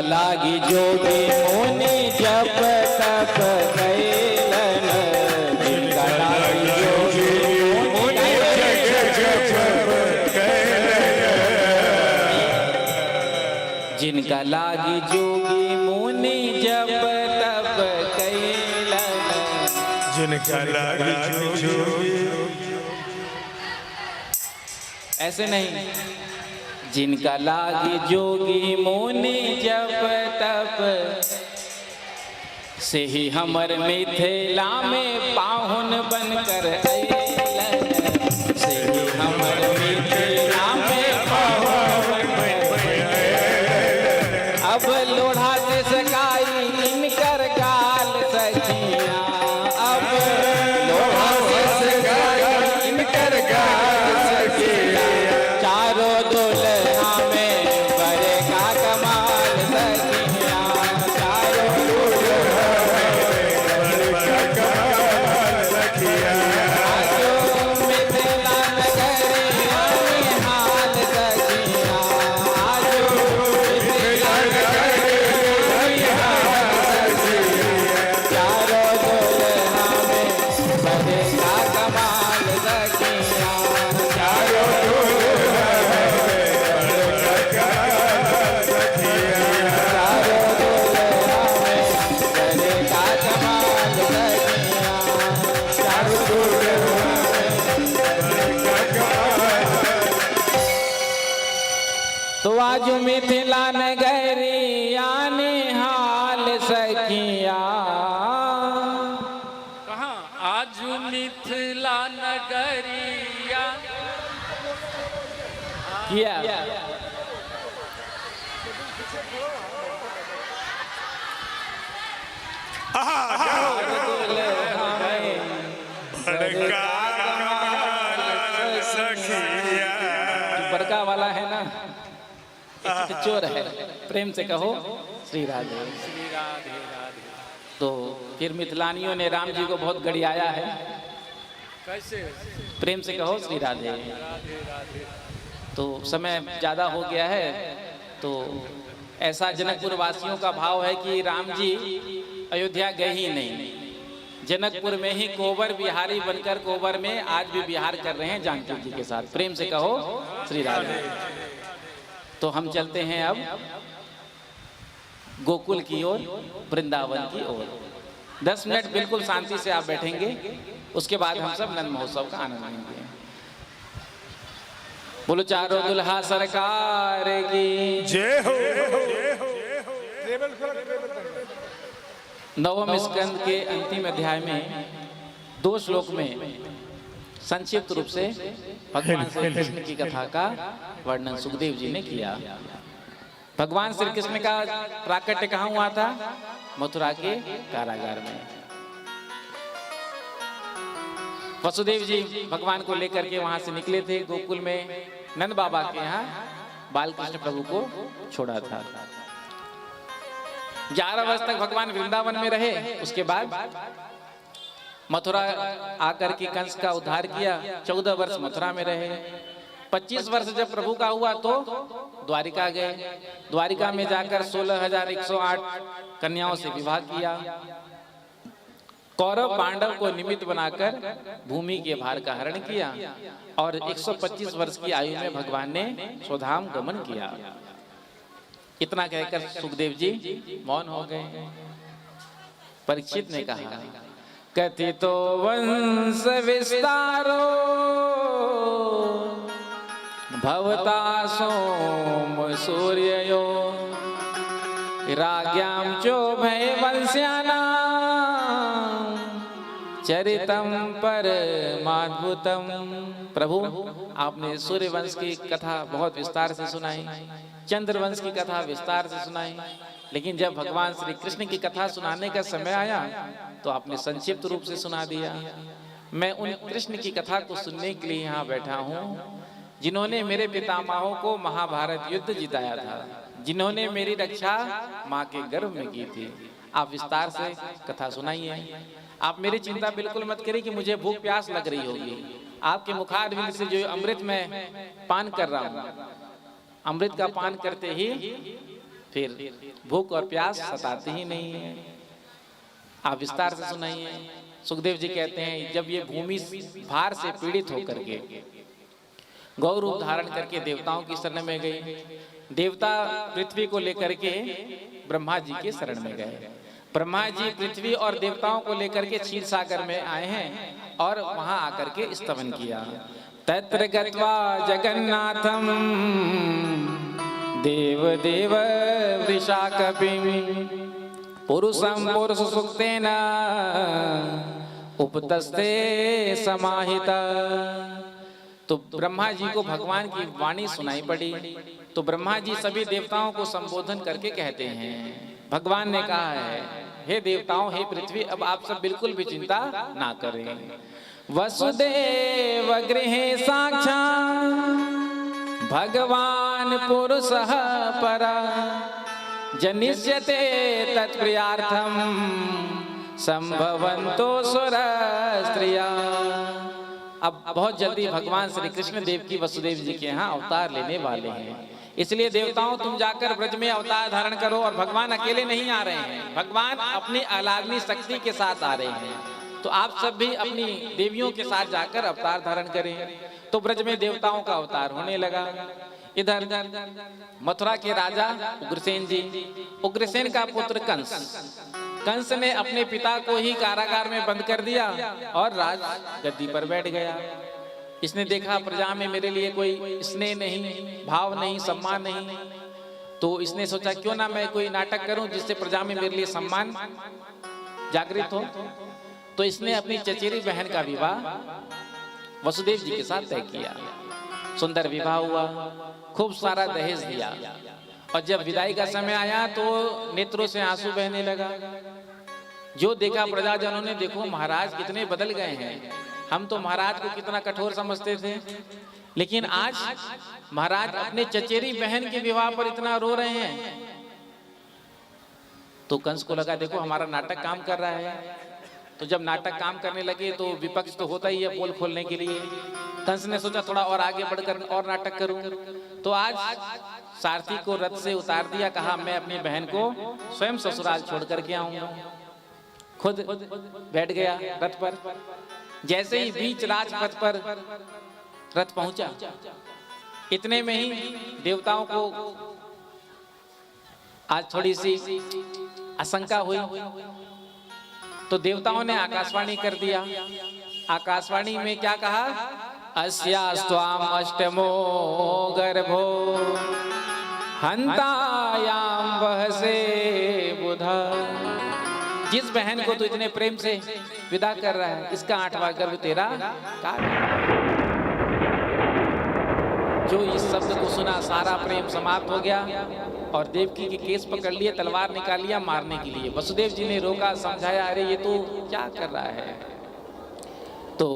लागी जोगी मुनि जप तप कैलन जिनका लागी जोगी मुनि जिनका लागी जोगी मुनि जप तप कैलन जिनका लागी जोगी ऐसे नहीं जिनका लागी जोगी मुनि जप तप से ही हमर मिथिला में पाहुन बनकर अइलन से ही हमर मिथिला में पाहुन बनकर अब लोढ़ा से सकाई इनकर गाल सखिया अब लोढ़ा से सकाई इनकर गाल सखिया चारों दुल्हा में बड़े का कमाल सखिया चारों दुल्हा में बड़े का कमाल सखिया आजो मिथिला नगरिया में हाल सखिया आजो मिथिला नगरिया में हाल सखिया चारों दुल्हा में बड़े का कमाल सखिया चारों तो आज मिथिला नगरिया निहाल सखिया कहाँ आज मिथिला नगरिया किया बड़का कमाल सखिया बड़का वाला है ना एक चोर है प्रेम से कहो श्री राधे तो फिर मिथिलानियों ने राम जी को बहुत गड़ियाया है कैसे प्रेम से कहो श्री राधे तो समय ज़्यादा हो गया है तो ऐसा जनकपुर वासियों का भाव है कि राम जी अयोध्या गए ही नहीं जनकपुर में ही कोवर बिहारी बनकर कोवर में आज भी बिहार कर रहे हैं जानकी जी के साथ प्रेम से कहो श्री राधे तो हम चलते हैं अब गोकुल की ओर वृंदावन की ओर 10 मिनट बिल्कुल शांति से आप बैठेंगे उसके बाद हम सब नंद महोत्सव का आनंद लेंगे बोलो चारों दुल्हा सरकार की जय हो नवम स्कंद के अंतिम अध्याय में 2 श्लोक में संक्षिप्त रूप से भगवान श्री कृष्ण की कथा का वर्णन सुखदेव जी ने किया भगवान श्री कृष्ण का प्राकट्य कहाँ हुआ था मथुरा के कारागार में वसुदेव जी भगवान को लेकर के वहां से निकले थे गोकुल में नंद बाबा के यहाँ बालकृष्ण प्रभु को छोड़ा था 11 वर्ष तक भगवान वृंदावन में रहे उसके बाद मथुरा आकर के कंस का उद्धार किया 14 वर्ष मथुरा में रहे 25 वर्ष जब प्रभु का हुआ तो द्वारिका गए द्वारिका में जाकर 16,108 कन्याओं से विवाह किया कौरव पांडव को निमित्त बनाकर भूमि के भार का हरण किया और 125 वर्ष की आयु में भगवान ने स्वधाम गमन किया इतना कहकर सुखदेव जी मौन हो गए परीक्षित ने कहा कथितो वंश विस्तारो भवता सोम सूर्यो राज्ञां चो भय वंश्यानां चरितम परमाद्भुतम प्रभु आपने सूर्य वंश की कथा बहुत विस्तार से सुनाई चंद्रवंश की कथा विस्तार से सुनाई लेकिन जब भगवान श्री कृष्ण की कथा सुनाने का समय आया तो आपने संक्षिप्त रूप से सुना दिया मैं उन कृष्ण की कथा को सुनने के लिए यहाँ बैठा हूँ जिन्होंने मेरे पितामहों को महाभारत युद्ध जिताया था जिन्होंने मेरी रक्षा माँ के गर्भ में की थी आप विस्तार से कथा सुनाइए आप मेरी चिंता बिल्कुल मत करिए कि मुझे भूख प्यास लग रही होगी आपके मुखारविंद से जो अमृत मैं पान कर रहा हूँ अमृत का पान करते ही फिर भूख और प्यास सताती ही नहीं है। आप विस्तार से सुनाइए। सुखदेव जी कहते हैं जब ये भूमि भार से पीड़ित होकर के गौ रूप धारण करके देवताओं की शरण में गई, देवता पृथ्वी को लेकर के ब्रह्मा जी के शरण में गए। ब्रह्मा जी पृथ्वी और देवताओं को लेकर के क्षीर सागर में आए हैं और वहां आकर के स्तवन किया। तत्र गत्वा जगन्नाथम देव देव वृषा कपिम पुरुषम पुरुष सुक्तेन उपतस्ते समाहिता। तो ब्रह्मा जी को भगवान की वाणी सुनाई पड़ी। तो ब्रह्मा जी सभी देवताओं को संबोधन करके कहते हैं, भगवान ने कहा है हे देवताओं, हे पृथ्वी, अब आप सब बिल्कुल भी चिंता ना करें। वसुदेव गृहे साक्षात् भगवान पुरुषः परा जनिष्यते तत्प्रियार्थम संभवन्तो सुर स्त्रिया। अब बहुत जल्दी भगवान श्री कृष्ण देव की वसुदेव जी के यहाँ अवतार लेने वाले हैं, इसलिए देवताओं तुम जाकर ब्रज में अवतार धारण करो। और भगवान अकेले नहीं आ रहे हैं, भगवान अपनी अलाग्नि शक्ति के साथ आ रहे हैं। तो आप सब भी अपनी देवियों के साथ जाकर अवतार धारण करें। तो ब्रज में देवताओं का अवतार होने लगा। इधर मथुरा के राजा उग्रसेन जी, उग्रसेन का पुत्र कंस, कंस ने अपने पिता को ही कारागार में बंद कर दिया और राज गद्दी पर बैठ गया। इसने देखा प्रजा में मेरे लिए कोई स्नेह नहीं, भाव नहीं, सम्मान नहीं, तो इसने सोचा क्यों ना मैं कोई नाटक करूं जिससे प्रजा में मेरे लिए सम्मान जागृत हो। तो इसने अपनी चचेरी बहन का विवाह वसुदेव जी के साथ तय किया। सुंदर विवाह हुआ, खूब सारा दहेज दिया, और जब विदाई का समय आया तो नेत्रों से आंसू बहने लगा। जो देखा प्रजाजनों ने, देखो महाराज कितने बदल गए हैं, हम तो महाराज को कितना कठोर समझते थे, लेकिन आज महाराज अपने चचेरी बहन के विवाह पर इतना रो रहे हैं। तो कंस को लगा देखो हमारा नाटक काम कर रहा है। तो जब नाटक काम करने लगे तो विपक्ष तो होता ही है पोल खोलने के लिए। कंस ने सोचा थोड़ा और आगे बढ़कर और नाटक करूं। तो आज सारथी को रथ से उतार दिया, कहा मैं अपनी बहन को स्वयं ससुराल छोड़ करके आऊंगा। खुद बैठ गया रथ पर। जैसे ही बीच राजपथ पर रथ पहुंचा, इतने में ही देवताओं को आज थोड़ी सी आशंका हुई। तो देवताओं ने आकाशवाणी कर दिया। आकाशवाणी में क्या कहा? अस्यास्त्वाम अष्टमो गर्भो हंतायाम वहसे बुधा। जिस बहन को तू इतने प्रेम से विदा कर रहा है, इसका 8वां गर्भ तेरा काट। जो इस शब्द को सुना सारा प्रेम समाप्त हो गया और देवकी के केस पकड़ लिए, तलवार निकाल लिया मारने के लिए। वसुदेव जी ने रोका, समझाया, अरे ये तो क्या कर रहा है। तो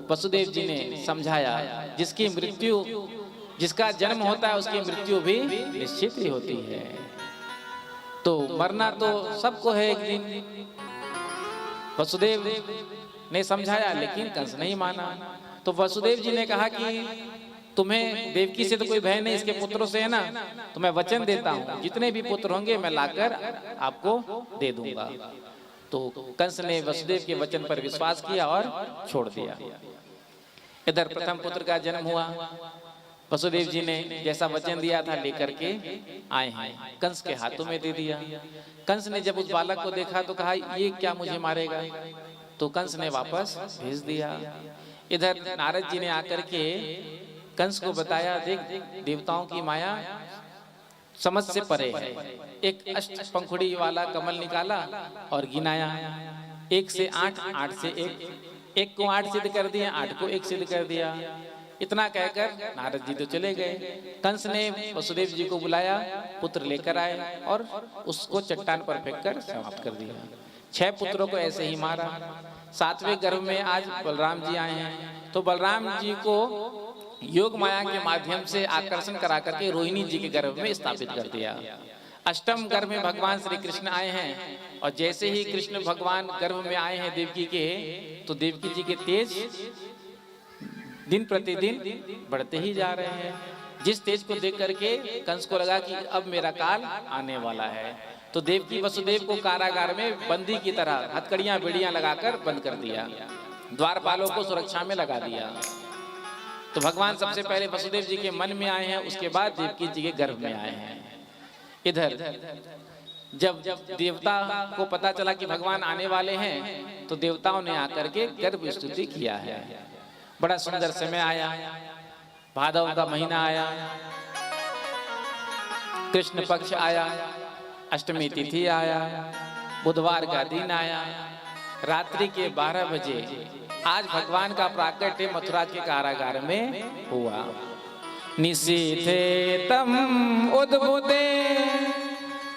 वसुदेव जी ने समझाया जिसकी मृत्यु, जिसका जन्म होता है उसकी मृत्यु भी निश्चित ही होती है। तो मरना तो सबको है एक दिन। वसुदेव ने समझाया लेकिन कंस नहीं माना। तो वसुदेव जी ने कहा कि तुम्हें देवकी से तो कोई भय नहीं, इसके पुत्रों से है ना, तो मैं वचन देता हूँ जितने भी पुत्र होंगे मैं लाकर आपको दे दूंगा। तो कंस ने वसुदेव के वचन पर विश्वास किया और छोड़ दिया। इधर प्रथम पुत्र का जन्म हुआ। वसुदेव जी ने जैसा वचन दिया था लेकर के आए हैं, कंस के हाथों में दे दिया। कंस ने जब उस बालक को देखा तो कहा ये क्या मुझे मारेगा, तो कंस ने वापस भेज दिया। इधर नारद जी ने आकर के कंस को बताया, देख देवताओं की माया समझ से परे है। एक अष्ट पंखुड़ी वाला कमल निकाला और गिनाया, 1 से 8, 8 से 1, 1 को 8 सिद्ध कर दिया, 8 को 1 सिद्ध कर दिया। इतना कहकर नारद जी तो चले गए। कंस ने वसुदेव जी को बुलाया, पुत्र लेकर आए और उसको चट्टान पर फेंककर समाप्त कर दिया। 6 पुत्रों को ऐसे ही मारा। 7वें गर्भ में आज बलराम जी आए हैं। तो बलराम जी को योग माया के माध्यम से आकर्षण करा करके रोहिणी जी के गर्भ में स्थापित कर दिया। 8म गर्भ में भगवान श्री कृष्ण आए हैं और जैसे ही कृष्ण भगवान गर्भ में आए हैं देवकी के, तो देवकी जी के तेज दिन प्रतिदिन बढ़ते ही जा रहे हैं। जिस तेज को देख करके कंस को लगा कि अब मेरा काल आने वाला है, तो देवकी वसुदेव को कारागार में बंदी की तरह हथकड़ियां बेड़ियां लगाकर बंद कर दिया, द्वारपालों को सुरक्षा में लगा दिया। तो भगवान सबसे पहले वसुदेव जी के मन में आए हैं, उसके बाद देवकी जी के गर्भ में आए हैं। इधर जब देवता को पता चला कि भगवान आने वाले हैं, तो देवताओं ने आकर के गर्भ स्तुति किया है। बड़ा सुंदर समय आया, भादव का महीना आया, कृष्ण पक्ष आया, अष्टमी तिथि आया, बुधवार का दिन आया, रात्रि के 12 बजे आज भगवान का प्राकट्य मथुरा के कारागार में हुआ। निशीथे तम उद्भुते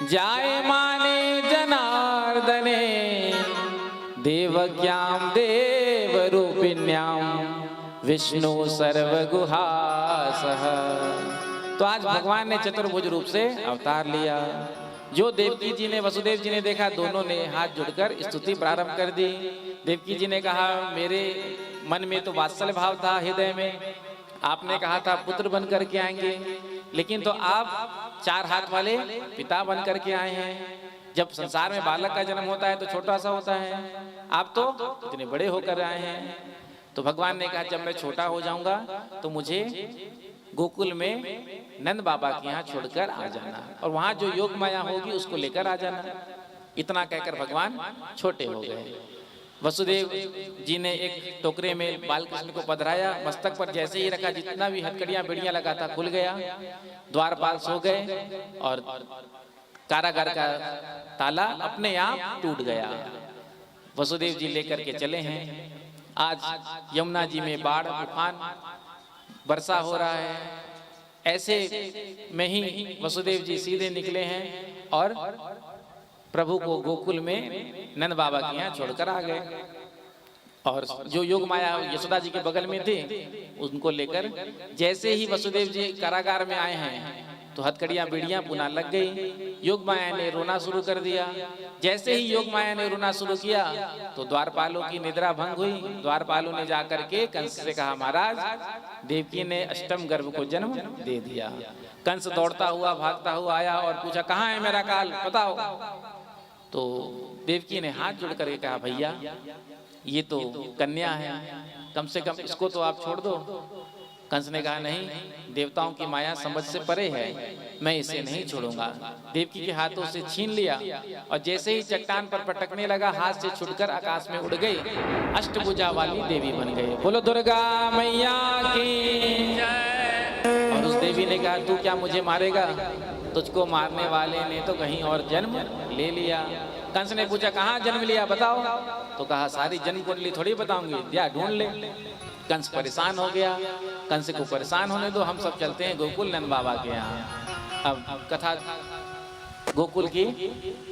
जायमाने जनार्दने देवज्ञाम देव रूपिण्याम विष्णु सर्वगुहासः। तो आज भगवान ने चतुर्भुज रूप से अवतार लिया। जो देवकी जी ने वसुदेव जी ने देखा, दोनों ने हाथ जोड़कर स्तुति प्रारंभ कर दी। देवकी जी ने कहा, मेरे मन में तो वात्सल्य भाव था हृदय में, आपने कहा था पुत्र बन करके आएंगे, लेकिन तो आप 4 हाथ वाले पिता बन करके आए हैं। जब संसार में बालक का जन्म होता है तो छोटा सा होता है, आप तो इतने बड़े होकर आए हैं। तो भगवान ने कहा, जब मैं छोटा हो जाऊंगा तो मुझे गोकुल में नंद बाबा के यहाँ छोड़कर आ जाना, और वहां जो योग माया होगी उसको लेकर आ जाना। इतना कहकर भगवान छोटे हो गए। वसुदेव जी ने एक टोकरे में बाल कृष्ण को पधराया, मस्तक पर जैसे ही रखा, जितना भी हथकड़ियां बेड़ियां लगा था खुल गया, द्वारपाल सो गए और कारागार का ताला अपने आप टूट गया। वसुदेव जी लेकर के चले हैं। आज यमुना जी में बाढ़ तूफान वर्षा हो रहा है, ऐसे में ही वसुदेव जी सीधे निकले हैं और प्रभु को गोकुल में नंद बाबा के यहाँ छोड़कर आ गए। और जो योग माया यशोदा जी के बगल में थे, उनको लेकर जैसे ही वसुदेव जी कारागार में आए हैं तो हथकड़ियां बेड़ियां पुनः लग गई। योग माया ने रोना शुरू कर दिया। जैसे ही योग माया ने रोना शुरू किया तो द्वारपालों की निद्रा भंग हुई। द्वारपालों ने जाकर के कंस से कहा, महाराज देवकी ने अष्टम गर्भ को जन्म दे दिया। कंस दौड़ता हुआ भागता हुआ आया और पूछा, कहाँ है मेरा काल, बताओ। तो देवकी ने हाथ जोड़ करके कहा, भैया ये तो कन्या है, कम से कम इसको तो आप छोड़ दो। कंस ने कहा, नहीं, देवताओं की माया समझ से परे है, मैं इसे नहीं छोड़ूंगा। देवकी के हाथों से छीन लिया और जैसे ही चट्टान पर पटकने लगा, हाथ से छूटकर आकाश में उड़ गई, अष्टभुजा वाली देवी बन गई। बोलो दुर्गा मैया की। और उस देवी ने कहा, तू क्या मुझे मारेगा? तुझको मारने वाले ने तो कहीं और जन्म ले लिया। कंस ने पूछा, कहाँ जन्म लिया बताओ? तो कहा, सारी जन्म कुंडली थोड़ी बताऊंगी, दिया ढूंढ ले। कंस परेशान हो गया। कंस को परेशान होने दो, हम सब चलते हैं गोकुल नंद बाबा के यहाँ। अब कथा गोकुल की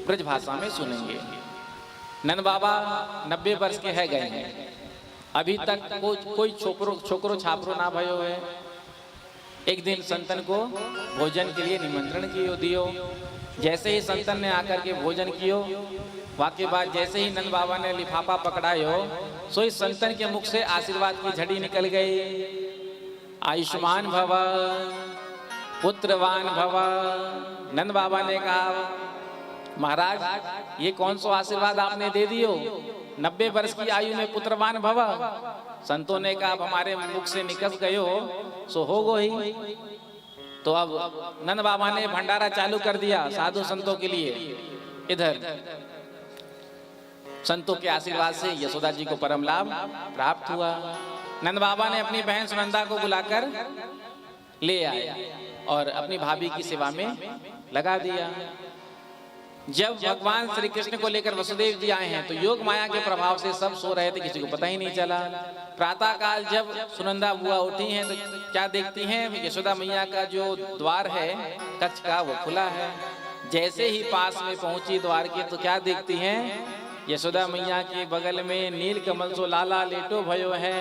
ब्रज भाषा में सुनेंगे। नंद बाबा 90 वर्ष के है गए हैं, अभी तक कोई छोकरो छापरो ना भयो है। एक दिन संतन को भोजन के लिए निमंत्रण दियो। जैसे ही संतन ने आकर के भोजन कियो, वाके बाद जैसे ही नंद बाबा ने लिफाफा पकड़ायो, सो इस संतन के मुख से आशीर्वाद की झड़ी निकल गई। आयुष्मान भव, पुत्रवान भव। नंद बाबा ने कहा, महाराज ये कौन सा आशीर्वाद आपने दे दियो? 90 वर्ष की आयु में पुत्रवान भव। संतों ने कहा, अब हमारे मुख से निकल गयो सो होगो ही। तो अब नंद बाबा ने भंडारा चालू कर दिया साधु संतों के लिए। इधर संतों के आशीर्वाद से यशोदा जी को परम लाभ प्राप्त हुआ। नंद बाबा ने अपनी बहन सुनंदा को बुलाकर ले आए और अपनी भाभी की सेवा में लगा दिया। जब भगवान श्री कृष्ण को लेकर वसुदेव जी आए हैं तो योग माया के प्रभाव से सब सो रहे थे, किसी को पता ही नहीं चला। प्रातः काल जब सुनंदा बुआ उठी हैं तो क्या देखती हैं, यशोदा मैया का जो द्वार है कक्ष का वो खुला है। जैसे ही पास में पहुंची द्वार के तो क्या देखती हैं, यशोदा मैया के बगल में नील कमल सो लाला लेटो भयो है।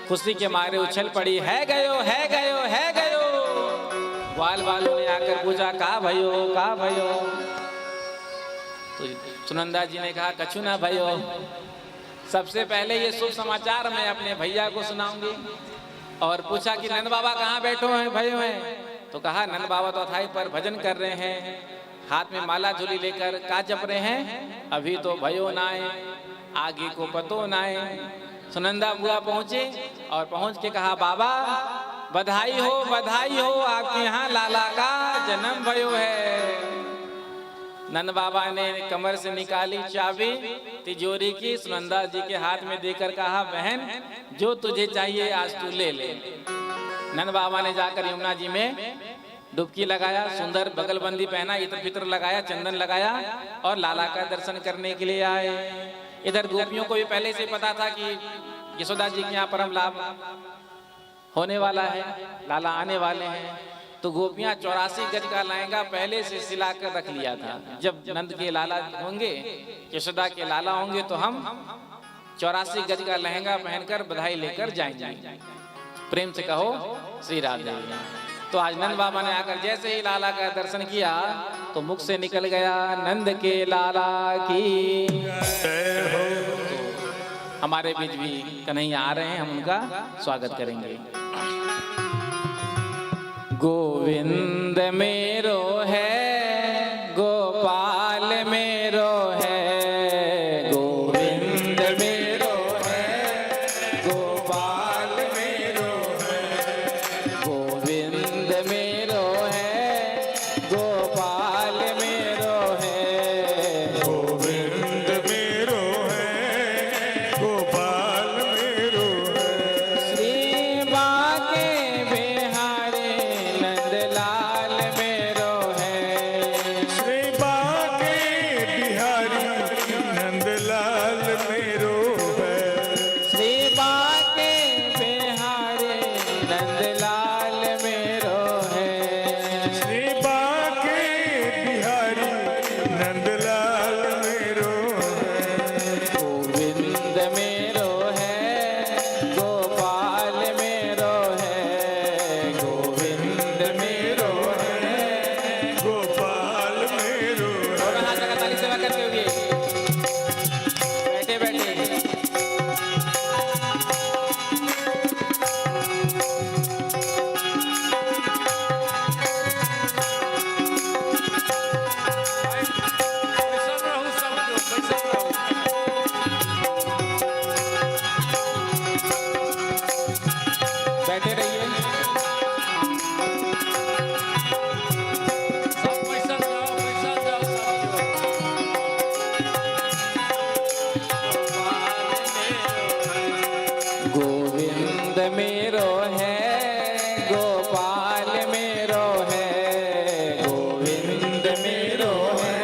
खुशी के मारे उछल पड़ी, है गयो है गयो है गयो। ग्वाल वालों ने आकर पूछा, का भयो का भयो? तो सुनंदा जी ने कहा, कछु ना भयो, सबसे पहले ये शुभ समाचार मैं अपने भैया को सुनाऊंगी। और पूछा कि नंद बाबा कहाँ बैठो हैं भयो हैं? तो कहा नंद बाबा तो अथाई पर भजन कर रहे हैं, हाथ में माला झोली लेकर का जप रहे हैं, अभी तो भयो नाए आगे को पतो नाए। सुनंदा बुआ पहुंचे और पहुंच के कहा बाबा बधाई हो आपके यहाँ लाला का जन्म भयो है। नंद बाबा ने कमर से निकाली चाबी तिजोरी की, सुनंदा जी के हाथ में देकर कहा बहन जो तुझे चाहिए आज तू ले ले। नंद बाबा ने जाकर यमुना जी में डुबकी लगाया, सुंदर बगलबंदी पहना, इत्र फित्र लगाया, चंदन लगाया और लाला का दर्शन करने के लिए आए। इधर गोपियों को भी पहले से पता था कि यशोदा जी के यहाँ परम लाभ होने वाला है, लाला आने वाले हैं, तो गोपियां 84 गज का लहंगा पहले से सिला कर रख लिया था। जब नंद के लाला होंगे, यशोदा के लाला होंगे तो हम 84 गज का लहंगा पहनकर बधाई लेकर जाएंगे। प्रेम से कहो श्री राधे। तो आज नंद बाबा ने आकर जैसे ही लाला का दर्शन किया तो मुख से निकल गया नंद के लाला की जय हो। तो हमारे बीच भी कन्हैया आ रहे हैं, हम उनका स्वागत करेंगे। गोविंद मेरो है गोपाल मेरो है, गोविंद मेरो है गोपाल मेरो है, गोविंद मेरो है गोपाल मेरो है, गोविंद मेरो है गोपाल मेरो है, श्री बाके बिहारी नंदलाल मेरो है, श्री बाके बिहारी नंदलाल मेरो है, श्री बाके बिहारी नंदलाल मेरो है, श्री बाके बिहारी नंदलाल मेरो है, गोविंद मेरो है गोपाल मेरो है, गोविंद मेरो है। गोपाल मेरो है। दोनों हाथ लगा ताली सेवा करते हुए बैठे बैठे बैसल रहू सब लोग, बैसल रहू। बैठे रहिए। सब बैसल जाओ, बैसल जाओ सब लोग। गोविंद मेरो है गोपाल मेरो है, गोविंद मेरो है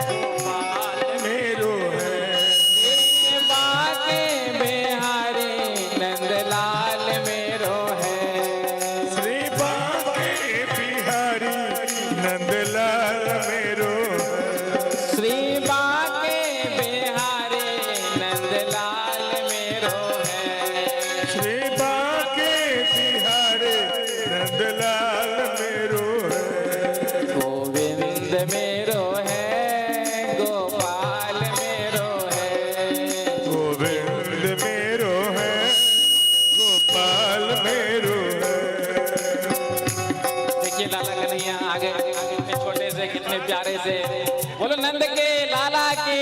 गोपाल मेरो है, श्री बाके बिहारी नंदलाल मेरो है, श्री बाके बिहारी नंदलाल मेरो है, श्री बाके बिहारी नंदलाल मेरो है, श्री बाके बिहारी नंदलाल मेरो है, गोविंद मेरो है गोपाल मेरो है, गोविंद मेरो है गोपाल मेरो है। देखिए लाला कन्हैया आगे कितने छोटे से कितने प्यारे से, बोलो नंद के लाला की।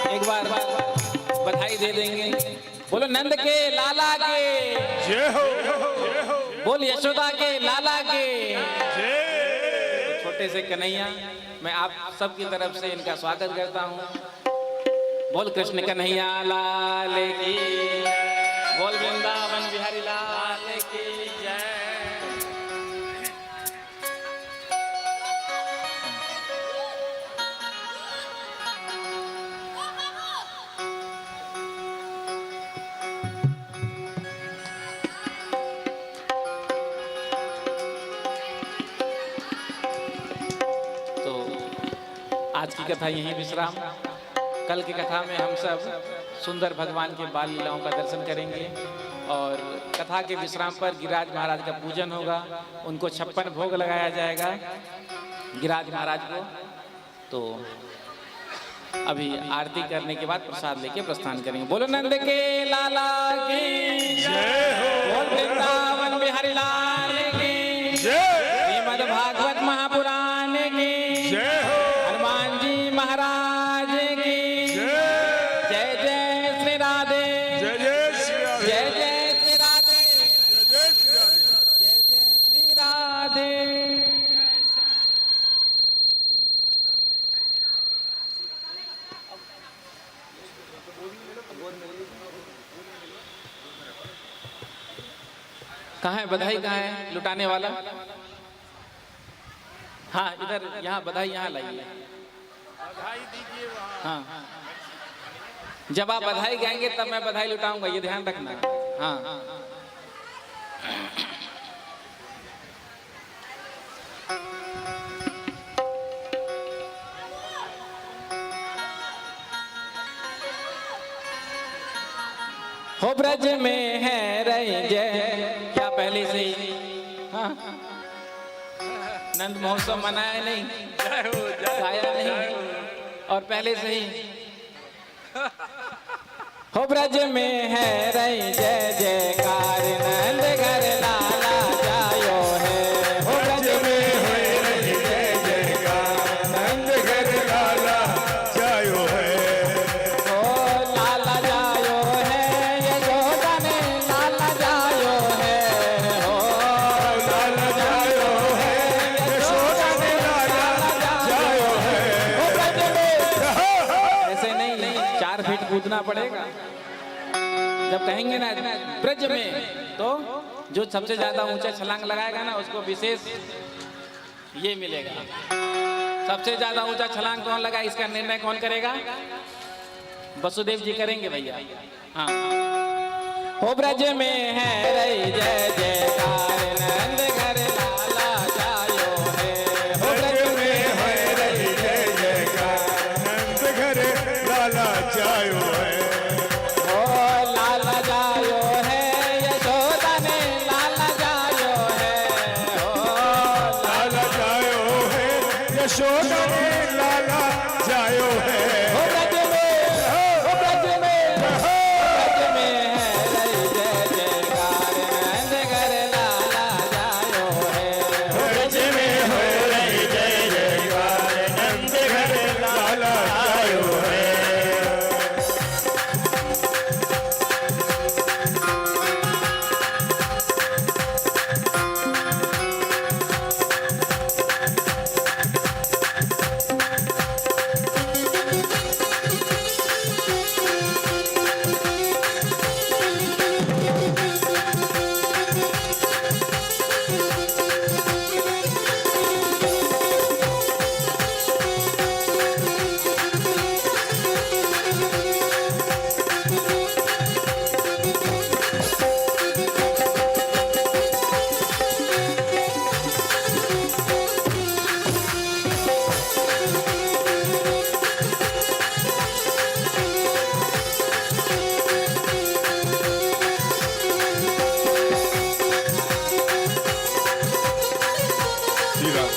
एक बार बधाई दे देंगे, बोलो नंद के लाला के, जय हो जय हो बोल यशोदा के लाला के। जय। छोटे से कन्हैया मैं आप सबकी तरफ से इनका स्वागत करता हूँ। बोल कृष्ण कन्हैया लाल की, बोल वृंदावन बिहारी लाल की जय। तो आज की कथा यहीं विश्राम। कल की कथा में हम सब सुंदर भगवान के बाल लीलाओं का दर्शन करेंगे और कथा के विश्राम पर गिरिराज महाराज का पूजन होगा, उनको 56 भोग लगाया जाएगा। गिरिराज महाराज को। तो अभी आरती करने के बाद प्रसाद लेके प्रस्थान करेंगे। बोलो नंद के लाला की जय हो, बोल वृंदावन बिहारी लाल की जय, श्रीमद् भागवत महापुराण की जय हो, हनुमान जी महाराज की जय, जय जय श्री राधे, जय जय श्री राधे, जय जय श्री राधे, जय जय श्री राधे। जय जय श्री राधे। कहाँ है बधाई, कहाँ है लुटाने वाला? हाँ इधर, यहाँ बधाई यहाँ लाइए। हाँ जब आप बधाई गाएंगे तब मैं बधाई लुटाऊंगा, ये ध्यान रखना। हाँ हो ब्रज में है रही जय, क्या पहले से ही हाँ नंद महोत्सव मनाया नहीं, गाया नहीं, और पहले से ही हो ब्रज में है रही जय जयकार, नंद घर लाला जायो है। हो ब्रज में है रही जय जयकार, नंद घर लाला जायो है, ओ लाला जायो है, यशोदा ने लाला जायो है। हो लाला जायो है, यशोदा ने लाला जायो है। हो ब्रज में ऐसे नहीं, 4 फीट कूदना पड़ेगा जब कहेंगे ना ब्रज में, तो जो सबसे ज्यादा ऊंचा छलांग लगाएगा ना उसको विशेष ये मिलेगा। सबसे ज्यादा ऊंचा छलांग कौन लगा, इसका निर्णय कौन करेगा? वसुदेव जी करेंगे भैया। हाँ हो ब्रज में है रही जय जयकार, नंद घर लाला जायो है। हो ब्रज में है रही जय जयकार, नंद घर लाला जायो है, ओ लाला जायो है, यशोदा ने लाला जायो है। ओ लाला जायो है, यशोदा ने लाला जायो है। हो ब्रज में, हो ब्रज में, ब्रज में है रही जय जयकार, नंद घर लाला जायो है। हो ब्रज में हो रही जय जयकार, नंद घर लाला जायो है। श्री राम।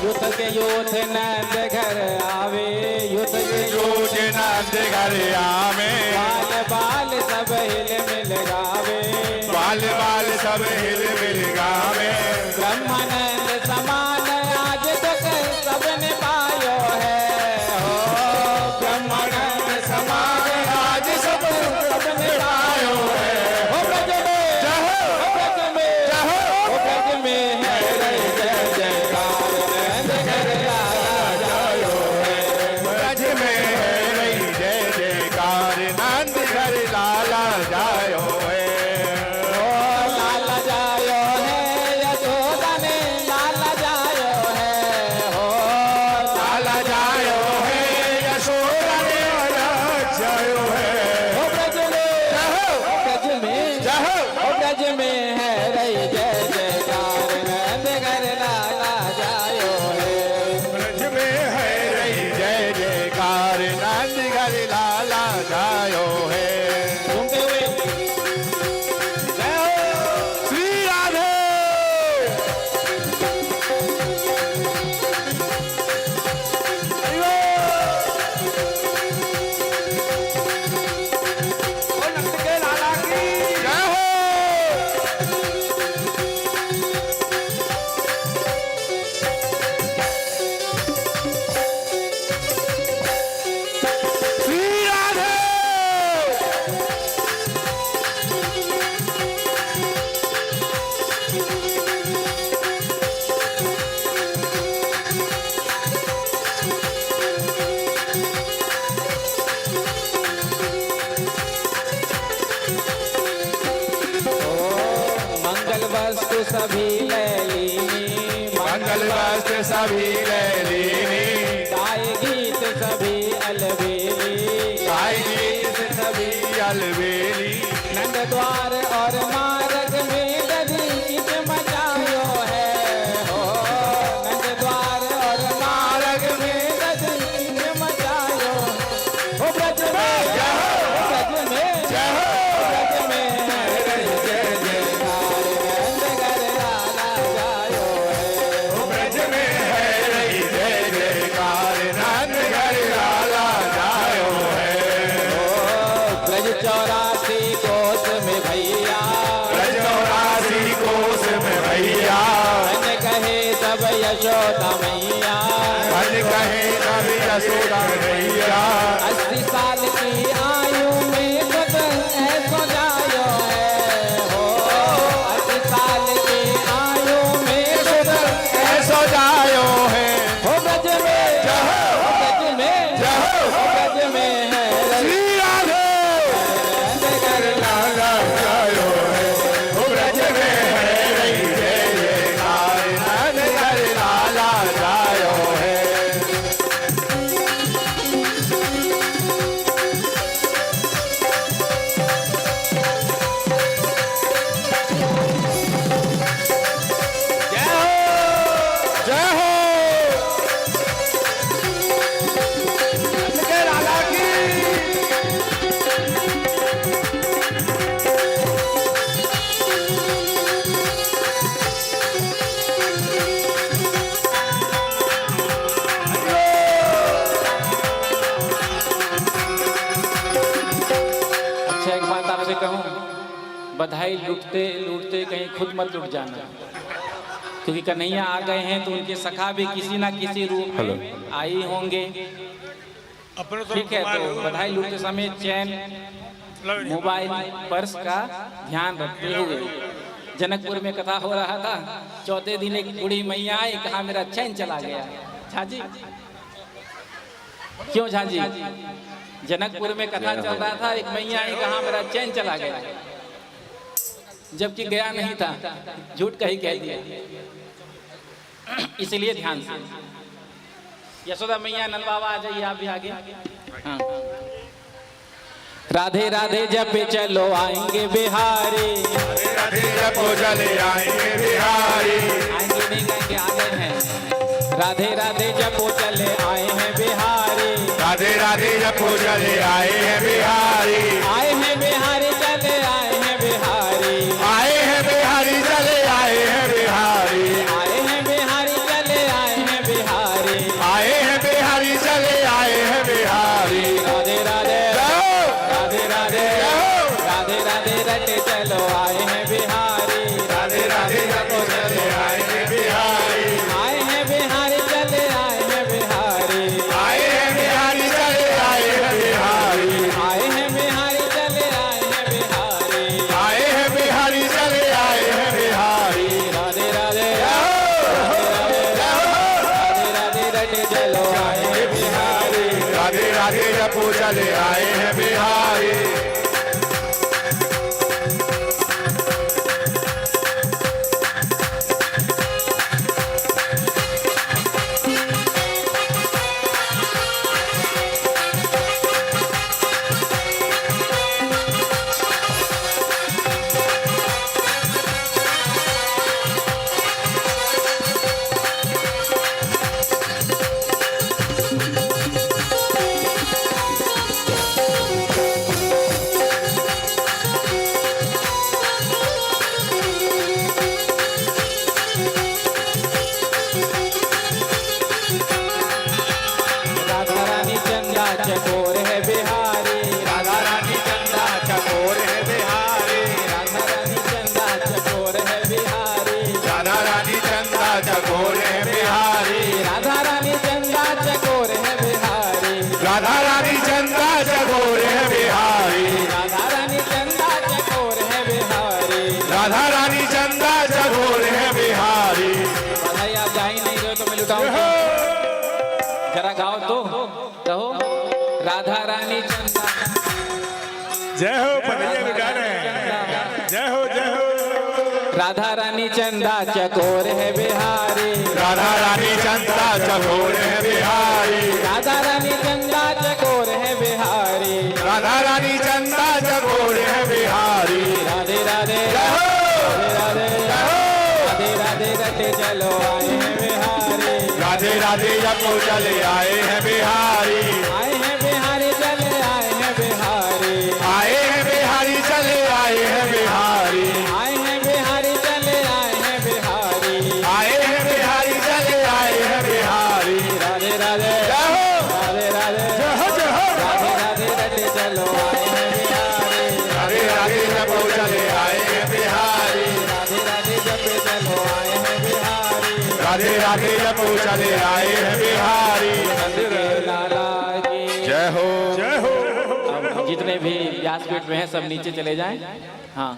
युद्ध के योथ नंद घर आवे, युद्ध के योज नंद घर आवे, बाल बाल सब हिल मिल गावे। बाल बाल सब हिल मिल गावे, ब्रह्मानंद समान आज तक सबने पायो है। हो ब्रह्मानंद समान आज सब सबने पायो है। हो ब्रज में, हो ब्रज में, हो ब्रज में है रही जय जयकार, नंद घर लाला जायो है। ब्रज में है रही जय जयकार, नंद घर लाला जायो है। ओ लाला जायो है, सभी ले लीनी, मंगल वस्त्र सभी ले लीनी, गाए गीत सभी अलबेली, गाय गीत सभी अलबेली, नंद द्वार और मार्ग में दधीच मचायो है हो, नंद द्वार और मार्ग में दधीच मचायो हो, ब्रज में जय हो, ब्रज में जय हो, ब्रज में जय जयकार नंद घर लाला जायो है, ब्रज में है रही जय जयकार नंद घर लाला जायो है, ब्रज 84 कोस में भैया, ब्रज 84 कोस में भैया, मन कहे सब यशोदा मैया, मन कहे कवि यशोदा मैया, 80 साल की आयु में खुद ऐसो जायो है हो, 80 साल की आयु में खुद ऐसो जायो है, हो, ब्रज में जय हो, ब्रज में जय हो, ब्रज में है श्री राधे नंद लाला जायो है, ब्रज में है रही जय जयकार नंद घर लाला जायो है। जय हो नंद के लाला की। अच्छा एक बात आपसे कहूं, बधाई लूटते लूटते कहीं खुद मत लूट जाना, क्योंकि कन्हैया आ गए हैं तो उनके सखा भी किसी ना किसी रूप में आई होंगे। ठीक है, तो बधाई लूटते समय चैन, मोबाइल, पर्स का ध्यान रखते हुए। जनकपुर में कथा हो रहा था, चौथे दिन एक बूढ़ी मैया आई, कहा मेरा चैन चला गया। झाजी क्यों झाजी? जनकपुर में कथा चल रहा था, एक मैया आई, कहा मेरा चैन चला गया, जबकि गया नहीं था, झूठ कहीं कह दिया। इसलिए ध्यान से। यशोदा मैया, नंद बाबा आ जाइए, आप भी आगे। हाँ। राधे राधे जपे चलो आएंगे बिहारी, राधे राधे जपो चले आएंगे बिहारी, आएंगे नहीं कहेंगे, आ गए हैं। राधे राधे जपो चले आए हैं बिहारी, राधे राधे जपो चले आए हैं बिहारी, आए हैं बिहारी चले आए हैं बिहारी, आए हैं बिहारी चले आए हैं बिहारी, आए हैं बिहारी चले आए हैं बिहारी, आए हैं बिहारी चले आए हैं बिहारी। राधे राधे राधे राधे राधे राधे रटे चलो आए हैं बिहारी, राधे राधे जपो चले आए हैं बिहारी, आए हैं बिहारी चले आए हैं बिहारी, आए हैं बिहारी चले आए हैं बिहारी, आए हैं बिहारी चले आए हैं बिहारी, आए हैं बिहारी चले आए हैं बिहारी। राधे राधे राधे राधे रटे चलो आए हैं बिहारी, राधे राधे जपो चले आए हैं बिहारी, राधा रानी चंदा चकोर है बिहारी, राधा रानी चंदा चकोर है बिहारी, राधा रानी चंदा चकोर है बिहारी, राधा रानी चंदा चकोर है बिहारी, राधा रानी चंदा चकोर है बिहारी, राधा रानी चंदा चकोर है बिहारी, राधा रानी चंदा चकोर है बिहारी। राधा रानी चंदा चकोर है बिहारी। बधाई आप जा ही नहीं रहे तो मैं लुटाऊं, जरा गाओ तो कहो, राधा रानी चंदा। जय हो पटैया लुटा रहे हैं, जय हो जय हो। राधा रानी चंदा चकोर है बिहारी, राधा रानी चंदा चकोर है बिहारी, राधा रानी चंदा चकोर है बिहारी, राधा रानी चंदा चकोर है बिहारी। राधे राधे राधे राधे राधे रटे चलो आए हैं बिहारी, राधे राधे जपो चले आए हैं बिहारी, आए हैं बिहारी चले आए हैं बिहारी, आए हैं बिहारी चले आए हैं बिहारी, आए हैं बिहारी चले आए हैं बिहारी, आए हैं बिहारी चले आए हैं बिहारी। राधे राधे जय हो राधे राधे जय हो जय हो। राधे राधे रटे चलो आए हैं बिहारी, राधे राधे जपो चले आए हैं बिहारी, राधे राधे जपे चलो आए हैं बिहारी, राधे राधे जपो चले आए हैं बिहारी। नंद के लाला की जय हो जय हो। अब जितने भी व्यासपीठ में हैं सब नीचे चले जाएं। हाँ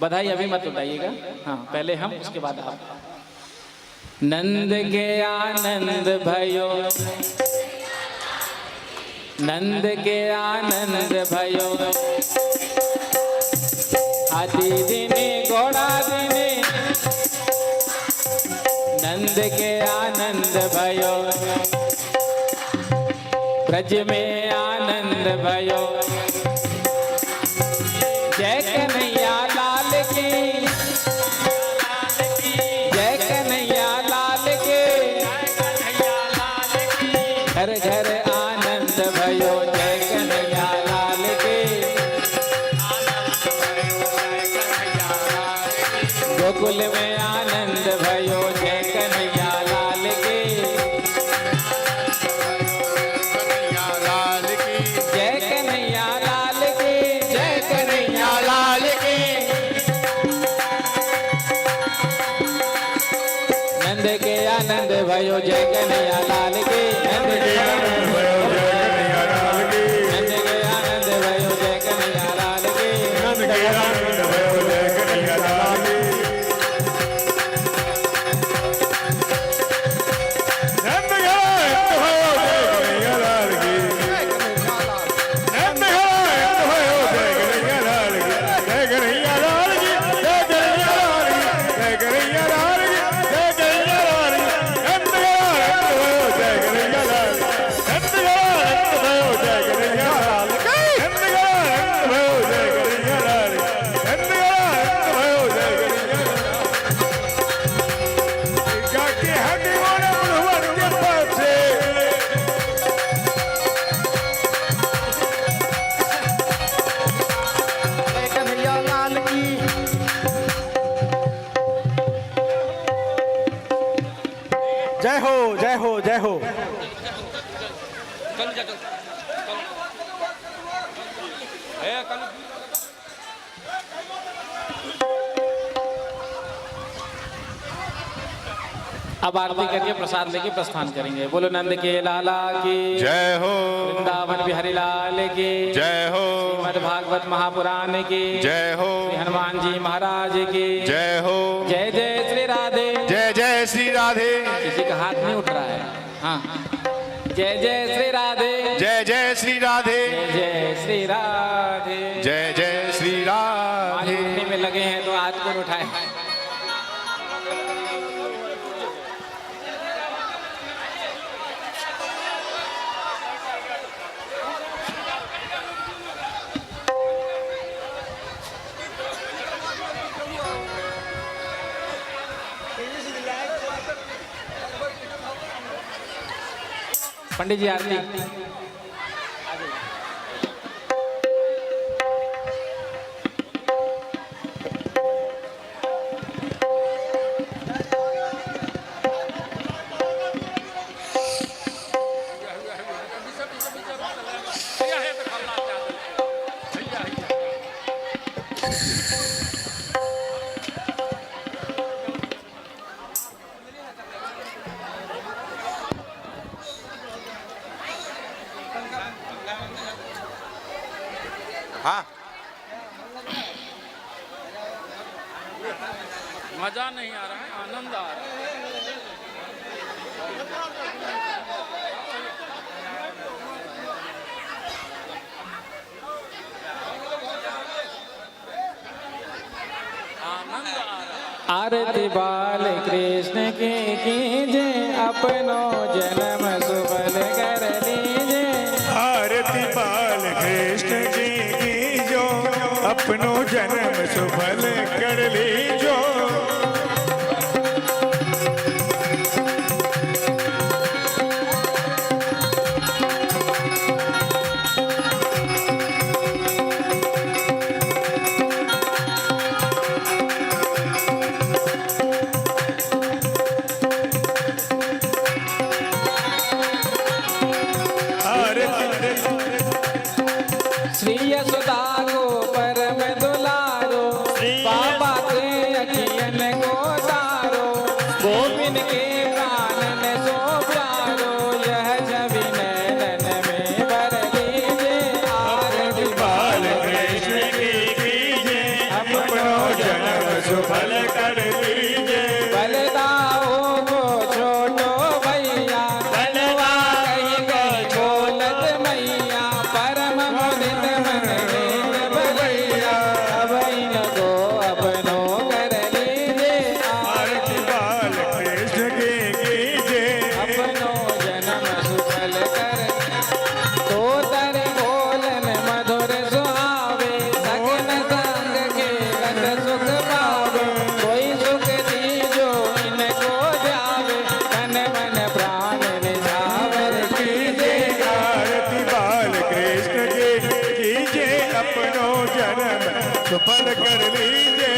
बधाई अभी मत उठाइएगा, हाँ पहले हम उसके बाद आप। नंद के आनंद भयो, नंद के आनंद भयो, हाथी दिने घोड़ा दिने, नंद के आनंद भयो, ब्रज में आनंद भयो, जय कन्हैया लाल की, जय कन्हैया लाल के, घर घर आनंद भयो, जय कन्हैया लाल के, गोकुल में आनंद भयो, जय कन्हैया लाल के, लाल की जय कन्हैया लाल के, जय कन्हैया लाल की। नंद के आनंद भयो, जय कन्हैया लाल के, नंद के आनंद भयो, नंद के आनंद भयो, जय कन्हैया लाल के, नंद के आनंद भयो, जय कन्हैया लाल की। नंद के आनंद भयो, जय कन्हैया लाल की। नंद के आनंद भयो, जय कन्हैया लाल की। जय कन्हैया लाल की, जय कन्हैया लाल की, जय कन्हैया लाल की, जय कन्हैया लाल की। नंद के आनंद भयो, जय कन्हैया लाल की। नंद के आनंद भयो, जय कन्हैया लाल की। नंद के आनंद भयो, जय कन्हैया लाल की। नंद के आनंद भयो, जय कन्हैया लाल की। जाके हटे मोरे बुढ़वन के पास से, जय कन्हैया लाल की। जय हो जय हो जय हो। अब आरती करके प्रसाद लेके प्रस्थान करेंगे। बोलो नंद के लाला की जय हो वृंदावन बिहारी लाल की जय हो श्रीमद् भागवत महापुराण की जय हो श्री हनुमान जी महाराज की जय हो जय जय श्री राधे। जय जय श्री राधे। किसी का हाथ नहीं उठ रहा है। हाँ जय जय श्री राधे। जय जय श्री राधे। जय जय श्री राधे। जय जय श्री राधे। उठने में लगे हैं तो हाथ को उठाए। पंडित जी आरती। हाँ मजा नहीं आ रहा है, आनंद आ रहा है। आनंद आरती बाल कृष्ण की कीजे, अपनो जन्म सुफल कर लीजे। आरती बाल कृष्ण की जो अपनो जन्म सुफल कर लीजो। श्री यशोदा को परम दुलारो, बाबा के अखियन को तारो, गोविंद के प्राणन सो प्यारो, यह छवि नैनन में भर लीजे। आरती बाल कृष्ण की कीजे, अपनो जन्म सुफल कर लीजे। बलदाओ को छोटो भैया, बलवा कहीं गई बोलत मैया, परम मुदित मन में भैया, अब इनको अपनो कर लीजे। आरती बाल कृष्ण की कीजे, अपनो जन्म सुफल कर। तो तर बोलन मधुर सुहावे, सगन संग के लत सुख पावे, कोई सुख दीजो इनको जावे, तन मन प्राण निझावर कीजे। आरती बाल कृष्ण की कीजे, अपनो जन्म सुफल कर लीजे।